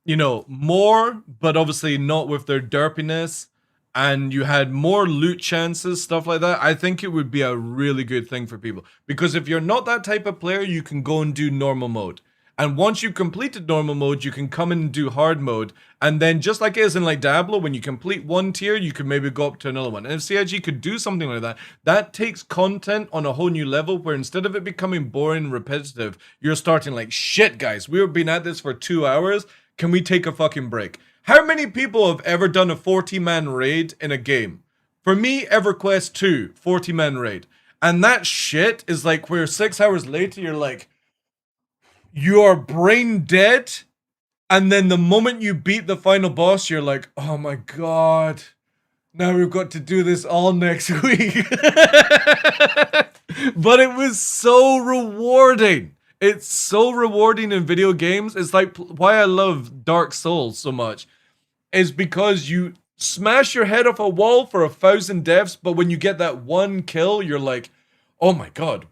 you know, more, but obviously not with their derpiness, and you had more loot chances, stuff like that, I think it would be a really good thing for people. Because if you're not that type of player, you can go and do normal mode. And once you've completed normal mode, you can come in and do hard mode. And then just like it is in like Diablo, when you complete one tier, you can maybe go up to another one. And if CIG could do something like that, that takes content on a whole new level where instead of it becoming boring and repetitive, you're starting like, shit guys, we've been at this for 2 hours. Can we take a fucking break? How many people have ever done a 40-man raid in a game? For me, EverQuest 2, 40-man raid. And that shit is like where 6 hours later, you're like, you are brain dead, and then the moment you beat the final boss, you're like, oh my god, now we've got to do this all next week. But it was so rewarding. It's so rewarding in video games. It's like why I love Dark Souls so much is because you smash your head off a wall for 1,000 deaths, but when you get that one kill, you're like, oh my god.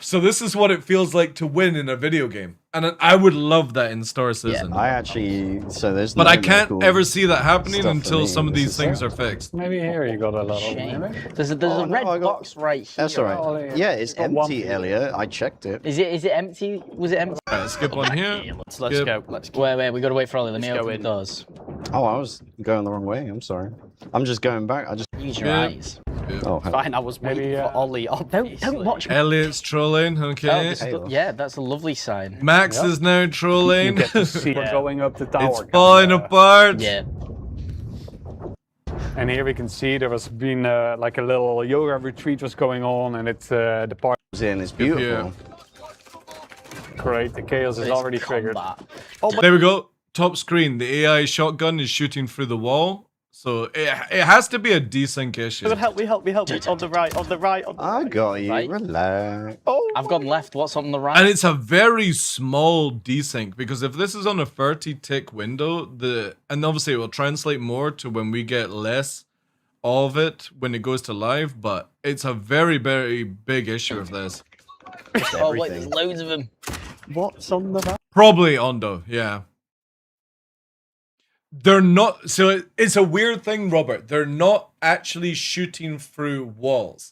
So this is what it feels like to win in a video game, and I would love that in Star Citizen. Yeah, I actually there's. But no I can't cool ever see that happening stuff for until me. some of This these is- things are fixed. Maybe here you got a lot of Shame. maybe. There's a red box right here. That's alright. Yeah, it's Got one empty, for you. Elliot. I checked it. Is it empty? Was it empty? Alright, skip on here. Let's Skip. go. Let's go. Wait, we gotta wait for Ollie. Let me Let's go open the in. doors. Oh, I was going the wrong way. I'm sorry. I'm just going back. I just. Use your Yeah. eyes. Oh, hell. Fine, I was waiting Maybe, for Ollie. Don't watch me. Elliot's trolling, Oh, okay. this is yeah, that's a lovely sign. Max Yep. is now You trolling. get to see Yeah. going up the tower. It's falling apart. Yeah. And here we can see there was been like a little yoga retreat was going on, and it's the part. It's beautiful. Great, the chaos is It's already triggered. combat. There we go. Top screen. The AI shotgun is shooting through the wall. So it has to be a desync issue. Help me. On the right. On the right. I got you. Right. Relax. I've gone left. What's on the right? And it's a very small desync because if this is on a 30 tick window, and obviously it will translate more to when we get less of it when it goes to live, but it's a very, very big issue of this. Oh wait, there's loads of them. What's on the right? Probably Ondo, yeah. They're not, so it's a weird thing, Robert. They're not actually shooting through walls.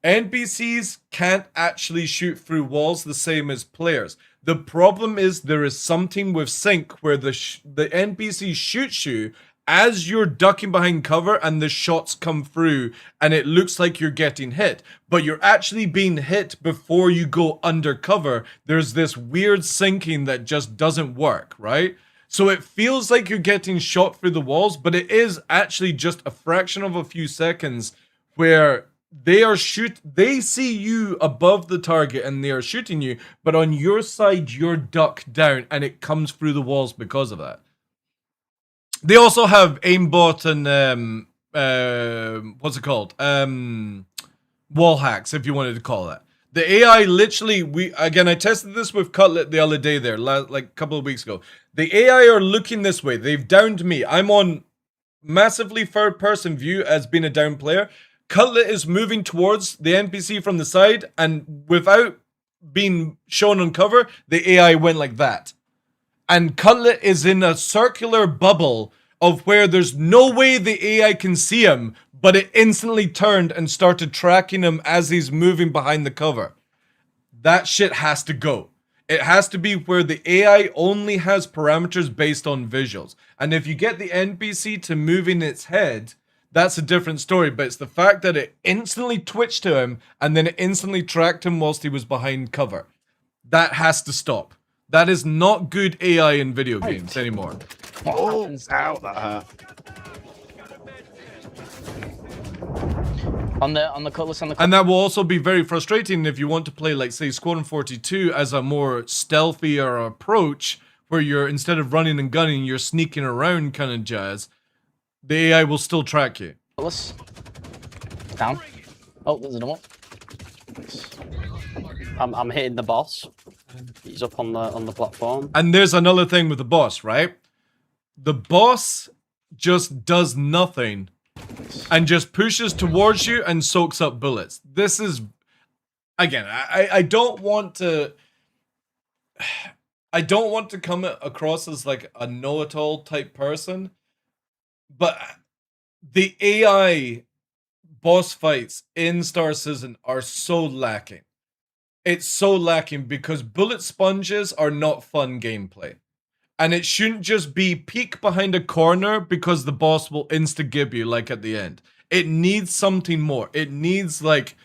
NPCs can't actually shoot through walls the same as players. The problem is there is something with sync where the NPC shoots you as you're ducking behind cover and the shots come through and it looks like you're getting hit, but you're actually being hit before you go undercover. There's this weird syncing that just doesn't work, right? So it feels like you're getting shot through the walls, but it is actually just a fraction of a few seconds where they see you above the target and they are shooting you, but on your side, you're ducked down and it comes through the walls because of that. They also have aimbot and, what's it called? Wall hacks, if you wanted to call that. The AI literally, I tested this with Cutlet the other day there, like a couple of weeks ago. The AI are looking this way. They've downed me. I'm on massively third person view as being a down player. Cutlet is moving towards the NPC from the side, and without being shown on cover, the AI went like that. And Cutlet is in a circular bubble of where there's no way the AI can see him, but it instantly turned and started tracking him as he's moving behind the cover. That shit has to go. It has to be where the AI only has parameters based on visuals. And if you get the NPC to move in its head, that's a different story. But it's the fact that it instantly twitched to him and then it instantly tracked him whilst he was behind cover. That has to stop. That is not good AI in video games anymore. Oh, ow, that hurt. On the cutlass, and that will also be very frustrating if you want to play, like, say, Squadron 42 as a more stealthier approach, where you're, instead of running and gunning, you're sneaking around kind of jazz. The AI will still track you. Cutlass. Down. Oh, there's another one. I'm hitting the boss. He's up on the platform. And there's another thing with the boss, right? The boss just does nothing and just pushes towards you and soaks up bullets. This is, again, I don't want to come across as like a know-it-all type person, but the AI boss fights in Star Citizen are so lacking. It's so lacking because bullet sponges are not fun gameplay. And it shouldn't just be peek behind a corner because the boss will insta-gib you like at the end. It needs something more. It needs like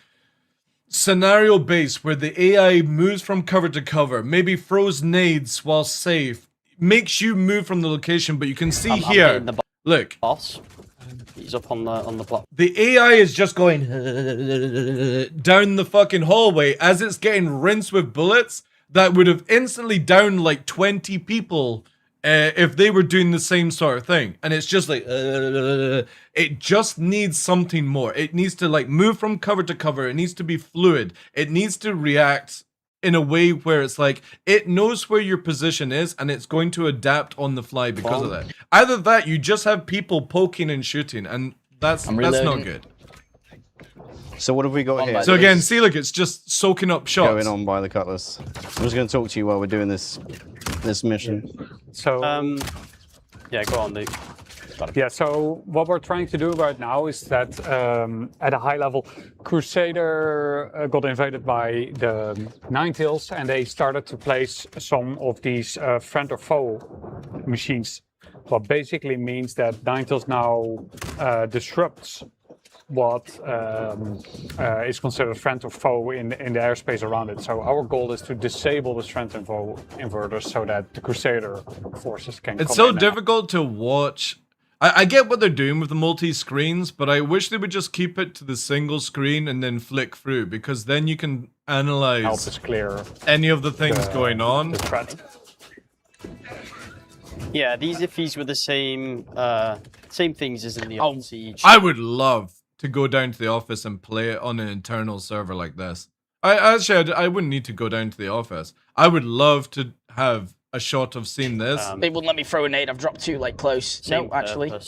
scenario based where the AI moves from cover to cover, maybe throws nades while safe, makes you move from the location, but you can see here, look. Boss. He's up on the platform. The AI is just going down the fucking hallway as it's getting rinsed with bullets that would have instantly downed like 20 people if they were doing the same sort of thing. And it's just like, it just needs something more. It needs to like move from cover to cover. It needs to be fluid. It needs to react in a way where it's like, it knows where your position is and it's going to adapt on the fly because of that. Either that, you just have people poking and shooting, and that's not good. So what have we got here? So again, see, look, it's just soaking up shots. Going on by the cutlass. I'm just going to talk to you while we're doing this mission. So, yeah, go on, Luke. Yeah, so what we're trying to do right now is that at a high level, Crusader got invaded by the Ninetales, and they started to place some of these friend or foe machines. What basically means that Ninetales now disrupts what is considered friend or foe in the airspace around it. So our goal is to disable the friend and foe inverters so that the Crusader forces can It's so difficult to watch. I get what they're doing with the multi-screens, but I wish they would just keep it to the single screen and then flick through, because then you can analyze help us clear any of the things going on. The threat. Yeah, if these were the same things as in the old Siege. I would love to go down to the office and play it on an internal server like this. I wouldn't need to go down to the office. I would love to have a shot of seeing this. They wouldn't let me throw a nade. I've dropped two like close. No, actually. I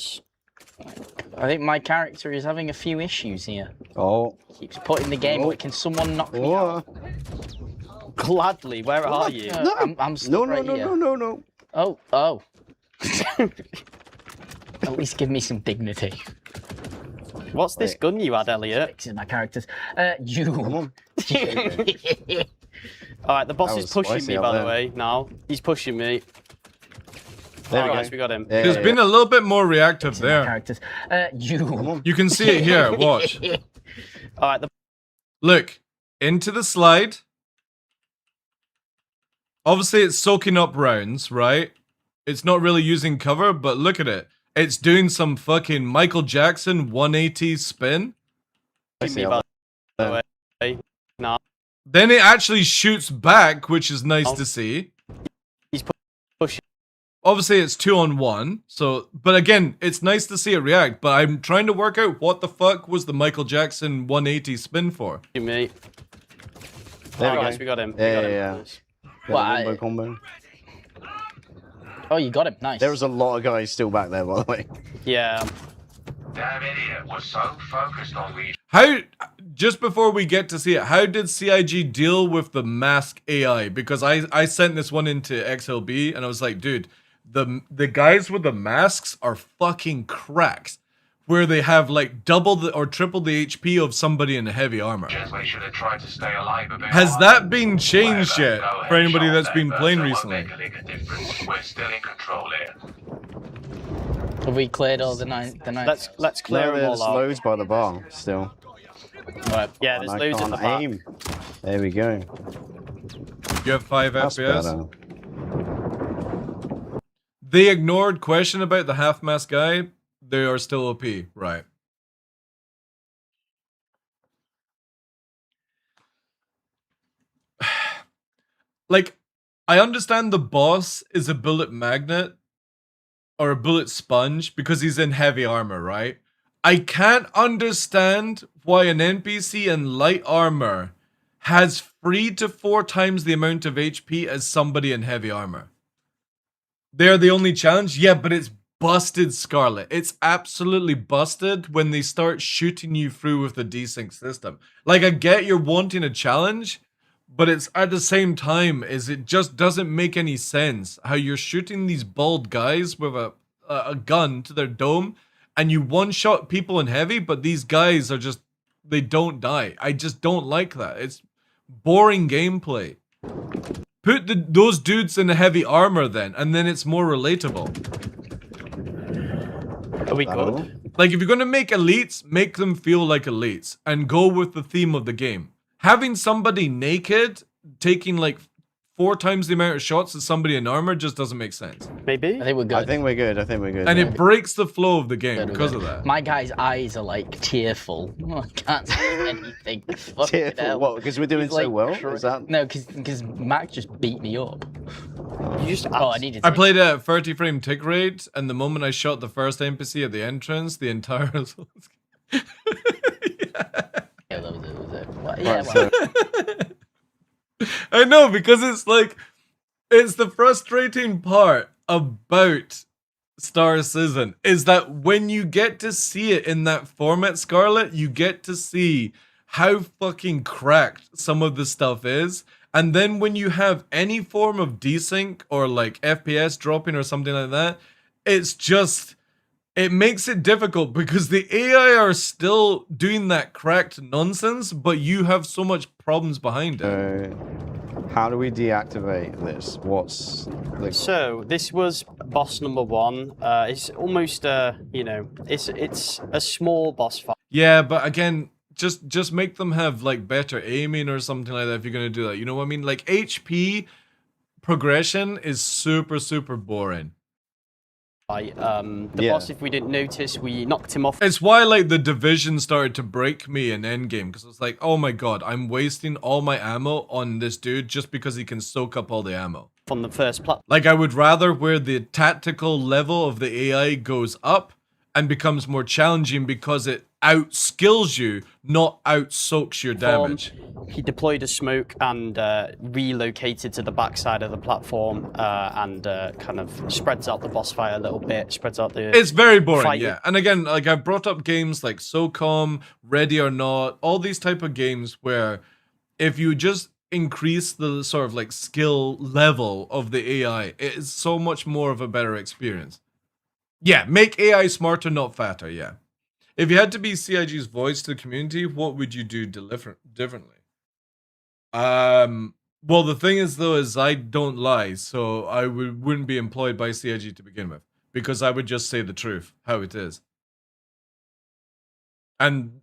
think my character is having a few issues here. Oh. Keeps putting the game like, can someone knock me out? Gladly, where are you? I'm stuck right here. No. Oh. At least give me some dignity. What's this gun you had, Elliot? Fixing my characters. You. Come on. Alright, the boss is pushing me, by the way, now. He's pushing me. There we go. Guys, we got him. There's been a little bit more reactive there. Characters. You. You can see it here, watch. Alright, look, into the slide. Obviously it's soaking up rounds, right? It's not really using cover, but look at it. It's doing some fucking Michael Jackson 180 spin. Then it actually shoots back, which is nice to see. He's pushing. Obviously, it's 2-on-1. So, but again, it's nice to see it react. But I'm trying to work out what the fuck was the Michael Jackson 180 spin for. Mate. There we go. Guys, we got him. Yeah. Combo. Oh, you got him. Nice. There was a lot of guys still back there, by the way. Yeah. Damn idiot was so focused on weed. How, just before we get to see it, how did CIG deal with the mask AI? Because I sent this one into XLB and I was like, dude, the guys with the masks are fucking cracks. where they have like double the or triple the HP of somebody in heavy armor. They should have tried to stay alive a bit. Has that been changed Whatever, yet go for ahead, anybody Sean, that's then, been but playing it won't recently? make a lick of difference. We're still in control here. Have we cleared all the nine? Let's clear them there's all out. loads by the bar still. Right. Yeah, there's And loads I at the can't back. aim. There we go. You have 5 That's FPS. better. They ignored question about the half-mask guy. They are still OP, right? Like, I understand the boss is a bullet magnet or a bullet sponge because he's in heavy armor, right? I can't understand why an NPC in light armor has 3 to 4 times the amount of HP as somebody in heavy armor. They're the only challenge? Yeah, but it's busted, Scarlet. It's absolutely busted when they start shooting you through with the desync system. Like, I get you're wanting a challenge, but it's at the same time, it just doesn't make any sense how you're shooting these bald guys with a gun to their dome, and you one-shot people in heavy, but these guys are just, they don't die. I just don't like that. It's boring gameplay. Put those dudes in heavy armor then, and then it's more relatable. Are we good? Like, if you're gonna make elites, make them feel like elites, and go with the theme of the game. Having somebody naked, taking like 4 times the amount of shots as somebody in armor just doesn't make sense. Maybe? I think we're good. I think we're good. And it breaks the flow of the game because of that. My guy's eyes are like tearful. I can't see anything. Tearful? What? Because we're doing He's, so like, well? Is that? No, because Mac just beat me up. You just I needed. I played a 30 frame tick rate, and the moment I shot the first NPC at the entrance, the entire Yeah, that was it. Well, yeah, Right, well. I know, because it's like, it's the frustrating part about Star Citizen is that when you get to see it in that format, Scarlet, you get to see how fucking cracked some of the stuff is. And then when you have any form of desync or like FPS dropping or something like that, it's just, it makes it difficult because the AI are still doing that cracked nonsense, but you have so much problems behind it. How do we deactivate this? What's like... So this was boss number 1. It's almost you know, it's a small boss fight. Yeah, but again, just make them have like better aiming or something like that if you're gonna do that. You know what I mean? Like HP progression is super boring. The boss, if we didn't notice, we knocked him off. It's why like the Division started to break me in Endgame, because it's like, oh my god, I'm wasting all my ammo on this dude just because he can soak up all the ammo. On the first platform. Like, I would rather where the tactical level of the AI goes up and becomes more challenging because it outskills you, not outsoaks your damage. He deployed a smoke and relocated to the backside of the platform and kind of spreads out the boss fight a little bit, spreads out the... It's very boring, fight. yeah. And again, like I've brought up games like SOCOM, Ready or Not, all these type of games where if you just increase the sort of like skill level of the AI, it is so much more of a better experience. Yeah, make AI smarter, not fatter, yeah. If you had to be CIG's voice to the community, what would you do differently? Well, the thing is though, is I don't lie, so I wouldn't be employed by CIG to begin with, because I would just say the truth, how it is. And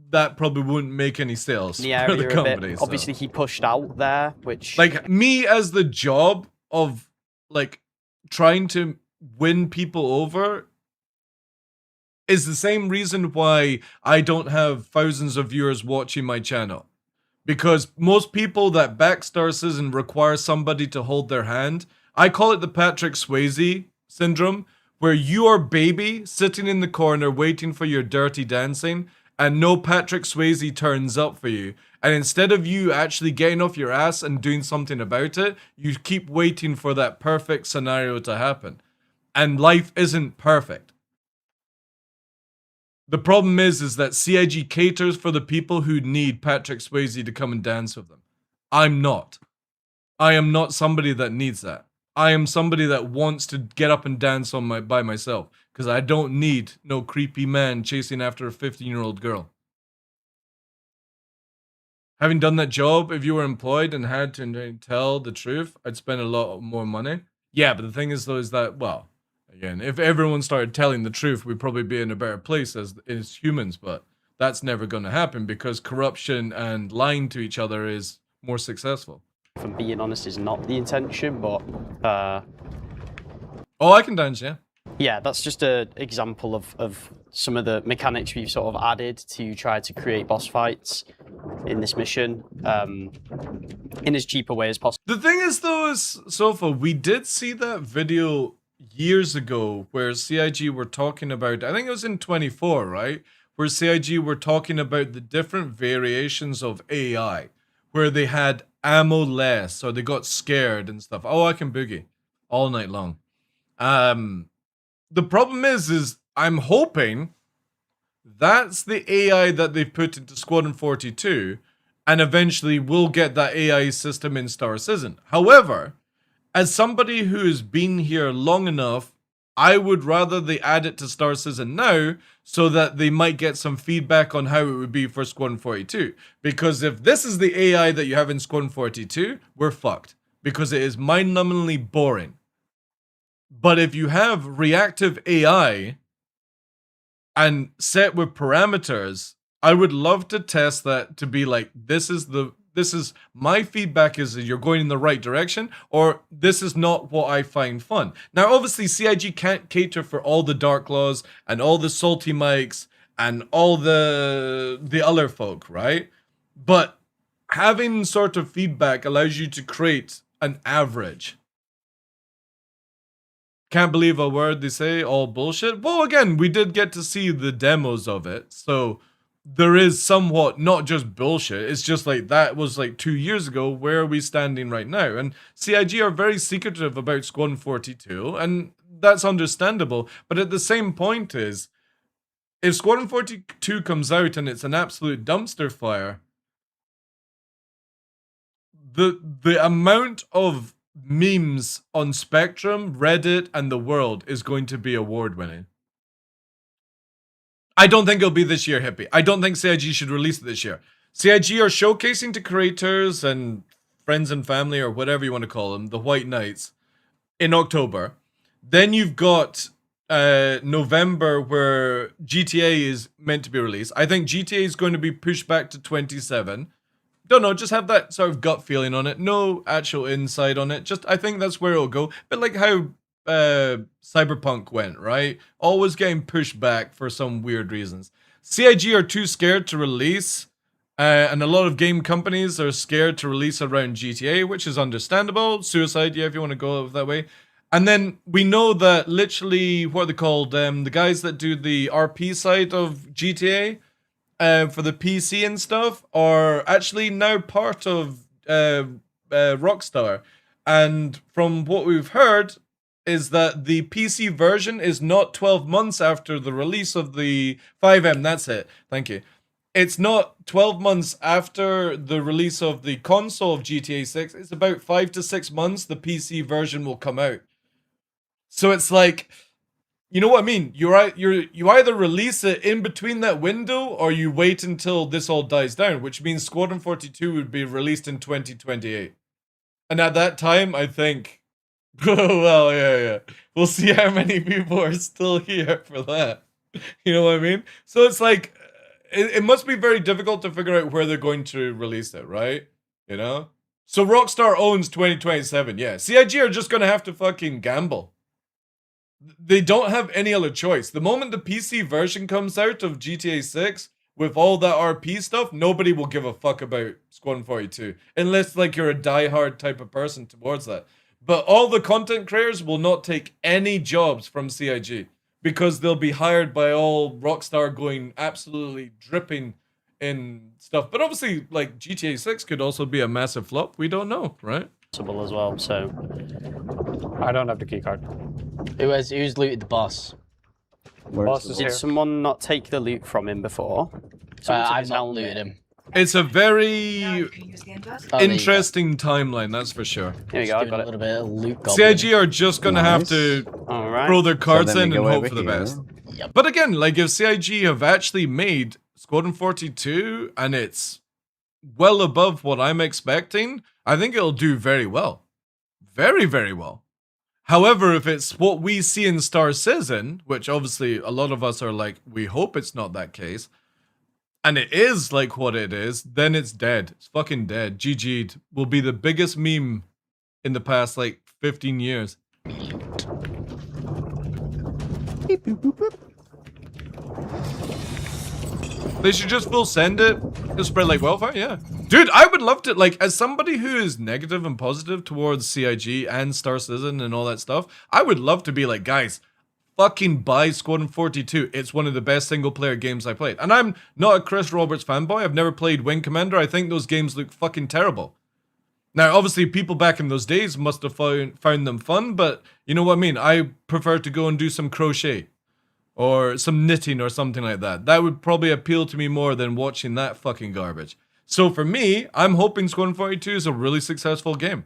that probably wouldn't make any sales for the company. Obviously, he pushed out there, which... Like, me as the job of, like, trying to win people over is the same reason why I don't have thousands of viewers watching my channel. Because most people that back Star Citizen require somebody to hold their hand. I call it the Patrick Swayze syndrome, where you are baby sitting in the corner waiting for your dirty dancing, and no Patrick Swayze turns up for you. And instead of you actually getting off your ass and doing something about it, you keep waiting for that perfect scenario to happen. And life isn't perfect. The problem is that CIG caters for the people who need Patrick Swayze to come and dance with them. I'm not. I am not somebody that needs that. I am somebody that wants to get up and dance by myself. Because I don't need no creepy man chasing after a 15-year-old girl. Having done that job, if you were employed and had to tell the truth, I'd spend a lot more money. Yeah, but the thing is, though, is that, well, again, if everyone started telling the truth, we'd probably be in a better place as humans, but that's never going to happen because corruption and lying to each other is more successful. If I'm being honest, is not the intention, but... Oh, I can dance, yeah. Yeah, that's just an example of some of the mechanics we've sort of added to try to create boss fights in this mission in as cheap a way as possible. The thing is, though, is, Sofa, we did see that video years ago where CIG were talking about, I think it was in 24, right? Where CIG were talking about the different variations of AI, where they had ammo less, or they got scared and stuff. Oh, I can boogie all night long. The problem is I'm hoping that's the AI that they've put into Squadron 42, and eventually we'll get that AI system in Star Citizen. However, as somebody who has been here long enough, I would rather they add it to Star Citizen now so that they might get some feedback on how it would be for Squadron 42. Because if this is the AI that you have in Squadron 42, we're fucked. Because it is mind-numbingly boring. But if you have reactive AI and set with parameters, I would love to test that to be like, this is my feedback is that you're going in the right direction, or this is not what I find fun. Now, obviously, CIG can't cater for all the DarkLaws and all the salty mics and all the other folk, right? But having sort of feedback allows you to create an average. Can't believe a word they say, all bullshit. Well, again, we did get to see the demos of it, so there is somewhat not just bullshit. It's just like that was like 2 years ago. Where are we standing right now? And CIG are very secretive about Squadron 42, and that's understandable. But at the same point is, if Squadron 42 comes out and it's an absolute dumpster fire, the amount of memes on Spectrum, Reddit, and the world is going to be award-winning. I don't think it'll be this year, Hippie. I don't think CIG should release it this year. CIG are showcasing to creators and friends and family, or whatever you want to call them, the White Knights, in October. Then you've got November, where GTA is meant to be released. I think GTA is going to be pushed back to 27. Don't know, just have that sort of gut feeling on it. No actual insight on it. Just, I think that's where it'll go. But like how Cyberpunk went, right? Always getting pushed back for some weird reasons. CIG are too scared to release, and a lot of game companies are scared to release around GTA, which is understandable. Suicide, yeah, if you want to go that way. And then we know that literally, what are they called? The guys that do the RP side of GTA, for the PC and stuff, are actually now part of Rockstar. And from what we've heard is that the PC version is not 12 months after the release of the 5M. That's it. Thank you. It's not 12 months after the release of the console of GTA 6. It's about 5 to 6 months the PC version will come out. So it's like, you know what I mean? You either release it in between that window, or you wait until this all dies down, which means Squadron 42 would be released in 2028. And at that time, I think, well, yeah. We'll see how many people are still here for that. You know what I mean? So it's like, it must be very difficult to figure out where they're going to release it, right? You know? So Rockstar owns 2027, yeah. CIG are just going to have to fucking gamble. They don't have any other choice. The moment the PC version comes out of GTA 6 with all that RP stuff, nobody will give a fuck about Squadron 42. Unless like you're a diehard type of person towards that. But all the content creators will not take any jobs from CIG because they'll be hired by all Rockstar going absolutely dripping in stuff. But obviously, like, GTA 6 could also be a massive flop. We don't know, right? Possible as well, so... I don't have the keycard. Who's looted the boss? Boss is Did here. someone not take the loot from him before? I've not looted him. It's a very Oh, interesting timeline, that's for sure. Here we go, I Doing got a it. little bit of loot goblin. CIG are just gonna have to Alright. throw their cards then we in and go hope over for the here. best. But again, like if CIG have actually made Squadron 42 and it's well above what I'm expecting, I think it'll do very well. Very, very well. However, if it's what we see in Star Citizen, which obviously a lot of us are like, we hope it's not that case, and it is like what it is, then it's dead. It's fucking dead. GG'd will be the biggest meme in the past like 15 years. They should just full send it. It'll spread like wildfire, yeah. Dude, I would love to, like, as somebody who is negative and positive towards CIG and Star Citizen and all that stuff, I would love to be like, guys, fucking buy Squadron 42. It's one of the best single-player games I played. And I'm not a Chris Roberts fanboy. I've never played Wing Commander. I think those games look fucking terrible. Now, obviously, people back in those days must have found them fun, but you know what I mean? I prefer to go and do some crochet. Or some knitting or something like that. That would probably appeal to me more than watching that fucking garbage. So for me, I'm hoping Squadron 42 is a really successful game.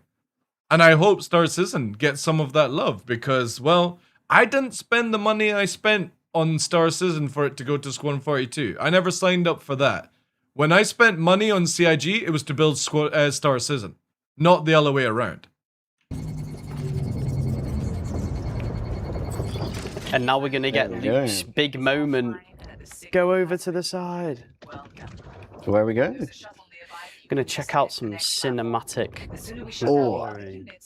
And I hope Star Citizen gets some of that love because, well, I didn't spend the money I spent on Star Citizen for it to go to Squadron 42. I never signed up for that. When I spent money on CIG, it was to build Star Citizen, not the other way around. And now we're gonna get Luke's big moment. Go over to the side. So where we go? Gonna check out some cinematic. Oh,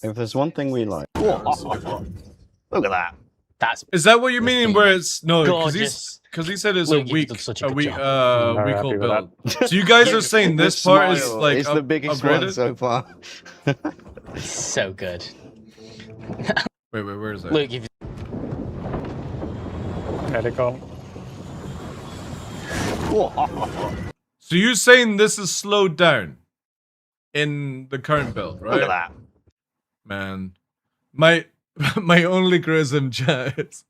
if there's one thing we like. Look at that. Is that what you mean? Where it's no, Gorgeous. because he said it's Luke, a you've week, done such a a good week, job. Very week happy old with build. So you guys are saying this part is smile like is the biggest one upgraded? so far. So good. Wait, where is that? Luke, you've There they come. So you're saying this is slowed down in the current build, right? Look at that. Man, my only criticism, chat, is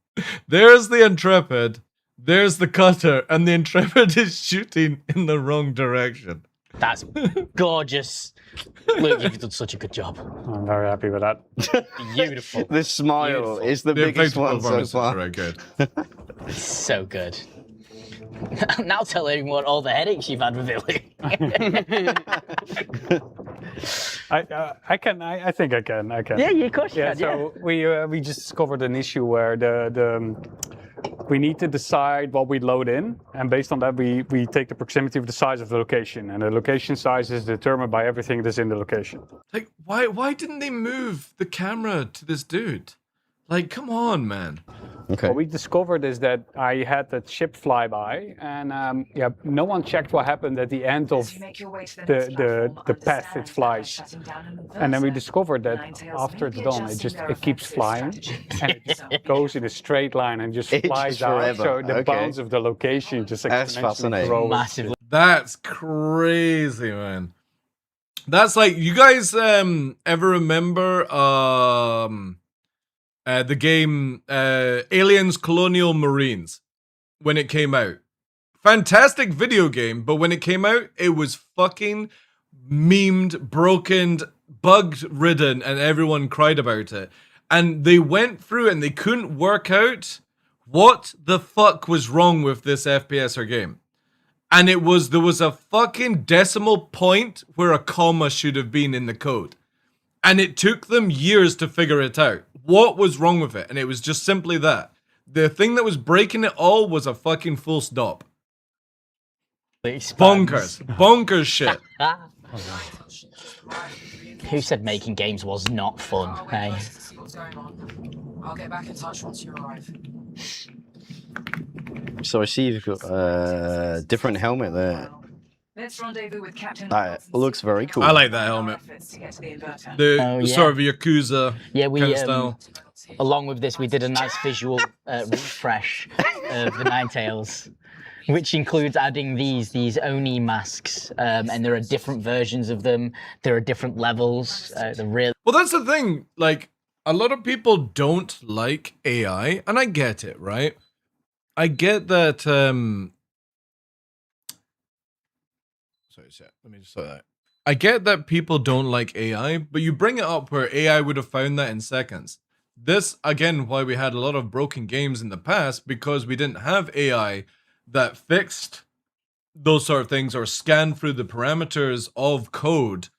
there's the Intrepid, there's the cutter, and the Intrepid is shooting in the wrong direction. That's gorgeous. Luke, you've done such a good job. I'm very happy with that. Beautiful. The smile is the The biggest effective one so performance is far. very good. So good. Now tell everyone all the headaches you've had with Billy. I can. I think I can. Yeah, of course you Yeah. can. So we just discovered an issue where we need to decide what we load in, and based on that, we take the proximity of the size of the location, and the location size is determined by everything that's in the location. Like, why didn't they move the camera to this dude? Like, come on, man. Okay. What we discovered is that I had that ship fly by, and no one checked what happened at the end of the path it flies. And then we discovered that after it's done, it keeps flying, and it just goes in a straight line and just It's flies just out. forever. So the Okay. bounds of the location just That's exponentially fascinating. grows. Massively. That's crazy, man. That's like, you guys ever remember the game Aliens Colonial Marines when it came out? Fantastic video game, but when it came out, it was fucking memed, broken, bug-ridden, and everyone cried about it. And they went through and they couldn't work out what the fuck was wrong with this FPS or game. And there was a fucking decimal point where a comma should have been in the code. And it took them years to figure it out. What was wrong with it? And it was just simply that. The thing that was breaking it all was a fucking full stop. Bonkers. Bonkers shit. Who said making games was not fun? Hey. I'll get back in touch once you arrive. So I see you've got a different helmet there. Let's rendezvous with Captain. That looks very cool. I like that helmet. The sort of Yakuza kind of style. Along with this, we did a nice visual refresh of the Ninetales, which includes adding these Oni masks, and there are different versions of them. There are different levels. They're really Well, that's the thing. Like, a lot of people don't like AI, and I get it, right? I get that. Sorry, chat. Let me just say that. I get that people don't like AI, but you bring it up where AI would have found that in seconds. This, again, why we had a lot of broken games in the past, because we didn't have AI that fixed those sort of things or scanned through the parameters of code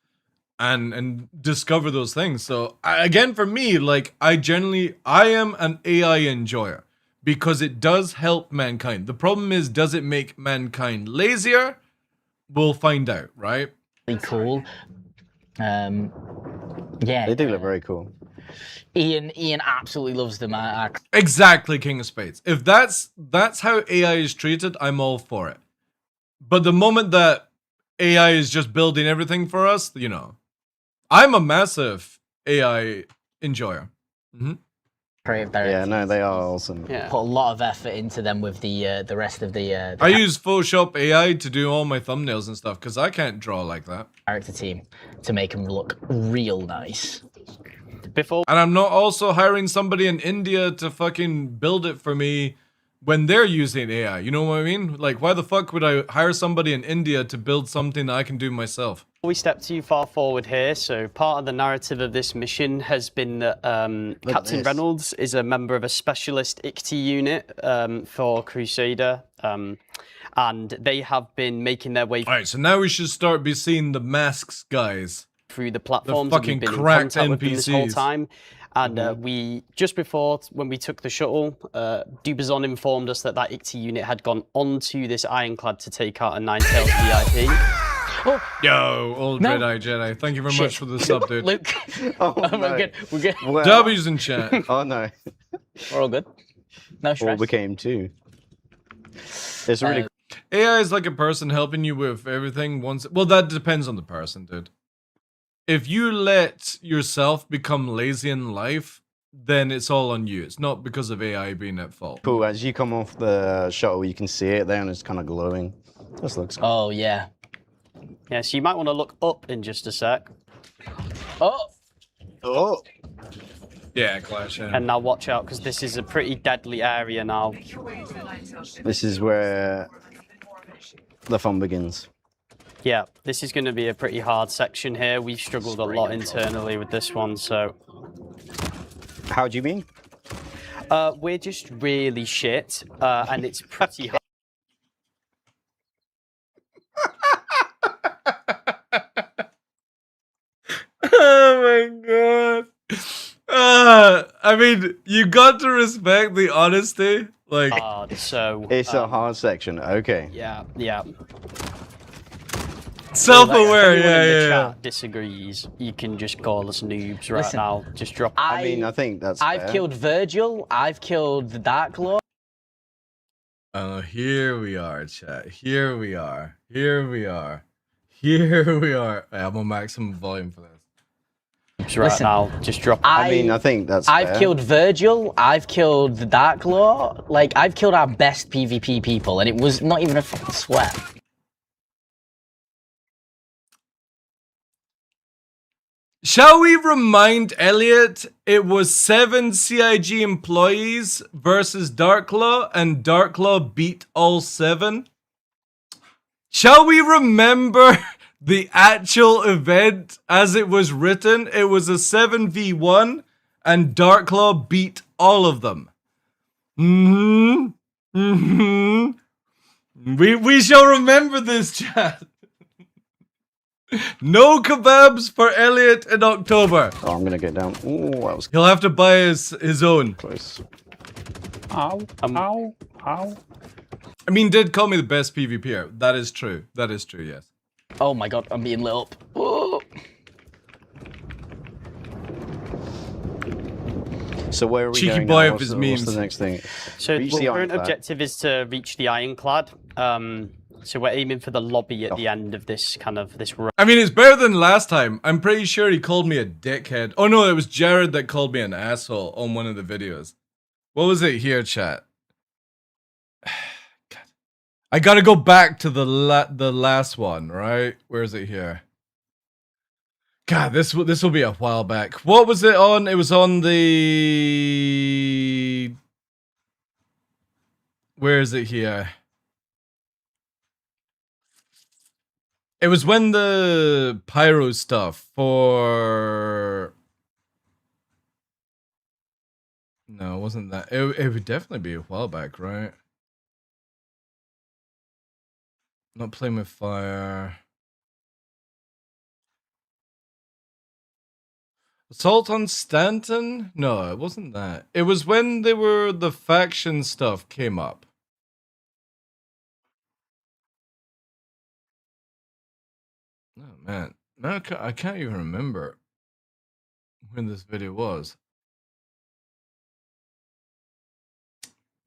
and discover those things. So again, for me, like I am an AI enjoyer because it does help mankind. The problem is, does it make mankind lazier? We'll find out, right? Really cool. Yeah, They do look very cool. Ian absolutely loves them. Exactly, King of Spades. If that's how AI is treated, I'm all for it. But the moment that AI is just building everything for us, you know, I'm a massive AI enjoyer. Yeah, no, they are awesome. Yeah. Put a lot of effort into them with the rest of the I use Photoshop AI to do all my thumbnails and stuff because I can't draw like that. Character team to make them look real nice. And I'm not also hiring somebody in India to fucking build it for me when they're using AI. You know what I mean? Like, why the fuck would I hire somebody in India to build something that I can do myself? We step too far forward here, so part of the narrative of this mission has been that Captain Reynolds is a member of a specialist ICT unit for Crusader, and they have been making their way. All right, so now we should start be seeing the masks guys Through the platforms, the and we've fucking been in cracked contact with them this whole NPCs. time. And we, just before, when we took the shuttle, Dubazon informed us that ICT unit had gone onto this ironclad to take out a Ninetales VIP. Oh. Yo, old Red-Eye Jedi, thank you very much for the sub, dude. Luke. Oh, We're good. We're good. Well, W's in chat. Oh no. We're all good. No stress. All became two. It's really AI is like a person helping you with everything once. Well, that depends on the person, dude. If you let yourself become lazy in life, then it's all on you. It's not because of AI being at fault. cool. As you come off the shuttle, you can see it there, and it's kind of glowing. This looks cool. Oh yeah. Yeah, so you might want to look up in just a sec. Oh. Oh. Yeah, Clash. Yeah. And now watch out, because this is a pretty deadly area now. This is where the fun begins. Yeah, this is going to be a pretty hard section here. We've struggled a lot internally with this one, so... How do you mean? We're just really shit, and it's pretty hard. Oh my god. I mean, you got to respect the honesty. Like, so it's a hard section. Okay. Yeah, yeah. Self-aware, If anyone in the yeah. chat disagrees, you can just call us noobs right Listen, now. Just drop. I mean, I think that's I've fair. killed Virgil. I've killed the Darklaw. Here we are, chat. Here we are. Here we are. Here we are. I'm on maximum volume for this. Right Listen, now, just drop. I mean, I think that's I've fair. killed Virgil. I've killed the Darklaw. Like, I've killed our best PvP people, and it was not even a fucking sweat. Shall we remind Elliot it was 7 CIG employees versus Darklaw, and Darklaw beat all 7? Shall we remember the actual event as it was written? It was a 7v1, and Darklaw beat all of them. We shall remember this, chat. No kebabs for Elliot in October. Oh, I'm gonna get down. Ooh, that was He'll have to buy his own. close. Ow, ow, ow. I mean, did call me the best PvPer. That is true. That is true, yes. Oh my god, I'm being lit up. Whoa. So where are we Cheeky going boy now? of What's his the, memes. What's the next thing? So Reach the the current ironclad. objective is to reach the ironclad. So we're aiming for the lobby at the end of this run. I mean, it's better than last time. I'm pretty sure he called me a dickhead. Oh no, it was Jared that called me an asshole on one of the videos. What was it here, chat? God. I gotta go back to the last one, right? Where is it here? God, this will be a while back. What was it on? It was on the... Where is it here? It was when the pyro stuff for... No, it wasn't that. It would definitely be a while back, right? Not playing with fire. Assault on Stanton? No, it wasn't that. It was when the faction stuff came up. Oh man, no, I can't even remember when this video was.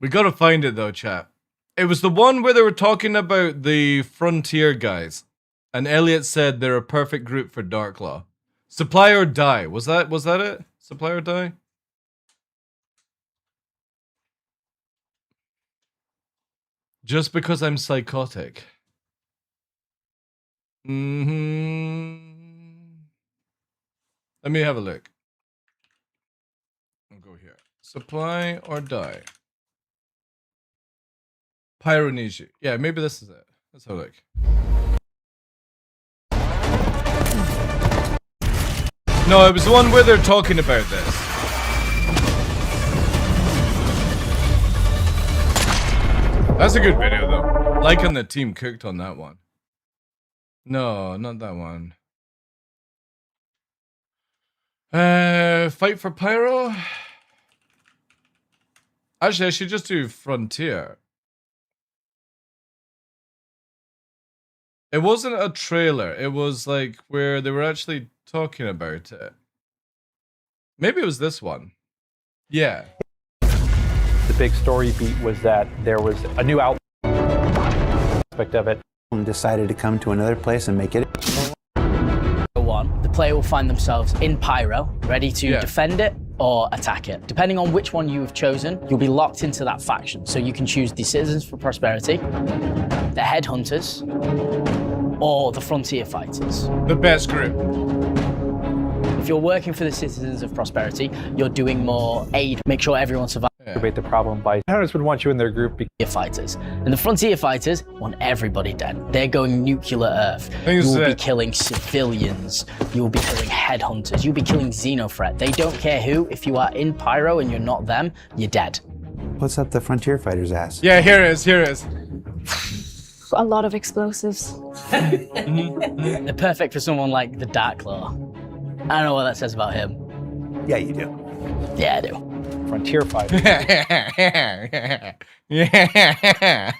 We gotta find it though, chat. It was the one where they were talking about the Frontier guys, and Elliot said they're a perfect group for Darklaw. Supply or die. Was that it? Supply or die? Just because I'm psychotic. Let me have a look. I'll go here. Supply or die. Pyronesia. Yeah, maybe this is it. Let's have a look. No, it was the one where they're talking about this. That's a good video though. Liking the team cooked on that one. No, not that one. Fight for Pyro? Actually, I should just do Frontier. It wasn't a trailer. It was like where they were actually talking about it. Maybe it was this one. Yeah. The big story beat was that there was a new aspect of it. And decided to come to another place and make it. The player will find themselves in Pyro, ready to defend it or attack it. Depending on which one you have chosen, you'll be locked into that faction. So you can choose the Citizens for Prosperity, the Headhunters, or the Frontier Fighters. The best group. If you're working for the Citizens of Prosperity, you're doing more aid, make sure everyone survives. Debate the problem by Headhunters would want you in their group. Fighters. And the Frontier Fighters want everybody dead. They're going nuclear Earth. You will be killing civilians. You will be killing Headhunters. You'll be killing Xenothreat. They don't care who. If you are in Pyro and you're not them, you're dead. What's up the Frontier Fighters' ass? Yeah, here it is. Here it is. A lot of explosives. They're perfect for someone like TheDarkLaw. I don't know what that says about him. Yeah, you do. Yeah, I do. Frontier Fighters. Yeah.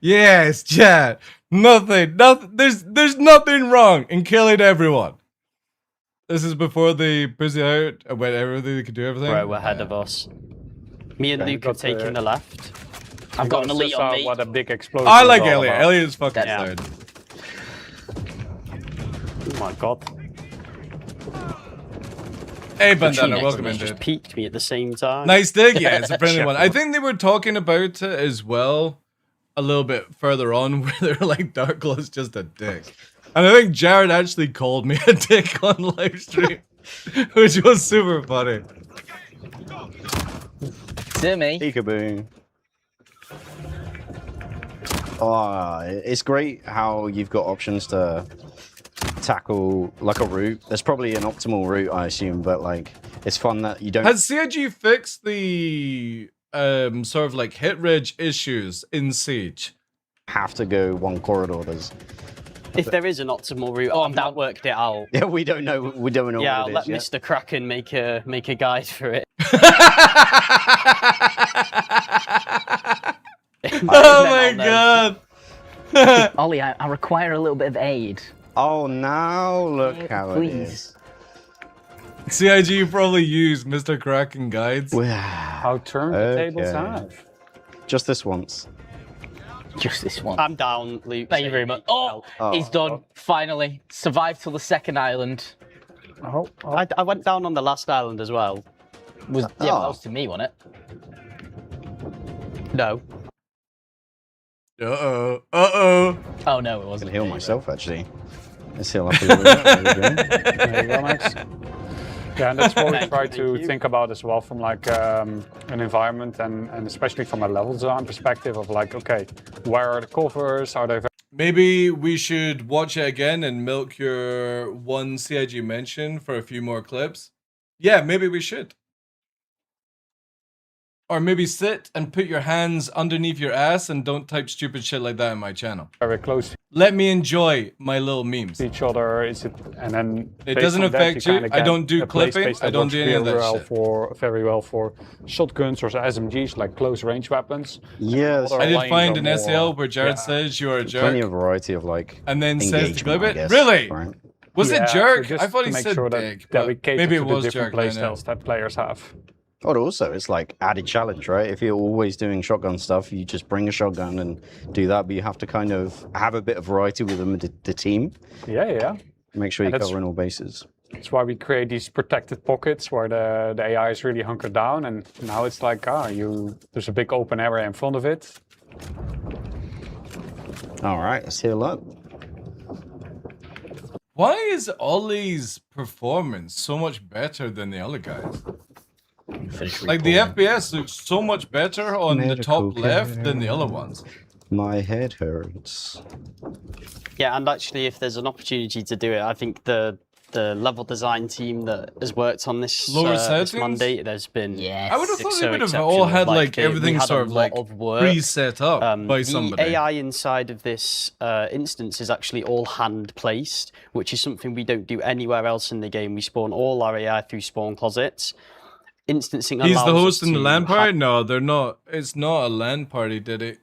Yes, chat. Nothing. There's nothing wrong in killing everyone. This is before the busy out when everything they could do everything. Right, we're ahead of us. Me and Luke have taken the left. I've got an elite on me. What a big explosion. I like Elliot. Elliot is fucking sad. Oh my god. Hey, Bandana, welcome in, just dude. peeked me at the same time. Nice dig, yeah, it's a friendly one. I think they were talking about it as well a little bit further on where they're like, Darklaw's just a dick. And I think Jared actually called me a dick on live stream, which was super funny. Timmy. Peekaboo. Oh, it's great how you've got options to tackle like a route. There's probably an optimal route, I assume, but like it's fun that you don't. Has CIG fixed the sort of like hit reg issues in Siege? Have to go one corridor. If there is an optimal route, I've not worked it out. Yeah, we don't know. We don't know. Yeah, what I'll it let is Mr. Kraken make a guide for it. Oh my god! Ollie, I require a little bit of aid. Oh, now look how it is. CIG, you probably use Mr. Kraken guides. How turntables have. Just this once. Just this one. I'm down, Luke. Thank you very much. Oh, he's done. Finally. Survived till the second island. Oh, I went down on the last island as well. Yeah, that was to me, wasn't it? No. Uh-oh. Uh-oh. Oh, no, it wasn't. I can heal myself, actually. Let's heal up a little bit. There we go. There you go, Max. Yeah, and that's what we try Thank to you. think about as well from like an environment and especially from a level design perspective of like, okay, where are the covers? Are they Maybe we should watch it again and milk your one CIG mention for a few more clips. Yeah, maybe we should. Or maybe sit and put your hands underneath your ass and don't type stupid shit like that in my channel. very close to Let me enjoy my little memes. each other? Is it, and then It based doesn't on that, affect you. kinda I get don't do a play clipping. space I that don't works do any of that very well shit. for shotguns or SMGs, like close range weapons. Yes. I did lanes find are an more- SEL where Jared yeah. says you are a jerk. Plenty of variety of like And then says to engagement, clip I it. guess, Really? right? Was Yeah, it so jerk? just I thought to he make said sure dick. that we But cater maybe to it the was different jerk. play I know. styles that players have. But also, it's like added challenge, right? If you're always doing shotgun stuff, you just bring a shotgun and do that, but you have to kind of have a bit of variety within the team. Yeah. Make sure And you're that's- covering all bases. That's why we create these protected pockets where the AI is really hunkered down, and now it's like, there's a big open area in front of it. All right, let's heal up. Why is Ollie's performance so much better than the other guys? Like the FPS looks so much better on the Medical top left than the other ones. My head hurts. Yeah, and actually, if there's an opportunity to do it, I think the level design team that has worked on this, Lower this settings? Monday, there's been I would have thought they so would have exceptional. all had like we everything had sort a of lot like of work. pre-set up by the somebody. AI inside of this instance is actually all hand placed, which is something we don't do anywhere else in the game. We spawn all our AI through spawn closets. Instancing He's allows the us host in the to LAN party? No, they're not. It's not a LAN party, did it?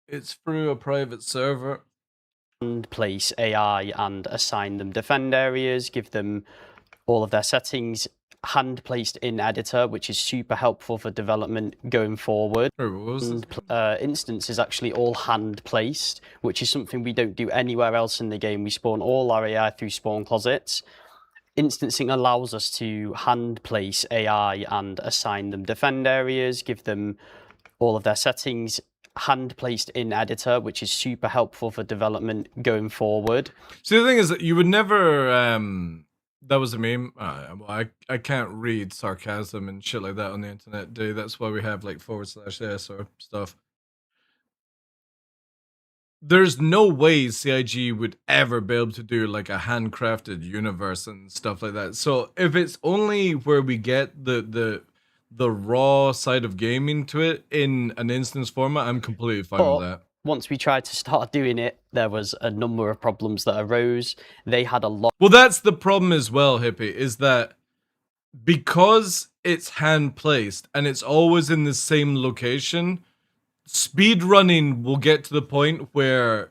It's through a private server. hand place AI and assign them defend areas, give them all of their settings hand placed in editor, which is super helpful for development going forward. Instance is actually all hand placed, which is something we don't do anywhere else in the game. We spawn all our AI through spawn closets. Instancing allows us to hand place AI and assign them defend areas, give them all of their settings hand placed in editor, which is super helpful for development going forward. See, the thing is that you would never. That was a meme. I can't read sarcasm and shit like that on the internet, dude. That's why we have like /s or stuff. There's no way CIG would ever be able to do like a handcrafted universe and stuff like that. So if it's only where we get the raw side of gaming to it in an instance format, I'm completely fine with that. Once we tried to start doing it, there was a number of problems that arose. They had a lot. Well, that's the problem as well, Hippie, is that because it's hand placed and it's always in the same location, speed running will get to the point where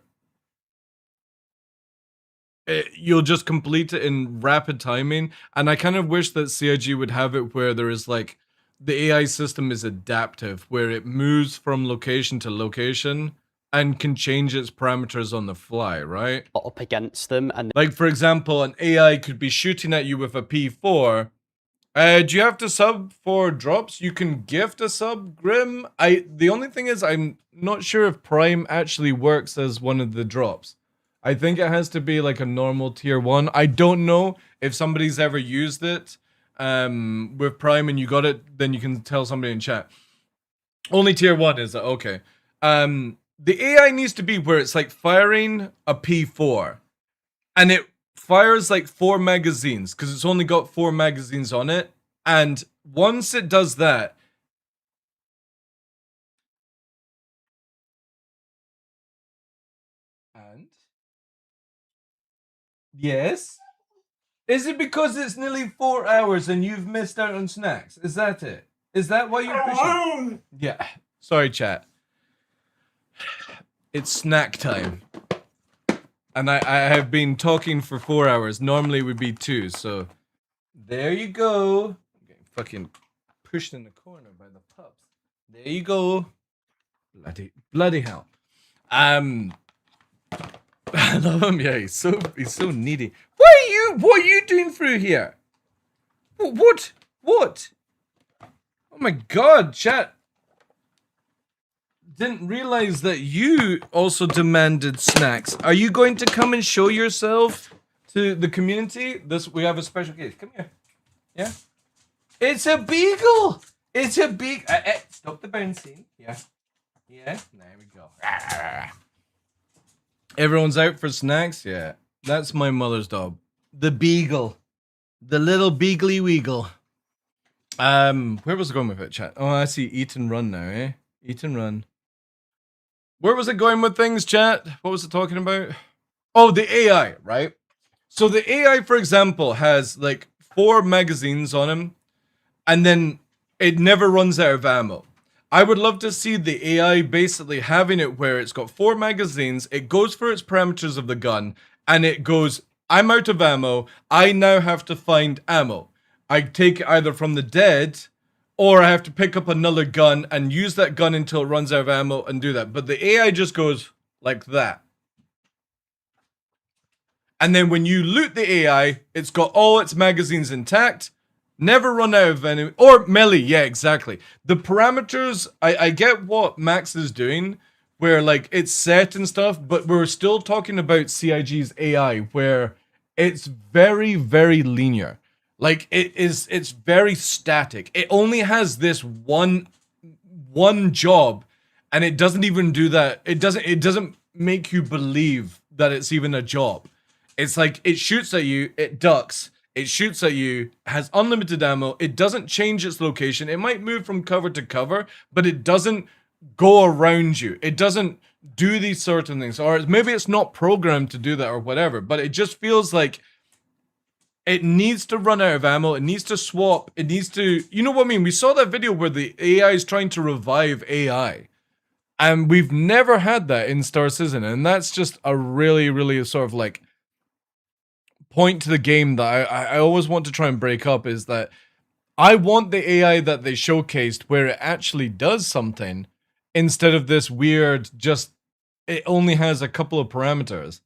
you'll just complete it in rapid timing. And I kind of wish that CIG would have it where there is like the AI system is adaptive, where it moves from location to location and can change its parameters on the fly, right? Up against them, and like for example, an AI could be shooting at you with a P4. Do you have to sub for drops? You can gift a sub, Grim. The only thing is, I'm not sure if Prime actually works as one of the drops. I think it has to be like a normal tier 1. I don't know if somebody's ever used it with Prime and you got it, then you can tell somebody in chat. Only tier 1 is that, okay. The AI needs to be where it's like firing a P4 and it fires like 4 magazines because it's only got 4 magazines on it. And once it does that, and yes, is it because it's nearly 4 hours and you've missed out on snacks? Is that it? Is that why you're pushing? Yeah. Sorry, chat. It's snack time. And I have been talking for 4 hours. Normally it would be 2, so there you go. I'm getting fucking pushed in the corner by the pups. There you go. Bloody hell. I love him. Yeah, he's so needy. What are you doing through here? What? Oh my god, chat. Didn't realize that you also demanded snacks. Are you going to come and show yourself to the community? We have a special case. Come here. Yeah. It's a beagle. It's a beagle. Stop the bouncing. Yeah. Yeah. There we go. Everyone's out for snacks. Yeah. That's my mother's dog. The beagle. The little beagly weagle. Where was it going with it, chat? Oh, I see. Eat and run now, eh? Eat and run. Where was it going with things, chat? What was it talking about? Oh, the AI, right? So the AI, for example, has like 4 magazines on him, and then it never runs out of ammo. I would love to see the AI basically having it where it's got 4 magazines, it goes for its parameters of the gun, and it goes, I'm out of ammo, I now have to find ammo. I take it either from the dead, or I have to pick up another gun and use that gun until it runs out of ammo and do that. But the AI just goes like that. And then when you loot the AI, it's got all its magazines intact, never run out of any, or melee, yeah, exactly. The parameters, I get what Max is doing, where like it's set and stuff, but we're still talking about CIG's AI, where it's very, very linear. Like it's very static. It only has this one job, and it doesn't even do that. It doesn't make you believe that it's even a job. It's like it shoots at you, it ducks, it shoots at you, has unlimited ammo, it doesn't change its location. It might move from cover to cover, but it doesn't go around you. It doesn't do these certain things. Or maybe it's not programmed to do that or whatever, but it just feels like it needs to run out of ammo, it needs to swap, it needs to, you know what I mean? We saw that video where the AI is trying to revive AI. And we've never had that in Star Citizen, and that's just a really, really sort of like point to the game that I always want to try and break up, is that I want the AI that they showcased where it actually does something, instead of this weird, just, it only has a couple of parameters.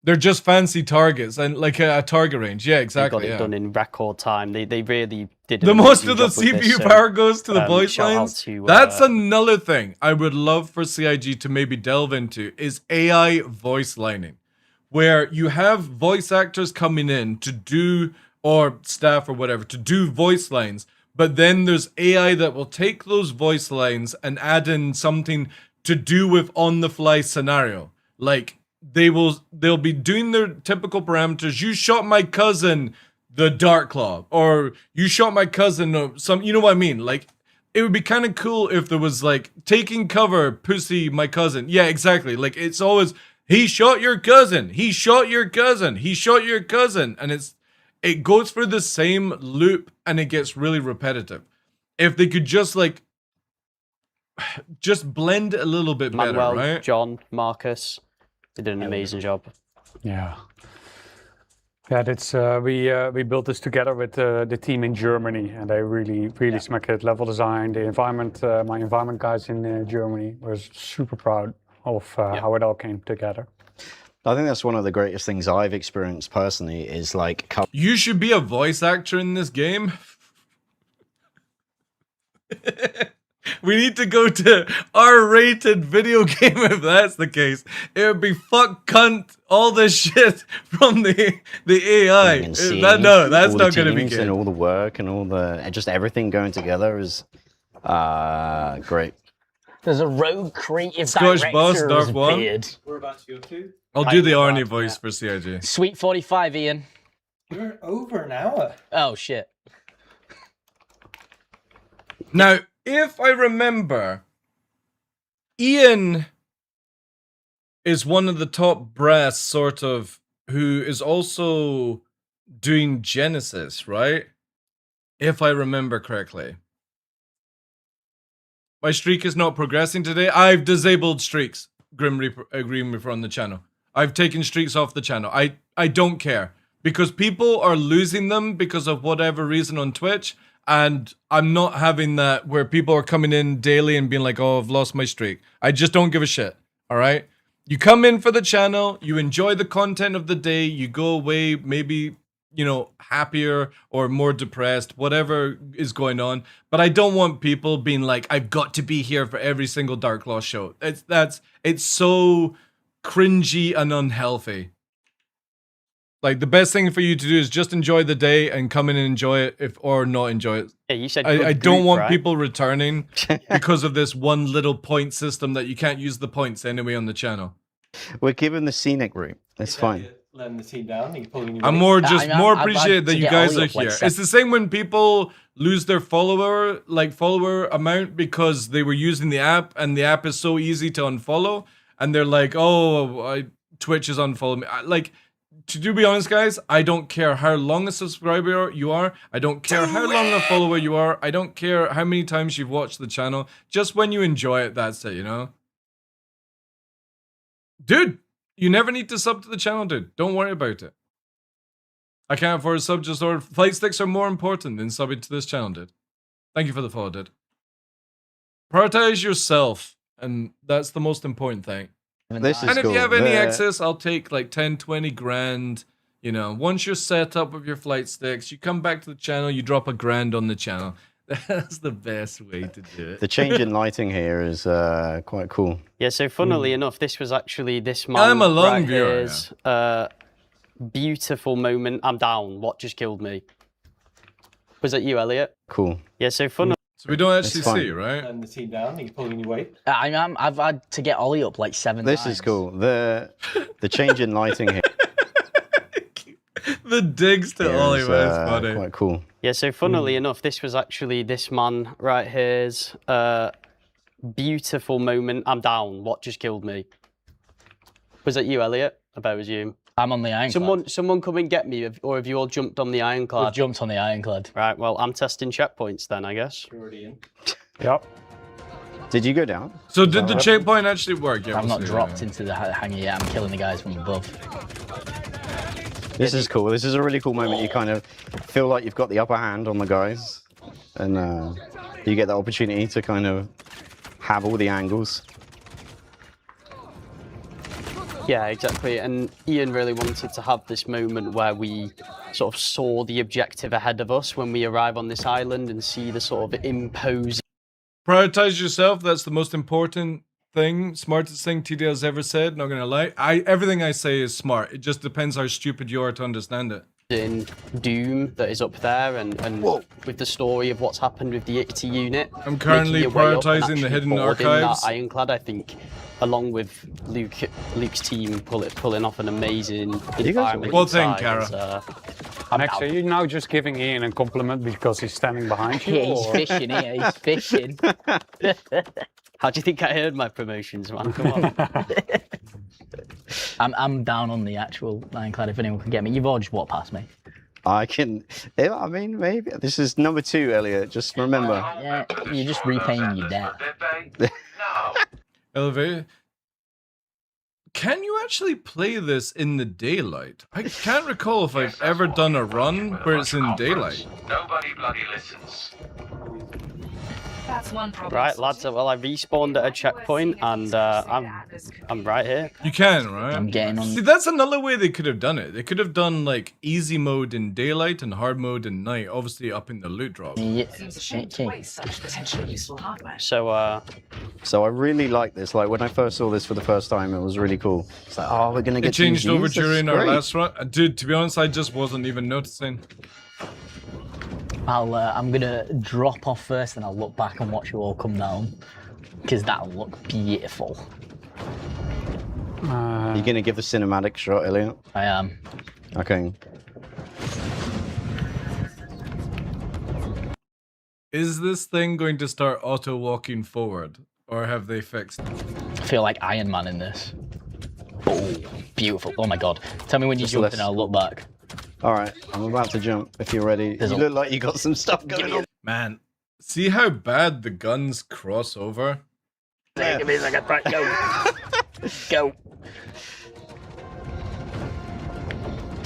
They're just fancy targets and like a target range. Yeah, exactly. They got it done in record time. They really did. The most of the CPU power goes to the voice lines. That's another thing I would love for CIG to maybe delve into, is AI voice lining, where you have voice actors coming in to do, or staff or whatever, to do voice lines, but then there's AI that will take those voice lines and add in something to do with on-the-fly scenario. Like, they'll be doing their typical parameters. You shot my cousin, TheDarkLaw, or you shot my cousin, or some, you know what I mean? Like, it would be kind of cool if there was like, taking cover, pussy, my cousin. Yeah, exactly. Like, it's always, he shot your cousin, he shot your cousin, he shot your cousin, and it goes through the same loop, and it gets really repetitive. If they could just like, just blend a little bit better, Manuel, right? John, Marcus, they did an amazing job. Yeah. Yeah, that's we built this together with the team in Germany, and they really smacked it. Level design, the environment, my environment guys in Germany was super proud of how it all came together. I think that's one of the greatest things I've experienced personally, is like... You should be a voice actor in this game. We need to go to R-rated video game if that's the case. It would be fuck, cunt, all this shit from the AI. That's not going to be good. And all the work and all the, just everything going together is great. There's a rogue creative Scottish boss, director Dark has One. appeared. Whereabouts you up to? I'll do the Arnie voice for CIG. Sweet 45, Ian. You're over an hour. Oh, shit. Now, if I remember, Ian is one of the top brass, sort of, who is also doing Genesis, right? If I remember correctly. My streak is not progressing today. I've disabled streaks, Grim Reaper on the channel. I've taken streaks off the channel. I don't care. Because people are losing them because of whatever reason on Twitch. And I'm not having that where people are coming in daily and being like, oh, I've lost my streak. I just don't give a shit, all right? You come in for the channel, you enjoy the content of the day, you go away maybe, you know, happier or more depressed, whatever is going on. But I don't want people being like, I've got to be here for every single TheDarkLaw show. It's so cringy and unhealthy. Like the best thing for you to do is just enjoy the day and come in and enjoy it, or not enjoy it. Yeah, you said I good don't group, want right? people returning because of this one little point system that you can't use the points anyway on the channel. We're given the scenic route. It's fine. Letting the team down. You're pulling your I'm weight. more just more I've had appreciated that to you get guys Ollie are up, like, here. It's the same when people lose their follower amount because they were using the app and the app is so easy to unfollow, and they're like, "Oh, Twitch is unfollowing me." Like, to be honest, guys, I don't care how long a subscriber you are. I don't care how long a follower you are. I don't care how many times you've watched the channel. Just when you enjoy it, that's it, you know? Dude, you never need to sub to the channel, dude. Don't worry about it. I can't afford a sub, just order. Flight sticks are more important than subbing to this channel, dude. Thank you for the follow, dude. Prioritize yourself, and that's the most important thing. This is And if cool. you have any excess, I'll take like 10, 20 grand. You know, once you're set up with your flight sticks, you come back to the channel, you drop a grand on the channel. That's the best way to do it. The change in lighting here is quite cool. Yeah, so funnily enough, this was actually this man I'm a long right viewer, here's beautiful moment. I'm down. What just killed me? Was that you, Elliot? Cool. Yeah, so funnily. So we don't actually It's fine. see, right? Letting the team down. You're pulling your weight. I've had to get Ollie up like 7 This times. is cool. The change in lighting here The digs to is Ollie, man, it's funny. quite cool. Yeah, so funnily enough, this was actually this man right here's beautiful moment. I'm down. What just killed me? Was that you, Elliot? I bet it was you. I'm on the ironclad. Someone come and get me, or have you all jumped on the ironclad? We've jumped on the ironclad. Right, well, I'm testing checkpoints then, I guess. You're already in. Yep. Did you go down? So did the checkpoint actually work? Yeah, I'm not we'll see, dropped yeah. into the hangar yet. I'm killing the guys from above. This is cool. This is a really cool moment. You kind of feel like you've got the upper hand on the guys, and you get the opportunity to kind of have all the angles. Yeah, exactly. And Ian really wanted to have this moment where we sort of saw the objective ahead of us when we arrive on this island and see the sort of imposing. Prioritize yourself. That's the most important thing. Smartest thing TD has ever said. Not gonna lie. Everything I say is smart. It just depends how stupid you are to understand it. In Doom that is up there, and with the story of what's happened with the ICTY unit. I'm currently making your way up and prioritizing the actually hidden boarding archives. That ironclad, I think, along with Luke's team pulling off an amazing environment. Well, thank inside Kara. Max, are you now just giving Ian a compliment because he's standing behind you? Yeah, he's or- fishing here. He's fishing. How do you think I heard my promotions, man? Come on. I'm down on the actual ironclad if anyone can get me. You've all just walked past me. I can. Yeah, I mean, maybe this is number 2, Elliot. Just remember. Yeah, you're just repaying your debt. Elevator. Can you actually play this in the daylight? I can't recall if I've ever done a run where it's in daylight. Nobody bloody listens. That's one problem. Right, lads. Well, I respawned at a checkpoint, and I'm right here. You can, right? I'm getting on. See, that's another way they could have done it. They could have done like easy mode in daylight and hard mode in night, obviously up in the loot drop. Yeah. Seems a shame to waste such potentially useful hardware. So, So I really like this. Like when I first saw this for the first time, it was really cool. It's like, oh, we're gonna get It changed to use over these? This during is our great. last run. Dude, to be honest, I just wasn't even noticing. I'm gonna drop off first, and I'll look back and watch you all come down, because that'll look beautiful. You're gonna give the cinematic shot, Elliot? I am. Okay. Is this thing going to start auto walking forward, or have they fixed it? I feel like Iron Man in this. Oh, beautiful. Oh my god. Tell me when you Just jump less- and I'll look back. All right, I'm about to jump. If you're ready, There's you a- look like you got some stuff going on. Man, see how bad the guns cross over? Give me a second. Right, go. Go.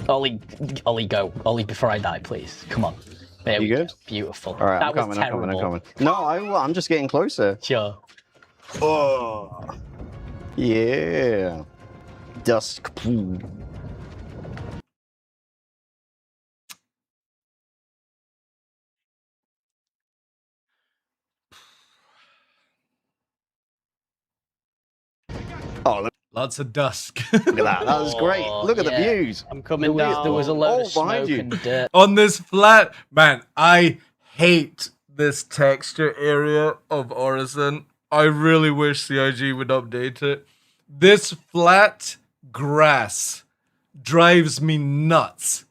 Ollie, go. Ollie, before I die, please. Come on. There You we good? go. Beautiful. All right, that I'm was coming. terrible. I'm coming. No, I'm just getting closer. Sure. Oh, yeah. Dusk. Oh, look. Lots of dusk. Look at that. That was great. Look at the yeah. views. I'm coming There down. was a load of behind smoke you. and dirt. On this flat, man, I hate this texture area of Orison. I really wish CIG would update it. This flat grass drives me nuts.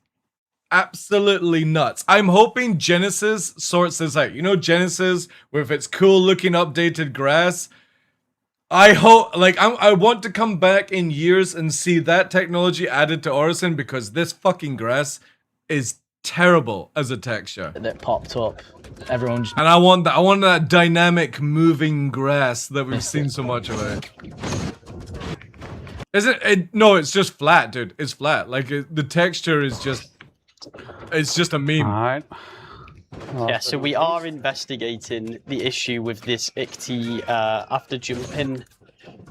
Absolutely nuts. I'm hoping Genesis sorts this out. You know, Genesis with its cool looking updated grass. I hope, like, I want to come back in years and see that technology added to Orison, because this fucking grass is terrible as a texture. That popped up. Everyone just... And I want that dynamic moving grass that we've seen so much of it. Isn't it? No, it's just flat, dude. It's flat. Like, the texture is just... It's just a meme. Alright. Yeah, so we are investigating the issue with this ICT after jumping,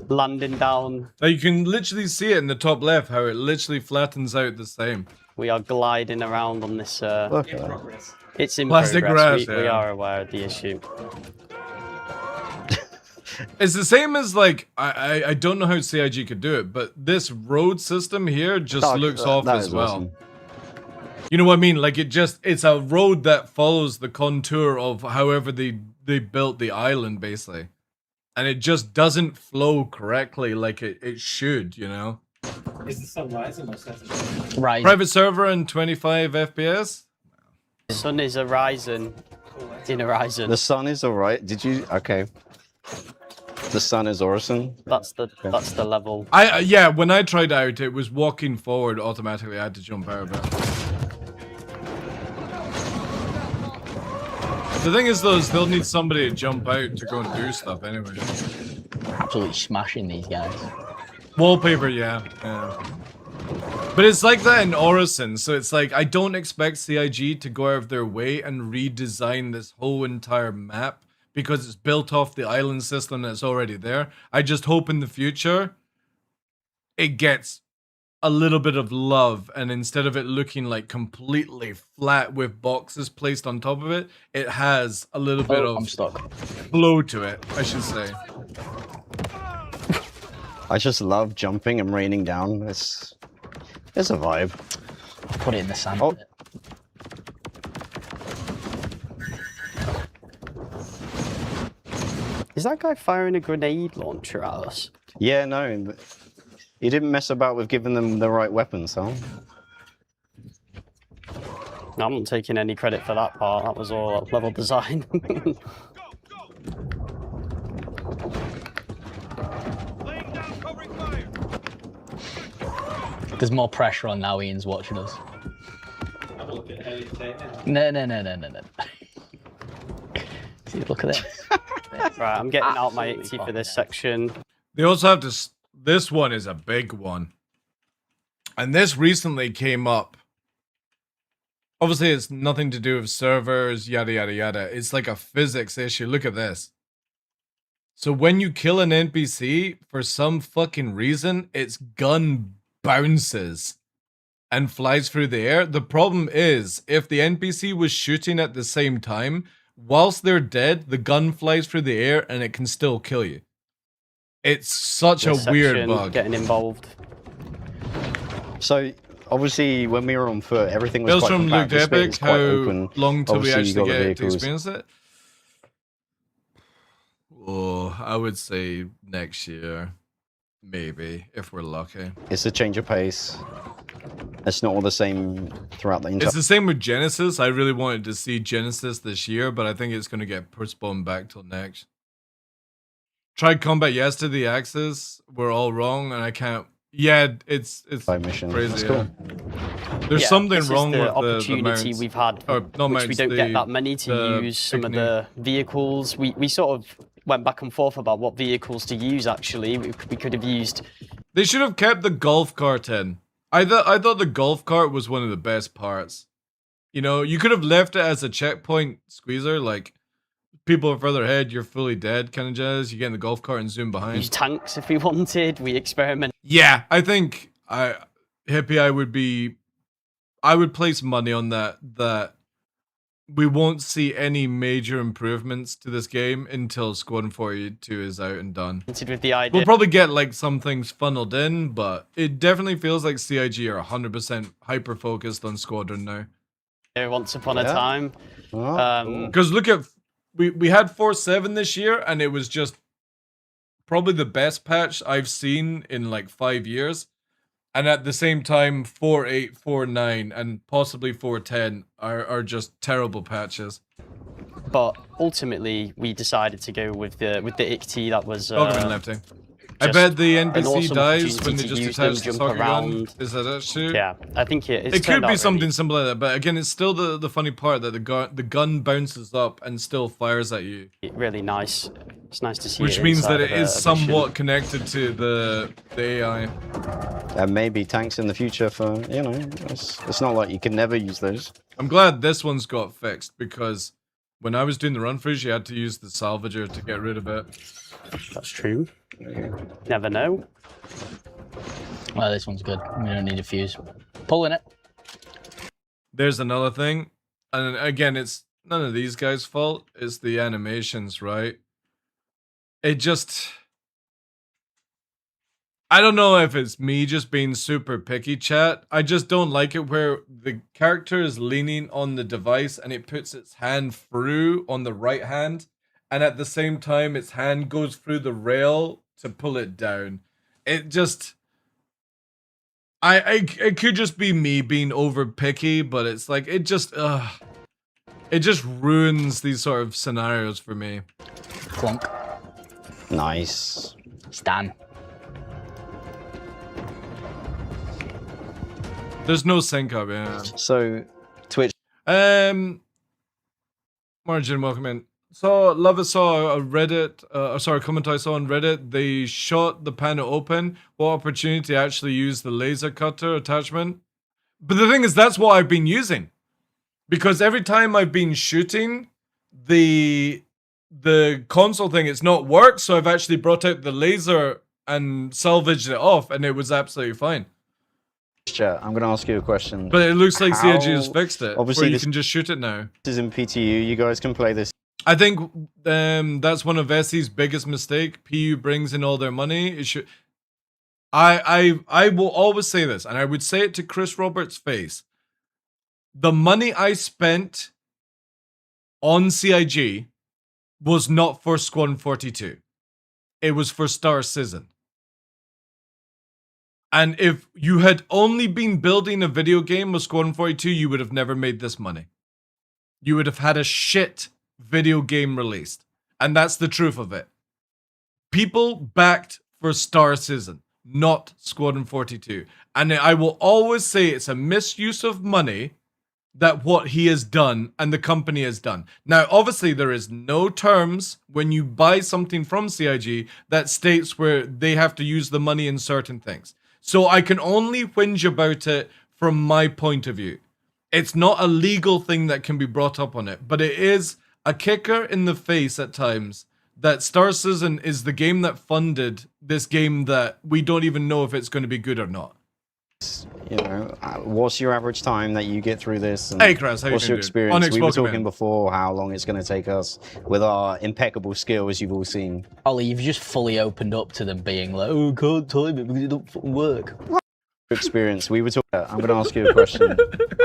landing down. Like, you can literally see it in the top left, how it literally flattens out the same. We are gliding around on this. It's in Plastic progress. grass, We yeah. are aware of the issue. It's the same as, like, I don't know how CIG could do it, but this road system here just looks off as well. Awesome. You know what I mean? Like, it's a road that follows the contour of however they built the island, basically. And it just doesn't flow correctly like it should, you know? Is the sun rising or setting? Right. Private server and 25 FPS? The sun is arising. In horizon. The sun is alright. Did you? Okay. The sun is Orison. That's the level. Yeah, when I tried out, it was walking forward automatically. I had to jump out of it. The thing is, though, they'll need somebody to jump out to go and do stuff anyway. Absolutely smashing these guys. Wallpaper, yeah. But it's like that in Orison, so it's like, I don't expect CIG to go out of their way and redesign this whole entire map because it's built off the island system that's already there. I just hope in the future it gets a little bit of love, and instead of it looking like completely flat with boxes placed on top of it, it has a little bit of flow to it, I should say. I just love jumping and raining down. It's a vibe. I'll put it in the sand. Oh. Is that guy firing a grenade launcher at us? Yeah, no. He didn't mess about with giving them the right weapons, huh? I'm not taking any credit for that part. That was all level design. There's more pressure on now. Ian's watching us. No. See, look at this. Right, I'm getting out my 80 for this section. They also have to... This one is a big one. And this recently came up. Obviously, it's nothing to do with servers, yada, yada, yada. It's like a physics issue. Look at this. So when you kill an NPC, for some fucking reason, its gun bounces and flies through the air. The problem is, if the NPC was shooting at the same time, whilst they're dead, the gun flies through the air and it can still kill you. It's such a weird bug. Getting involved. So, obviously, when we were on foot, everything was quite from compact. Luke This bit Epic, is quite how open. long till we Obviously, you actually got the get to vehicles. experience it? Oh, I would say next year. Maybe, if we're lucky. It's a change of pace. It's not all the same throughout the entire... It's the same with Genesis. I really wanted to see Genesis this year, but I think it's going to get postponed back till next. Tried combat yesterday, Axis. We're all wrong, and I can't... Yeah, it's mission. crazy. That's Yeah. cool. There's something this wrong is the with opportunity mounts. we've had, Or, not which mounts, we don't get that many to use some of the vehicles. We sort of went back and forth about what vehicles to use, actually. We could have used... They should have kept the golf cart in. I thought the golf cart was one of the best parts. You know, you could have left it as a checkpoint squeezer, like people are further ahead, you're fully dead kind of jazz. You get in the golf cart and zoom behind. Use tanks if we wanted. We experiment. Yeah, I think I would place money on that we won't see any major improvements to this game until Squadron 42 is out and done. With the idea. We'll probably get like some things funneled in, but it definitely feels like CIG are 100% hyper focused on Squadron now. Once upon a time. Because look at, we had 4.7 this year, and it was just probably the best patch I've seen in like 5 years. And at the same time, 4.8, 4.9, and possibly 4.10 are just terrible patches. But ultimately, we decided to go with the ICT that was. Welcome in, Lefty. I bet the NPC awesome dies when they opportunity just to use attach them, the jump soccer gun. around. Is that actually? Yeah, I think it It could be something similar to that, but again, it's still the funny part that the gun bounces up and still fires at you. Really nice. It's nice to see. Which it means that inside it of is a somewhat mission. connected to the AI. And maybe tanks in the future for, you know, it's not like you can never use those. I'm glad this one's got fixed, because when I was doing the run throughs, you had to use the salvager to get rid of it. That's true. Never know. Well, this one's good. We don't need a fuse. Pulling it. There's another thing, and again, it's none of these guys' fault. It's the animations, right? It just... I don't know if it's me just being super picky, chat. I just don't like it where the character is leaning on the device and it puts its hand through on the right hand, and at the same time its hand goes through the rail to pull it down. It just... it could just be me being over picky, but it's like, it just ruins these sort of scenarios for me. Clunk. Nice. Stan. There's no sync up, yeah. So, Twitch. Margin, welcome in. Saw a Reddit, a comment I saw on Reddit. They shot the panel open. What opportunity to actually use the laser cutter attachment? But the thing is, that's what I've been using, because every time I've been shooting the console thing, it's not worked. So I've actually brought out the laser and salvaged it off, and it was absolutely fine. Chat, I'm going to ask you a question. But it looks like CIG has fixed it. Obviously, where you can just shoot it now. This is in PTU. You guys can play this. I think that's one of SE's biggest mistake. PU brings in all their money. It should. I will always say this, and I would say it to Chris Roberts' face. The money I spent on CIG was not for Squadron 42. It was for Star Citizen. And if you had only been building a video game with Squadron 42, you would have never made this money. You would have had a shit video game released. And that's the truth of it. People backed for Star Citizen, not Squadron 42. And I will always say it's a misuse of money that what he has done and the company has done. Now, obviously, there is no terms when you buy something from CIG that states where they have to use the money in certain things. So I can only whinge about it from my point of view. It's not a legal thing that can be brought up on it, but it is a kicker in the face at times that Star Citizen is the game that funded this game that we don't even know if it's going to be good or not. You know, what's your average time that you get through this? And hey, Chris, how what's you your experience? Onyx, we were talking man. before how long it's going to take us with our impeccable skill, as you've all seen. Ollie, you've just fully opened up to them being like, oh, can't time it because it don't fucking work. Experience. We were talking. I'm going to ask you a question.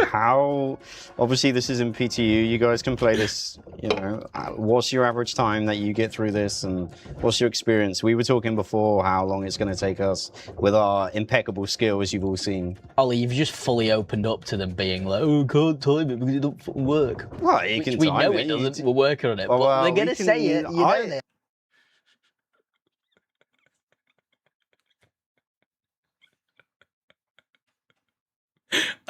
How? Obviously, this is in PTU. You guys can play this. You know, what's your average time that you get through this, and what's your experience? We were talking before how long it's going to take us with our impeccable skill, as you've all seen. Ollie, you've just fully opened up to them being like, oh, can't time it because it don't fucking work. Well, you can. We time know it doesn't. We're working on it, Well, but they're we gonna can- say it. You know that.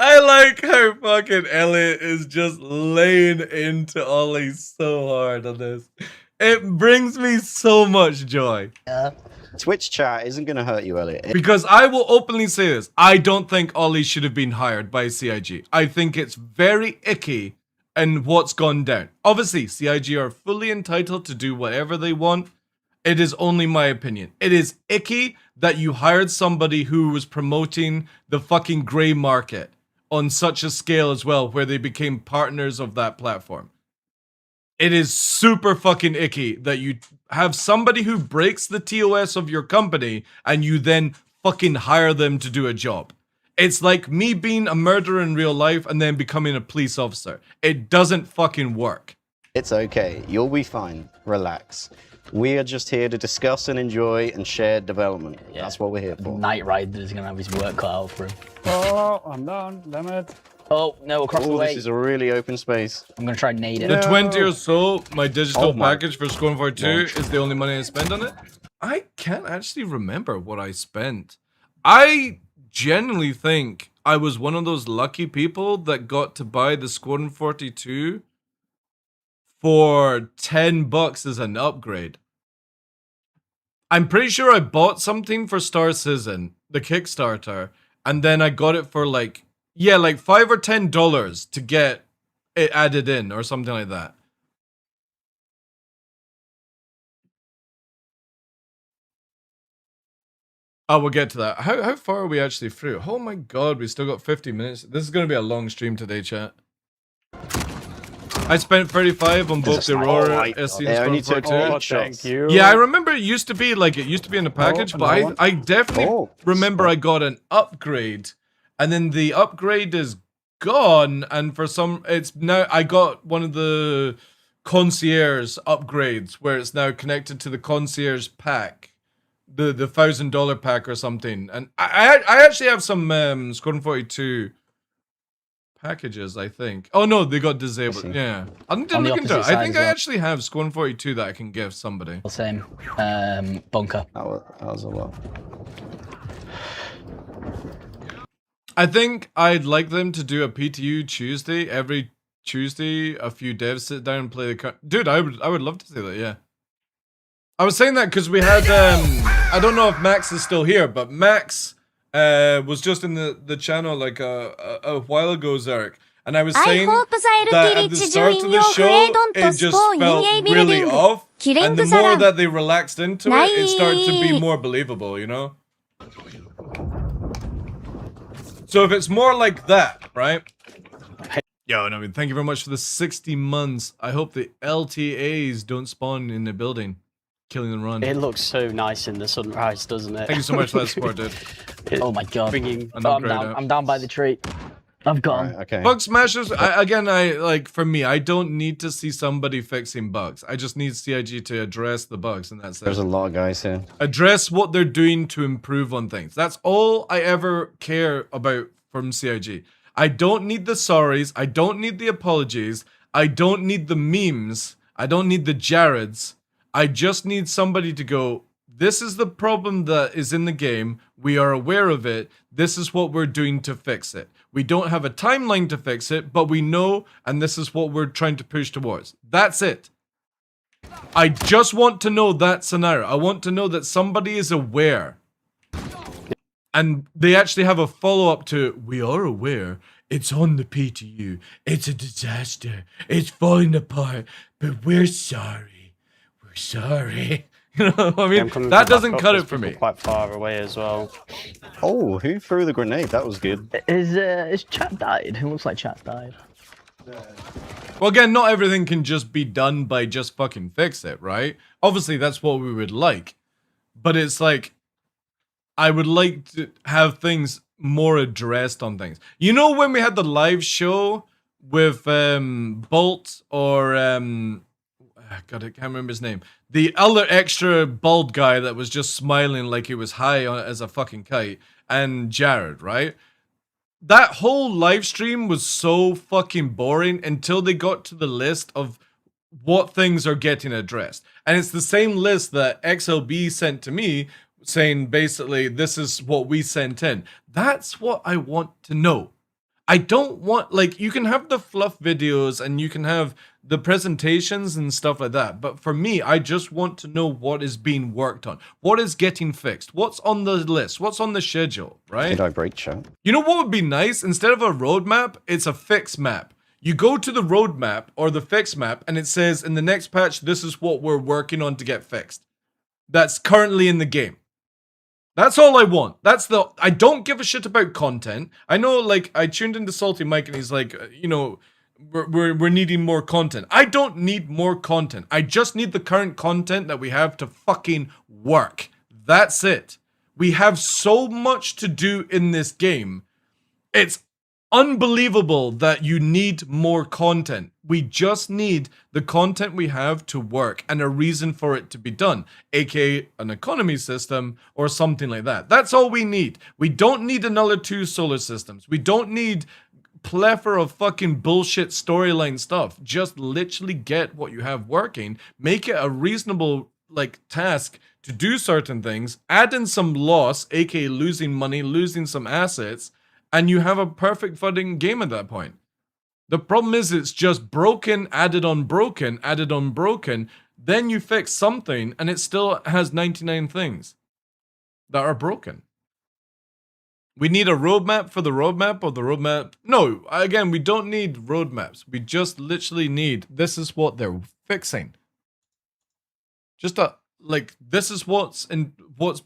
I like how fucking Elliot is just laying into Ollie so hard on this. It brings me so much joy. Twitch chat isn't going to hurt you, Elliot. Because I will openly say this. I don't think Ollie should have been hired by CIG. I think it's very icky and what's gone down. Obviously, CIG are fully entitled to do whatever they want. It is only my opinion. It is icky that you hired somebody who was promoting the fucking grey market on such a scale as well, where they became partners of that platform. It is super fucking icky that you have somebody who breaks the TOS of your company and you then fucking hire them to do a job. It's like me being a murderer in real life and then becoming a police officer. It doesn't fucking work. It's okay. You'll be fine. Relax. We are just here to discuss and enjoy and share development. Yeah. That's what we're here for. Knight Rider's gonna have his work cut out for him. Oh, I'm down. Damn it. Oh, no, across the way. This is a really open space. I'm gonna try and nade it. The 20 or so, my digital package for Scorn 42 is the only money I spend on it. I can't actually remember what I spent. I genuinely think I was one of those lucky people that got to buy the Squadron 42 for $10 as an upgrade. I'm pretty sure I bought something for Star Citizen, the Kickstarter, and then I got it for like $5 or $10 to get it added in or something like that. Oh, we'll get to that. How far are we actually through? Oh my god, we still got 50 minutes. This is going to be a long stream today, chat. I spent 35 on both the Aurora SC and Scorn 42. Thank you. Yeah, I remember it used to be in the package, but I definitely remember I got an upgrade, and then the upgrade is gone, and for some, it's now, I got one of the concierge upgrades where it's now connected to the concierge pack. The $1,000 pack or something, and I actually have some Squadron 42 packages. I think. Oh no, they got disabled. Yeah, I didn't look into it. I think I actually have Squadron 42 that I can give somebody. Same. Bunker. That was a lot. I think I'd like them to do a PTU Tuesday. Every Tuesday, a few devs sit down and play the. Dude, I would love to see that. Yeah. I was saying that because we had, I don't know if Max is still here, but Max was just in the channel like a while ago, Zarek. And I was saying that at the start of the show, it just felt really off. And the more that they relaxed into it, it started to be more believable, you know? So if it's more like that, right? Yo, and I mean, thank you very much for the 60 months. I hope the LTAs don't spawn in the building. Killing and run. It looks so nice in the sunrise, doesn't it? Thank you so much for that support, dude. Oh my god. I'm down by the tree. I've gone. Right, okay. Bug smashers, I like, for me, I don't need to see somebody fixing bugs. I just need CIG to address the bugs, and that's it. There's a lot of guys here. Address what they're doing to improve on things. That's all I ever care about from CIG. I don't need the sorries. I don't need the apologies. I don't need the memes. I don't need the Jareds. I just need somebody to go, this is the problem that is in the game. We are aware of it. This is what we're doing to fix it. We don't have a timeline to fix it, but we know, and this is what we're trying to push towards. That's it. I just want to know that scenario. I want to know that somebody is aware. And they actually have a follow-up to, we are aware. It's on the PTU. It's a disaster. It's falling apart. But we're sorry. We're sorry. You know, I mean, that doesn't cut it for me. Quite far away as well. Oh, who threw the grenade? That was good. Is chat died? Who looks like chat died? Well, again, not everything can just be done by just fucking fix it, right? Obviously, that's what we would like. But it's like, I would like to have things more addressed on things. You know when we had the live show with Bolt or God, I can't remember his name. The other extra bald guy that was just smiling like he was high as a fucking kite, and Jared, right? That whole live stream was so fucking boring until they got to the list of what things are getting addressed. And it's the same list that XLB sent to me saying basically this is what we sent in. That's what I want to know. I don't want, like, you can have the fluff videos and you can have the presentations and stuff like that. But for me, I just want to know what is being worked on. What is getting fixed? What's on the list? What's on the schedule, right? Did I break chat? You know what would be nice? Instead of a roadmap, it's a fix map. You go to the roadmap or the fix map and it says in the next patch, this is what we're working on to get fixed. That's currently in the game. That's all I want. I don't give a shit about content. I know, like, I tuned into Salty Mike and he's like, you know, we're needing more content. I don't need more content. I just need the current content that we have to fucking work. That's it. We have so much to do in this game. It's unbelievable that you need more content. We just need the content we have to work and a reason for it to be done, aka an economy system or something like that. That's all we need. We don't need another 2 solar systems. We don't need plethora of fucking bullshit storyline stuff. Just literally get what you have working, make it a reasonable like task to do certain things, add in some loss, aka losing money, losing some assets, and you have a perfect fucking game at that point. The problem is it's just broken, added on broken, added on broken. Then you fix something and it still has 99 things that are broken. We need a roadmap for the roadmap of the roadmap. No, again, we don't need roadmaps. We just literally need, this is what they're fixing. Just this is what's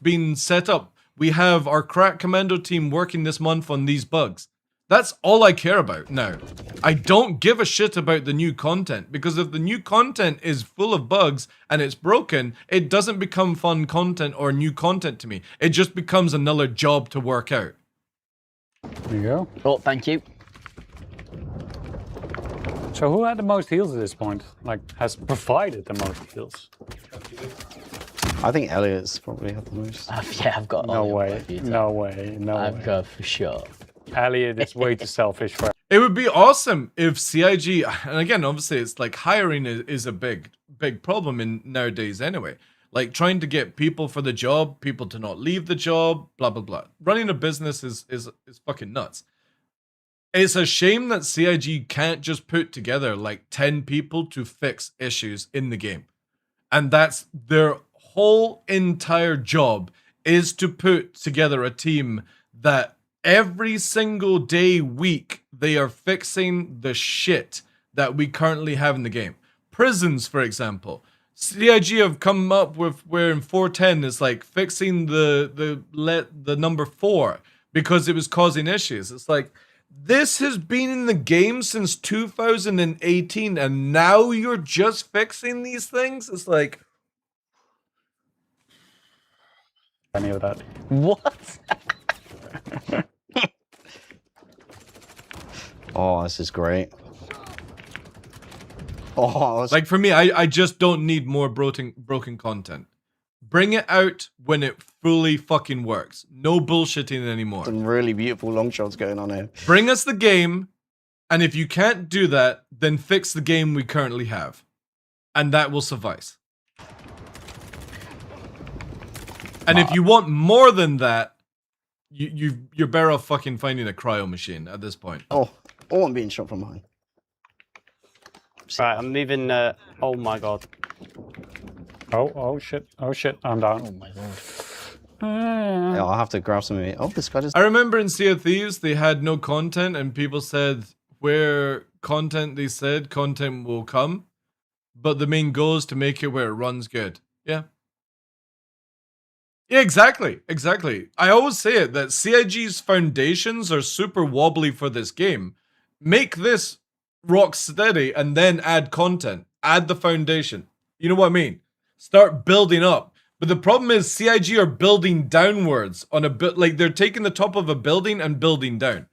been set up. We have our crack commando team working this month on these bugs. That's all I care about now. I don't give a shit about the new content, because if the new content is full of bugs and it's broken, it doesn't become fun content or new content to me. It just becomes another job to work out. There you go. Oh, thank you. So who had the most heals at this point? Like, has provided the most heals? I think Elliot's probably had the most. Yeah, I've got. No way. No way. No way. I've got for sure. Elliot is way too selfish for. It would be awesome if CIG, and again, obviously, it's like hiring is a big problem in nowadays anyway. Like trying to get people for the job, people to not leave the job, blah blah blah. Running a business is fucking nuts. It's a shame that CIG can't just put together like 10 people to fix issues in the game. And that's their whole entire job, is to put together a team that every single day, week, they are fixing the shit that we currently have in the game. Prisons, for example. CIG have come up with where in 410 is like fixing the number 4 because it was causing issues. It's like, this has been in the game since 2018 and now you're just fixing these things? It's like... Any of that. What? Oh, this is great. Oh, like for me, I just don't need more broken content. Bring it out when it fully fucking works. No bullshitting anymore. Some really beautiful long shots going on here. Bring us the game, and if you can't do that, then fix the game we currently have. And that will suffice. And if you want more than that, you're better off fucking finding a cryo machine at this point. Oh, I'm being shot from behind. Right, I'm moving. Oh my god. Oh shit. Oh shit. I'm down. Oh my lord. Yeah, I'll have to grab some of it. Oh, this guy just... I remember in Sea of Thieves, they had no content, and people said where content they said content will come, but the main goal is to make it where it runs good. Yeah. Yeah, exactly. I always say it, that CIG's foundations are super wobbly for this game. Make this rock steady and then add content. Add the foundation. You know what I mean? Start building up. But the problem is CIG are building downwards on a bit, like they're taking the top of a building and building down.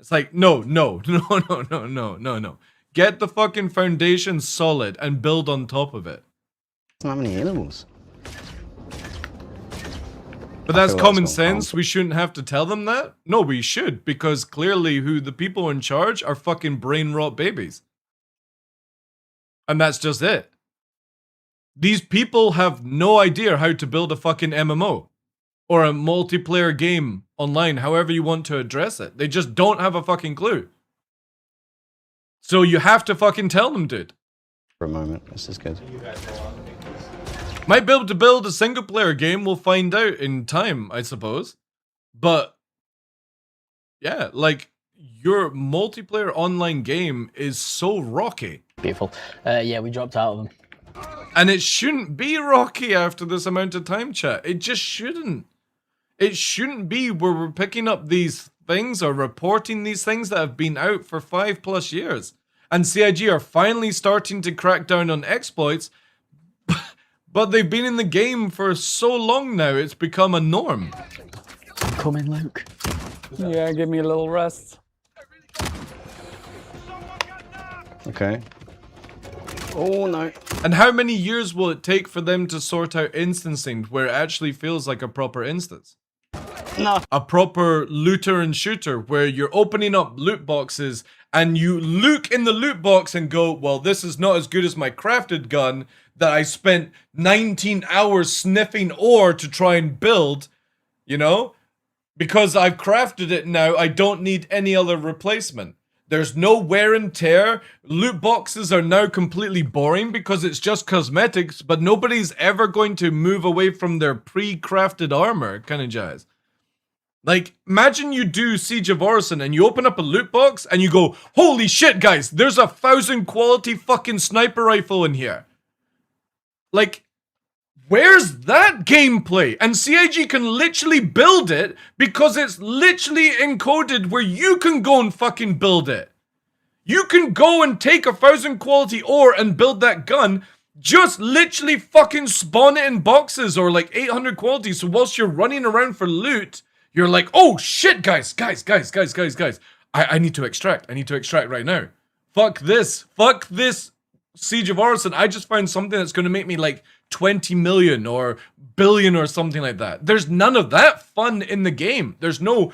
It's like, no. Get the fucking foundation solid and build on top of it. Not many animals. But that's common sense. We shouldn't have to tell them that. No, we should, because clearly who the people in charge are fucking brain rot babies. And that's just it. These people have no idea how to build a fucking MMO or a multiplayer game online, however you want to address it. They just don't have a fucking clue. So you have to fucking tell them, dude. For a moment, this is good. Might be able to build a single player game, we'll find out in time, I suppose. But yeah, like your multiplayer online game is so rocky. Beautiful. Yeah, we dropped out of them. And it shouldn't be rocky after this amount of time, chat. It just shouldn't. It shouldn't be where we're picking up these things or reporting these things that have been out for 5+ years. And CIG are finally starting to crack down on exploits, but they've been in the game for so long now, it's become a norm. Come in, Luke. Yeah, give me a little rest. Okay. Oh no. And how many years will it take for them to sort out instancing where it actually feels like a proper instance? No. A proper looter and shooter where you're opening up loot boxes and you look in the loot box and go, well, this is not as good as my crafted gun that I spent 19 hours sniffing ore to try and build, you know? Because I've crafted it now, I don't need any other replacement. There's no wear and tear. Loot boxes are now completely boring because it's just cosmetics, but nobody's ever going to move away from their pre-crafted armor kind of jazz. Like, imagine you do Siege of Orison and you open up a loot box and you go, holy shit, guys, there's a 1,000 quality fucking sniper rifle in here. Like, where's that gameplay? And CIG can literally build it because it's literally encoded where you can go and fucking build it. You can go and take 1,000 quality ore and build that gun. Just literally fucking spawn it in boxes or like 800 quality. So whilst you're running around for loot, you're like, oh shit, guys. I need to extract. I need to extract right now. Fuck this. Fuck this Siege of Orison. I just found something that's going to make me like 20 million or billion or something like that. There's none of that fun in the game. There's no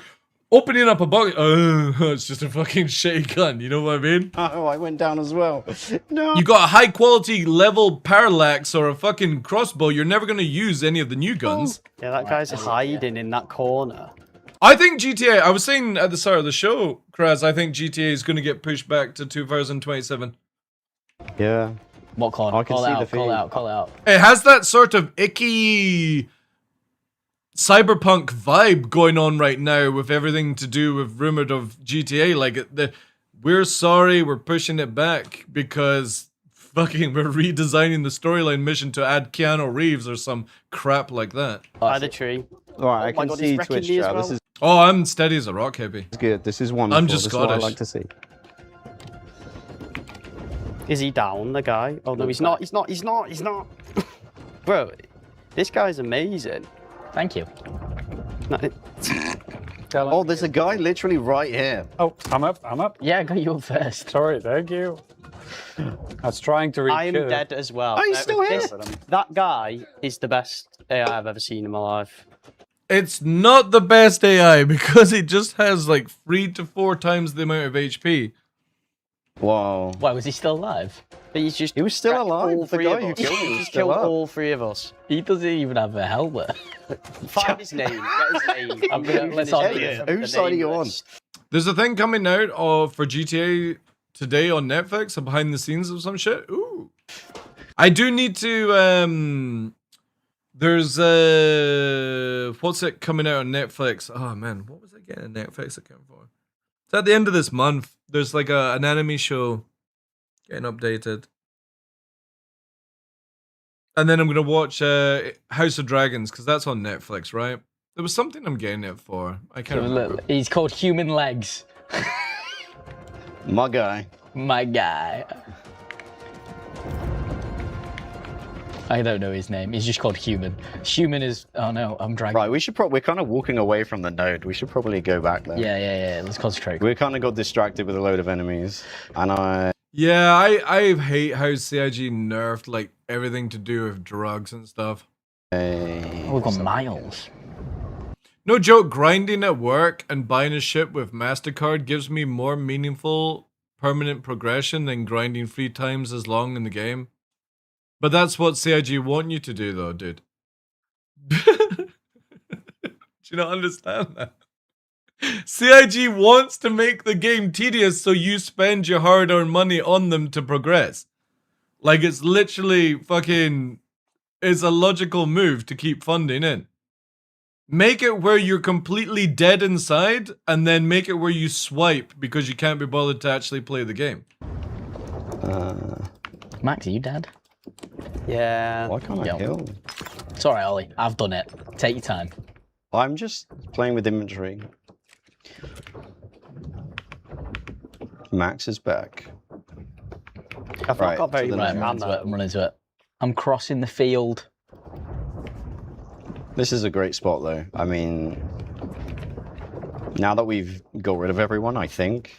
opening up a box. It's just a fucking shitty gun. You know what I mean? Oh, I went down as well. No. You got a high quality level parallax or a fucking crossbow. You're never going to use any of the new guns. Yeah, that guy's hiding in that corner. I think GTA, I was saying at the start of the show, Kraz, I think GTA is going to get pushed back to 2027. Yeah. What corner? I can Call see out, the call theme. out, call out. It has that sort of icky cyberpunk vibe going on right now with everything to do with rumored of GTA. Like, we're sorry, we're pushing it back because fucking we're redesigning the storyline mission to add Keanu Reeves or some crap like that. By the tree. Alright, I my can God, see he's wrecking Twitch me as chat. well. This is Oh, I'm steady as a rock, hippie. good. This is wonderful. I'm just this is what I Scottish. like to see. Is he down, the guy? Oh no, he's not. He's not. Bro, this guy's amazing. Thank you. Oh, there's a guy literally right here. Oh, I'm up. Yeah, I got you up first. Sorry, thank you. I was trying to reach. I am dead as well. Oh, he's still here. That guy is the best AI I've ever seen in my life. It's not the best AI because it just has like 3 to 4 times the amount of HP. Wow. Why, was he still alive? But he was still wrecked alive. all The three guy of who us. killed him He was just still killed up. all 3 of us. He doesn't even have a helmet. Find his name. Get his name. I'm gonna- let's all do it. Whose side are you on? There's a thing coming out for GTA today on Netflix, a behind the scenes of some shit. Ooh. I do need to there's what's it coming out on Netflix? Oh man, what was I getting a Netflix account for? It's at the end of this month. There's like an anime show getting updated. And then I'm gonna watch House of Dragons because that's on Netflix, right? There was something I'm getting it for. I can't remember. He's called Human Legs. My guy. My guy. I don't know his name. He's just called Human. Human is. Oh no, I'm dragging. Right, we're kind of walking away from the node. We should probably go back there. Yeah. Let's concentrate. We kind of got distracted with a load of enemies, and Yeah, I hate how CIG nerfed like everything to do with drugs and stuff. We've got miles. No joke, grinding at work and buying a ship with MasterCard gives me more meaningful permanent progression than grinding 3 times as long in the game. But that's what CIG want you to do though, dude. Do you not understand that? CIG wants to make the game tedious so you spend your hard-earned money on them to progress. Like it's literally fucking... It's a logical move to keep funding in. Make it where you're completely dead inside, and then make it where you swipe because you can't be bothered to actually play the game. Max, are you dead? Yeah. Why can't I kill? It's alright, Ollie. I've done it. Take your time. I'm just playing with inventory. Max is back. I've not got very much I'm running to it. I'm crossing the field. This is a great spot, though. I mean, now that we've got rid of everyone, I think.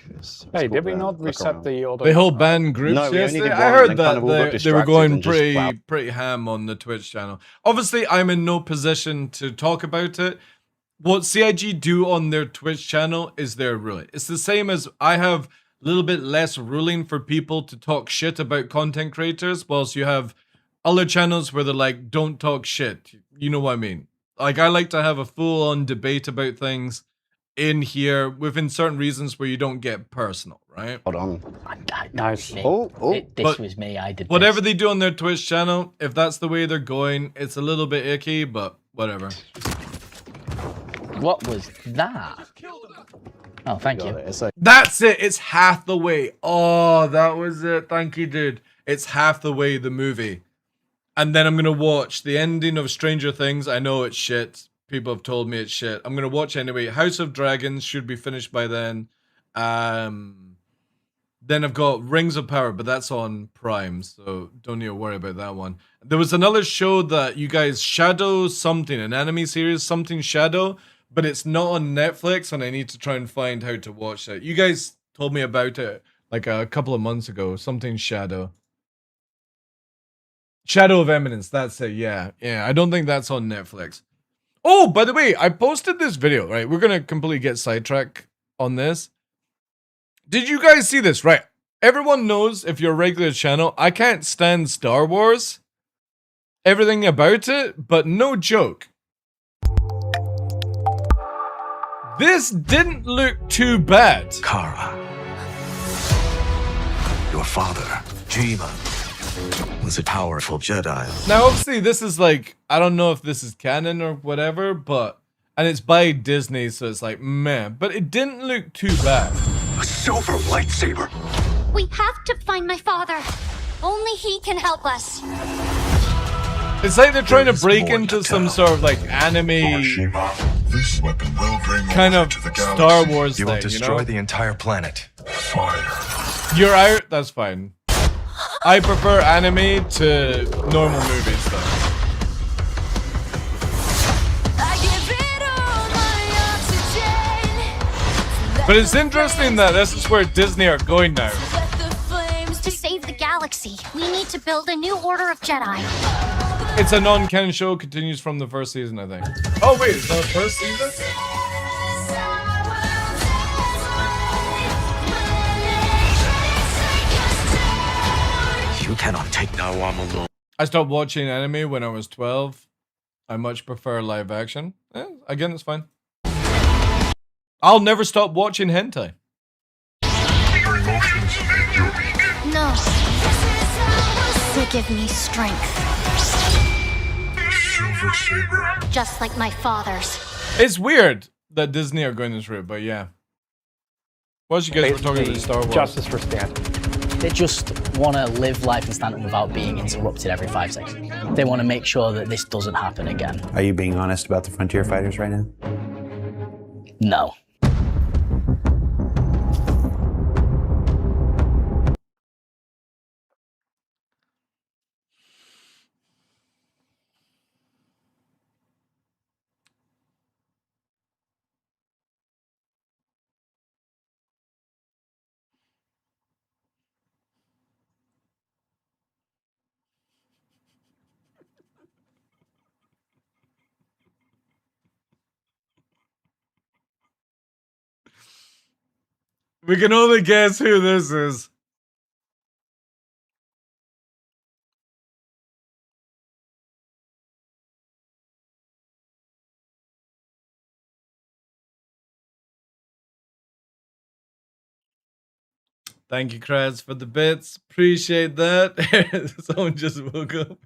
Hey, did we not reset the other? They whole band groups No, we only yesterday. did I one, heard and then kind of all got that they were distracted going and just pretty ham on the Twitch channel. Obviously, I'm in no position to talk about it. What CIG do on their Twitch channel is their ruling. It's the same as I have a little bit less ruling for people to talk shit about content creators, whilst you have other channels where they're like, don't talk shit. You know what I mean? Like, I like to have a full-on debate about things in here within certain reasons where you don't get personal, right? Hold on. Nice. This was me. I did whatever this. they do on their Twitch channel, if that's the way they're going, it's a little bit icky, but whatever. What was that? Oh, thank you. That's it. It's half the way. Oh, that was it. Thank you, dude. It's half the way the movie. And then I'm going to watch the ending of Stranger Things. I know it's shit. People have told me it's shit. I'm going to watch anyway. House of Dragons should be finished by then. Then I've got Rings of Power, but that's on Prime, so don't need to worry about that one. There was another show that you guys, Shadow something, an anime series, something Shadow, but it's not on Netflix, and I need to try and find how to watch it. You guys told me about it like a couple of months ago, something Shadow. Shadow of Eminence, that's it, yeah. Yeah, I don't think that's on Netflix. Oh, by the way, I posted this video, right? We're going to completely get sidetracked on this. Did you guys see this? Right. Everyone knows, if you're a regular channel, I can't stand Star Wars. Everything about it, but no joke. This didn't look too bad. Kara. Your father, Jima, was a powerful Jedi. Now, obviously, this is like, I don't know if this is canon or whatever, but, and it's by Disney, so it's like, man, but it didn't look too bad. A silver lightsaber. We have to find my father. Only he can help us. It's like they're trying to break into some sort of like anime This weapon will bring kind of Star Wars you thing, will destroy you know? the entire planet. Fire. You're out, that's fine. I prefer anime to normal movies though. But it's interesting that this is where Disney are going now. To save the galaxy, we need to build a new order of Jedi. It's a non-canon show, continues from the first season, I think. Oh wait, it's the first season? You cannot take now I'm alone. I stopped watching anime when I was 12. I much prefer live action. Again, it's fine. I'll never stop watching hentai. No. They give me strength. Silver saber. Just like my father's. It's weird that Disney are going this route, but yeah. What you guys were talking about Star Wars? Justice for Stan. They just want to live life in Stanton without being interrupted every 5 seconds. They want to make sure that this doesn't happen again. Are you being honest about the Frontier Fighters right now? No. We can only guess who this is. Thank you, Kraz, for the bits. Appreciate that. Someone just woke up.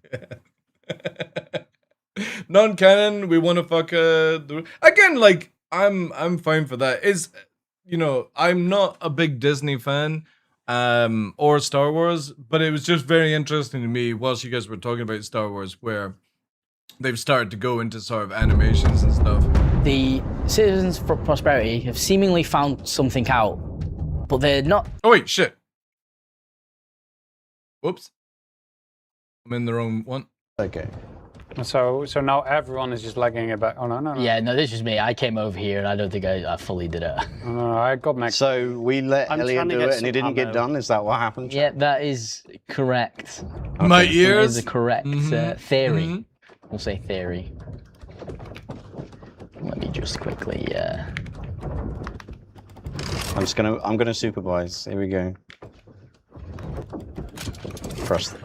Non-canon, we want to fuck again, like, I'm fine for that. Is, you know, I'm not a big Disney fan or Star Wars, but it was just very interesting to me whilst you guys were talking about Star Wars, where they've started to go into sort of animations and stuff. The Citizens for Prosperity have seemingly found something out, but they're not. Oh wait, shit. Whoops. I'm in the wrong one. Okay. So now everyone is just lagging it back. Oh no. Yeah, no, this is me. I came over here and I don't think I fully did it. No, I got Max. So we let Elliot do it and he didn't get done? Is that what happened? Yeah, that is correct. Okay. My That ears? is a correct theory. We'll say theory. Let me just quickly, I'm gonna supervise. Here we go. Press.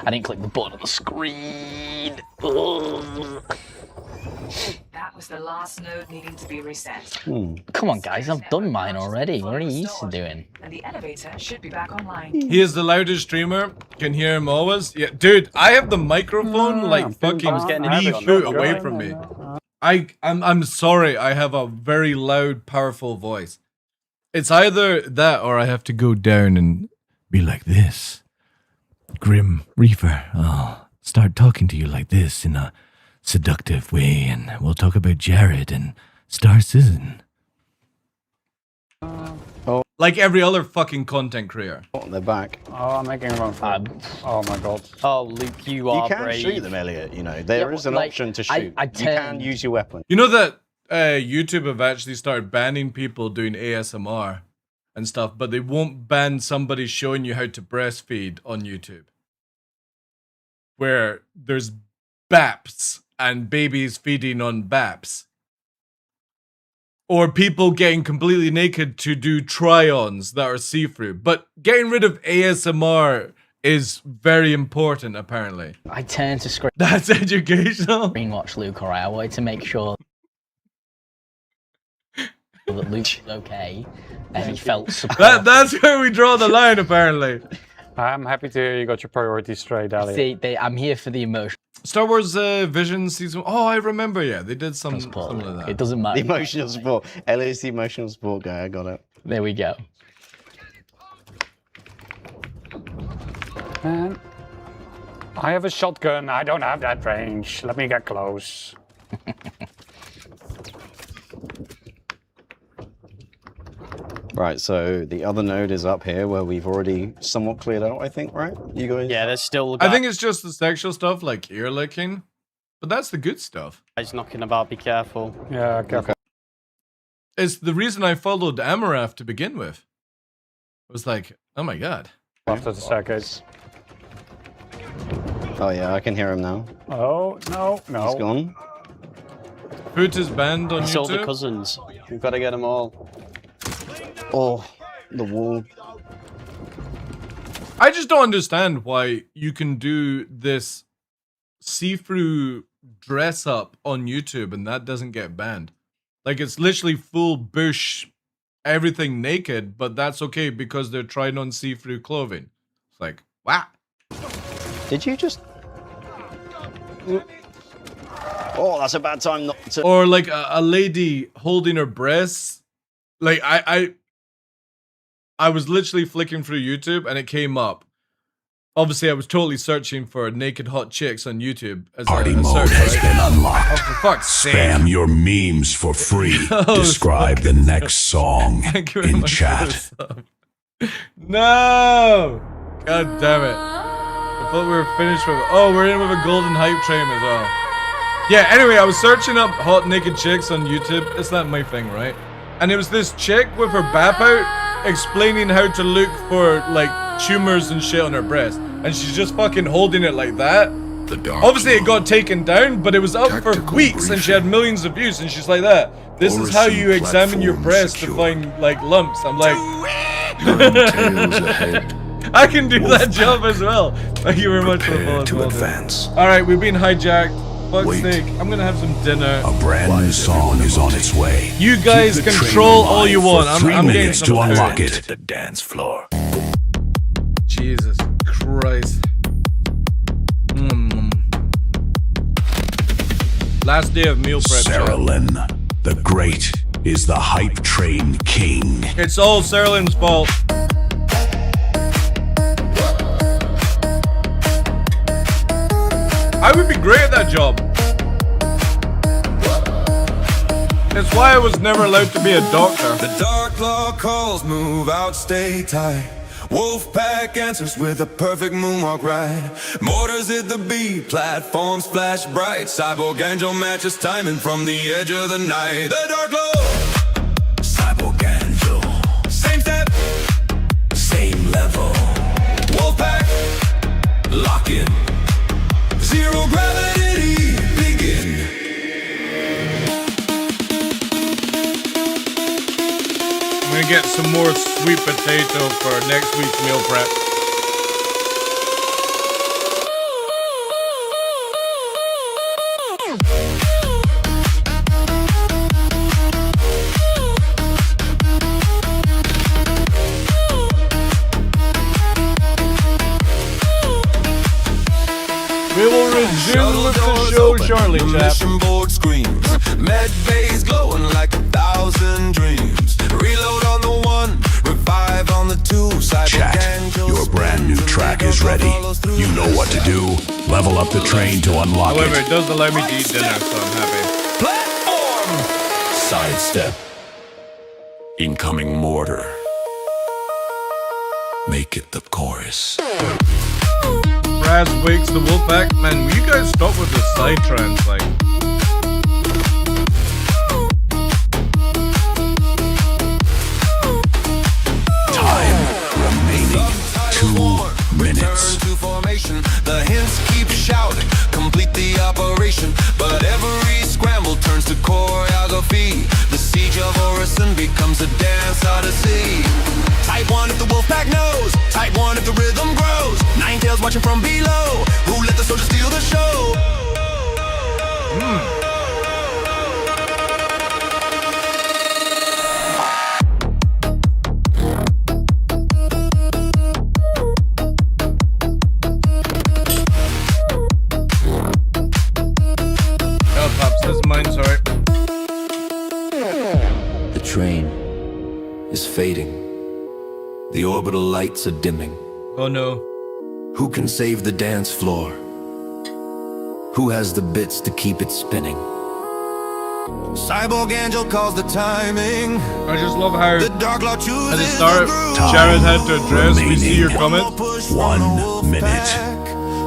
I didn't click the button on the screen. Ugh. That was the last node needing to be reset. Come on, guys, I've done mine already. What are you used to doing? And the elevator should be back online. He is the loudest streamer. Can hear him always. Yeah, dude, I have the microphone like fucking 3 feet away from me. I'm sorry, I have a very loud, powerful voice. It's either that or I have to go down and be like this. Grim Reaper, I'll start talking to you like this in a seductive way, and we'll talk about Jared and Star Citizen. Like every other fucking content creator. Oh, they're back. Oh, I'm making a wrong phone. Oh my god. Oh, Luke, you are You can brave. shoot them, Elliot. You know, there is an option to shoot. I You can use your weapon. You know that YouTube have actually started banning people doing ASMR and stuff, but they won't ban somebody showing you how to breastfeed on YouTube. Where there's baps and babies feeding on baps. Or people getting completely naked to do try-ons that are see-through. But getting rid of ASMR is very important, apparently. I turned to screen. That's educational. Screen watch Luke, alright? I wanted to make sure that Luke was okay and he felt support. That's where we draw the line, apparently. I'm happy to hear you got your priorities straight, Elliot. See, I'm here for the emotion. Star Wars Vision Season... Oh, I remember, yeah. They did something like that. It doesn't matter. The emotional support. Elliot's the emotional support guy. I got it. There we go. Man, I have a shotgun. I don't have that range. Let me get close. Right, so the other node is up here where we've already somewhat cleared out, I think, right? You guys? Yeah, there's still I think it's just the sexual stuff, like ear licking. But that's the good stuff. guys knocking about, be careful. Yeah, careful. It's the reason I followed Amarath to begin with. It was like, oh my god. After the staircase. Oh yeah, I can hear him now. Oh, no. He's gone. Foot is banned on It's all the YouTube. cousins. We've got to get them all. Oh, the wall. I just don't understand why you can do this see-through dress up on YouTube and that doesn't get banned. Like, it's literally full bush, everything naked, but that's okay because they're trying on see-through clothing. It's like, wow. Did you just... Oh, that's a bad time not to... Or like a lady holding her breasts. Like, I was literally flicking through YouTube and it came up. Obviously, I was totally searching for naked hot chicks on YouTube. As Party a mode search, has right? been unlocked. Oh, for fuck's sake. Spam your memes for free. Oh, Describe the next song Thank you very in much for chat. the sub. No! God damn it. I thought we were finished with... Oh, we're in with a golden hype train as well. Yeah, anyway, I was searching up hot naked chicks on YouTube. It's not my thing, right? And it was this chick with her bap out explaining how to look for, like, tumors and shit on her breast. And she's just fucking holding it like that. Obviously, it got taken down, but it was up for weeks and she had millions of views. And she's like that. This is how you examine your breast to find, like, lumps. I'm like... I can do that job as well. Thank you very much for the follow. To advance. Alright, we've been hijacked. Fuck's sake, I'm gonna have some dinner. A brand new song is on its way. You guys Keep the train control all you alive want. for 3 I'm getting minutes some to food. unlock it. The dance floor. Jesus Christ. Last day of meal prep. Sarah Lynn, the great, is the hype train king. It's all Sarah Lynn's fault. I would be great at that job. That's why I was never allowed to be a doctor. The DarkLaw calls, move out, stay tight. Wolfpack answers with a perfect moonwalk ride. Mortars hit the beat, platforms flash bright. Cyborg Angel matches timing from the edge of the night. The DarkLaw, Cyborg Angel, same step, same level. Wolfpack, lock in. Zero gravity, begin. I'm gonna get some more sweet potato for next week's meal prep. We will resume with the show shortly, chap. Mission board screams. Med bays glowing like 1,000 dreams. Reload on the 1, revive on the 2. Chat, your brand new track is ready. You know what to do. Level up the train to unlock However, it. it does allow me to eat dinner, so I'm happy. Platform! Sidestep. Incoming mortar. Make it the chorus. Raz wakes the Wolfpack. Man, will you guys stop with the side trends, like? Time remaining 2 minutes. Return to formation. The hints keep shouting. Complete the operation. But every scramble turns to choreography. The siege of Orison becomes a dance odyssey. Type 1 if the Wolfpack knows. Type 1 if the rhythm grows. Nine tails watching from below. Who let the soldiers steal the show? Oh, Pops, this is mine, sorry. The train is fading. The orbital lights are dimming. Oh no. Who can save the dance floor? Who has the bits to keep it spinning? Cyborg Angel calls the timing. I just love how The DarkLaw chooses at the start, the Jared had to address. We see your comment. 1 minute.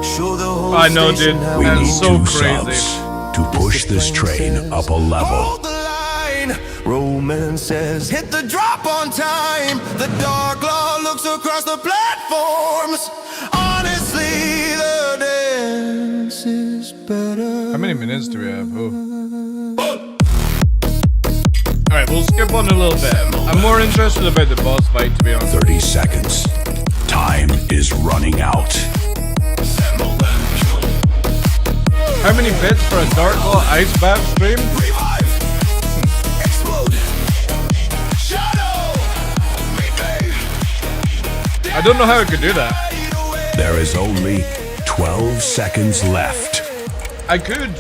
Show the whole I know, dude. We That's need so 2 crazy. subs to push this train up a level. Hold the line. Roman says, hit the drop on time. The DarkLaw looks across the platforms. Honestly, the dance is better. How many minutes do we have? Oh. Alright, we'll skip on a little bit. I'm more interested about the boss fight, to be honest. 30 seconds. Time is running out. How many bits for a DarkLaw ice bath stream? I don't know how I could do that. There is only 12 seconds left. I could.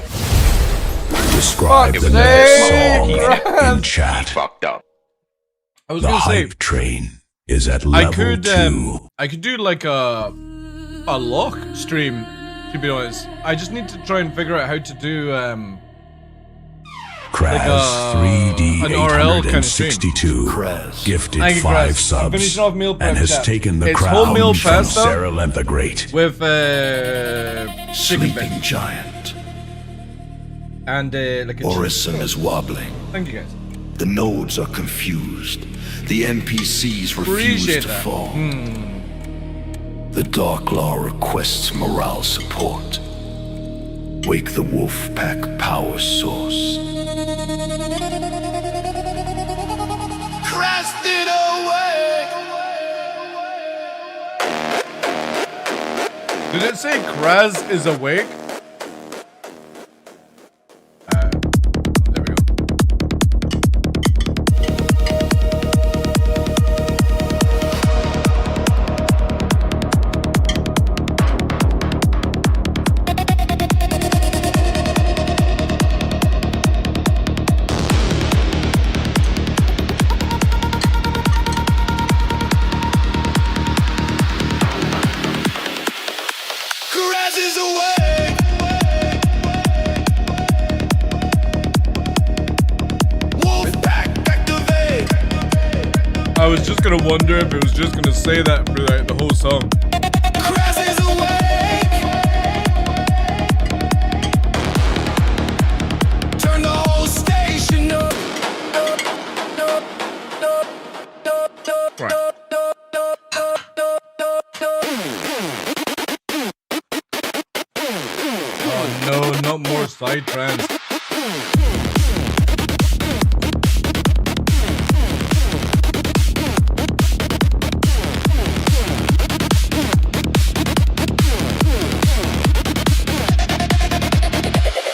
Describe the next song in chat. Fucked up. I was The gonna say hype train is at level 2. I could do like a lock stream, to be honest. I just need to try and figure out how to do Kraz like 3D an RL kind of stream. 862 gifted Thank you, 5 Kraz. I'm subs finishing off meal prep and has chat. taken the It's crown whole meal from pasta Sarah Lent the Great. with chicken Sleeping bits giant. and like a Orison is wobbling. Thank you guys. The nodes are confused. The NPCs refuse Appreciate to that. fall. The DarkLaw requests morale support. Wake the Wolfpack power source. Crested away. Did it say Kraz is awake? There we go. Kraz is away. was just gonna wonder if it was just gonna say that for like, the whole song. Turn the whole station up. Right. Oh no, not more side trance.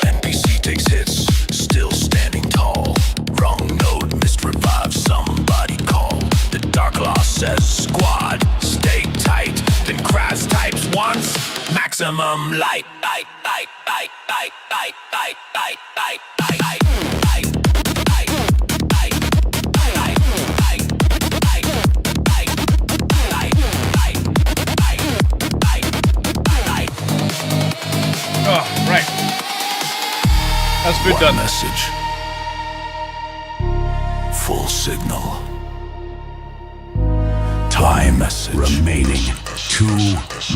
NPC takes hits, still standing tall. Wrong node, missed revive, somebody call. The TheDarkLaw says squad, stay tight. Then crash types once, maximum light. Oh, right. That's good done. Message. Full signal. Time remaining 2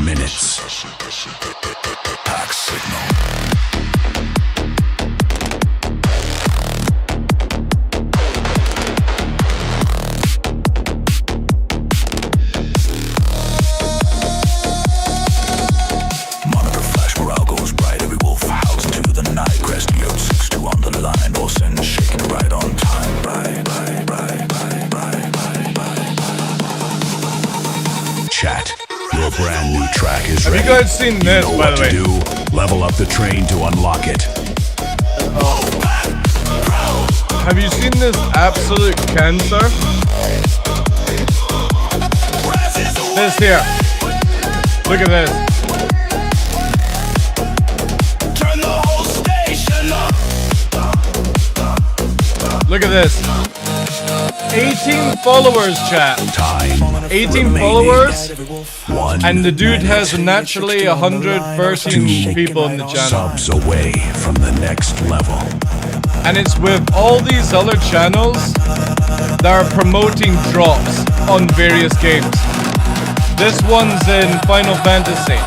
minutes. Pack signal. Monitor flash, morale goes bright. Every wolf house to the night. Crest Yoke 6-2 on the line. Olsen shaking right on time. Right. Chat. Your brand new track is ready. Have you guys seen this, you know by what the way? to do. Level up the train to unlock it. Have you seen this absolute cancer? This here. Look at this. Turn the whole station up. Look at this. 18 followers, chat. 18 followers, and the dude has naturally 113 people in the channel. Subs away from the next level. And it's with all these other channels that are promoting drops on various games. This one's in Final Fantasy.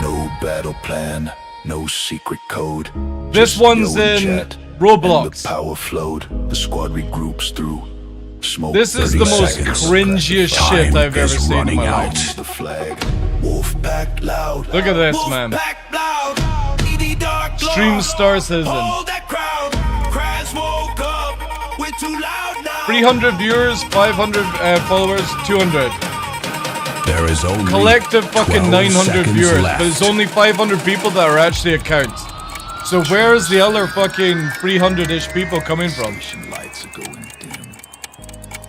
No battle plan, no secret code. This one's in Roblox. The power flowed. The squad regroups through smoke. This is the most cringiest shit I've ever seen in my life. The flag. Wolf pack loud. Look at this, man. Stream Star Citizen. 300 viewers, 500 followers, 200. There is only collective fucking 900 viewers, left. but it's only 500 people that are actually accounts. So where's the other fucking 300-ish people coming from?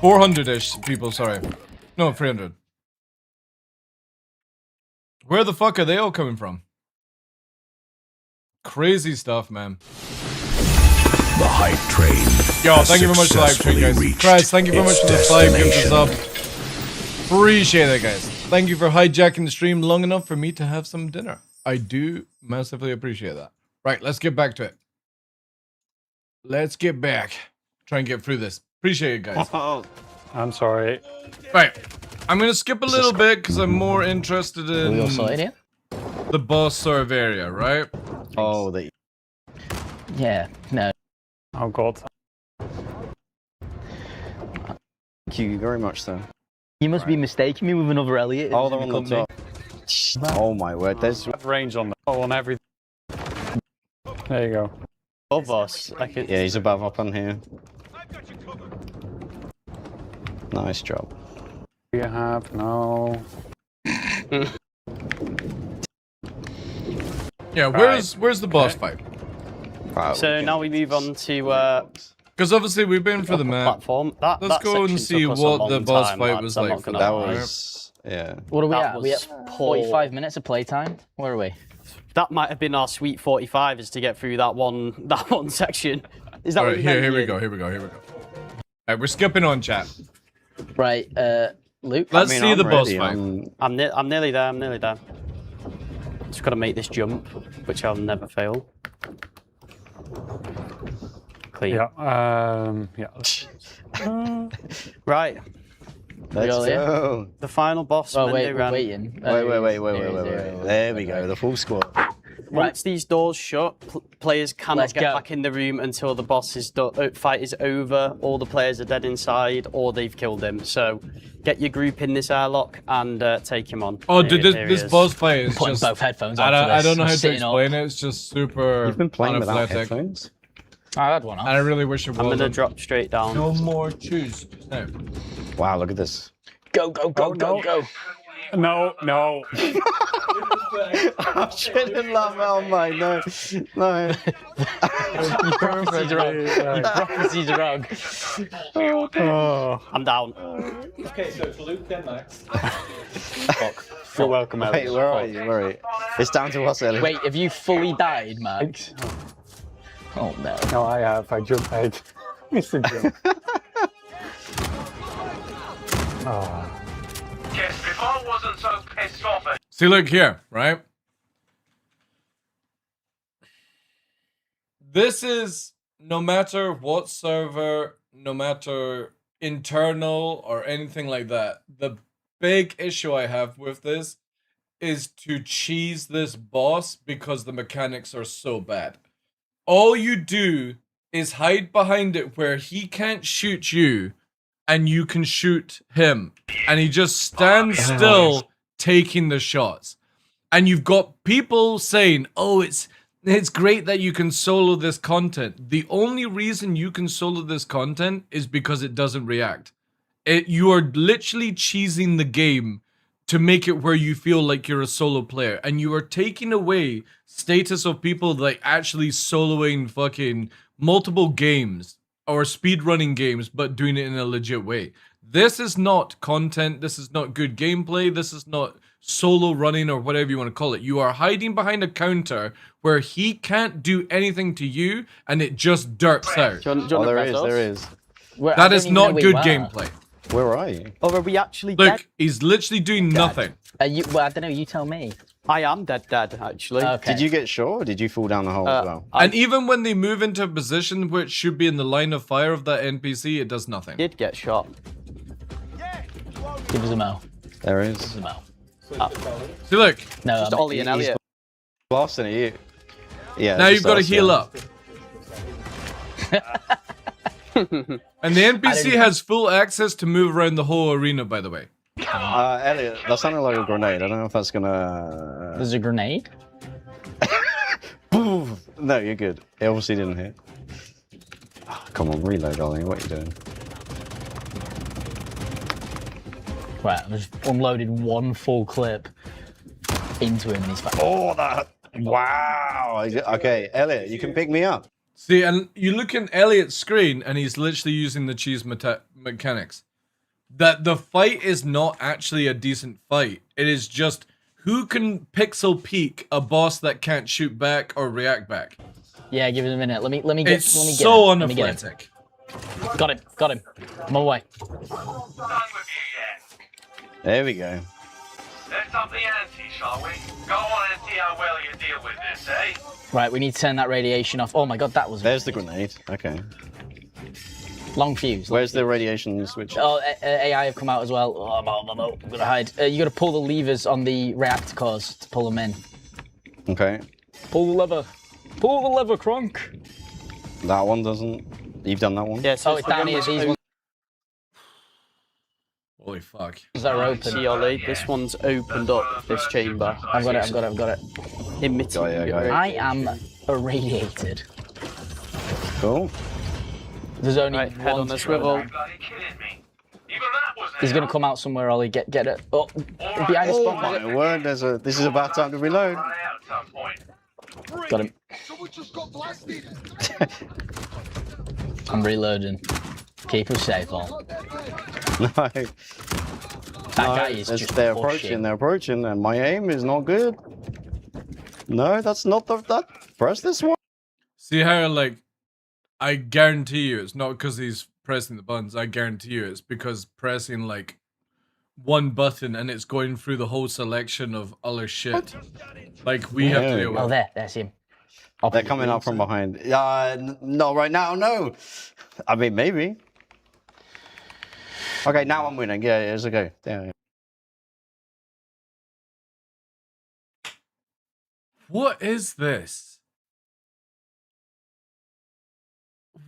400-ish people, sorry. No, 300. Where the fuck are they all coming from? Crazy stuff, man. The hype train. Yo, thank you very much for the live stream, guys. Christ, thank you very much for the 5 gifts up. Appreciate it, guys. Thank you for hijacking the stream long enough for me to have some dinner. I do massively appreciate that. Right, let's get back to it. Let's get back. Try and get through this. Appreciate it, guys. I'm sorry. Right, I'm gonna skip a little bit because I'm more interested in we all sorted it? The boss sort of area, right? Oh, the... Yeah, no. Oh god. Thank you very much, though. You must be mistaking me with another Elliot. Oh, they're on the top. Oh my word, there's range on everything. There you go. Oh, boss. Yeah, he's above up on here. Nice job. You have no. Yeah, where's the boss fight? So now we move on to because obviously we've been for the map. Platform. Let's go and see what the boss fight was like. For that was yeah. What are we That at? We was at poor. 45 minutes of playtime? Where are we? That might have been our sweet 45 is to get through that one section. Is that all what right, you meant, here we Ian? go. Alright, we're skipping on chat. Right, Luke. Let's see the boss fight. I'm nearly there. Just gotta make this jump, which I'll never fail. Clean. Yeah. Yeah. Right. Let's go. The final boss. Oh, wait, Mendo we're Ran. wait. There we go, the full squad. Once these doors shut, players cannot get back in the room until the fight is over, all the players are dead inside, or they've killed him. So get your group in this airlock and take him on. Oh, dude, this boss fight is Putting just... both headphones I on don't, for I this. don't know I'm how to sitting up. explain it. It's just super You've been playing without unathletic. headphones? I had one on. And I really wish it was. I'm gonna drop straight down. No more choose. No. Wow, look at this. Go, go, go, go, go. No, no. I shouldn't laugh out, mate. No, no. Prophecies wrong. Prophecies wrong. Oh, I'm down. Okay, so it's Luke then next. Fuck. You're welcome, Alex. Wait, where are you? Where are you? It's down to us, Ellie. Wait, have you fully died, Max? Oh no. No, I have. I jumped out. Mr. Jump. Oh. Yes, if I wasn't so pissed off at See, look here, right? This is no matter what server, no matter internal or anything like that. The big issue I have with this is to cheese this boss because the mechanics are so bad. All you do is hide behind it where he can't shoot you and you can shoot him. And he just stands still taking the shots. And you've got people saying, oh, it's great that you can solo this content. The only reason you can solo this content is because it doesn't react. You are literally cheesing the game to make it where you feel like you're a solo player. And you are taking away status of people like actually soloing fucking multiple games or speedrunning games, but doing it in a legit way. This is not content. This is not good gameplay. This is not solo running or whatever you want to call it. You are hiding behind a counter where he can't do anything to you and it just dirks out. Oh, there is. That is not good gameplay. Where are you? Or are we actually Look, dead? he's literally doing nothing. Well, I don't know, you tell me. I am dead, actually. Okay. Did you get shot or did you fall down the hole as well? And even when they move into a position which should be in the line of fire of that NPC, it does nothing. Did get shot. Give us a mo. There Give is. us a mo. See, look. No, Just Ollie and Elliot. Blasting at you. Yeah. Now it's you've got to us, heal yeah. up. And the NPC has full access to move around the whole arena, by the way. Elliot, that sounded like a grenade. I don't know if that's gonna. There's a grenade? Boom! No, you're good. It obviously didn't hit. Oh, come on, reload, Ollie. What are you doing? Right, I just unloaded one full clip into him and he's like, Oh, that! Wow! Okay, Elliot, you can pick me up. See, and you look in Elliot's screen, and he's literally using the cheese mechanics. That the fight is not actually a decent fight. It is just who can pixel peek a boss that can't shoot back or react back. yeah, give it a minute. Let me get It's let me get so him. Let me get him. unathletic. Got him. I'm on my way. done with you yet. There we go. Let's up the ante, shall we? Go on and see how well you deal with this, eh? Right, we need to turn that radiation off. Oh my god, that was There's the grenade. Okay. long fuse. Where's the radiation switch? Oh, AI have come out as well. Oh, I'm gonna hide. You gotta pull the levers on the reactor cores to pull them in. Okay. Pull the lever. Pull the lever, Kronk. That one doesn't. You've done that one? Yeah, so Oh, it's down here. These ones Holy fuck. are open. See, Ollie, this one's opened up, this chamber. I've got it. Emitting. Got it. I am irradiated. Cool. There's only Right, head one on the to swivel. Bloody kidding me. Even that wasn't He's gonna come out somewhere, Ollie. Get it. Oh, behind the Oh spot. my word, this is a bad time to reload. run out at some point. Got him. I'm reloading. Keep us safe, all. No. That guy is just they're pushing. approaching, and my aim is not good. No, that's not that. Press this one. See how, like, I guarantee you it's not because he's pressing the buttons. I guarantee you it's because pressing, like, one button and it's going through the whole selection of other shit. Like, we have to deal with. Oh, there's him. They're coming up from behind. Not right now, no. I mean, maybe. Okay, now I'm winning. Yeah, it's okay. Yeah. What is this?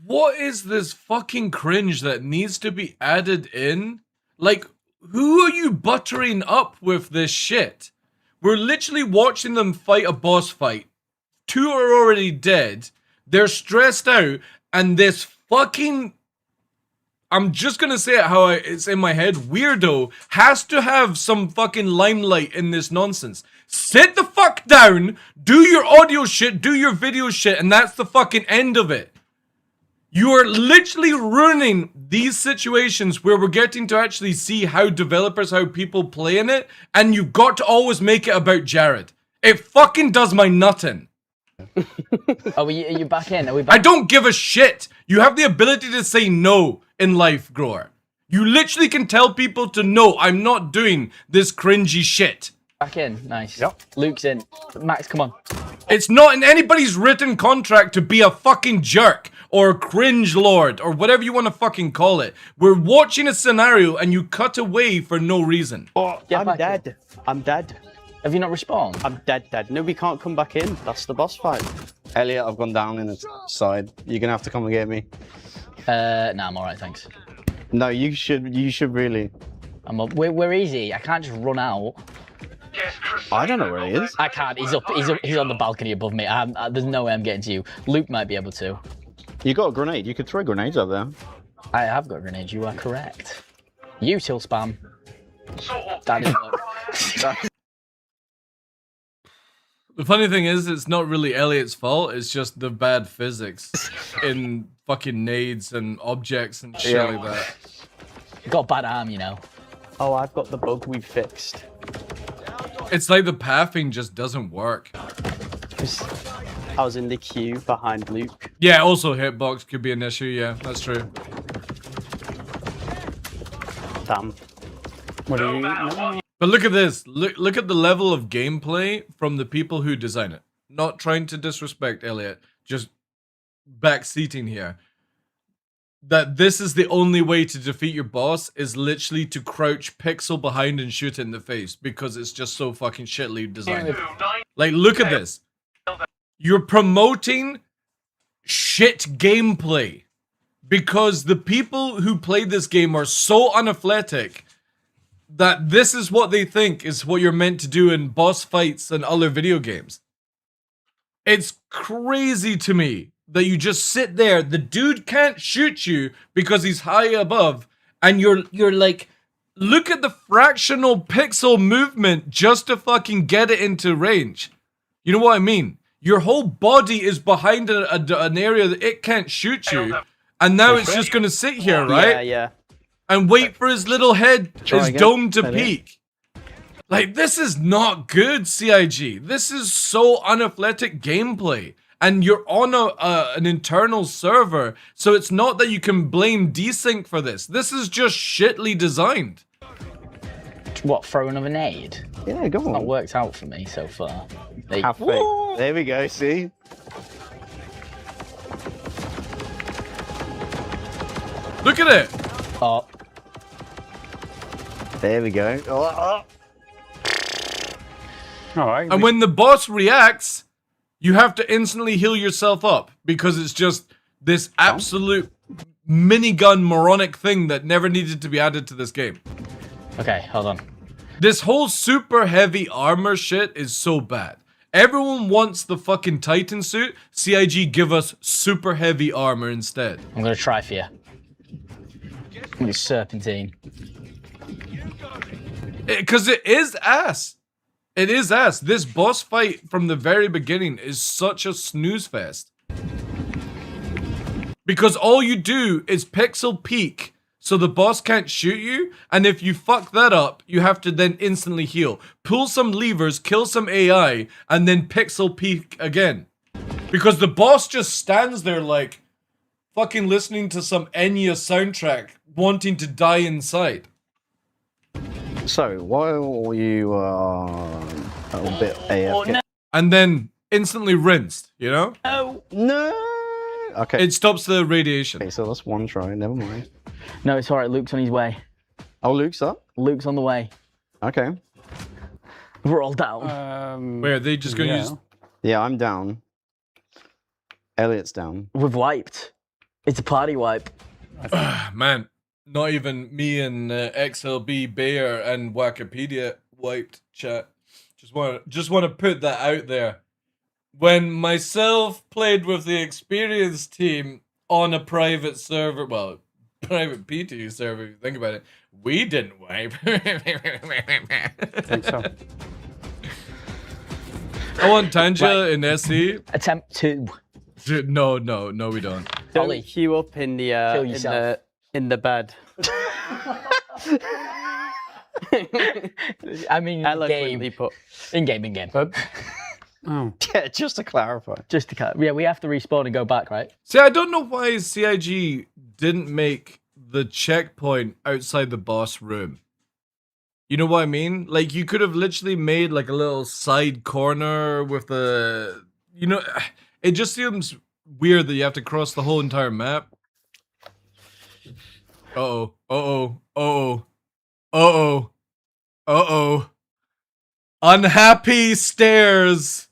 What is this fucking cringe that needs to be added in? Like, who are you buttering up with this shit? We're literally watching them fight a boss fight. 2 are already dead. They're stressed out, and this fucking, I'm just gonna say it how it's in my head, weirdo has to have some fucking limelight in this nonsense. Sit the fuck down, do your audio shit, do your video shit, and that's the fucking end of it. You are literally ruining these situations where we're getting to actually see how developers, how people play in it, and you've got to always make it about Jared. It fucking does my nutting. Are you back in? Are we back? I don't give a shit. You have the ability to say no in life, Grower. You literally can tell people to no, I'm not doing this cringy shit. Back in. Nice. Yep. Luke's in. Max, come on. It's not in anybody's written contract to be a fucking jerk or a cringe lord or whatever you want to fucking call it. We're watching a scenario and you cut away for no reason. Oh, I'm dead. I'm dead. Have you not respawned? I'm dead. No, we can't come back in. That's the boss fight. Elliot, I've gone down in the side. You're gonna have to come and get me. Nah, I'm alright, thanks. No, you should really. I'm up. Where is he? I can't just run out. I don't know where he is. I can't. He's up. He's on the balcony above me. There's no way I'm getting to you. Luke might be able to. You got a grenade. You could throw grenades up there. I have got grenades. You are correct. Util spam. That is look. The funny thing is, it's not really Elliot's fault. It's just the bad physics in fucking nades and objects and shit like that. Got a bad arm, you know. Oh, I've got the bug we fixed. It's like the pathing just doesn't work. I was in the queue behind Luke. Yeah, also hitbox could be an issue. Yeah, that's true. Damn. What do you? No. But look at this. Look at the level of gameplay from the people who design it. Not trying to disrespect Elliot, just backseating here. That this is the only way to defeat your boss is literally to crouch pixel behind and shoot it in the face because it's just so fucking shittily designed. Like, look at this. You're promoting shit gameplay because the people who play this game are so unathletic that this is what they think is what you're meant to do in boss fights and other video games. It's crazy to me that you just sit there, the dude can't shoot you because he's high above, and you're like, look at the fractional pixel movement just to fucking get it into range. You know what I mean? Your whole body is behind an area that it can't shoot you, and now it's just gonna sit here, right? Yeah. And wait for his little head, his dome to peak. Like, this is not good, CIG. This is so unathletic gameplay. And you're on an internal server, so it's not that you can blame desync for this. This is just shitly designed. What, throw another nade? Yeah, go on. That worked out for me so far. Have faith. There we go, see? Look at it. Oh. There we go. All right. And when the boss reacts, you have to instantly heal yourself up because it's just this absolute minigun moronic thing that never needed to be added to this game. Okay, hold on. This whole super heavy armor shit is so bad. Everyone wants the fucking Titan suit. CIG, give us super heavy armor instead. I'm gonna try for you. I'm gonna serpentine. Because it is ass. It is ass. This boss fight from the very beginning is such a snooze fest. Because all you do is pixel peek so the boss can't shoot you, and if you fuck that up, you have to then instantly heal. Pull some levers, kill some AI, and then pixel peek again. Because the boss just stands there like fucking listening to some Enya soundtrack, wanting to die inside. So, while you are a bit AFK... And then instantly rinsed, you know? No! Okay. It stops the radiation. Okay, so that's one try, never mind. No, it's alright, Luke's on his way. Oh, Luke's up? Luke's on the way. Okay. We're all down. Wait, are they just going to use... Yeah, I'm down. Elliot's down. We've wiped. It's a party wipe. Man, not even me and XLB Bear and Wikipedia wiped chat. Just want to put that out there. When myself played with the experienced team on a private server, well, private PT server, if you think about it, we didn't wipe. I think so. I want Tanja in SE. Attempt 2. No, we don't. Don't queue up in the in the bed. I mean, Eloquently put. In game. Oh. Yeah, just to clarify. Yeah, we have to respawn and go back, right? See, I don't know why CIG didn't make the checkpoint outside the boss room. You know what I mean? Like, you could have literally made like a little side corner with the... You know, it just seems weird that you have to cross the whole entire map. Uh-oh. Unhappy stares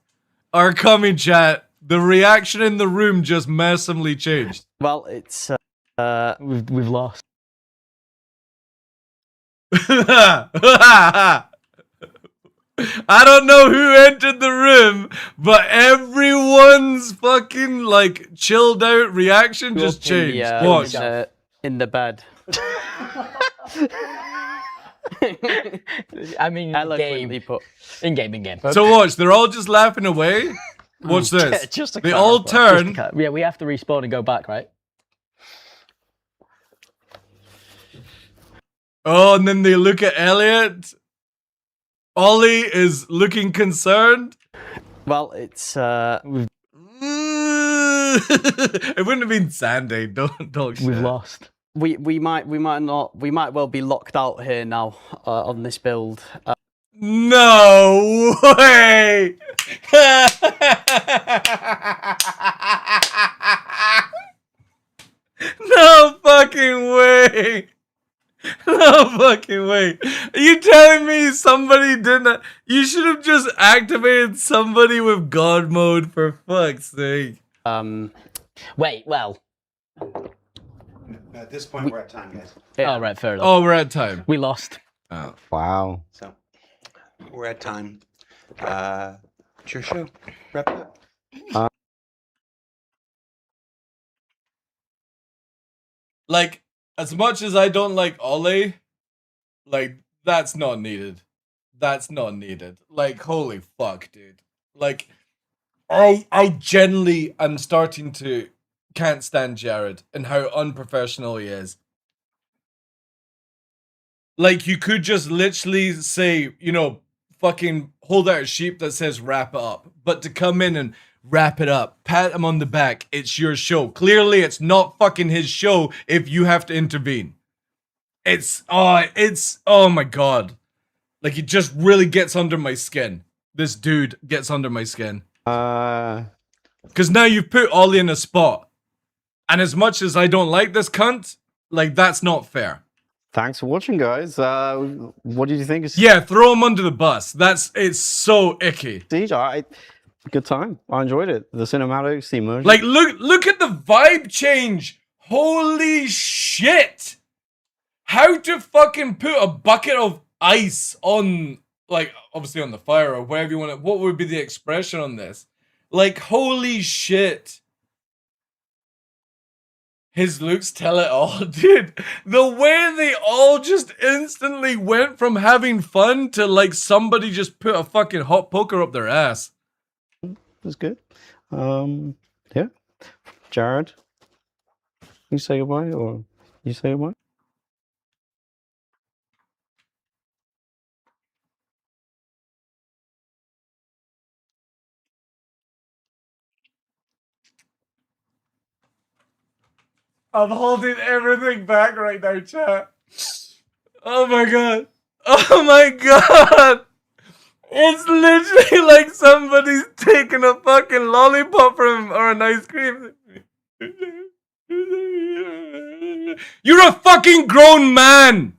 are coming, chat. The reaction in the room just massively changed. Well, it's we've lost. I don't know who entered the room, but everyone's fucking like chilled out reaction just changed. Watch. In the bed. I mean, Eloquently put. In game. So watch, they're all just laughing away. Watch this. They all turn. Yeah, we have to respawn and go back, right? Oh, and then they look at Elliot. Ollie is looking concerned. Well, it's it wouldn't have been Sandy. Don't talk shit. We've lost. We might well be locked out here now on this build. No way! No fucking way! No fucking way! Are you telling me somebody didn't? You should have just activated somebody with God mode, for fuck's sake. Wait, well. At this point, we're at time, guys. Oh, right, fair enough. Oh, we're at time. We lost. Oh. Wow. So, we're at time. It's your show. Wrap it up. Like, as much as I don't like Ollie, like, that's not needed. That's not needed. Like, holy fuck, dude. Like, I genuinely am starting to can't stand Jared and how unprofessional he is. Like, you could just literally say, you know, fucking hold out a sheep that says wrap it up. But to come in and wrap it up, pat him on the back, it's your show. Clearly, it's not fucking his show if you have to intervene. It's oh my god. Like, it just really gets under my skin. This dude gets under my skin. Because now you've put Ollie in a spot. And as much as I don't like this cunt, like, that's not fair. Thanks for watching, guys. What did you think? Yeah, throw him under the bus. It's so icky. Siege, good time. I enjoyed it. The cinematics, the immersion. Like, look at the vibe change. Holy shit. How to fucking put a bucket of ice on, like, obviously on the fire or wherever you want it. What would be the expression on this? Like, holy shit. His looks tell it all, dude. The way they all just instantly went from having fun to like somebody just put a fucking hot poker up their ass. That's good. Yeah. Jared, you say goodbye or you say goodbye? I'm holding everything back right now, chat. Oh my god. Oh my god. It's literally like somebody's taking a fucking lollipop from him or an ice cream. You're a fucking grown man.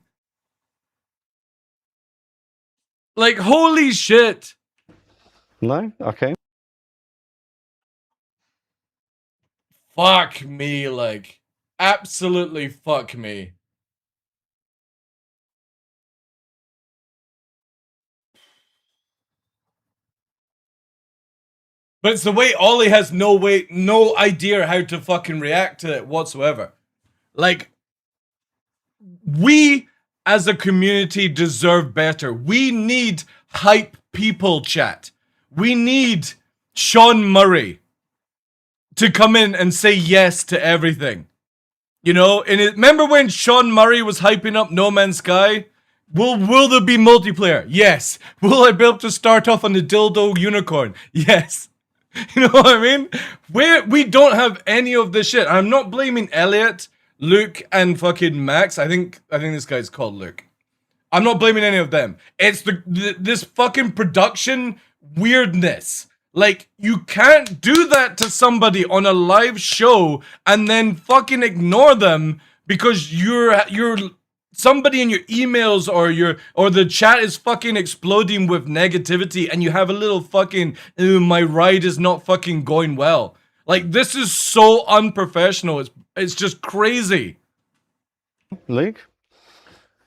Like, holy shit. No? Okay. Fuck me, like, absolutely fuck me. But it's the way Ollie has no idea how to fucking react to it whatsoever. Like, we as a community deserve better. We need hype people, chat. We need Sean Murray to come in and say yes to everything. You know, and remember when Sean Murray was hyping up No Man's Sky? Will there be multiplayer? Yes. Will I be able to start off on the dildo unicorn? Yes. You know what I mean? We don't have any of this shit. I'm not blaming Elliot, Luke, and fucking Max. I think this guy's called Luke. I'm not blaming any of them. It's this fucking production weirdness. Like, you can't do that to somebody on a live show and then fucking ignore them because you're somebody in your emails or the chat is fucking exploding with negativity and you have a little fucking my ride is not fucking going well. Like, this is so unprofessional. It's just crazy. Luke?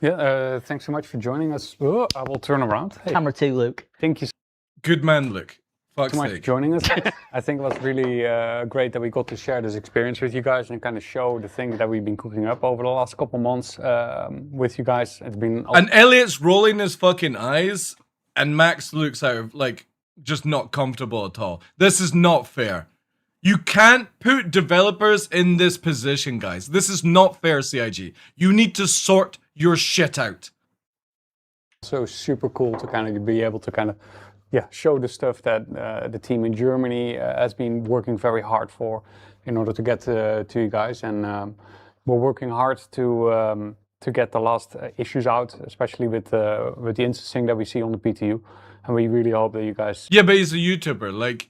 Yeah, thanks so much for joining us. Oh, I will turn around. Hey. Camera 2, Luke. Thank you Good man, Luke. so much for joining us. I think it was really great that we got to share this experience with you guys and kind of show the things that we've been cooking up over the last couple months with you guys. It's been... And Elliot's rolling his fucking eyes and Max looks out of, like, just not comfortable at all. This is not fair. You can't put developers in this position, guys. This is not fair, CIG. You need to sort your shit out. So super cool to kind of be able to kind of show the stuff that the team in Germany has been working very hard for in order to get to you guys, and we're working hard to get the last issues out, especially with the instancing that we see on the PTU, and we really hope that you guys... Yeah, but he's a YouTuber. Like,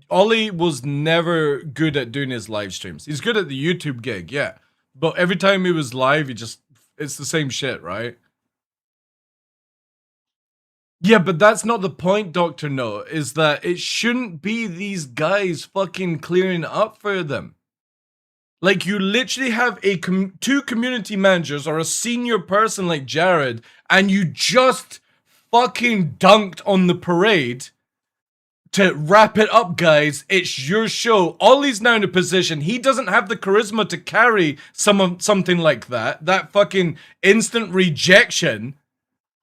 Ollie was never good at doing his live streams. He's good at the YouTube gig, yeah, but every time he was live, it's the same shit, right? Yeah, but that's not the point, Dr. No, is that it shouldn't be these guys fucking clearing up for them. Like, you literally have two community managers or a senior person like Jared, and you just fucking dunked on the parade to wrap it up, guys. It's your show. Ollie's now in a position, he doesn't have the charisma to carry something like that. That fucking instant rejection.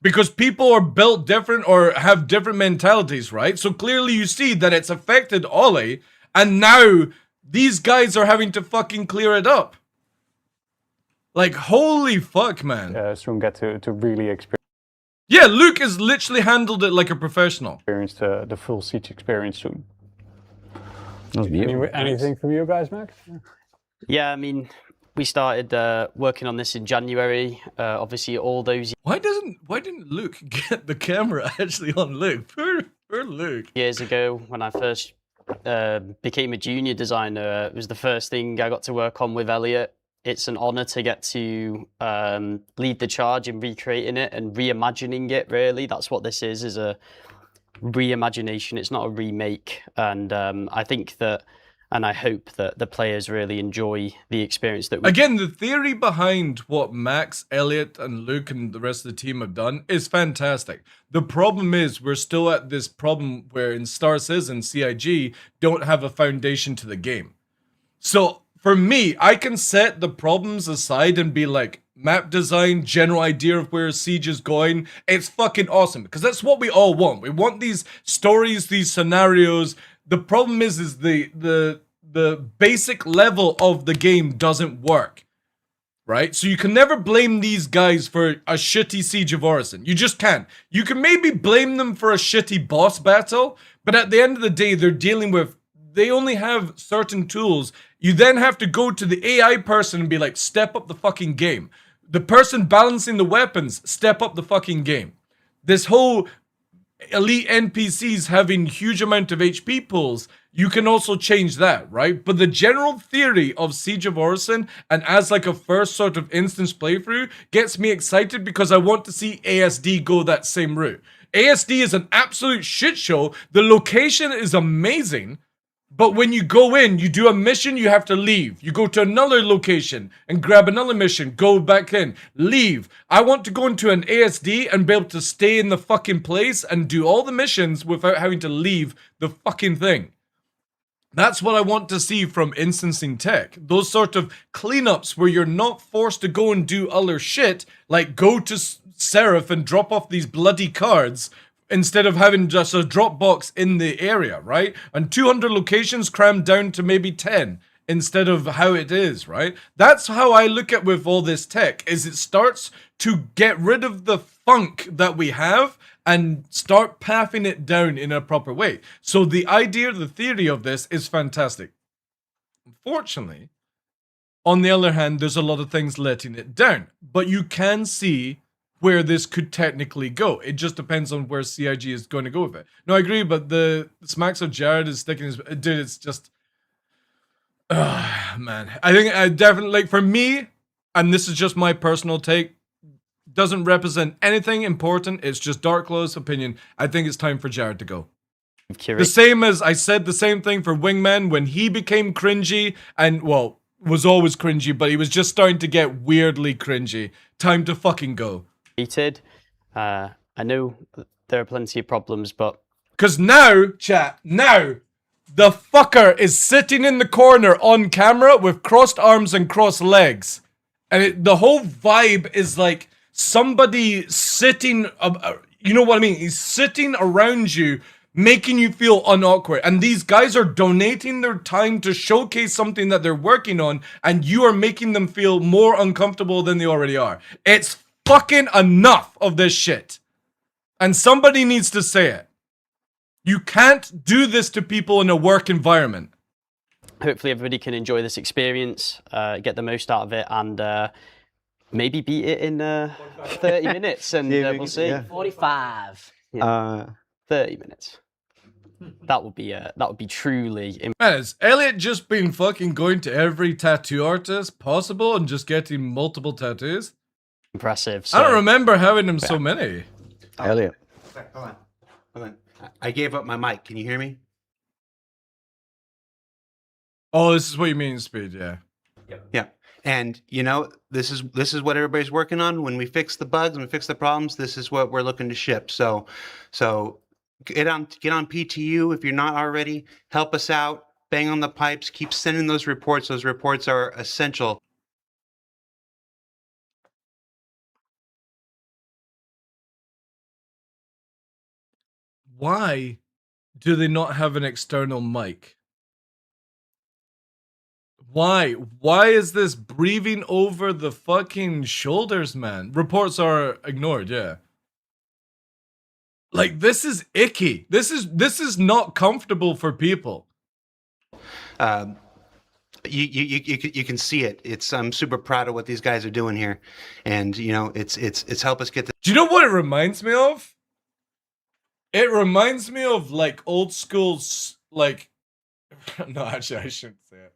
Because people are built different or have different mentalities, right? So clearly you see that it's affected Ollie, and now these guys are having to fucking clear it up. Like, holy fuck, man. Soon get to really experience... Yeah, Luke has literally handled it like a professional. Experience the full Siege experience soon. That was beautiful. Anything from you guys, Max? Yeah, I mean... We started working on this in January. Obviously, all those... Why didn't Luke get the camera actually on Luke? Poor Luke. Years ago, when I first became a junior designer, it was the first thing I got to work on with Elliot. It's an honor to get to lead the charge in recreating it and reimagining it, really. That's what this is a reimagination. It's not a remake. And I think that... And I hope that the players really enjoy the experience that we... Again, the theory behind what Max, Elliot, and Luke and the rest of the team have done is fantastic. The problem is we're still at this problem where in Star Citizen, CIG don't have a foundation to the game. So for me, I can set the problems aside and be like, map design, general idea of where Siege is going. It's fucking awesome because that's what we all want. We want these stories, these scenarios. The problem is the basic level of the game doesn't work, right? So you can never blame these guys for a shitty Siege of Orison. You just can't. You can maybe blame them for a shitty boss battle, but at the end of the day, they only have certain tools. You then have to go to the AI person and be like, step up the fucking game. The person balancing the weapons, step up the fucking game. This whole elite NPCs having huge amount of HP pools, you can also change that, right? But the general theory of Siege of Orison, and as like a first sort of instance playthrough, gets me excited because I want to see ASD go that same route. ASD is an absolute shit show. The location is amazing. But when you go in, you do a mission, you have to leave. You go to another location and grab another mission, go back in, leave. I want to go into an ASD and be able to stay in the fucking place and do all the missions without having to leave the fucking thing. That's what I want to see from instancing tech. Those sort of cleanups where you're not forced to go and do other shit, like go to Seraph and drop off these bloody cards, instead of having just a drop box in the area, right? And 200 locations crammed down to maybe 10 instead of how it is, right? That's how I look at with all this tech, is it starts to get rid of the funk that we have and start pathing it down in a proper way. So the idea, the theory of this is fantastic. Unfortunately, on the other hand, there's a lot of things letting it down, but you can see where this could technically go. It just depends on where CIG is going to go with it. No, I agree, but the smacks of Jared is sticking his... Dude, it's just... man. I think I definitely... Like, for me, and this is just my personal take, doesn't represent anything important. It's just DarkLaw's opinion. I think it's time for Jared to go. The same as I said the same thing for Wingman when he became cringy and, well, was always cringy, but he was just starting to get weirdly cringy. Time to fucking go. I know there are plenty of problems, but... Because now, chat, now, the fucker is sitting in the corner on camera with crossed arms and crossed legs. And the whole vibe is like somebody sitting, you know what I mean? He's sitting around you, making you feel unawkward. And these guys are donating their time to showcase something that they're working on, and you are making them feel more uncomfortable than they already are. It's fucking enough of this shit. And somebody needs to say it. You can't do this to people in a work environment. Hopefully everybody can enjoy this experience, get the most out of it, and maybe beat it in 30 minutes, and we'll see. Yeah. 45. Yeah. 30 minutes. That would be truly... Man, has Elliot just been fucking going to every tattoo artist possible and just getting multiple tattoos? Impressive. I don't remember having him so many. Elliot. Hold on. I gave up my mic. Can you hear me? Oh, this is what you mean, Speed, yeah. Yeah. And you know, this is what everybody's working on. When we fix the bugs and we fix the problems, this is what we're looking to ship. So get on PTU if you're not already. Help us out. Bang on the pipes. Keep sending those reports. Those reports are essential. Why do they not have an external mic? Why? Why is this breathing over the fucking shoulders, man? Reports are ignored, yeah. Like, this is icky. This is not comfortable for people. You can see it. I'm super proud of what these guys are doing here, and you know, it's help us get the. Do you know what it reminds me of? It reminds me of like old school, like. No, actually, I shouldn't say it.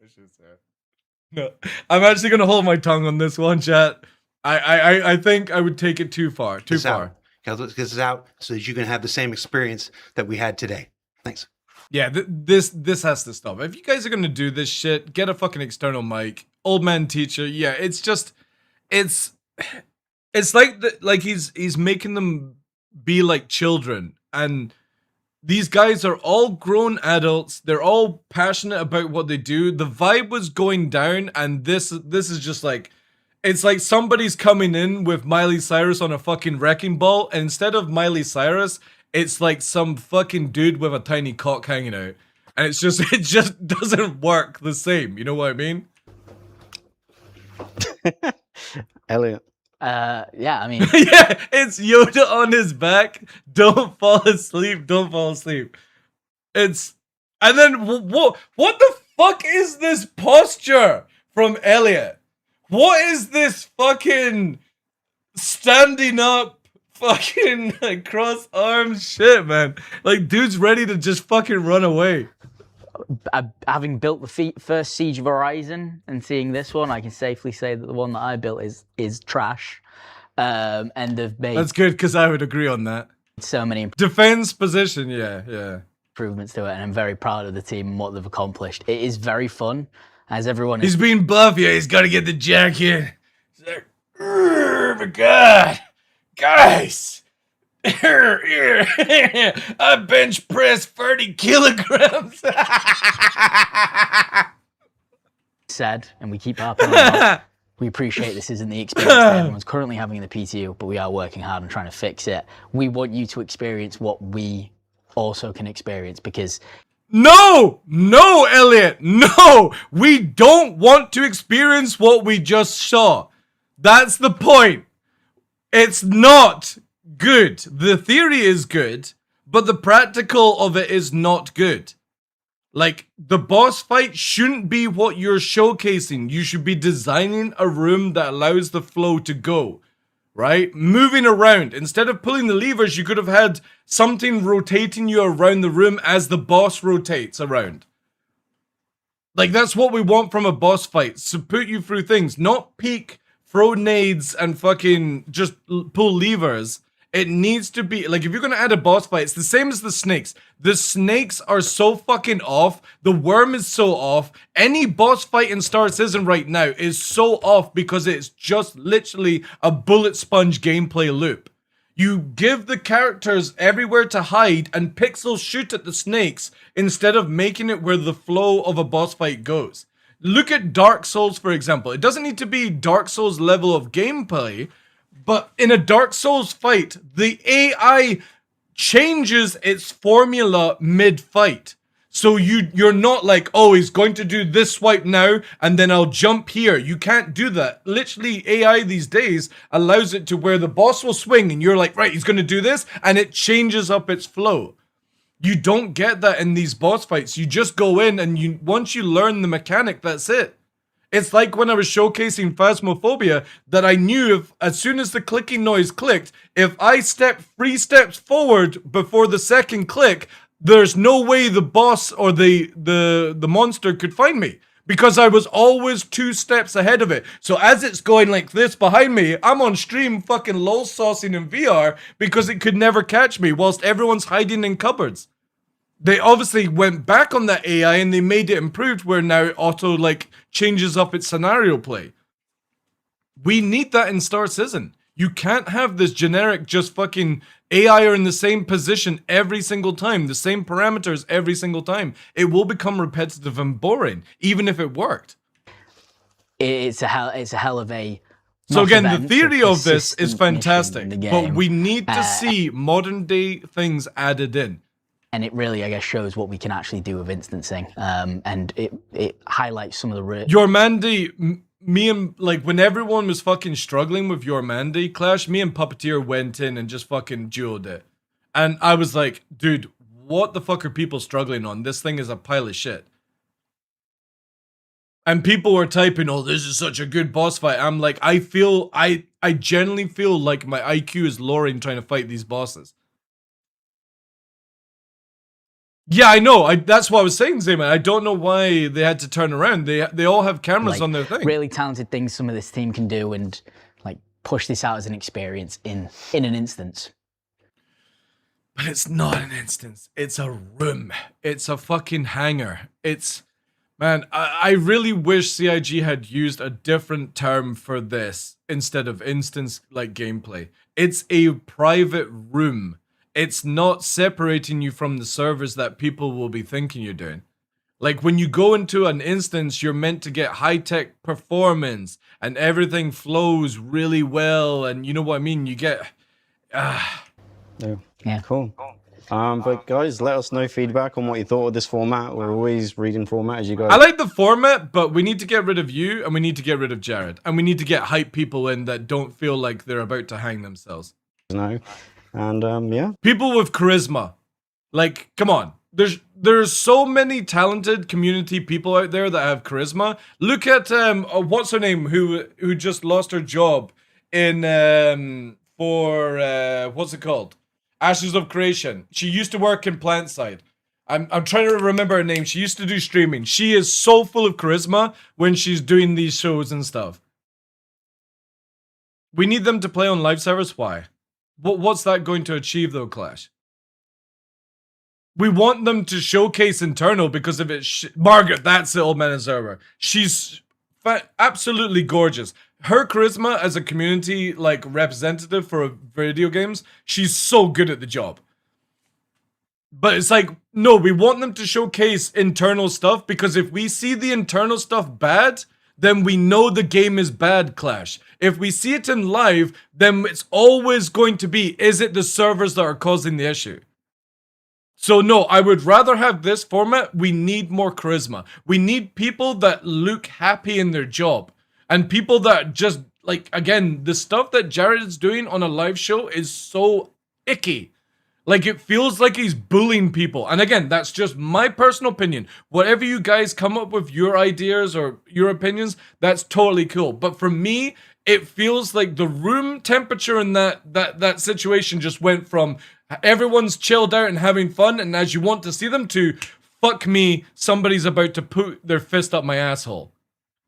No, I'm actually gonna hold my tongue on this one, chat. I think I would take it too far. Too far. Let's get this out so that you can have the same experience that we had today. Thanks. Yeah, this has to stop. If you guys are gonna do this shit, get a fucking external mic. Old man teacher. Yeah, it's just, it's like he's making them be like children, and these guys are all grown adults. They're all passionate about what they do. The vibe was going down, and this is just like, it's like somebody's coming in with Miley Cyrus on a fucking wrecking ball, and instead of Miley Cyrus, it's like some fucking dude with a tiny cock hanging out. And it just doesn't work the same. You know what I mean? Elliot. Yeah, I mean... yeah, it's Yoda on his back. Don't fall asleep. Don't fall asleep. It's... And then, what the fuck is this posture from Elliot? What is this fucking standing up fucking like cross arms shit, man? Like, dude's ready to just fucking run away. Having built the first Siege of Horizon and seeing this one, I can safely say that the one that I built is trash. And they've made... That's good, because I would agree on that. So many defense position, yeah. improvements to it, and I'm very proud of the team and what they've accomplished. It is very fun, as everyone He's been buff, yeah, he's got to get the jack here. He's like, my God, guys, I bench press 30 kilograms. said, and we keep harping on that. We appreciate this isn't the experience that everyone's currently having in the PTU, but we are working hard on trying to fix it. We want you to experience what we also can experience, because No, Elliot, no, we don't want to experience what we just saw. That's the point. It's not good. The theory is good, but the practical of it is not good. Like, the boss fight shouldn't be what you're showcasing. You should be designing a room that allows the flow to go, right? Moving around. Instead of pulling the levers, you could have had something rotating you around the room as the boss rotates around. Like, that's what we want from a boss fight. To put you through things, not peek, throw nades, and fucking just pull levers. It needs to be, like, if you're gonna add a boss fight, it's the same as the snakes. The snakes are so fucking off. The worm is so off. Any boss fight in Star Citizen right now is so off because it's just literally a bullet sponge gameplay loop. You give the characters everywhere to hide and pixels shoot at the snakes instead of making it where the flow of a boss fight goes. Look at Dark Souls, for example. It doesn't need to be Dark Souls level of gameplay, but in a Dark Souls fight, the AI changes its formula mid-fight. So you're not like, oh, he's going to do this swipe now, and then I'll jump here. You can't do that. Literally, AI these days allows it to where the boss will swing, and you're like, right, he's going to do this, and it changes up its flow. You don't get that in these boss fights. You just go in, and once you learn the mechanic, that's it. It's like when I was showcasing Phasmophobia, that I knew if, as soon as the clicking noise clicked, if I stepped 3 steps forward before the second click, there's no way the boss or the monster could find me, because I was always 2 steps ahead of it. So as it's going like this behind me, I'm on stream fucking lol saucing in VR because it could never catch me whilst everyone's hiding in cupboards. They obviously went back on that AI and they made it improved where now it auto like changes up its scenario play. We need that in Star Citizen. You can't have this generic just fucking AI are in the same position every single time, the same parameters every single time. It will become repetitive and boring, even if it worked. It's a hell of a. So again, the theory of this is fantastic, but we need to see modern day things added in. And it really, I guess, shows what we can actually do with instancing, and it highlights some of the. Your Mandy, me and like when everyone was fucking struggling with Your Mandy Clash, me and Puppeteer went in and just fucking dueled it, and I was like, dude, what the fuck are people struggling on? This thing is a pile of shit. And people were typing, oh, this is such a good boss fight. I'm like, I genuinely feel like my IQ is lowering trying to fight these bosses. Yeah, I know. That's what I was saying, Zayman. I don't know why they had to turn around. They all have cameras on their thing. Really talented things some of this team can do, and like push this out as an experience in an instance. But it's not an instance. It's a room. It's a fucking hangar. It's... Man, I really wish CIG had used a different term for this instead of instance like gameplay. It's a private room. It's not separating you from the servers that people will be thinking you're doing. Like when you go into an instance, you're meant to get high-tech performance and everything flows really well, and you know what I mean? You get... Yeah, cool. But guys, let us know feedback on what you thought of this format. We're always reading format as you guys. I like the format, but we need to get rid of you, and we need to get rid of Jared. And we need to get hype people in that don't feel like they're about to hang themselves. No. And yeah. People with charisma. Like, come on. There's so many talented community people out there that have charisma. Look at what's her name who just lost her job in what's it called? Ashes of Creation. She used to work in Plantside. I'm trying to remember her name. She used to do streaming. She is so full of charisma when she's doing these shows and stuff. We need them to play on live servers. Why? What's that going to achieve though, Clash? We want them to showcase internal because of it. Margaret, that's it, Old Man Observer. She's absolutely gorgeous. Her charisma as a community like representative for video games, she's so good at the job. But it's like, no, we want them to showcase internal stuff because if we see the internal stuff bad, then we know the game is bad, Clash. If we see it in live, then it's always going to be, is it the servers that are causing the issue? So no, I would rather have this format. We need more charisma. We need people that look happy in their job. And people that just, like, again, the stuff that Jared is doing on a live show is so icky. Like, it feels like he's bullying people. And again, that's just my personal opinion. Whatever you guys come up with your ideas or your opinions, that's totally cool. But for me, it feels like the room temperature in that situation just went from everyone's chilled out and having fun, and as you want to see them, to fuck me, somebody's about to put their fist up my asshole.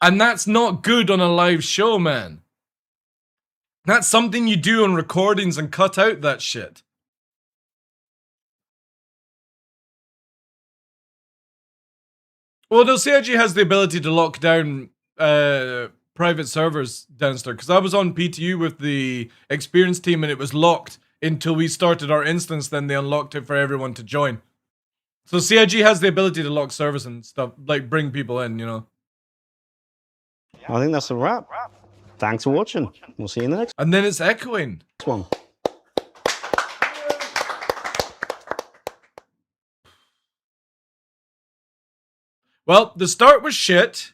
And that's not good on a live show, man. That's something you do on recordings and cut out that shit. Well, no, CIG has the ability to lock down private servers downstairs, because I was on PTU with the experience team and it was locked until we started our instance, then they unlocked it for everyone to join. So CIG has the ability to lock servers and stuff, like bring people in, you know. I think that's a wrap. Thanks for watching. We'll see you in the next. And then it's echoing. Next one. Well, the start was shit.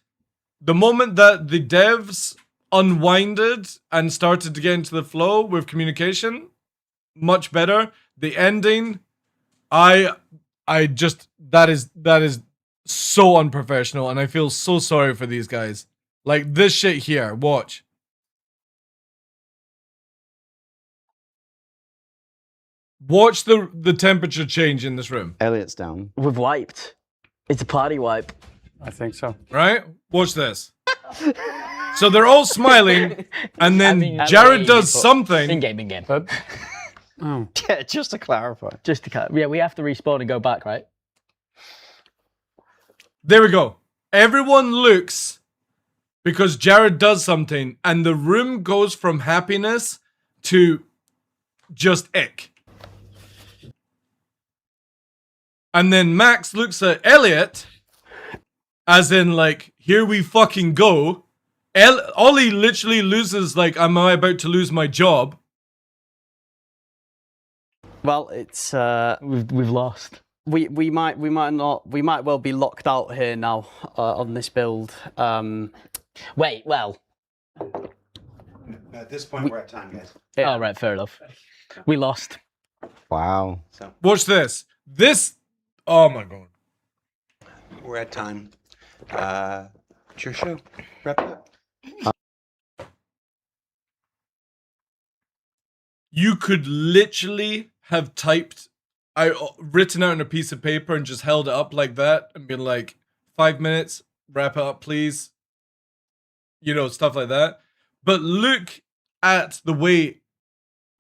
The moment that the devs unwinded and started to get into the flow with communication, much better. The ending, I just, that is so unprofessional, and I feel so sorry for these guys. Like, this shit here, watch. Watch the temperature change in this room. Elliot's down. We've wiped. It's a party wipe. I think so. Right? Watch this. So they're all smiling, and then Jared does something. In-game. Oh. Yeah, just to clarify. Yeah, we have to respawn and go back, right? There we go. Everyone looks because Jared does something, and the room goes from happiness to just ick. And then Max looks at Elliot, as in, like, here we fucking go. Ollie literally loses, like, am I about to lose my job? Well, it's we've lost. We might well be locked out here now on this build. Wait, well. At this point, we're at time, guys. Yeah. Oh, right, fair enough. We lost. Wow. So watch this. Oh my god. We're at time. It's your show. Wrap it up. You could literally have written out on a piece of paper and just held it up like that and been like, 5 minutes, wrap it up, please. You know, stuff like that. But look at the way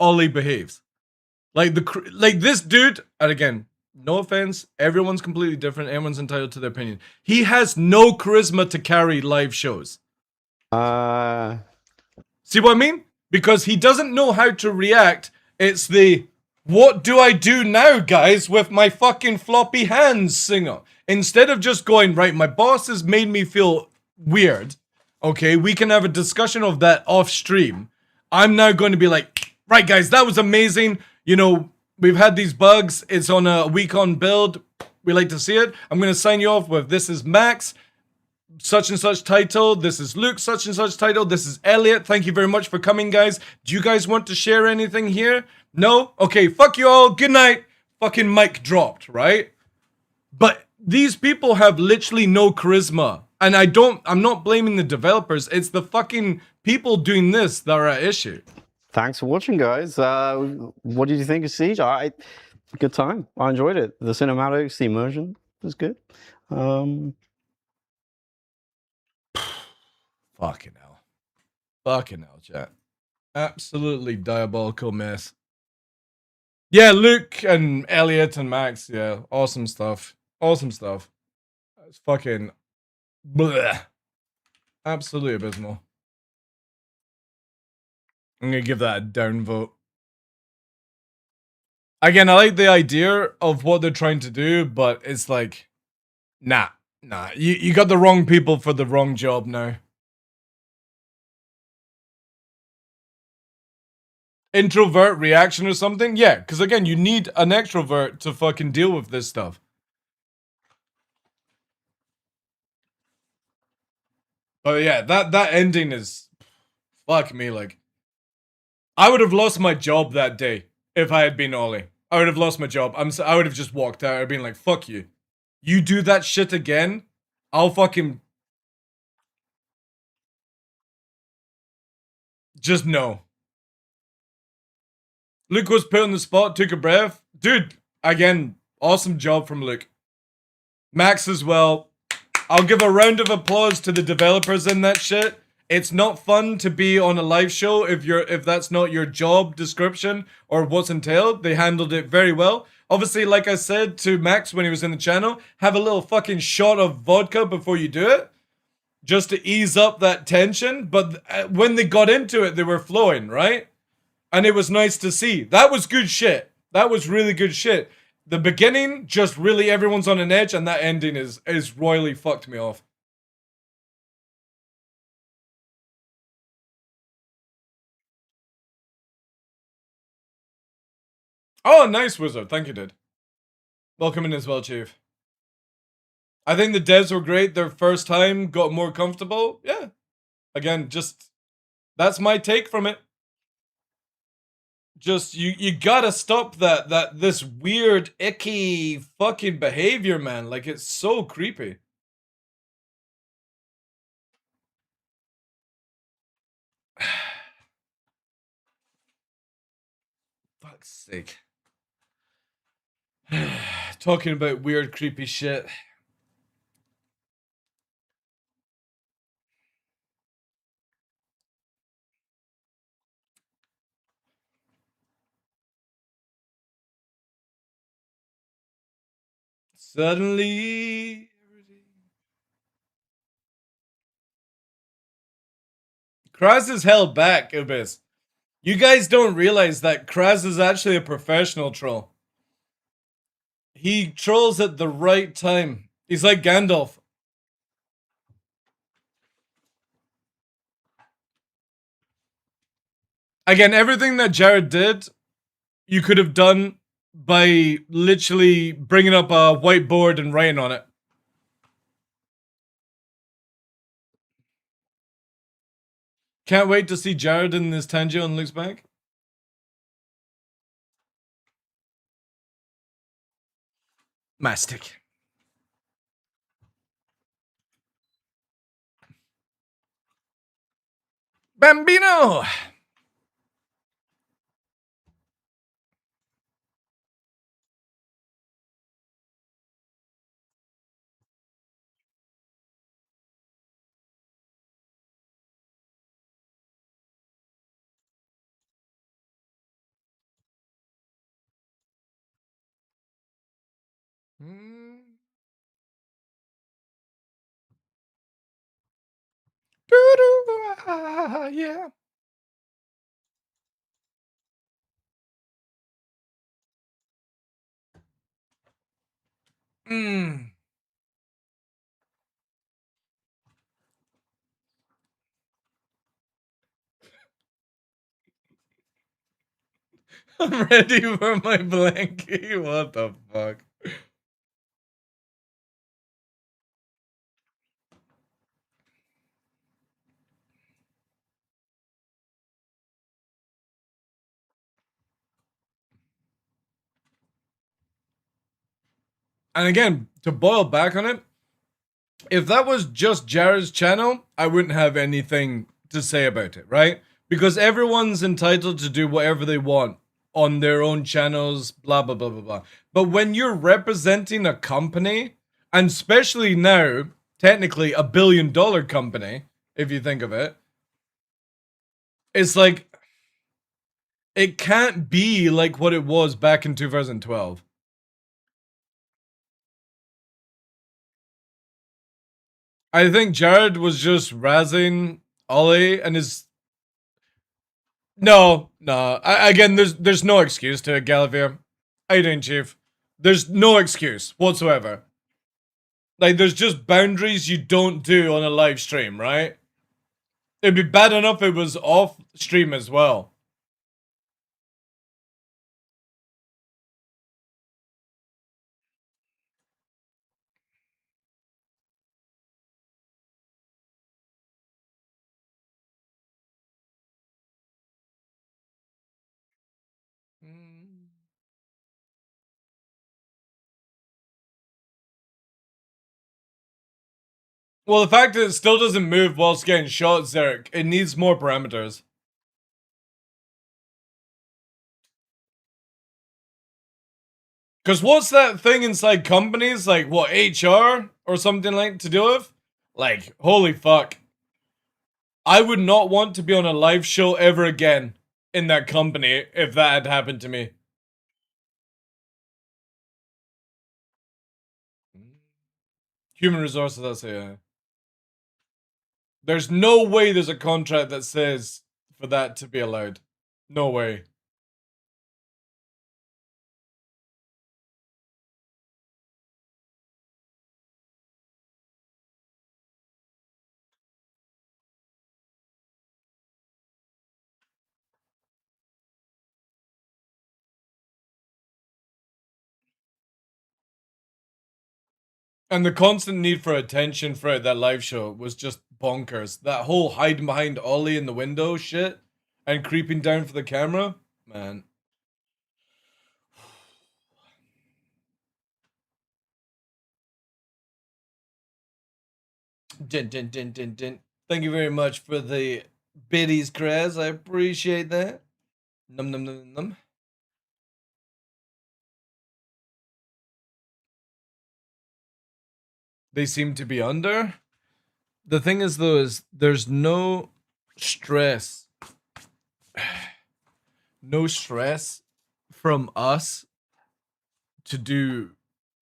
Ollie behaves. Like this dude, and again, no offense, everyone's completely different. Everyone's entitled to their opinion. He has no charisma to carry live shows. See what I mean? Because he doesn't know how to react. It's the, what do I do now, guys, with my fucking floppy hands singer. Instead of just going, right, my boss has made me feel weird. Okay, we can have a discussion of that off stream. I'm now going to be like, right, guys, that was amazing. You know, we've had these bugs. It's on a week on build. We like to see it. I'm going to sign you off with, this is Max, such and such title. This is Luke, such and such title. This is Elliot. Thank you very much for coming, guys. Do you guys want to share anything here? No? Okay, fuck you all. Good night. Fucking mic dropped, right? But these people have literally no charisma. And I'm not blaming the developers. It's the fucking people doing this that are at issue. Thanks for watching, guys. What did you think of Siege? Good time. I enjoyed it. The cinematics, the immersion was good. Fucking hell. Fucking hell, chat. Absolutely diabolical mess. Yeah, Luke and Elliot and Max. Yeah, awesome stuff. Awesome stuff. It's fucking bleh. Absolutely abysmal. I'm gonna give that a down vote. Again, I like the idea of what they're trying to do, but it's like, nah. You got the wrong people for the wrong job now. Introvert reaction or something? Yeah, because again, you need an extrovert to fucking deal with this stuff. But yeah, that ending is, fuck me, like, I would have lost my job that day if I had been Ollie. I would have lost my job. I would have just walked out. I'd been like, fuck you. You do that shit again, I'll fucking just no. Luke was put on the spot, took a breath. Dude, again, awesome job from Luke. Max as well. I'll give a round of applause to the developers in that shit. It's not fun to be on a live show if that's not your job description or what's entailed. They handled it very well. Obviously, like I said to Max when he was in the channel, have a little fucking shot of vodka before you do it, just to ease up that tension. But when they got into it, they were flowing, right? And it was nice to see. That was good shit. That was really good shit. The beginning, just really everyone's on an edge, and that ending is royally fucked me off. Oh, nice, Wizard. Thank you, dude. Welcome in as well, Chief. I think the devs were great. Their first time got more comfortable. Yeah. Again, just that's my take from it. Just you gotta stop this weird, icky fucking behavior, man. Like, it's so creepy. Fuck's sake. Talking about weird, creepy shit. Suddenly, Kraz is held back, Abyss. You guys don't realize that Kraz is actually a professional troll. He trolls at the right time. He's like Gandalf. Again, everything that Jared did, you could have done by literally bringing up a whiteboard and writing on it. Can't wait to see Jared in this Tanjiro and Luke's back. Mastic. Bambino! Yeah. I'm ready for my blankie. What the fuck? And again, to boil back on it, if that was just Jared's channel, I wouldn't have anything to say about it, right? Because everyone's entitled to do whatever they want on their own channels, blah, blah, blah, blah, blah. But when you're representing a company, and especially now, technically $1 billion company, if you think of it, it's like, It can't be like what it was back in 2012. I think Jared was just razzing Ollie and his... No. Again, there's no excuse to it, Galavier. How you doing, Chief? There's no excuse whatsoever. Like, there's just boundaries you don't do on a live stream, right? It'd be bad enough if it was off stream as well. Well, the fact that it still doesn't move whilst getting shot, Zarek, it needs more parameters. Because what's that thing inside companies? Like, what, HR? Or something like to do with? Like, holy fuck. I would not want to be on a live show ever again in that company if that had happened to me. Human resources, that's it, yeah. There's no way there's a contract that says for that to be allowed. No way. And the constant need for attention throughout that live show was just bonkers. That whole hiding behind Ollie in the window shit and creeping down for the camera, man. Din. Thank you very much for the biddies, Krez. I appreciate that. Num. They seem to be under. The thing is, though, is there's no stress. No stress from us to do,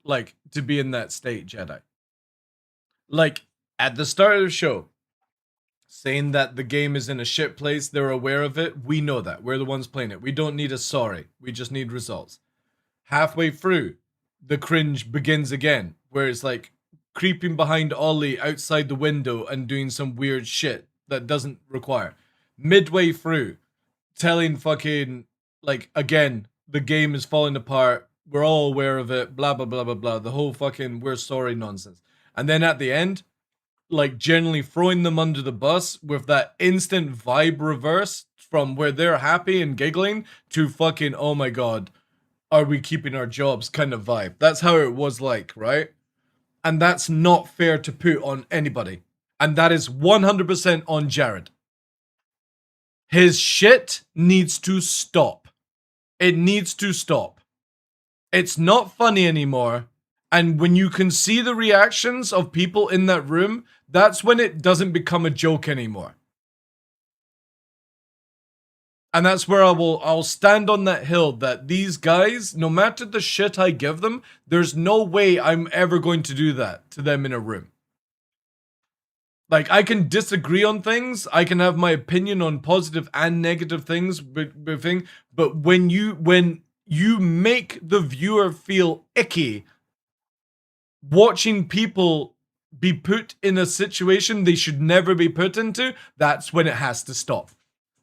like, to be in that state, Jedi. Like, at the start of the show, saying that the game is in a shit place, they're aware of it. We know that. We're the ones playing it. We don't need a sorry. We just need results. Halfway through, the cringe begins again, where it's like creeping behind Ollie outside the window and doing some weird shit that doesn't require. Midway through, telling fucking, like, again, the game is falling apart. We're all aware of it. Blah, blah, blah, blah, blah. The whole fucking we're sorry nonsense. And then at the end, like, generally throwing them under the bus with that instant vibe reverse from where they're happy and giggling to fucking, oh my god, are we keeping our jobs kind of vibe. That's how it was like, right? And that's not fair to put on anybody. And that is 100% on Jared. His shit needs to stop. It needs to stop. It's not funny anymore. And when you can see the reactions of people in that room, that's when it doesn't become a joke anymore. And that's where I'll stand on that hill that these guys, no matter the shit I give them, there's no way I'm ever going to do that to them in a room. Like, I can disagree on things, I can have my opinion on positive and negative things, but when you make the viewer feel icky watching people be put in a situation they should never be put into, that's when it has to stop.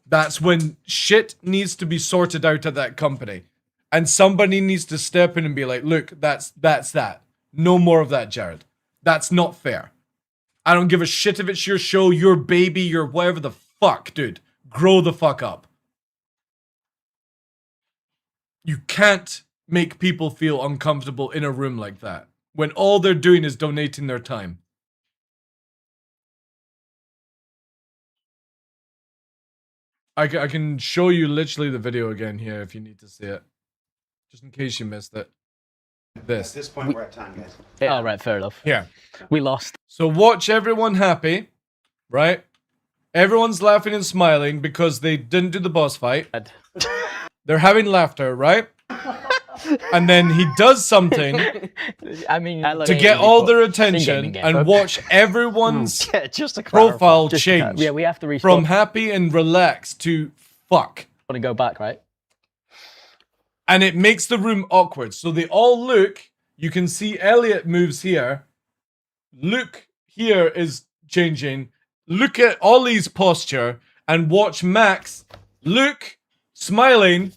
That's when shit needs to be sorted out at that company. And somebody needs to step in and be like, look, that's that. No more of that, Jared. That's not fair. I don't give a shit if it's your show, your baby, your whatever the fuck, dude. Grow the fuck up. You can't make people feel uncomfortable in a room like that when all they're doing is donating their time. I can show you literally the video again here if you need to see it. Just in case you missed it. This. At this point, we're at time, guys. Yeah. Oh, right, fair enough. Here. We lost. So watch everyone happy, right? Everyone's laughing and smiling because they didn't do the boss fight. They're having laughter, right? And then he does something I mean, to get all their attention and watch everyone's just to profile Just to change yeah, we have to respawn. from happy and relaxed to fuck. Want to go back, right? And it makes the room awkward. So they all look. You can see Elliot moves here. Luke here is changing. Look at Ollie's posture and watch Max. Luke smiling.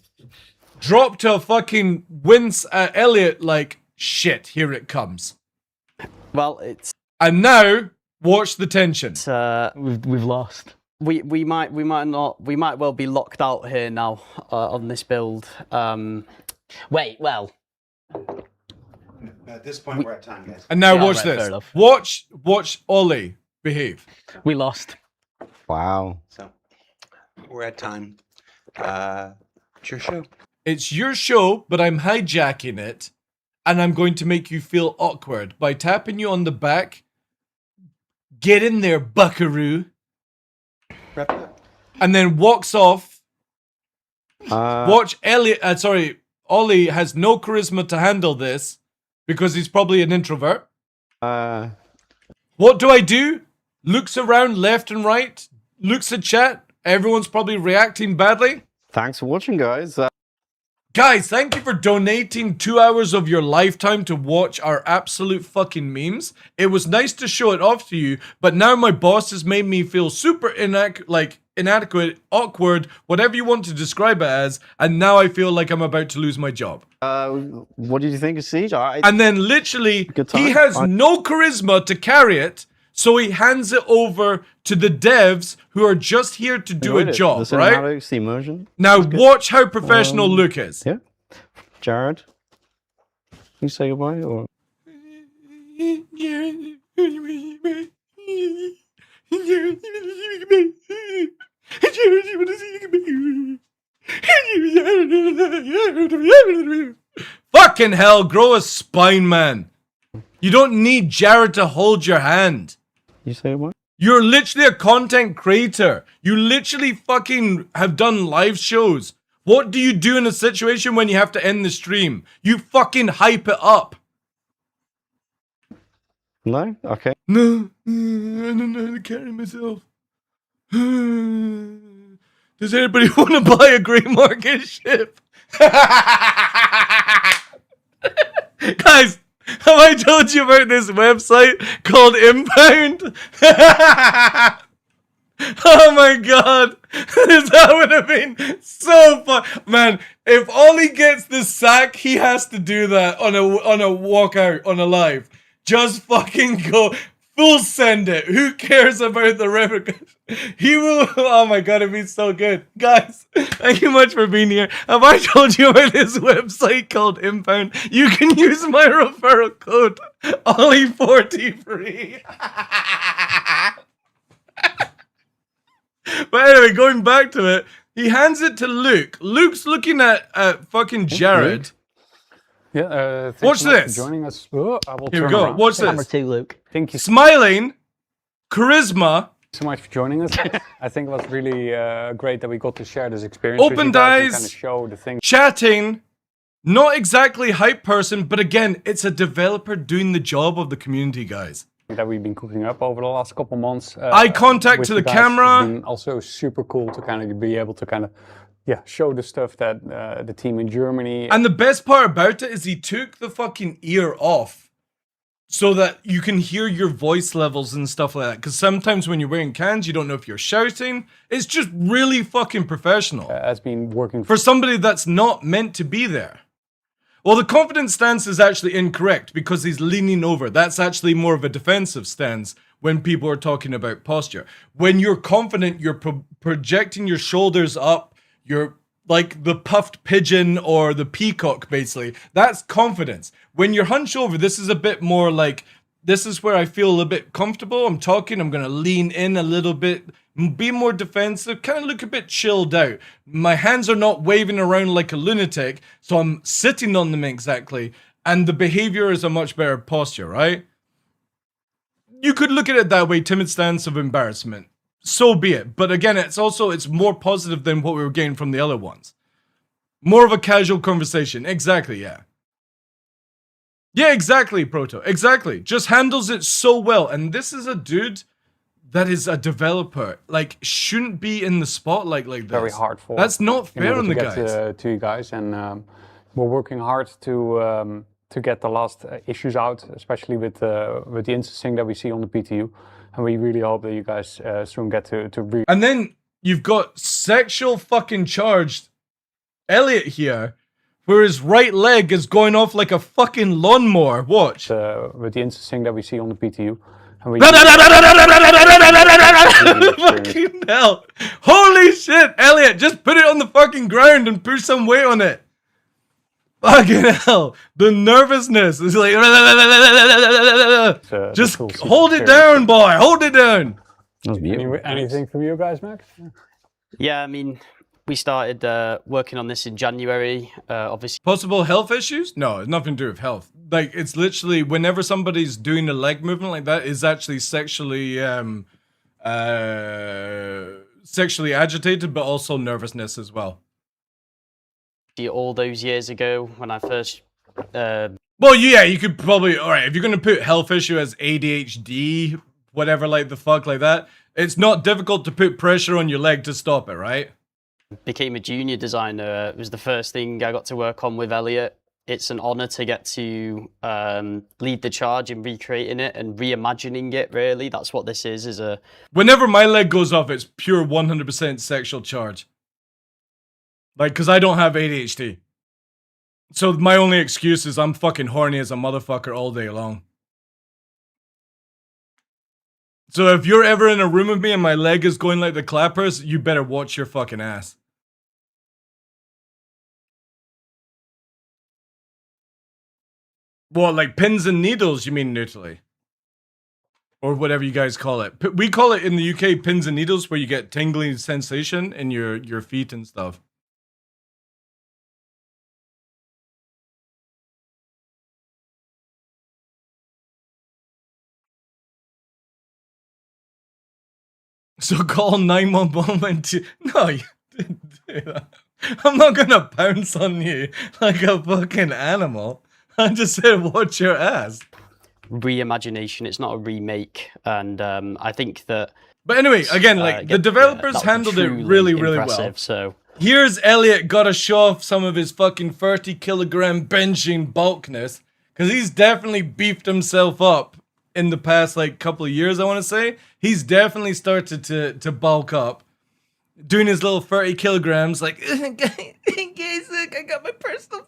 Drop to a fucking wince at Elliot like, shit, here it comes. Well, it's... And now, watch the tension. We've lost. We might well be locked out here now on this build. Wait, well... At this point, we're at time, guys. And now Yeah, watch right, this. fair enough. Watch Ollie behave. We lost. Wow. So, we're at time. It's your show. It's your show, but I'm hijacking it, and I'm going to make you feel awkward by tapping you on the back. Get in there, buckaroo. Wrap it up. And then walks off. Watch Elliot. Ollie has no charisma to handle this because he's probably an introvert. What do? Looks around left and right. Looks at chat. Everyone's probably reacting badly. Thanks for watching, guys. Guys, thank you for donating 2 hours of your lifetime to watch our absolute fucking memes. It was nice to show it off to you, but now my boss has made me feel super inadequate, awkward, whatever you want to describe it as, and now I feel like I'm about to lose my job. What did you think of Siege? And then literally, Good time. he has no charisma to carry it, so he hands it over to the devs who are just here to do a job, the right? cinematics, the immersion. Now watch how professional Luke is. Yeah. Jared, you say goodbye or? Fucking hell, grow a spine, man. You don't need Jared to hold your hand. You say what? You're literally a content creator. You literally fucking have done live shows. What do you do in a situation when you have to end the stream? You fucking hype it up. No? Okay. No, I don't know how to carry myself. Does anybody want to buy a grey market ship? Guys, have I told you about this website called Impound? Oh my god. That would have been so fun. Man, if Ollie gets the sack, he has to do that on a walkout, on a live. Just fucking go. Full send it. Who cares about the repercussions? He will. Oh my god, it'd be so good. Guys, thank you much for being here. Have I told you about this website called Impound? You can use my referral code Ollie43. But anyway, going back to it, he hands it to Luke. Luke's looking at fucking Jared. Yeah, thanks Watch so much this. For joining us. Oh, I will Here we turn go. around. Watch this. Camera 2, Luke. Thank you Smiling, charisma. so much for joining us. I think it was really great that we got to share this experience. Open with you guys and eyes, kind of show the thing. chatting, not exactly hype person, but again, it's a developer doing the job of the community, guys. That we've been cooking up over the last couple months. Eye contact with to you the guys. camera. It's been also super cool to kind of be able to kind of, show the stuff that the team in Germany. And the best part about it is he took the fucking ear off so that you can hear your voice levels and stuff like that. Because sometimes when you're wearing cans, you don't know if you're shouting. It's just really fucking professional. Has been working for somebody that's not meant to be there. Well, the confident stance is actually incorrect because he's leaning over. That's actually more of a defensive stance when people are talking about posture. When you're confident, you're projecting your shoulders up. You're like the puffed pigeon or the peacock, basically. That's confidence. When you're hunched over, this is a bit more like, this is where I feel a bit comfortable. I'm talking, I'm going to lean in a little bit, be more defensive, kind of look a bit chilled out. My hands are not waving around like a lunatic, so I'm sitting on them exactly, and the behavior is a much better posture, right? You could look at it that way, timid stance of embarrassment. So be it. But again, it's more positive than what we were getting from the other ones. More of a casual conversation. Exactly, yeah. Yeah, exactly, Proto. Exactly. Just handles it so well. And this is a dude that is a developer. Like, shouldn't be in the spotlight like this. Very hard for. That's not fair on the to guys. get to you guys, and we're working hard to get the last issues out, especially with the instancing that we see on the PTU, and we really hope that you guys soon get to read. And then you've got sexual fucking charged Elliot here, where his right leg is going off like a fucking lawnmower. Watch. With the instancing that we see on the PTU. And we fucking hell. Holy shit, Elliot, just put it on the fucking ground and push some weight on it. Fucking hell. The nervousness is like... just hold it down, boy. Hold it down. Anything from you guys, Max? Yeah, I mean, we started working on this in January, obviously. Possible health issues? No, it's nothing to do with health. Like, it's literally whenever somebody's doing a leg movement like that, is actually sexually sexually agitated, but also nervousness as well. All those years ago when I first... well, yeah, you could probably... Alright, if you're going to put health issue as ADHD, whatever like the fuck like that, it's not difficult to put pressure on your leg to stop it, right? Became a junior designer. It was the first thing I got to work on with Elliot. It's an honor to get to lead the charge in recreating it and reimagining it, really. That's what this is a... Whenever my leg goes off, it's pure 100% sexual charge. Like, because I don't have ADHD. So my only excuse is I'm fucking horny as a motherfucker all day long. So if you're ever in a room with me and my leg is going like the clappers, you better watch your fucking ass. What, like pins and needles, you mean, neutrally? Or whatever you guys call it. We call it in the UK pins and needles, where you get tingling sensation in your feet and stuff. So call 911 and no, you didn't do that. I'm not gonna pounce on you like a fucking animal. I just said watch your ass. Reimagination, it's not a remake, and I think that... But anyway, again, like, the developers handled it really, really well. So here's Elliot gotta show off some of his fucking 30-kilogram benching bulkness, because he's definitely beefed himself up in the past, like, couple of years, I want to say. He's definitely started to bulk up. Doing his little 30 kilograms, like, guys, look, I got my personal...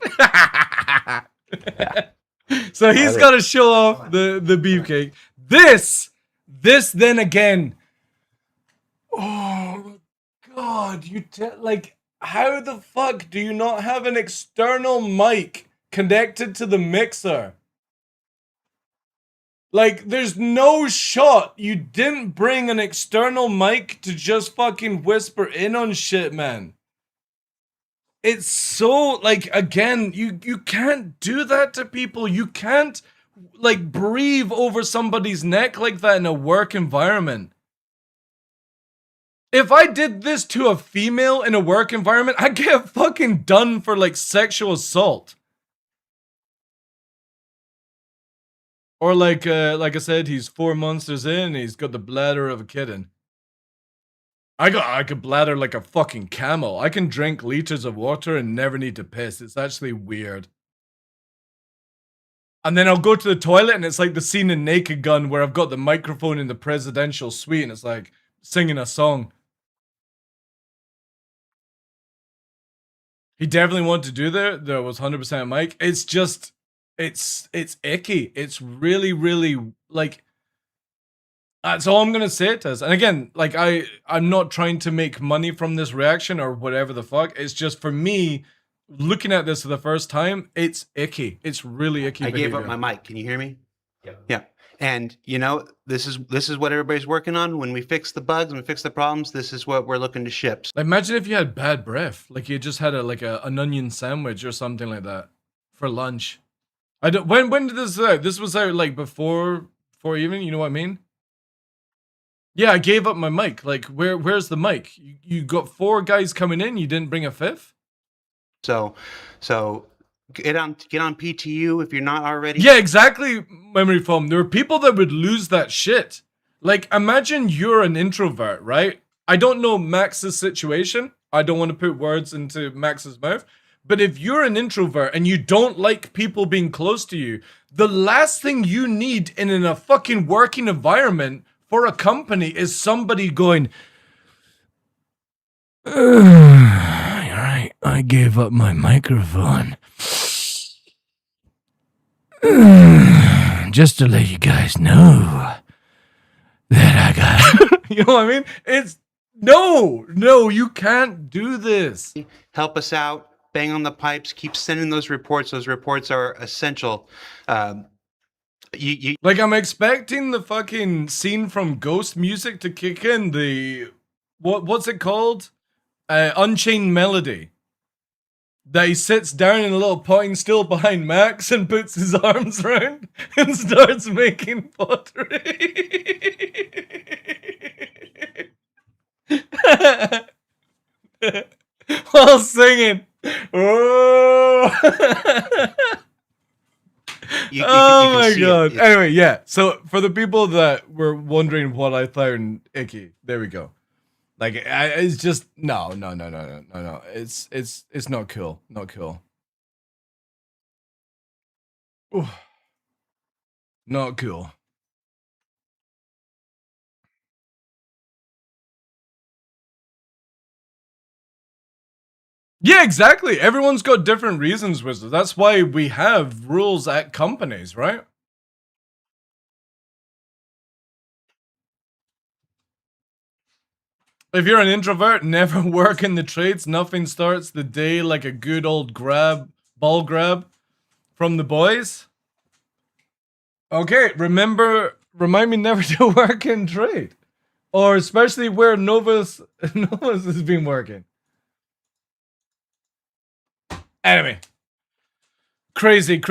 So he's got to show off the beefcake. This then again... Oh, God, like, how the fuck do you not have an external mic connected to the mixer? Like, there's no shot you didn't bring an external mic to just fucking whisper in on shit, man. It's so, like, again, you can't do that to people. You can't, like, breathe over somebody's neck like that in a work environment. If I did this to a female in a work environment, I'd get fucking done for, like, sexual assault. Or like I said, he's 4 monsters in and he's got the bladder of a kitten. I could bladder like a fucking camel. I can drink liters of water and never need to piss. It's actually weird. And then I'll go to the toilet and it's like the scene in Naked Gun where I've got the microphone in the presidential suite and it's like singing a song. He definitely wanted to do that. There was 100% mic. It's just... It's icky. It's really, really, like, that's all I'm gonna say it as. And again, like, I'm not trying to make money from this reaction or whatever the fuck. It's just, for me, looking at this for the first time, it's icky. It's really icky. I gave up my mic. Can you hear me? Yeah. And you know, this is what everybody's working on. When we fix the bugs and we fix the problems, this is what we're looking to ship. Like, imagine if you had bad breath, like you just had an onion sandwich or something like that for lunch. I don't. When did this out? This was out like before evening. You know what I mean? Yeah, I gave up my mic. Like, where's the mic? You got 4 guys coming in. You didn't bring a 5th. So get on PTU if you're not already. Yeah, exactly, Memory Foam. There are people that would lose that shit. Like, imagine you're an introvert, right? I don't know Max's situation. I don't want to put words into Max's mouth. But if you're an introvert and you don't like people being close to you, the last thing you need in a fucking working environment for a company is somebody going, alright, I gave up my microphone. Just to let you guys know that I got, you know what I mean? It's no, you can't do this. Help us out. Bang on the pipes. Keep sending those reports. Those reports are essential. Like, I'm expecting the fucking scene from Ghost music to kick in. The what's it called? Unchained Melody. That he sits down in a little potting stool behind Max and puts his arms around and starts making pottery. While singing. Oh, oh my god. Anyway, yeah. So for the people that were wondering what I found icky, there we go. Like, it's just no. It's not cool. Not cool. Oof. Not cool. Yeah, exactly. Everyone's got different reasons, Wizard. That's why we have rules at companies, right? If you're an introvert, never work in the trades, nothing starts the day like a good old ball grab from the boys. Okay, remind me never to work in trade. Or especially where Novus has been working. Anyway. Crazy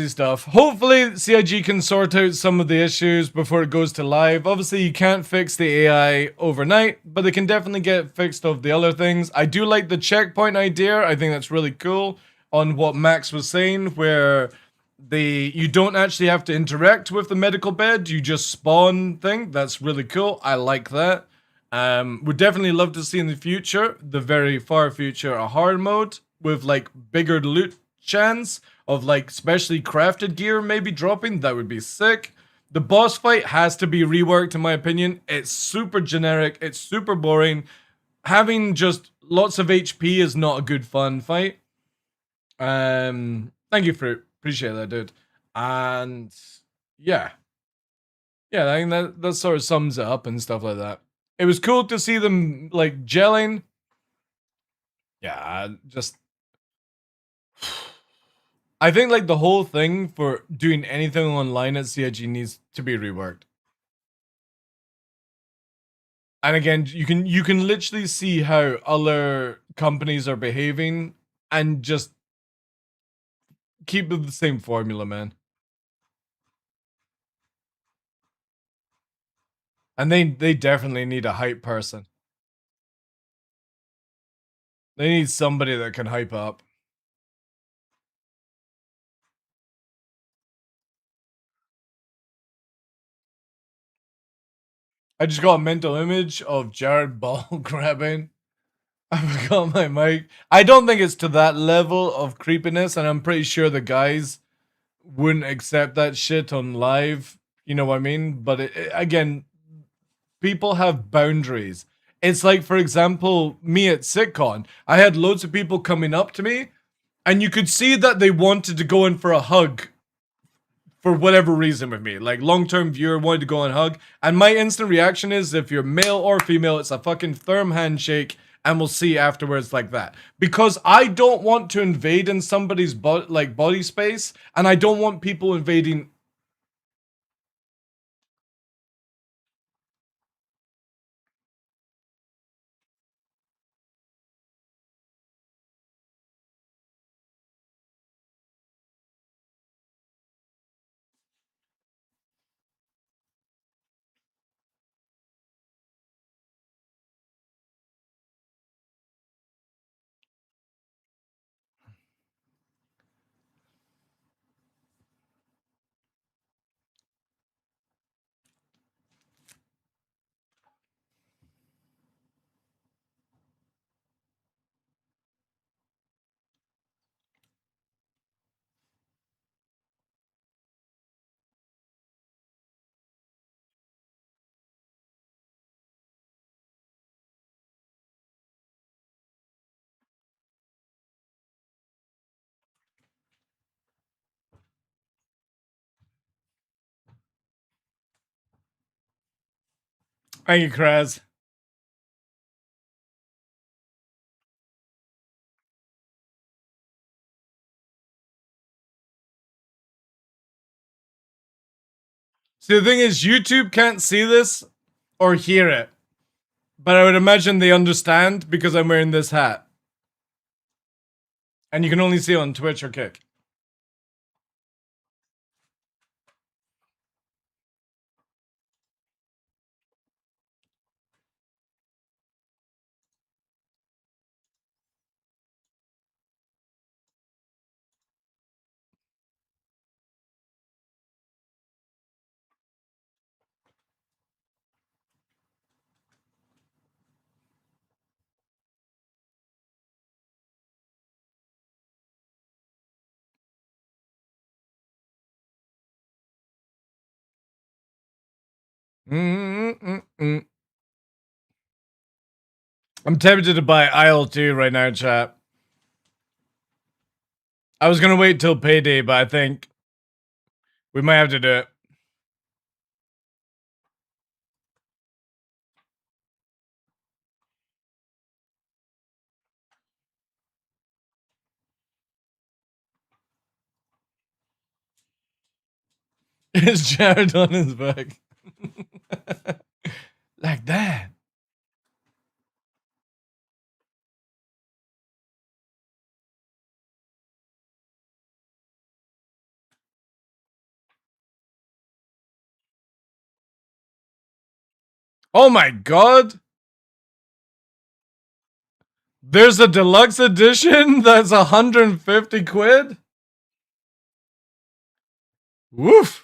stuff. Hopefully CIG can sort out some of the issues before it goes to live. Obviously you can't fix the AI overnight, but they can definitely get fixed of the other things. I do like the checkpoint idea. I think that's really cool on what Max was saying, where you don't actually have to interact with the medical bed, you just spawn thing. That's really cool. I like that. Would definitely love to see in the future, the very far future, a hard mode with like bigger loot chance of like specially crafted gear maybe dropping. That would be sick. The boss fight has to be reworked in my opinion. It's super generic, it's super boring. Having just lots of HP is not a good fun fight. Thank you, Fruit. Appreciate that, dude. And yeah, I think that sort of sums it up and stuff like that. It was cool to see them like gelling. Yeah, just I think like the whole thing for doing anything online at CIG needs to be reworked. And again, you can literally see how other companies are behaving and just keep the same formula, man. And they definitely need a hype person. They need somebody that can hype up. I just got a mental image of Jared ball grabbing. I forgot my mic. I don't think it's to that level of creepiness, and I'm pretty sure the guys wouldn't accept that shit on live. You know what I mean? But again, people have boundaries. It's like, for example, me at SitCon. I had loads of people coming up to me, and you could see that they wanted to go in for a hug for whatever reason with me. Like, long-term viewer wanted to go and hug. And my instant reaction is, if you're male or female, it's a fucking firm handshake, and we'll see afterwards like that. Because I don't want to invade in somebody's body space, and I don't want people invading. Thank you, Kraz. See, the thing is, YouTube can't see this or hear it. But I would imagine they understand because I'm wearing this hat. And you can only see it on Twitch or Kick. Mm-mm-mm-mm. I'm tempted to buy IL-2 right now, chat. I was gonna wait till payday, but I think we might have to do it. Is Jared on his back? Like that. Oh my god! There's a deluxe edition that's 150 quid? Woof!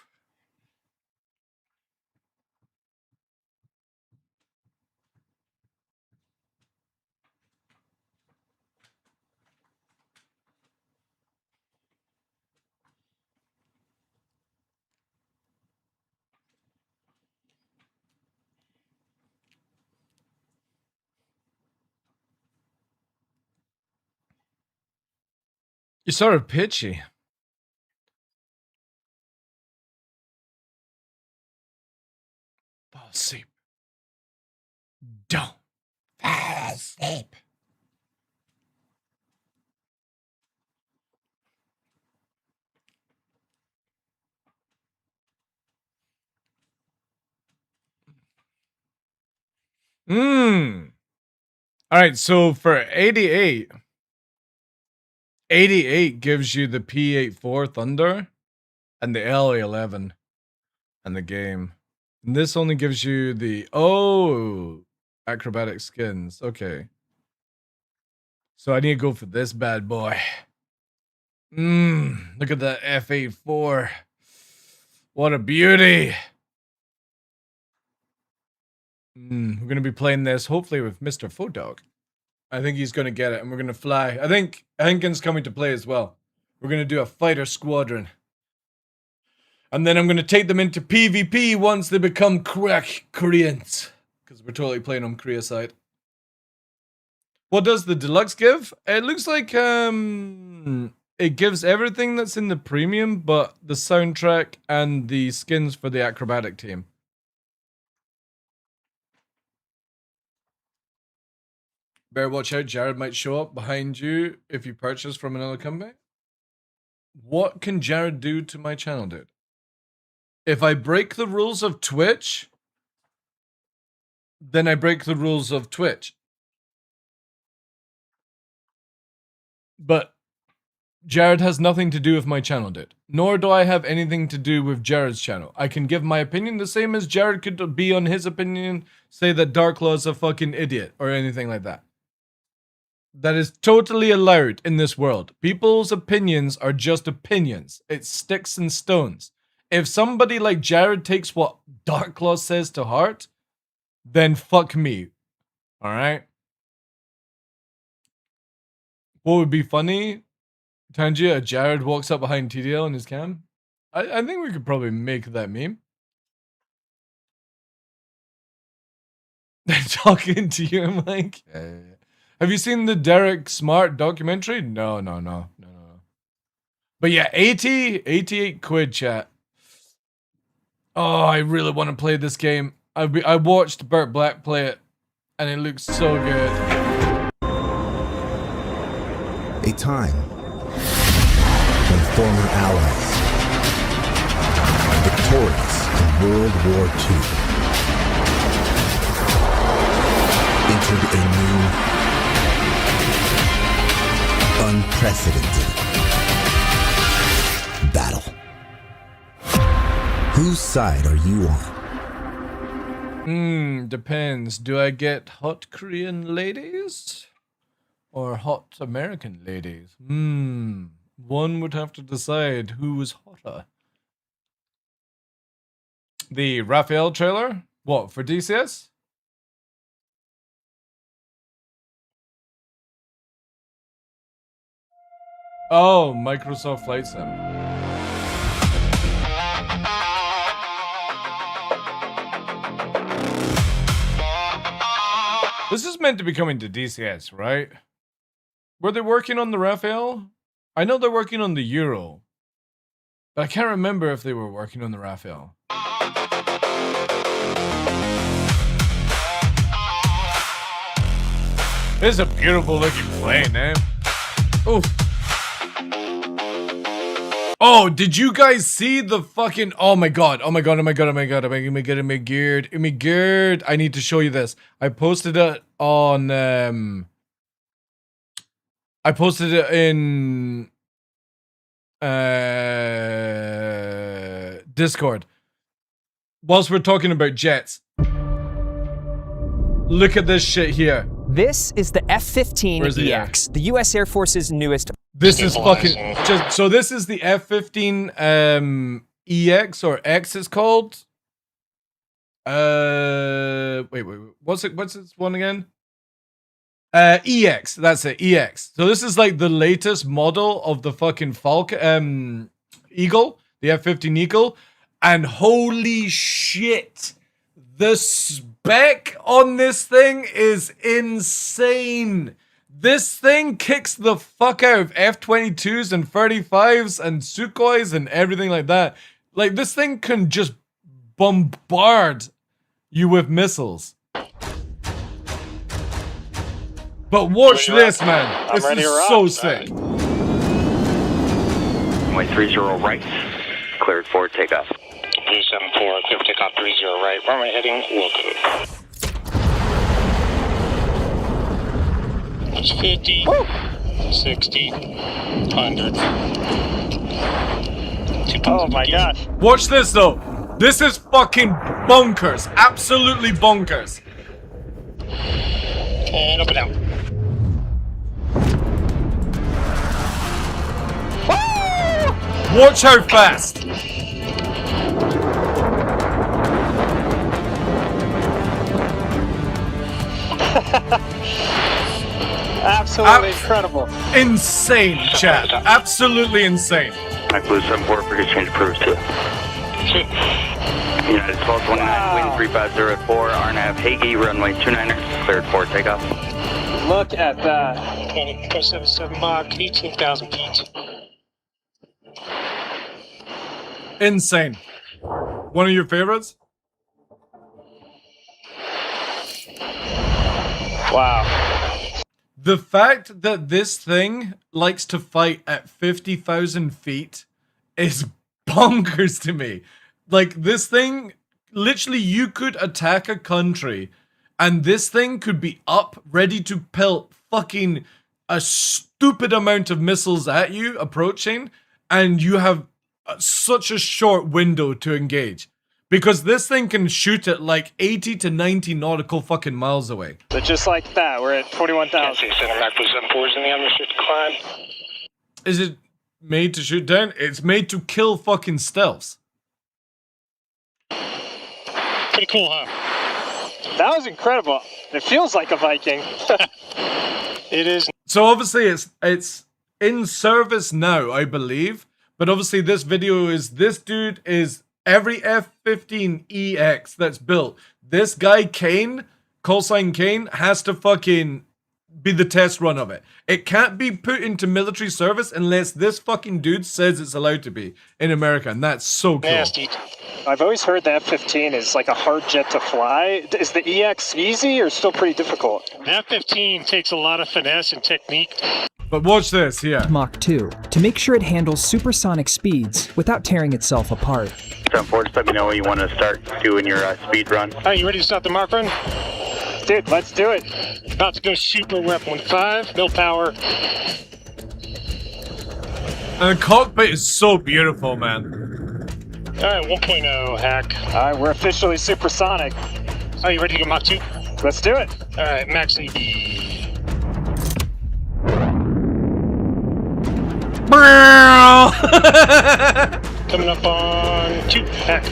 You're sort of pitchy. Fall asleep. Don't fall asleep. Alright, so for 88, 88 gives you the P84 Thunder and the L11 and the game. And this only gives you the acrobatic skins. Okay. So I need to go for this bad boy. Look at that F84. What a beauty. We're gonna be playing this hopefully with Mr. Fodog. I think he's gonna get it and we're gonna fly. I think Henkin's coming to play as well. We're gonna do a fighter squadron. And then I'm gonna take them into PvP once they become crack Koreans. Because we're totally playing on Korea side. What does the deluxe give? It looks like it gives everything that's in the premium, but the soundtrack and the skins for the acrobatic team. Better watch out, Jared might show up behind you if you purchase from another company. What can Jared do to my channel, dude? If I break the rules of Twitch, then I break the rules of Twitch. But Jared has nothing to do with my channel, dude. Nor do I have anything to do with Jared's channel. I can give my opinion the same as Jared could be on his opinion, say that TheDarkLaw is a fucking idiot or anything like that. That is totally allowed in this world. People's opinions are just opinions. It's sticks and stones. If somebody like Jared takes what TheDarkLaw says to heart, then fuck me. Alright? What would be funny? Tangia, Jared walks up behind TDL in his cam. I think we could probably make that meme. They're talking to you, Mike. Have you seen the Derek Smart documentary? No. But yeah, 88 quid, chat. Oh, I really want to play this game. I watched Burt Black play it, and it looks so good. A time when former allies, victorious in World War II, entered a new, unprecedented battle. Whose side are you on? Depends. Do I get hot Korean ladies? Or hot American ladies? One would have to decide who was hotter. The Raphael trailer? What, for DCS? Oh, Microsoft Flight Sim. This is meant to be coming to DCS, right? Were they working on the Raphael? I know they're working on the Euro. But I can't remember if they were working on the Raphael. This is a beautiful looking plane, man. Oof. Oh, did you guys see the fucking... Oh my god, oh my god, oh my god, oh my god, oh my god, oh my god, oh my god. I need to show you this. I posted it on... I posted it in... Discord. Whilst we're talking about jets. Look at this shit here. This is the F-15EX, the U.S. Air Force's newest... This is fucking... So this is the F-15 EX, or X it's called. Wait. What's its one again? EX, that's it, EX. So this is like the latest model of the fucking Falcon, Eagle, the F-15 Eagle. And holy shit, the spec on this thing is insane. This thing kicks the fuck out of F-22s and 35s and Sukhois and everything like that. Like, this thing can just bombard you with missiles. But watch this, man. This is so sick. Runway 30 right. Cleared for takeoff. 374, clear for takeoff 30 right. Runway heading, will go. It's 50, 60, 100. Oh my gosh. Watch this, though. This is fucking bonkers. Absolutely bonkers. And up and down. Watch how fast. Absolutely incredible. Insane, chat. Absolutely insane. Mike Blue 74 for change approved too. United 1229, wind 350 at 4, RNAV Hagee, runway 29er, cleared for takeoff. Look at that. 477 Mach, 18,000 feet. Insane. One of your favorites? Wow. The fact that this thing likes to fight at 50,000 feet is bonkers to me. Like, this thing, literally, you could attack a country, and this thing could be up, ready to pelt fucking a stupid amount of missiles at you, approaching, and you have such a short window to engage. Because this thing can shoot at like 80 to 90 nautical fucking miles away. So just like that, we're at 41,000. Center Mach Blue 74 is in the unrestricted climb. Is it made to shoot down? It's made to kill fucking stealths. Pretty cool, huh? That was incredible. It feels like a Viking. It is. So obviously it's in service now, I believe. But obviously this video is, this dude is every F-15EX that's built. This guy, Kane, callsign Kane, has to fucking be the test run of it. It can't be put into military service unless this fucking dude says it's allowed to be in America, and that's so cool. Nasty. I've always heard the F-15 is like a hard jet to fly. Is the EX easy or still pretty difficult? The F-15 takes a lot of finesse and technique. But watch this here. Mach 2 to make sure it handles supersonic speeds without tearing itself apart. So, Ford, just let me know when you want to start doing your speed run. Are you ready to start the Mach run? Dude, let's do it. About to go super weapon 5, no power. And the cockpit is so beautiful, man. Alright, 1.0 hack. Alright, we're officially supersonic. Are you ready to go Mach 2? Let's do it. Alright, max AD. Coming up on 2 hack.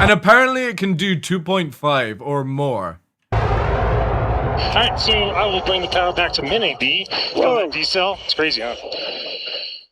And apparently it can do 2.5 or more. Alright, so I will bring the power back to min AD. Whoa. D-cell. It's crazy, huh?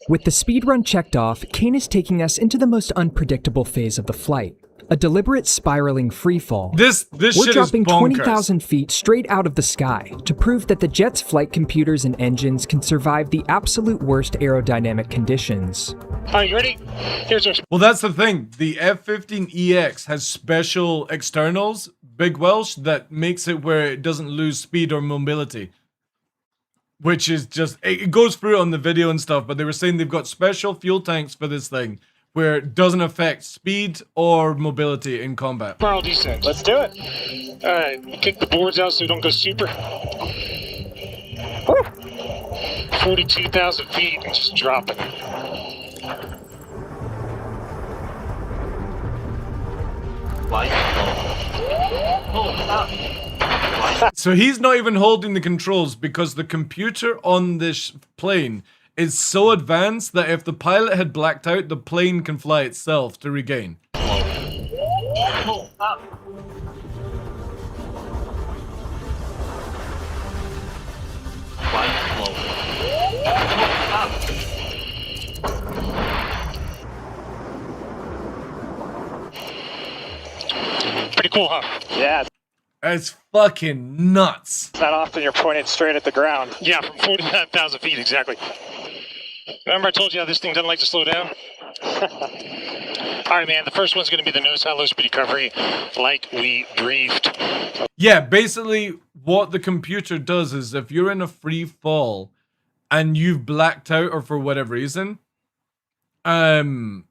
With the speedrun checked off, Kane is taking us into the most unpredictable phase of the flight. A deliberate spiraling freefall. This We're shit dropping is bonkers. 20,000 feet straight out of the sky to prove that the jet's flight computers and engines can survive the absolute worst aerodynamic conditions. Are you ready? Here's our... Well, that's the thing. The F-15EX has special externals, Big Welsh, that makes it where it doesn't lose speed or mobility. Which is just... It goes through on the video and stuff, but they were saying they've got special fuel tanks for this thing where it doesn't affect speed or mobility in combat. Spiral descent. Let's do it. Alright, kick the boards out so we don't go super. 42,000 feet and just drop it. So he's not even holding the controls because the computer on this plane is so advanced that if the pilot had blacked out, the plane can fly itself to regain. Pretty cool, huh? Yeah. It's fucking nuts. It's not often you're pointed straight at the ground. Yeah, from 49,000 feet, exactly. Remember I told you how this thing doesn't like to slow down? Alright, man, the first one's going to be the nose high low speed recovery, like we briefed. Yeah, basically what the computer does is if you're in a free fall and you've blacked out or for whatever reason, again,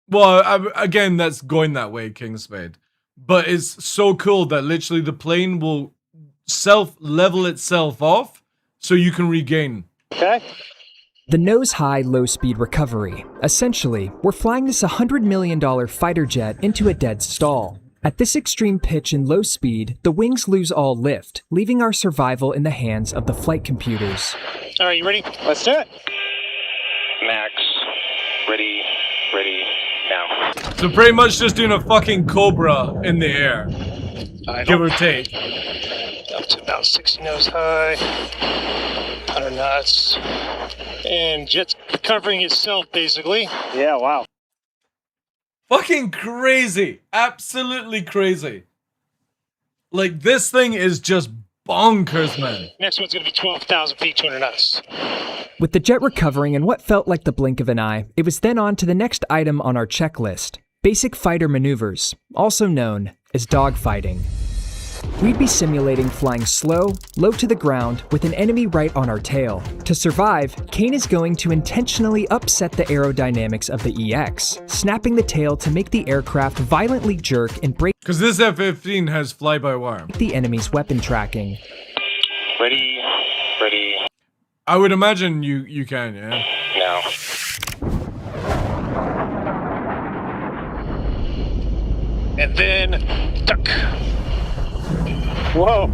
that's going that way, Kingspade. But it's so cool that literally the plane will self-level itself off so you can regain. Okay. The nose-high, low-speed recovery. Essentially, we're flying this $100 million fighter jet into a dead stall. At this extreme pitch and low speed, the wings lose all lift, leaving our survival in the hands of the flight computers. Alright, you ready? Let's do it. Max, ready, now. So pretty much just doing a fucking Cobra in the air. Give or take. Up to about 60 nose high. 100 knots. And jet's recovering itself, basically. Yeah, wow. Fucking crazy. Absolutely crazy. Like, this thing is just bonkers, man. Next one's going to be 12,000 feet, 200 knots. With the jet recovering in what felt like the blink of an eye, it was then on to the next item on our checklist. Basic fighter maneuvers, also known as dogfighting. We'd be simulating flying slow, low to the ground, with an enemy right on our tail. To survive, Kane is going to intentionally upset the aerodynamics of the EX, snapping the tail to make the aircraft violently jerk and break because this F-15 has fly-by-wire. The enemy's weapon tracking. Ready. I would imagine you can, yeah? Now. And then, duck. Whoa.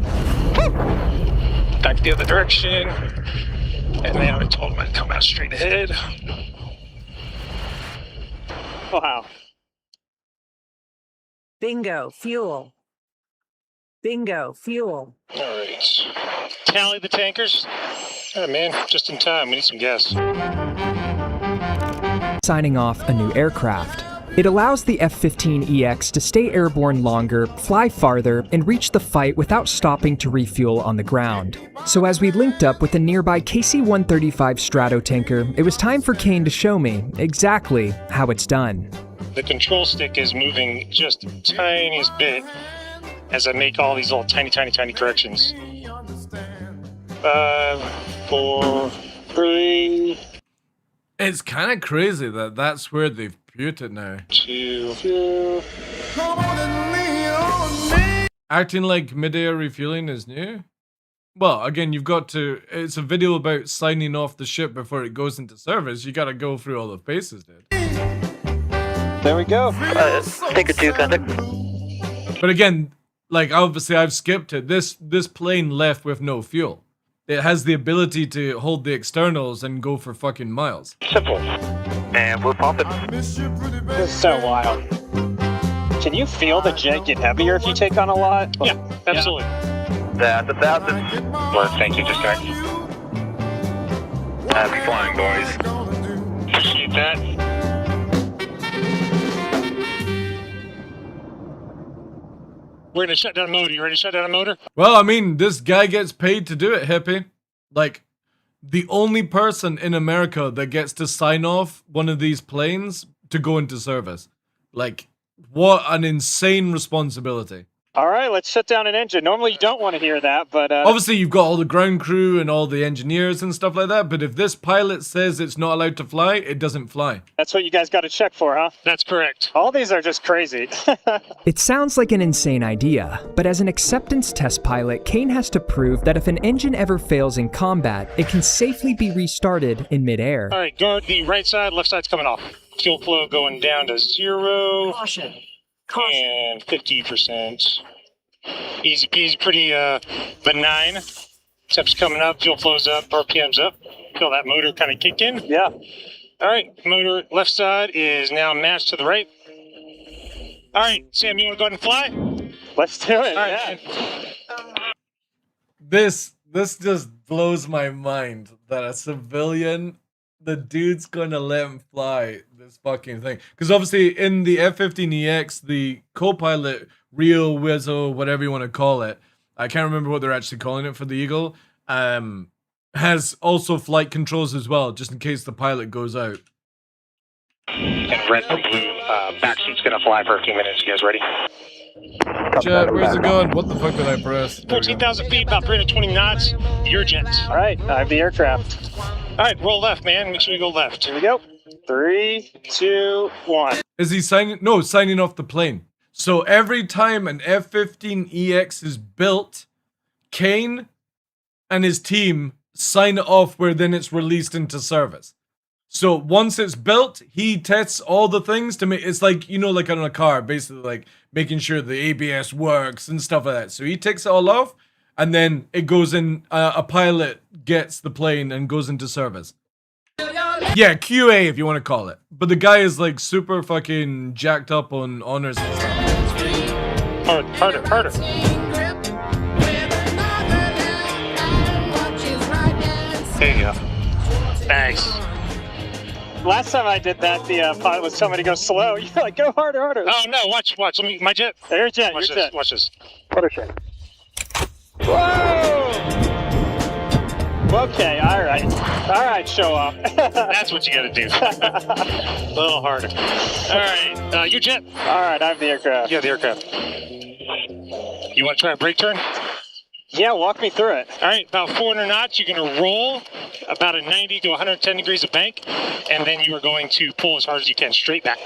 Back the other direction. And then I told him I'd come out straight ahead. Wow. Bingo, fuel. Bingo, fuel. Alright. Tally the tankers. Alright, man, just in time. We need some gas. Signing off a new aircraft. It allows the F-15EX to stay airborne longer, fly farther, and reach the fight without stopping to refuel on the ground. So as we linked up with a nearby KC-135 Stratotanker, it was time for Kane to show me exactly how it's done. The control stick is moving just the tiniest bit as I make all these little tiny corrections. 5, 4, 3. It's kind of crazy that that's where they've put it now. 2. Acting like mid-air refueling is new? Well, again, you've got to... It's a video about signing off the ship before it goes into service. You gotta go through all the phases, dude. There we go. Take a 2, contact. But again, like, obviously I've skipped it. This plane left with no fuel. It has the ability to hold the externals and go for fucking miles. Simple. And we're pumping. This is so wild. Can you feel the jet get heavier if you take on a lot? Yeah, absolutely. That's 1,000. Well, thank you, just correct. Happy flying, boys. Appreciate that. We're gonna shut down a motor. You ready to shut down a motor? Well, I mean, this guy gets paid to do it, hippie. Like, the only person in America that gets to sign off one of these planes to go into service. Like, what an insane responsibility. All right, let's shut down an engine. Normally you don't want to hear that, but... Obviously, you've got all the ground crew and all the engineers and stuff like that, but if this pilot says it's not allowed to fly, it doesn't fly. That's what you guys got to check for, huh? That's correct. All these are just crazy. It sounds like an insane idea, but as an acceptance test pilot, Kane has to prove that if an engine ever fails in combat, it can safely be restarted in midair. All right, go to the right side, left side's coming off. Fuel flow going down to 0. Caution. And 50%. Easy peasy, pretty benign. Temps coming up, fuel flows up, RPM's up. Feel that motor kind of kick in. Yeah. All right, motor left side is now matched to the right. All right, Sam, you want to go ahead and fly? Let's do it. All right, yeah. This just blows my mind that a civilian, the dude's gonna let him fly this fucking thing. Because obviously in the F-15EX, the co-pilot, Real Wizzo, whatever you want to call it, I can't remember what they're actually calling it for the Eagle, has also flight controls as well, just in case the pilot goes out. And red or blue, backseat's gonna fly for a few minutes. You guys ready? Jet, where's it going? What the fuck did I press? 14,000 feet, about 320 knots. Your jet. All right, I have the aircraft. All right, roll left, man. Make sure you go left. Here we go. 3, 2, 1. Is he signing? No, signing off the plane. So every time an F-15EX is built, Kane and his team sign it off where then it's released into service. So once it's built, he tests all the things to make it's like, you know, like on a car, basically like making sure the ABS works and stuff like that. So he takes it all off and then it goes in, a pilot gets the plane and goes into service. Yeah, QA if you want to call it. But the guy is like super fucking jacked up on honors and stuff. Harder. There you go. Thanks. Last time I did that, the pilot was telling me to go slow. You're like, go harder. Oh no, watch. Let me, my jet. Your jet, Watch your this, jet. watch this. Putter shake. Whoa! Okay, all right, show off. That's what you gotta do. A little harder. All right, your jet. All right, I have the aircraft. You have the aircraft. You want to try a brake turn? Yeah, walk me through it. All right, about 400 knots. You're gonna roll about a 90 to 110 degrees of bank, and then you are going to pull as hard as you can, straight back.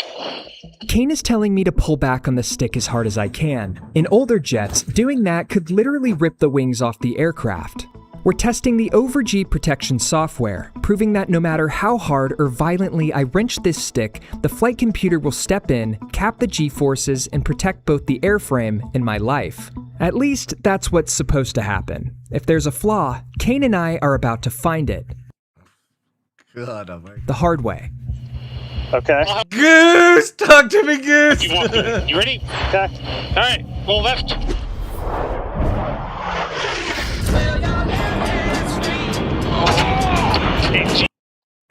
Kane is telling me to pull back on the stick as hard as I can. In older jets, doing that could literally rip the wings off the aircraft. We're testing the over-G protection software, proving that no matter how hard or violently I wrench this stick, the flight computer will step in, cap the G-forces, and protect both the airframe and my life. At least, that's what's supposed to happen. If there's a flaw, Kane and I are about to find it. God, oh my. The hard way. Okay. Goose! Talk to me, Goose! You walk through it. You ready? Okay. All right, roll left.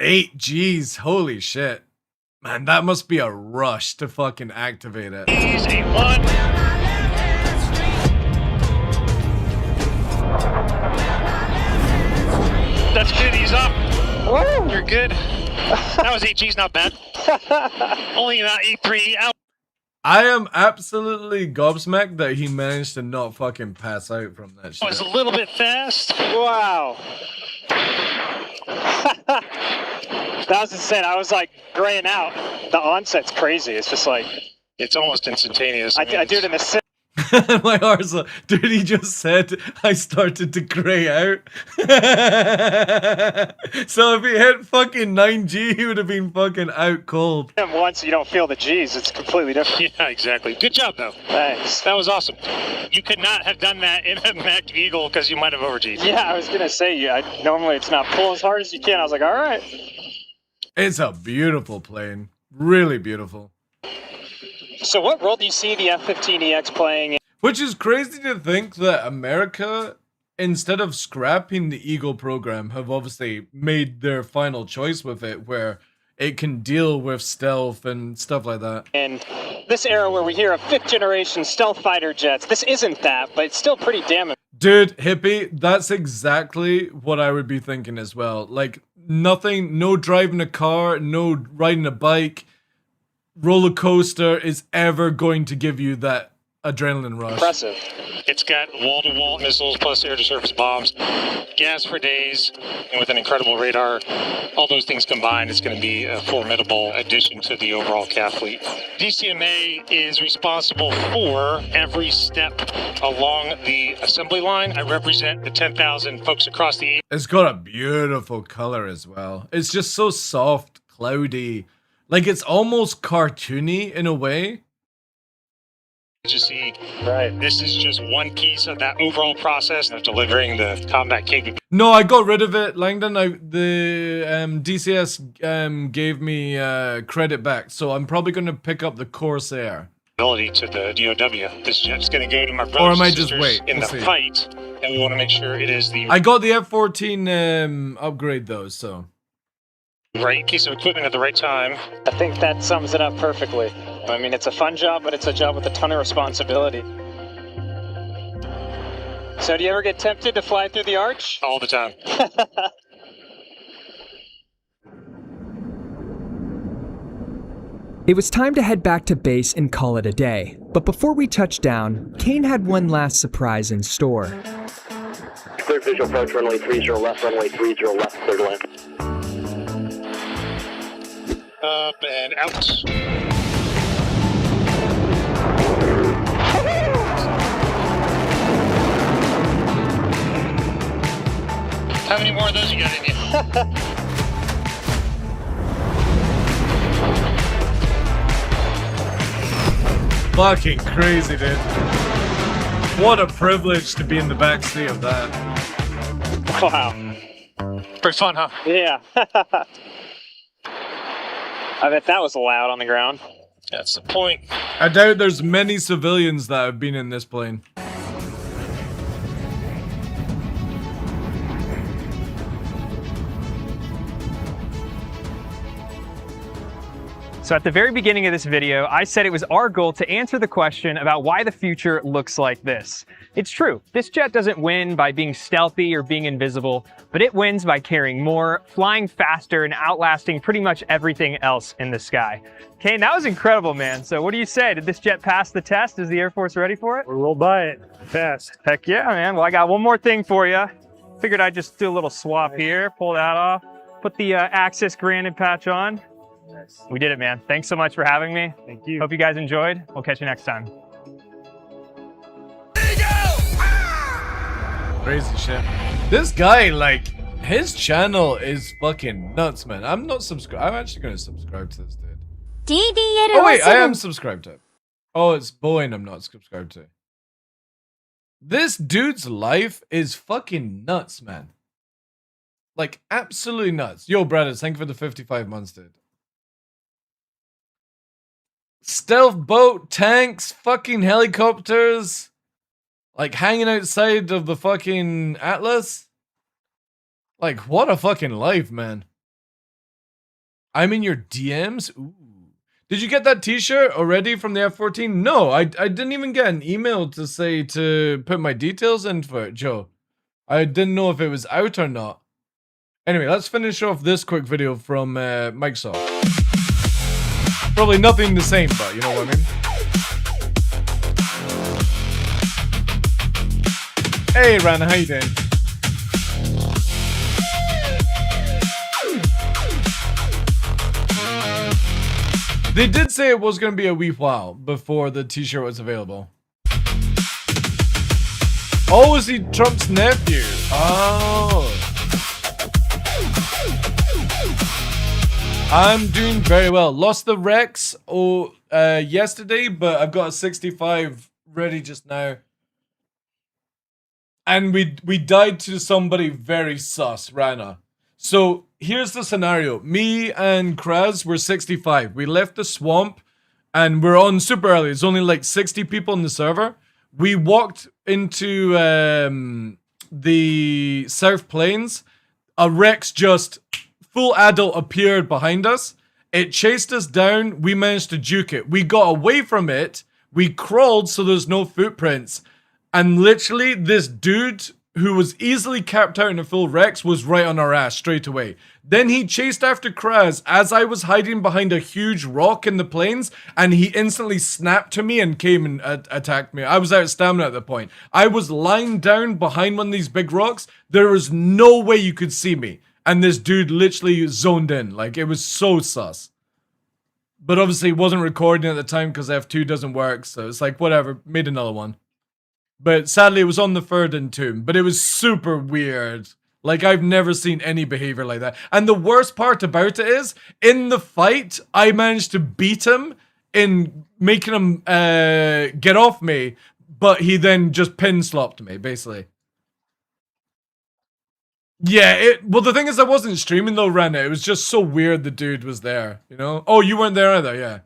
Eight G's, holy shit. Man, that must be a rush to fucking activate it. Easy one. That's good. He's up. Woo. You're good. That was 8 G's, not bad. Only about 8-3 out. I am absolutely gobsmacked that he managed to not fucking pass out from that shit. Was a little bit fast. Wow. That was insane. I was like graying out. The onset's crazy. It's just like it's almost instantaneous. I do it in the sim. My heart's like, dude, he just said I started to gray out. So if he hit fucking 9G, he would have been fucking out cold. Once you don't feel the G's, it's completely different. Yeah, exactly. Good job, though. Thanks. That was awesome. You could not have done that in a Mac Eagle because you might have over-G'd. Yeah, I was going to say, normally it's not pull as hard as you can. I was like, all right. It's a beautiful plane. Really beautiful. So what role do you see the F-15EX playing? Which is crazy to think that America, instead of scrapping the Eagle program, have obviously made their final choice with it, where it can deal with stealth and stuff like that. In this era where we hear of 5th generation stealth fighter jets, this isn't that, but it's still pretty damning. Dude, hippie, that's exactly what I would be thinking as well. Like, nothing, no driving a car, no riding a bike, roller coaster is ever going to give you that adrenaline rush. Impressive. It's got wall-to-wall missiles plus air-to-surface bombs, gas for days, and with an incredible radar. All those things combined, it's going to be a formidable addition to the overall CAF fleet. DCMA is responsible for every step along the assembly line. I represent the 10,000 folks across the... It's got a beautiful color as well. It's just so soft, cloudy. Like, it's almost cartoony in a way. You see, right? This is just one piece of that overall process of delivering the combat capability. No, I got rid of it, Langdon. The DCS gave me credit back, so I'm probably going to pick up the Corsair. To the DOW. This jet's going to go to my Or brothers am I and just sisters wait? in We'll the see. fight, and we want to make sure it is the I got the F-14 upgrade though, so. right piece of equipment at the right time. I think that sums it up perfectly. I mean, it's a fun job, but it's a job with a ton of responsibility. So do you ever get tempted to fly through the arch? All the time. It was time to head back to base and call it a day. But before we touched down, Kane had one last surprise in store. Clear visual approach, runway 30 left, runway 30 left, clear to land. Up and out. How many more of those you got in you? Fucking crazy, dude. What a privilege to be in the backseat of that. Wow. Pretty fun, huh? Yeah. I bet that was loud on the ground. That's the point. I doubt there's many civilians that have been in this plane. So at the very beginning of this video, I said it was our goal to answer the question about why the future looks like this. It's true, this jet doesn't win by being stealthy or being invisible, but it wins by carrying more, flying faster, and outlasting pretty much everything else in the sky. Kane, that was incredible, man. So what do you say? Did this jet pass the test? Is the Air Force ready for it? We rolled by it fast. Heck yeah, man. Well, I got one more thing for you. Figured I'd just do a little swap here, pull that off, put the Access granted patch on. We did it, man. Thanks so much for having me. Thank you. Hope you guys enjoyed. We'll catch you next time. Crazy shit. This guy, like, his channel is fucking nuts, man. I'm not subscribed. I'm actually going to subscribe to this dude. Oh wait, I am subscribed to. Oh, it's Boeing I'm not subscribed to. This dude's life is fucking nuts, man. Like, absolutely nuts. Yo, brothers, thank you for the 55 months, dude. Stealth boat, tanks, fucking helicopters. Like, hanging outside of the fucking Atlas. Like, what a fucking life, man. I'm in your DMs? Ooh. Did you get that t-shirt already from the F-14? No, I didn't even get an email to say to put my details in for it, Joe. I didn't know if it was out or not. Anyway, let's finish off this quick video from Microsoft. Probably nothing the same, but you know what I mean? Hey, Rana, how you doing? They did say it was going to be a wee while before the t-shirt was available. Oh, is he Trump's nephew? Oh. I'm doing very well. Lost the Rex yesterday, but I've got a 65 ready just now. And we died to somebody very sus, Rana. So here's the scenario. Me and Kraz were 65. We left the swamp and we're on super early. It's only like 60 people in the server. We walked into the South Plains. A Rex just full adult appeared behind us. It chased us down. We managed to juke it. We got away from it. We crawled so there's no footprints. And literally this dude who was easily capped out in a full Rex was right on our ass straight away. Then he chased after Kraz as I was hiding behind a huge rock in the plains, and he instantly snapped to me and came and attacked me. I was out of stamina at the point. I was lying down behind one of these big rocks. There was no way you could see me. And this dude literally zoned in. Like, it was so sus. But obviously it wasn't recording at the time because F2 doesn't work, so it's like, whatever, made another one. But sadly, it was on the third entomb. But it was super weird. Like, I've never seen any behavior like that. And the worst part about it is, in the fight, I managed to beat him in making him get off me. But he then just pin-slopped me, basically. Yeah, well, the thing is, I wasn't streaming, though, Rana. It was just so weird the dude was there, you know? Oh, you weren't there either, yeah.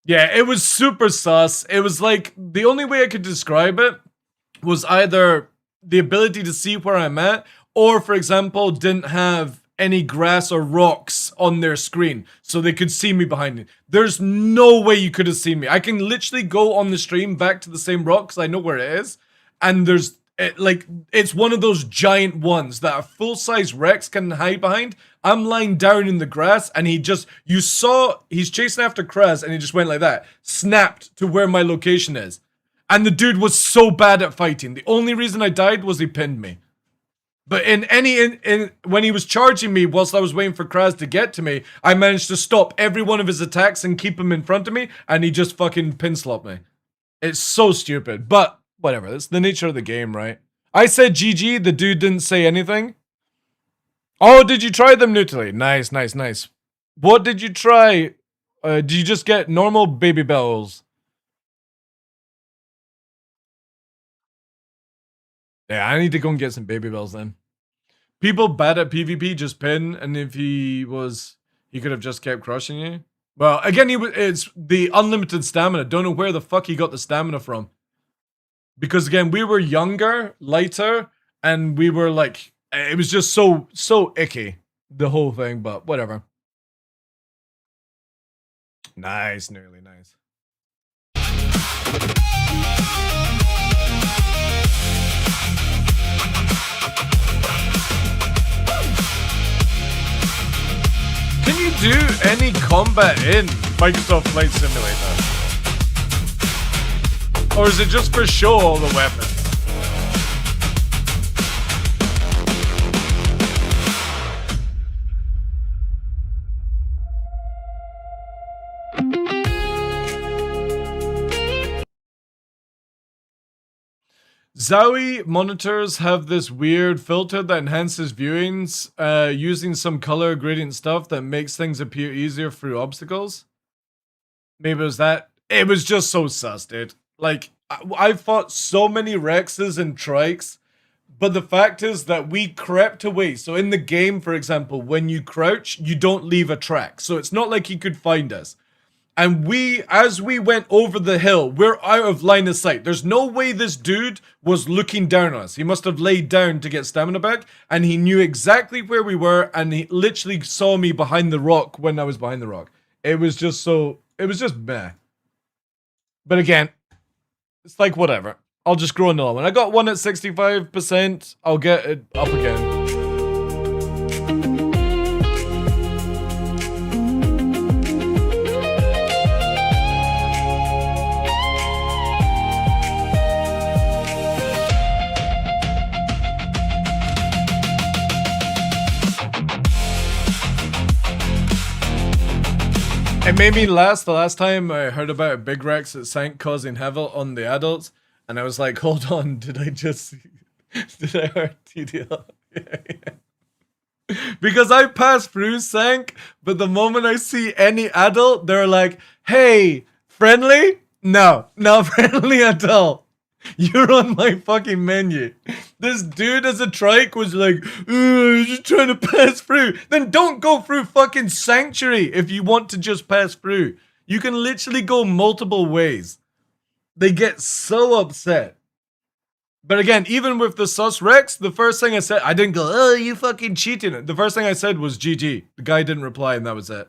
Yeah, it was super sus. It was like, the only way I could describe it was either the ability to see where I'm at, or, for example, didn't have any grass or rocks on their screen, so they could see me behind it. There's no way you could have seen me. I can literally go on the stream back to the same rock, because I know where it is, and there's, it's one of those giant ones that a full-size Rex can hide behind. I'm lying down in the grass, and he just, you saw, he's chasing after Kraz, and he just went like that, snapped to where my location is. And the dude was so bad at fighting. The only reason I died was he pinned me. But when he was charging me whilst I was waiting for Kraz to get to me, I managed to stop every one of his attacks and keep him in front of me, and he just fucking pin-slopped me. It's so stupid, but whatever, that's the nature of the game, right? I said GG, the dude didn't say anything. Oh, did you try them neutrally? Nice, nice, nice. What did you try? Did you just get normal baby bells? Yeah, I need to go and get some baby bells then. People bad at PvP just pin, and if he could have just kept crushing you. Well, again, it's the unlimited stamina. Don't know where the fuck he got the stamina from. Because again, we were younger, lighter, and we were like, it was just so icky, the whole thing, but whatever. Nice, nearly nice. Can you do any combat in Microsoft Flight Simulator? Or is it just for show all the weapons? Zowie monitors have this weird filter that enhances viewings using some color gradient stuff that makes things appear easier through obstacles. Maybe it was that. It was just so sus, dude. Like, I fought so many Rexes and Trikes, but the fact is that we crept away. So in the game, for example, when you crouch, you don't leave a track. So it's not like he could find us. And as we went over the hill, we're out of line of sight. There's no way this dude was looking down on us. He must have laid down to get stamina back, and he knew exactly where we were, and he literally saw me behind the rock when I was behind the rock. It was just meh. But again, it's like whatever. I'll just grow another one. I got one at 65%. I'll get it up again. It made me laugh the last time I heard about a big Rex that sank causing havoc on the adults, and I was like, hold on, did I hurt TDL? Yeah. Because I passed through sank, but the moment I see any adult, they're like, hey, friendly? No, not friendly at all. You're on my fucking menu. This dude as a trike was like, just trying to pass through. Then don't go through fucking Sanctuary if you want to just pass through. You can literally go multiple ways. They get so upset. But again, even with the sus Rex, the first thing I said, I didn't go, oh, you fucking cheating. The first thing I said was GG. The guy didn't reply and that was it.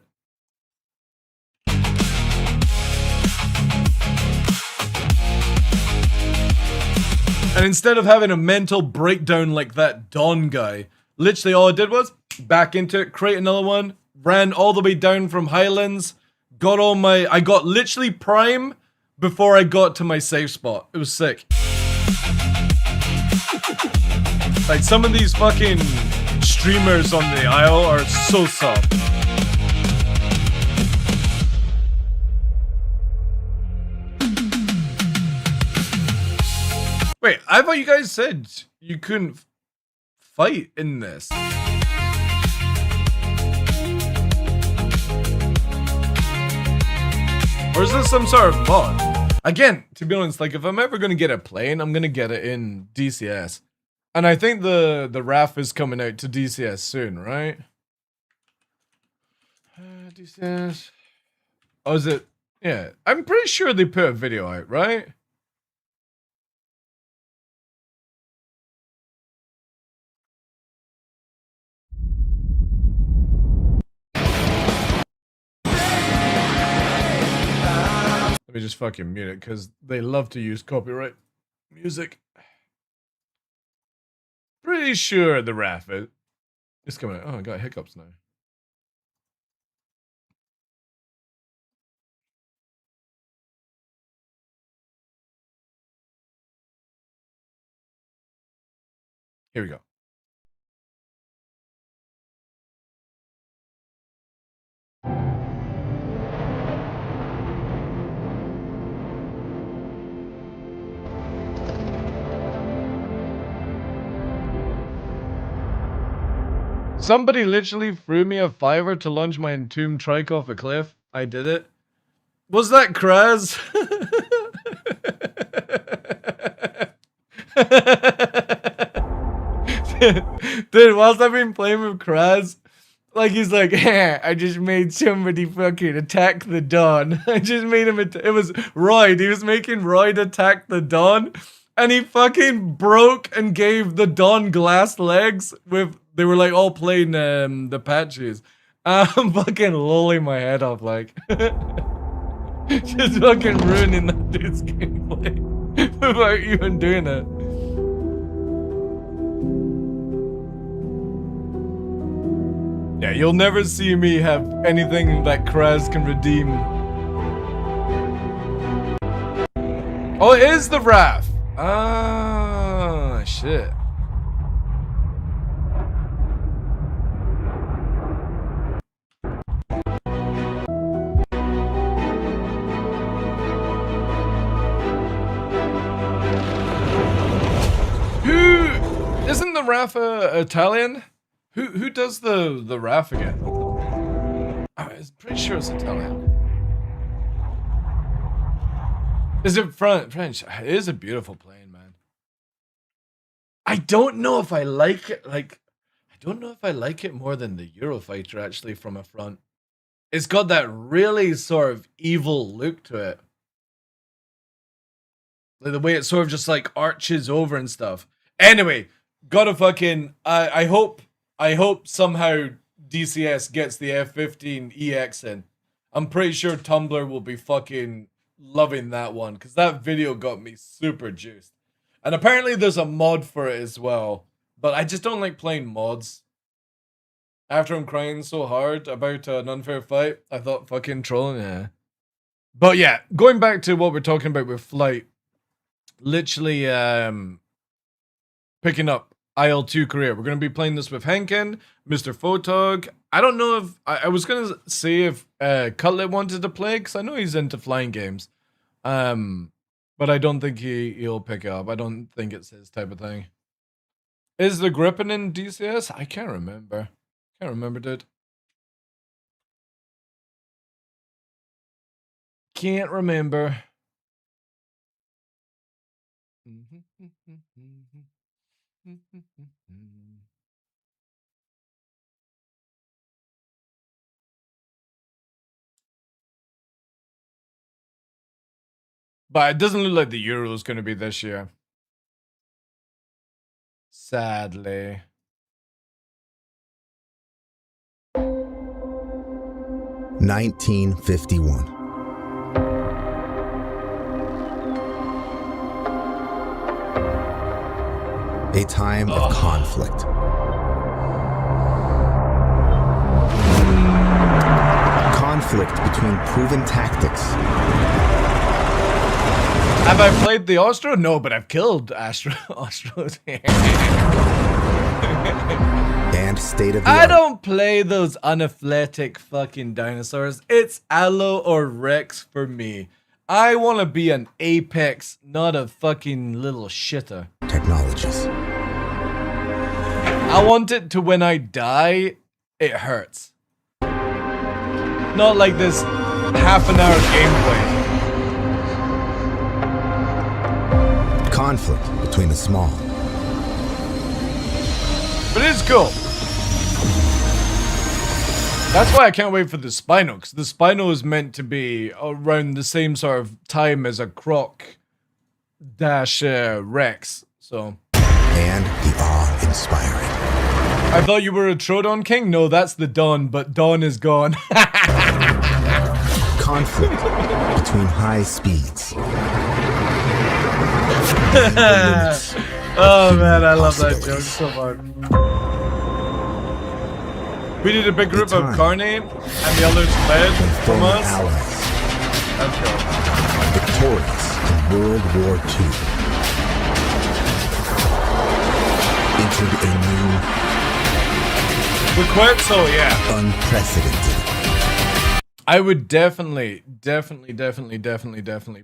And instead of having a mental breakdown like that Don guy, literally all I did was back into it, create another one, ran all the way down from Highlands, I got literally prime before I got to my safe spot. It was sick. Like some of these fucking streamers on the Isle are so soft. Wait, I thought you guys said you couldn't fight in this. Or is this some sort of mod? Again, to be honest, like if I'm ever gonna get a plane, I'm gonna get it in DCS. And I think the RAF is coming out to DCS soon, right? DCS. Oh, is it? Yeah, I'm pretty sure they put a video out, right? Let me just fucking mute it, because they love to use copyright music. Pretty sure the RAF is coming out. Oh, I got hiccups now. Here we go. Somebody literally threw me a $5 to launch my entombed trike off a cliff. I did it. Was that Kraz? Dude, whilst I've been playing with Kraz, like he's like, hey, I just made somebody fucking attack the Dawn. I just made him, it was Royd. He was making Royd attack the Dawn. And he fucking broke and gave the Dawn glass legs with, they were like all playing the patches. I'm fucking lolling my head off like. Just fucking ruining that dude's gameplay without even doing it. Yeah, you'll never see me have anything that Kraz can redeem. Oh, it is the RAF! Ah, shit. Isn't the RAF Italian? Who does the RAF again? I'm pretty sure it's Italian. Is it French? It is a beautiful plane, man. I don't know if I like it. Like, I don't know if I like it more than the Eurofighter actually from a front. It's got that really sort of evil look to it. Like the way it sort of just like arches over and stuff. Anyway, gotta fucking I hope somehow DCS gets the F-15 EX in. I'm pretty sure Tumblr will be fucking loving that one, because that video got me super juiced. And apparently there's a mod for it as well, but I just don't like playing mods. After I'm crying so hard about an unfair fight, I thought fucking trolling, yeah. But yeah, going back to what we're talking about with Flight, literally picking up IL-2 Korea. We're going to be playing this with Henken, Mr. Photog. I don't know if... I was going to see if Cutlet wanted to play, because I know he's into flying games. But I don't think he'll pick it up. I don't think it's his type of thing. Is the Grippin in DCS? I can't remember. Can't remember, dude. Can't remember. But it doesn't look like the Euro is going to be this year. Sadly. (1951) A time of conflict. Conflict between proven tactics. Have I played the Ostro? No, but I've killed Ostros. And state of the I art. don't play those unathletic fucking dinosaurs. It's Allo or Rex for me. I want to be an apex, not a fucking little shitter. Technologies. I want it to, when I die, it hurts. Not like this half an hour gameplay. Conflict between the small. But it's cool. That's why I can't wait for the Spino, because the Spino is meant to be around the same sort of time as a Croc dash Rex, so. And the awe-inspiring. I thought you were a Trodon King? No, that's the Dawn, but Dawn is gone. Conflict between high speeds. Oh man, I love that joke so much. We need a big group of Carnate, and the others fled from us. Let's go. Victorious in World War II. Entered a new... The Quetzal, yeah. Unprecedented. I would definitely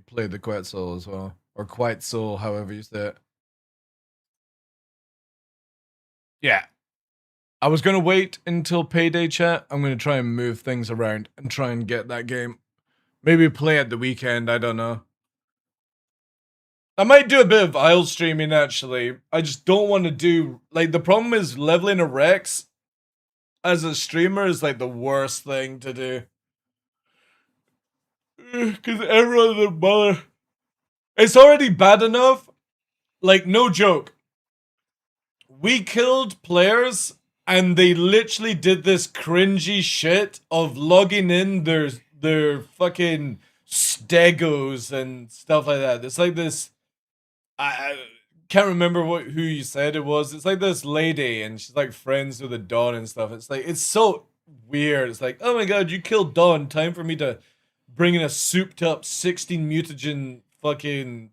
play the Quetzal as well. Or Quetzal, however you say it. Yeah. I was going to wait until payday, chat. I'm going to try and move things around and try and get that game. Maybe play at the weekend, I don't know. I might do a bit of IELTS streaming, actually. I just don't want to do... Like, the problem is leveling a Rex as a streamer is, like, the worst thing to do. Because everyone the mother... It's already bad enough. Like, no joke. We killed players... And they literally did this cringy shit of logging in their fucking stegos and stuff like that. It's like this... I can't remember who you said it was. It's like this lady and she's like friends with the Dawn and stuff. It's like, it's so weird. It's like, oh my god, you killed Dawn. Time for me to bring in a souped up 16 mutagen fucking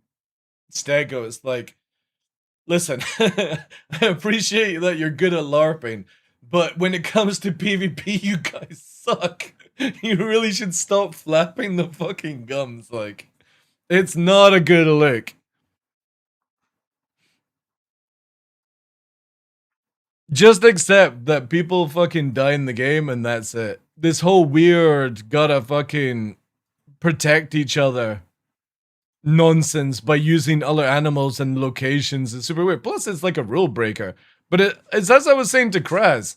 stego. It's like... Listen, I appreciate that you're good at LARPing, but when it comes to PvP, you guys suck. You really should stop flapping the fucking gums, like, it's not a good look. Just accept that people fucking die in the game and that's it. This whole weird gotta fucking protect each other nonsense by using other animals and locations is super weird. Plus, it's like a rule breaker. But it's as I was saying to Kraz,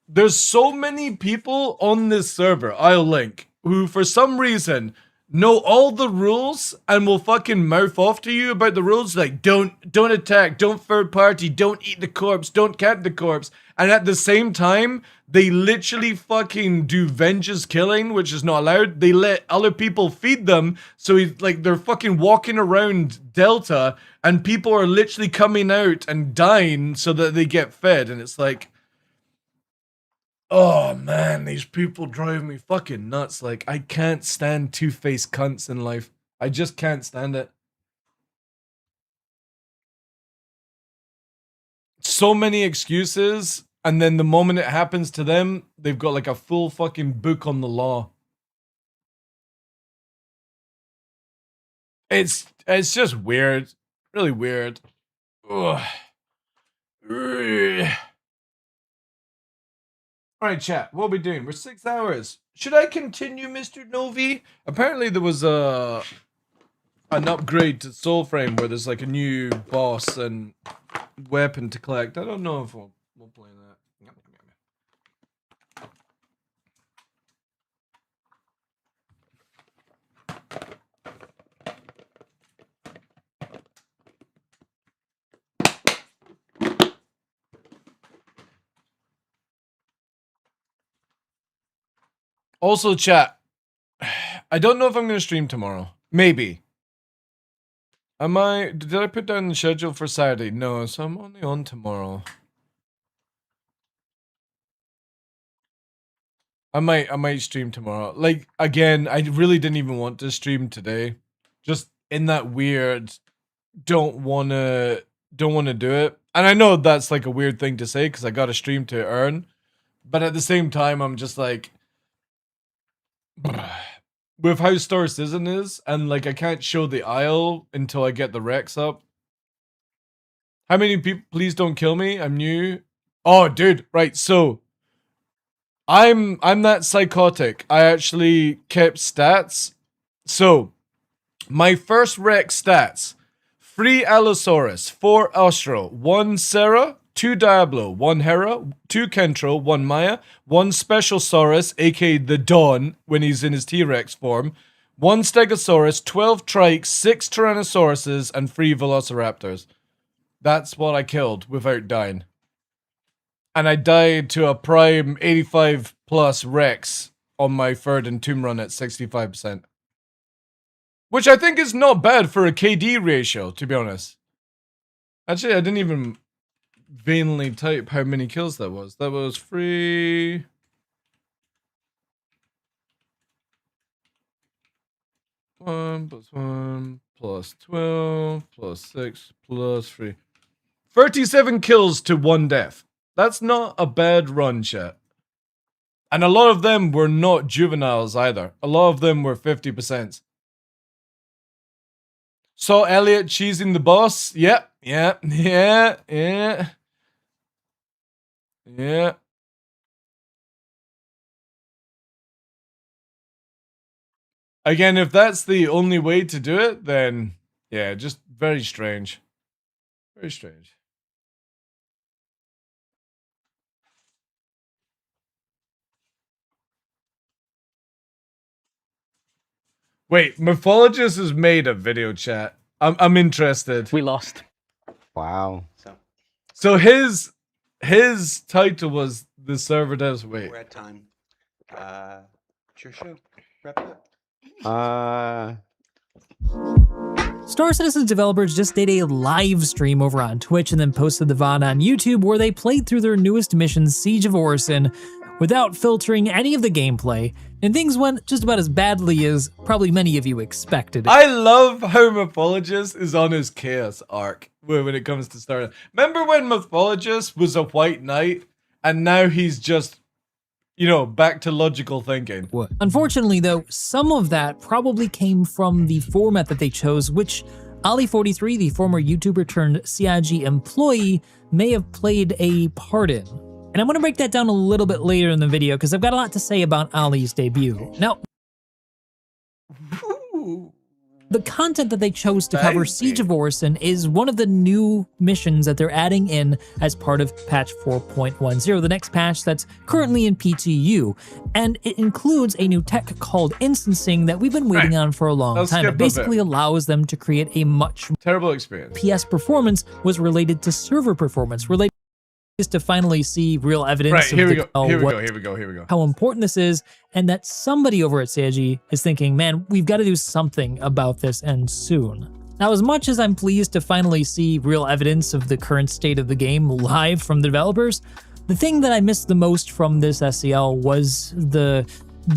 there's so many people on this server, I'll link, who for some reason know all the rules and will fucking mouth off to you about the rules, like don't attack, don't third party, don't eat the corpse, don't camp the corpse, and at the same time they literally fucking do vengeance killing, which is not allowed. They let other people feed them, so like they're fucking walking around Delta and people are literally coming out and dying so that they get fed, and it's like, oh man, these people drive me fucking nuts. Like, I can't stand two-faced cunts in life. I just can't stand it. So many excuses, and then the moment it happens to them, they've got like a full fucking book on the law. It's just weird. Really weird. Ugh. Alright, chat, what are we doing? We're 6 hours. Should I continue, Mr. Novi? Apparently there was an upgrade to Soulframe where there's like a new boss and weapon to collect. I don't know if we'll play that. Also, chat, I don't know if I'm going to stream tomorrow. Maybe. Did I put down the schedule for Saturday? No, so I'm only on tomorrow. I might stream tomorrow. Like, again, I really didn't even want to stream today. Just in that weird, don't wanna do it. And I know that's like a weird thing to say because I got to stream to earn. But at the same time, I'm just like, with how Star Citizen is, and like I can't show the aisle until I get the Rex up. How many people? Please don't kill me. I'm new. Oh, dude. Right. So I'm that psychotic. I actually kept stats. So my first Rex stats: 3 Allosaurus, 4 Ostro, 1 Serra, 2 Diablo, 1 Hera, 2 Kentro, 1 Maya, 1 Specialsaurus, aka the Dawn when he's in his T-Rex form, 1 Stegosaurus, 12 Trikes, 6 Tyrannosauruses, and 3 Velociraptors. That's what I killed without dying. And I died to a prime 85 plus Rex on my third Entomb run at 65%. Which I think is not bad for a KD ratio, to be honest. Actually, I didn't even vainly type how many kills that was. That was 3... 1 plus 1 plus 12 plus 6 plus 3. 37 kills to 1 death. That's not a bad run, chat. And a lot of them were not juveniles either. A lot of them were 50%. Saw Elliot cheesing the boss. Yep, yeah. Again, if that's the only way to do it, then yeah, just very strange. Very strange. Wait, Mythologist has made a video, chat. I'm interested. We lost. Wow. So his title was the server does wait. We're at time. It's your show. Wrap it up. Star Citizen developers just did a live stream over on Twitch and then posted the VOD on YouTube where they played through their newest mission, Siege of Orison, without filtering any of the gameplay, and things went just about as badly as probably many of you expected. I love how Mythologist is on his chaos arc when it comes to Star. Remember when Mythologist was a white knight and now he's just, you know, back to logical thinking. Unfortunately though, some of that probably came from the format that they chose, which Ali43, the former YouTuber turned CIG employee, may have played a part in. And I'm going to break that down a little bit later in the video because I've got a lot to say about Ali's debut. Now, The content that they chose to cover, Siege of Orison, is one of the new missions that they're adding in as part of patch 4.10, the next patch that's currently in PTU. And it includes a new tech called instancing that we've been waiting on for a long time. It basically allows them to create a much terrible experience. PS performance was related to server performance, related to finally see real evidence Right, of here we go. how important this is, and that somebody over at CIG is thinking, man, we've got to do something about this, and soon. Now, as much as I'm pleased to finally see real evidence of the current state of the game live from the developers, the thing that I missed the most from this SCL was the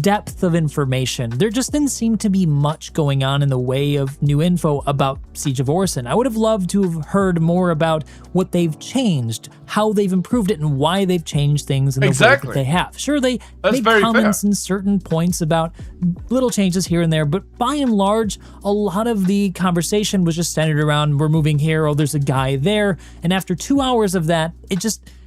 depth of information. There just didn't seem to be much going on in the way of new info about Siege of Orison. I would have loved to have heard more about what they've changed, how they've improved it, and why they've changed things in the way that they have. Sure, they made comments in certain points about little changes here and there, but by and large, a lot of the conversation was just centered around, we're moving here, oh, there's a guy there, and after 2 hours of that, it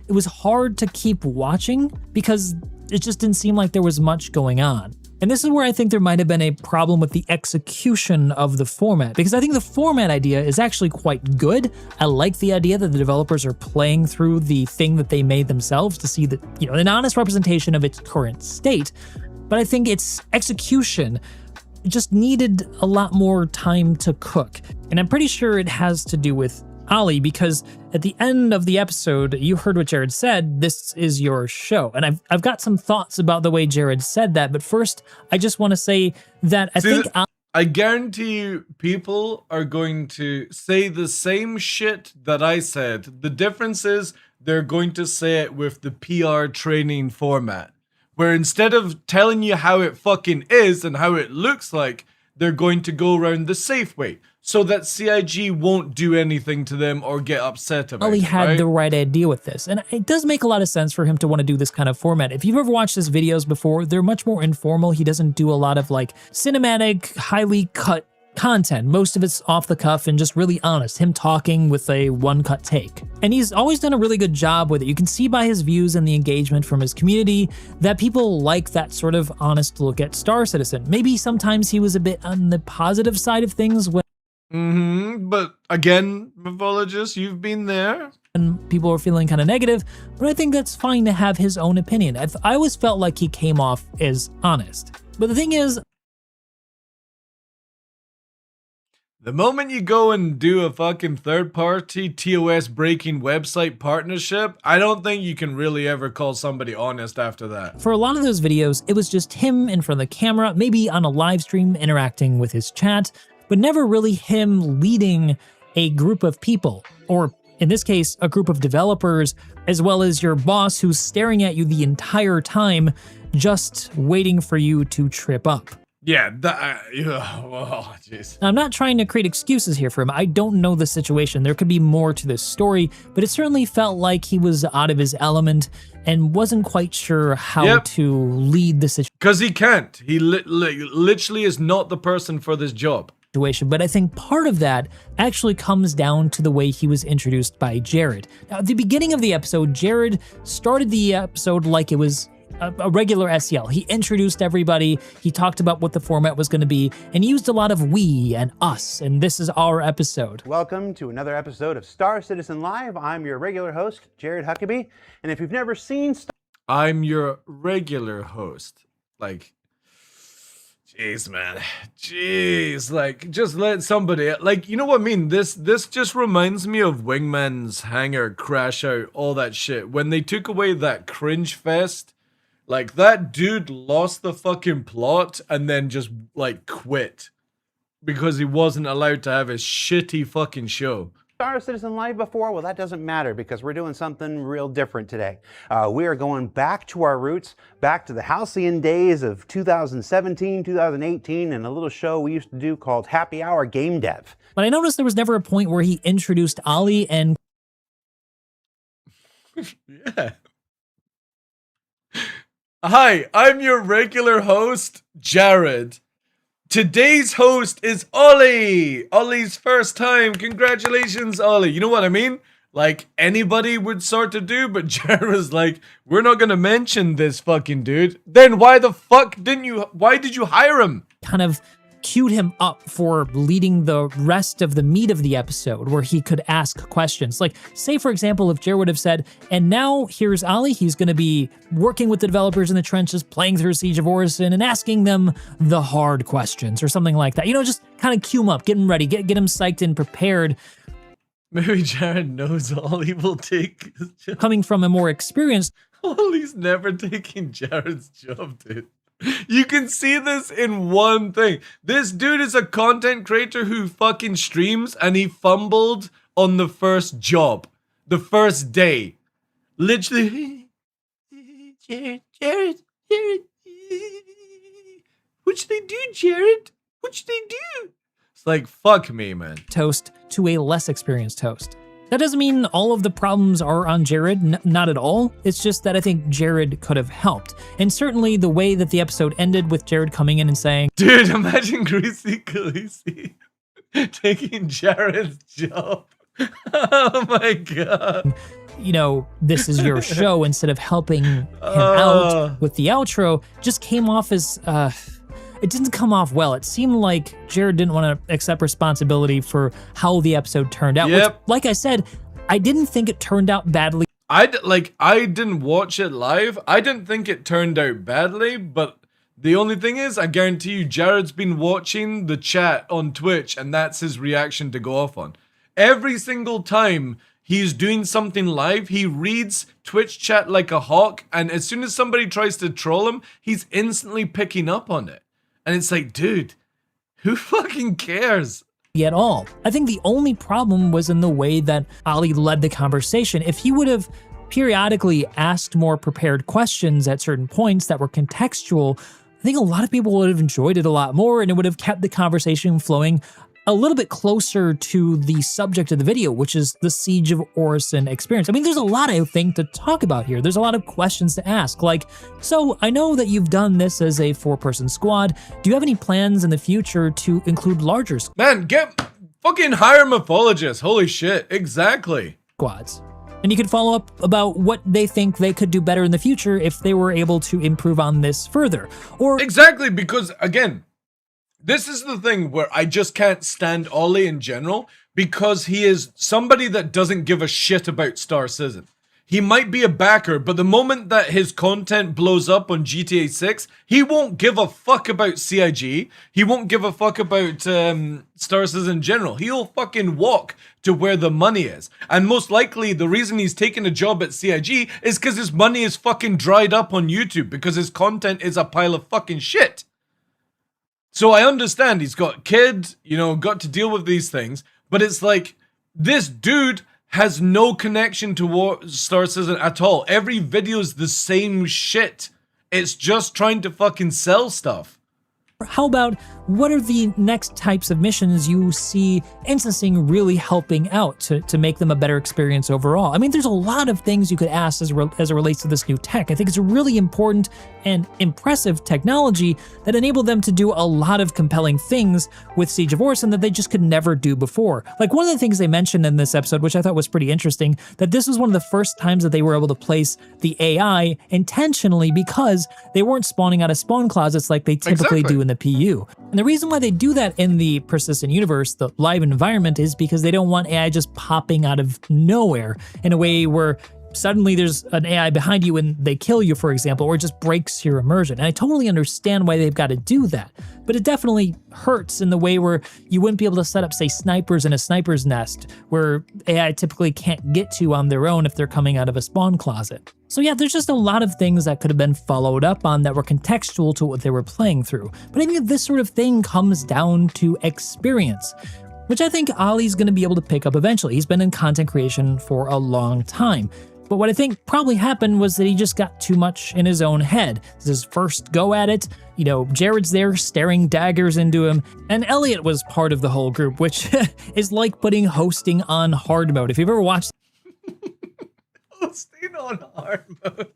was hard to keep watching because it just didn't seem like there was much going on. And this is where I think there might have been a problem with the execution of the format, because I think the format idea is actually quite good. I like the idea that the developers are playing through the thing that they made themselves to see that, an honest representation of its current state. But I think its execution just needed a lot more time to cook. And I'm pretty sure it has to do with Ollie, because at the end of the episode, you heard what Jared said, this is your show. And I've got some thoughts about the way Jared said that, but first, I just want to say that I guarantee you people are going to say the same shit that I said. The difference is they're going to say it with the PR training format, where instead of telling you how it fucking is and how it looks like, they're going to go around the safe way, so that CIG won't do anything to them or get upset about it. Ollie had the right idea with this, and it does make a lot of sense for him to want to do this kind of format. If you've ever watched his videos before, they're much more informal. He doesn't do a lot of cinematic, highly cut content. Most of it's off the cuff and just really honest, him talking with a one-cut take. And he's always done a really good job with it. You can see by his views and the engagement from his community that people like that sort of honest look at Star Citizen. Maybe sometimes he was a bit on the positive side of things when but again, Mythologist, you've been there. And people are feeling kind of negative, but I think that's fine to have his own opinion. I always felt like he came off as honest. But the thing is, the moment you go and do a fucking third-party TOS breaking website partnership, I don't think you can really ever call somebody honest after that. For a lot of those videos, it was just him in front of the camera, maybe on a live stream interacting with his chat, but never really him leading a group of people, or in this case, a group of developers, as well as your boss who's staring at you the entire time, just waiting for you to trip up. Yeah, oh, jeez. I'm not trying to create excuses here for him. I don't know the situation. There could be more to this story, but it certainly felt like he was out of his element and wasn't quite sure how to lead the situation. Because he can't. He literally is not the person for this job. But I think part of that actually comes down to the way he was introduced by Jared. Now, at the beginning of the episode, Jared started the episode like it was a regular SCL. He introduced everybody, he talked about what the format was going to be, and used a lot of we and us, and this is our episode. Welcome to another episode of Star Citizen Live. I'm your regular host, Jared Huckabee, and if you've never seen I'm your regular host. Jeez, man. Jeez, just let somebody, you know what I mean? This just reminds me of Wingman's Hangar, Crash Out, all that shit. When they took away that cringe fest, that dude lost the fucking plot and then just, quit. Because he wasn't allowed to have his shitty fucking show. Star Citizen Live before? Well, that doesn't matter because we're doing something real different today. We are going back to our roots, back to the halcyon days of 2017, 2018, and a little show we used to do called Happy Hour Game Dev. But I noticed there was never a point where he introduced Ollie and... Yeah. Hi, I'm your regular host, Jared. Today's host is Ollie! Ollie's first time. Congratulations, Ollie. You know what I mean? Anybody would sort of do, but Jared was like, we're not gonna mention this fucking dude. Then why the fuck why did you hire him? Kind of queued him up for leading the rest of the meat of the episode where he could ask questions. Like, say, for example, if Jared would have said, and now here's Ollie, he's going to be working with the developers in the trenches, playing through Siege of Orison and asking them the hard questions or something like that. You know, just kind of cue him up, get him ready, get him psyched and prepared. Maybe Jared knows Ollie will take his job. Coming from a more experienced... Ollie's never taking Jared's job, dude. You can see this in one thing. This dude is a content creator who fucking streams, and he fumbled on the first job. The first day. Literally. Jared. What should they do, Jared? What should they do? It's like, fuck me, man. Toast to a less experienced host. That doesn't mean all of the problems are on Jared, not at all. It's just that I think Jared could have helped. And certainly the way that the episode ended with Jared coming in and saying, dude, imagine Greasy Khaleesi taking Jared's job. Oh my God. You know, this is your show, instead of helping him out with the outro, just came off as, it didn't come off well. It seemed like Jared didn't want to accept responsibility for how the episode turned out. Yep. Which, like I said, I didn't think it turned out badly. I didn't watch it live. I didn't think it turned out badly, but the only thing is, I guarantee you, Jared's been watching the chat on Twitch, and that's his reaction to go off on. Every single time he's doing something live, he reads Twitch chat like a hawk, and as soon as somebody tries to troll him, he's instantly picking up on it. And it's like, dude, who fucking cares? At all. I think the only problem was in the way that Ollie led the conversation. If he would have periodically asked more prepared questions at certain points that were contextual, I think a lot of people would have enjoyed it a lot more, and it would have kept the conversation flowing a little bit closer to the subject of the video, which is the Siege of Orison experience. I mean, there's a lot, I think, to talk about here. There's a lot of questions to ask, like, so I know that you've done this as a 4-person squad. Do you have any plans in the future to include larger Man, fucking hire mythologists. Holy shit, exactly. Squads? And you could follow up about what they think they could do better in the future if they were able to improve on this further. Or exactly, because again, this is the thing where I just can't stand Ollie in general, because he is somebody that doesn't give a shit about Star Citizen. He might be a backer, but the moment that his content blows up on GTA 6, he won't give a fuck about CIG. He won't give a fuck about Star Citizen in general. He'll fucking walk to where the money is. And most likely, the reason he's taking a job at CIG is because his money is fucking dried up on YouTube, because his content is a pile of fucking shit. So I understand he's got kids, you know, got to deal with these things, but it's like, this dude has no connection to Star Citizen at all. Every video is the same shit. It's just trying to fucking sell stuff. How about, what are the next types of missions you see instancing really helping out to make them a better experience overall? I mean, there's a lot of things you could ask as it relates to this new tech. I think it's a really important and impressive technology that enabled them to do a lot of compelling things with Siege of Orison that they just could never do before. Like, one of the things they mentioned in this episode, which I thought was pretty interesting, that this was one of the first times that they were able to place the AI intentionally, because they weren't spawning out of spawn closets like they typically do in the PU. And the reason why they do that in the persistent universe, the live environment, is because they don't want AI just popping out of nowhere in a way where suddenly there's an AI behind you and they kill you, for example, or it just breaks your immersion. And I totally understand why they've got to do that, but it definitely hurts in the way where you wouldn't be able to set up, say, snipers in a sniper's nest, where AI typically can't get to on their own if they're coming out of a spawn closet. So yeah, there's just a lot of things that could have been followed up on that were contextual to what they were playing through. But I think this sort of thing comes down to experience, which I think Ollie's going to be able to pick up eventually. He's been in content creation for a long time. But what I think probably happened was that he just got too much in his own head. This is his first go at it. You know, Jared's there staring daggers into him, and Elliot was part of the whole group, which is like putting hosting on hard mode. If you've ever watched hosting on hard mode.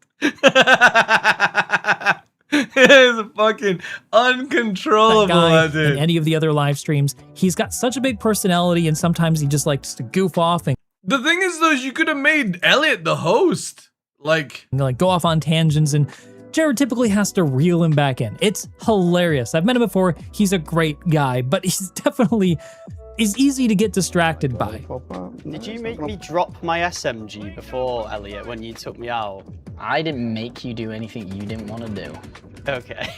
It is fucking uncontrollable, that guy dude. In any of the other live streams, he's got such a big personality, and sometimes he just likes to goof off. And the thing is, though, you could have made Elliot the host. Like go off on tangents and Jared typically has to reel him back in. It's hilarious. I've met him before. He's a great guy, but he's definitely is easy to get distracted by. Did you make me drop my SMG before, Elliot, when you took me out? I didn't make you do anything you didn't want to do. Okay.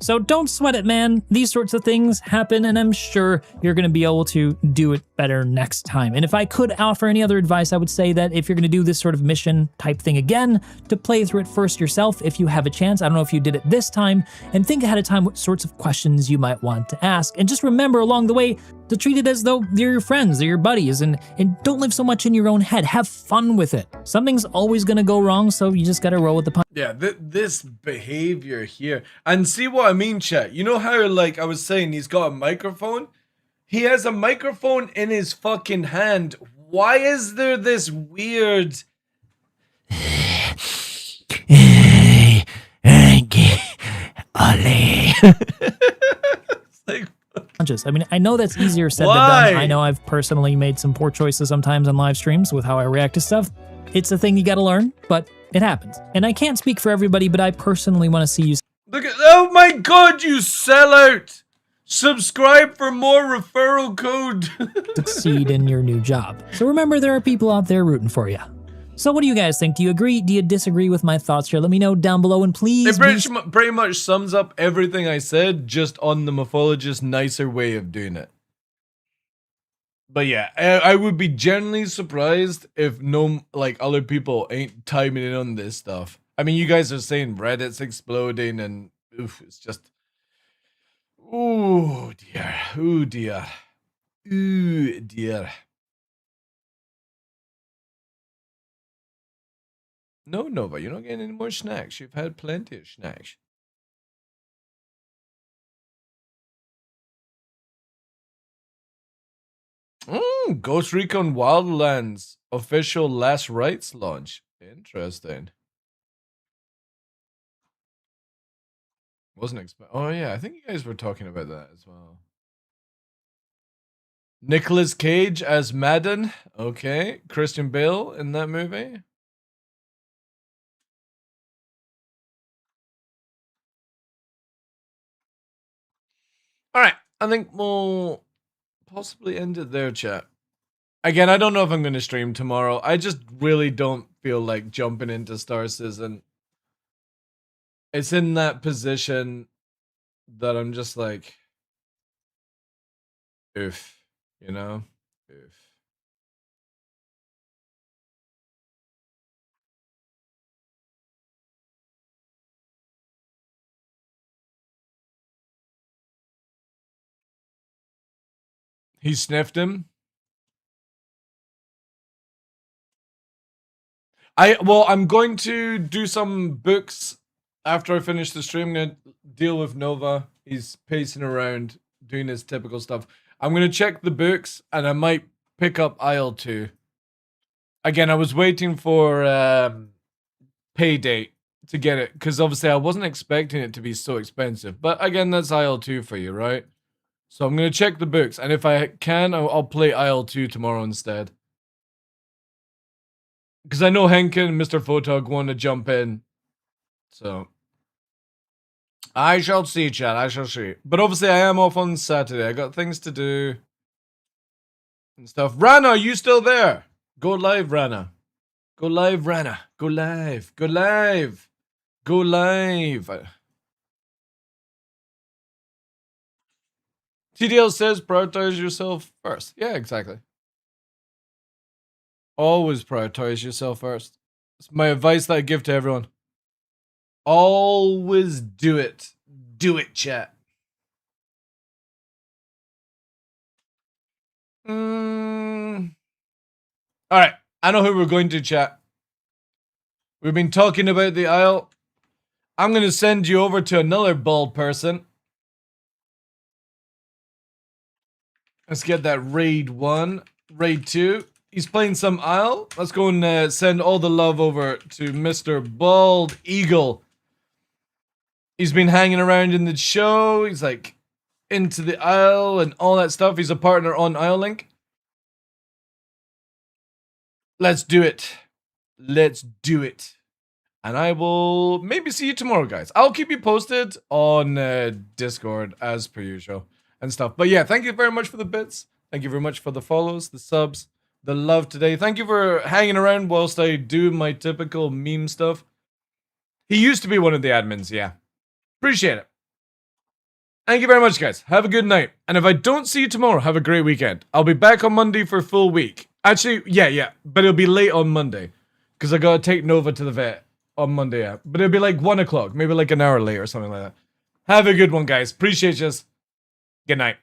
So don't sweat it, man. These sorts of things happen, and I'm sure you're going to be able to do it better next time. And if I could offer any other advice, I would say that if you're going to do this sort of mission type thing again, to play through it first yourself if you have a chance. I don't know if you did it this time, and think ahead of time what sorts of questions you might want to ask. And just remember along the way to treat it as though they're your friends, they're your buddies, and don't live so much in your own head. Have fun with it. Something's always going to go wrong, so you just got to roll with the punch. Yeah, this behavior here. And see what I mean, chat? You know how, like I was saying, he's got a microphone? He has a microphone in his fucking hand. Why is there this weird... I mean, I know that's easier said than done. I know I've personally made some poor choices sometimes on live streams with how I react to stuff. It's a thing you gotta learn, but it happens. And I can't speak for everybody, but I personally want to see you... Look at... Oh my god, you sellout! Subscribe for more referral code. succeed in your new job. So remember, there are people out there rooting for you. So what do you guys think? Do you agree? Do you disagree with my thoughts here? Let me know down below, and please... It pretty much sums up everything I said, just on the Mythologist nicer way of doing it. But yeah, I would be genuinely surprised if no, like, other people ain't timing in on this stuff. I mean, you guys are saying Reddit's exploding, and oof, it's just... Ooh, dear. Ooh, dear. Ooh, dear. No, Nova, you're not getting any more snacks. You've had plenty of snacks. Ghost Recon Wildlands official last rites launch. Interesting. Wasn't expect. Oh yeah, I think you guys were talking about that as well. Nicolas Cage as Madden. Okay, Christian Bale in that movie. All right, I think we'll possibly end it there, chat. Again, I don't know if I'm going to stream tomorrow. I just really don't feel like jumping into Star Citizen. It's in that position that I'm just like, oof, you know? Oof. He sniffed him. I'm going to do some books after I finish the stream. I'm going to deal with Nova. He's pacing around, doing his typical stuff. I'm going to check the books, and I might pick up Isle 2. Again, I was waiting for payday to get it, because obviously I wasn't expecting it to be so expensive. But again, that's Isle 2 for you, right? So I'm going to check the books, and if I can, I'll play Isle 2 tomorrow instead. Because I know Henkin and Mr. Photog want to jump in. So I shall see, chat. I shall see. But obviously I am off on Saturday. I got things to do and stuff. Rana, are you still there? Go live, Rana. Go live, Rana. Go live. Go live. Go live. TDL says prioritize yourself first. Yeah, exactly. Always prioritize yourself first. It's my advice that I give to everyone. Always do it. Do it, chat. Alright, I know who we're going to, chat. We've been talking about the Isle. I'm going to send you over to another bald person. Let's get that raid 1. Raid 2. He's playing some Isle. Let's go and send all the love over to Mr. Bald Eagle. He's been hanging around in the show. He's like into the Isle and all that stuff. He's a partner on Isle Link. Let's do it. Let's do it. And I will maybe see you tomorrow, guys. I'll keep you posted on Discord as per usual and stuff. But yeah, thank you very much for the bits. Thank you very much for the follows, the subs, the love today. Thank you for hanging around whilst I do my typical meme stuff. He used to be one of the admins, yeah. Appreciate it. Thank you very much, guys. Have a good night. And if I don't see you tomorrow, have a great weekend. I'll be back on Monday for a full week. Actually, yeah. But it'll be late on Monday. Because I gotta take Nova to the vet on Monday, yeah. But it'll be like 1 o'clock. Maybe like an hour late or something like that. Have a good one, guys. Appreciate you. Good night.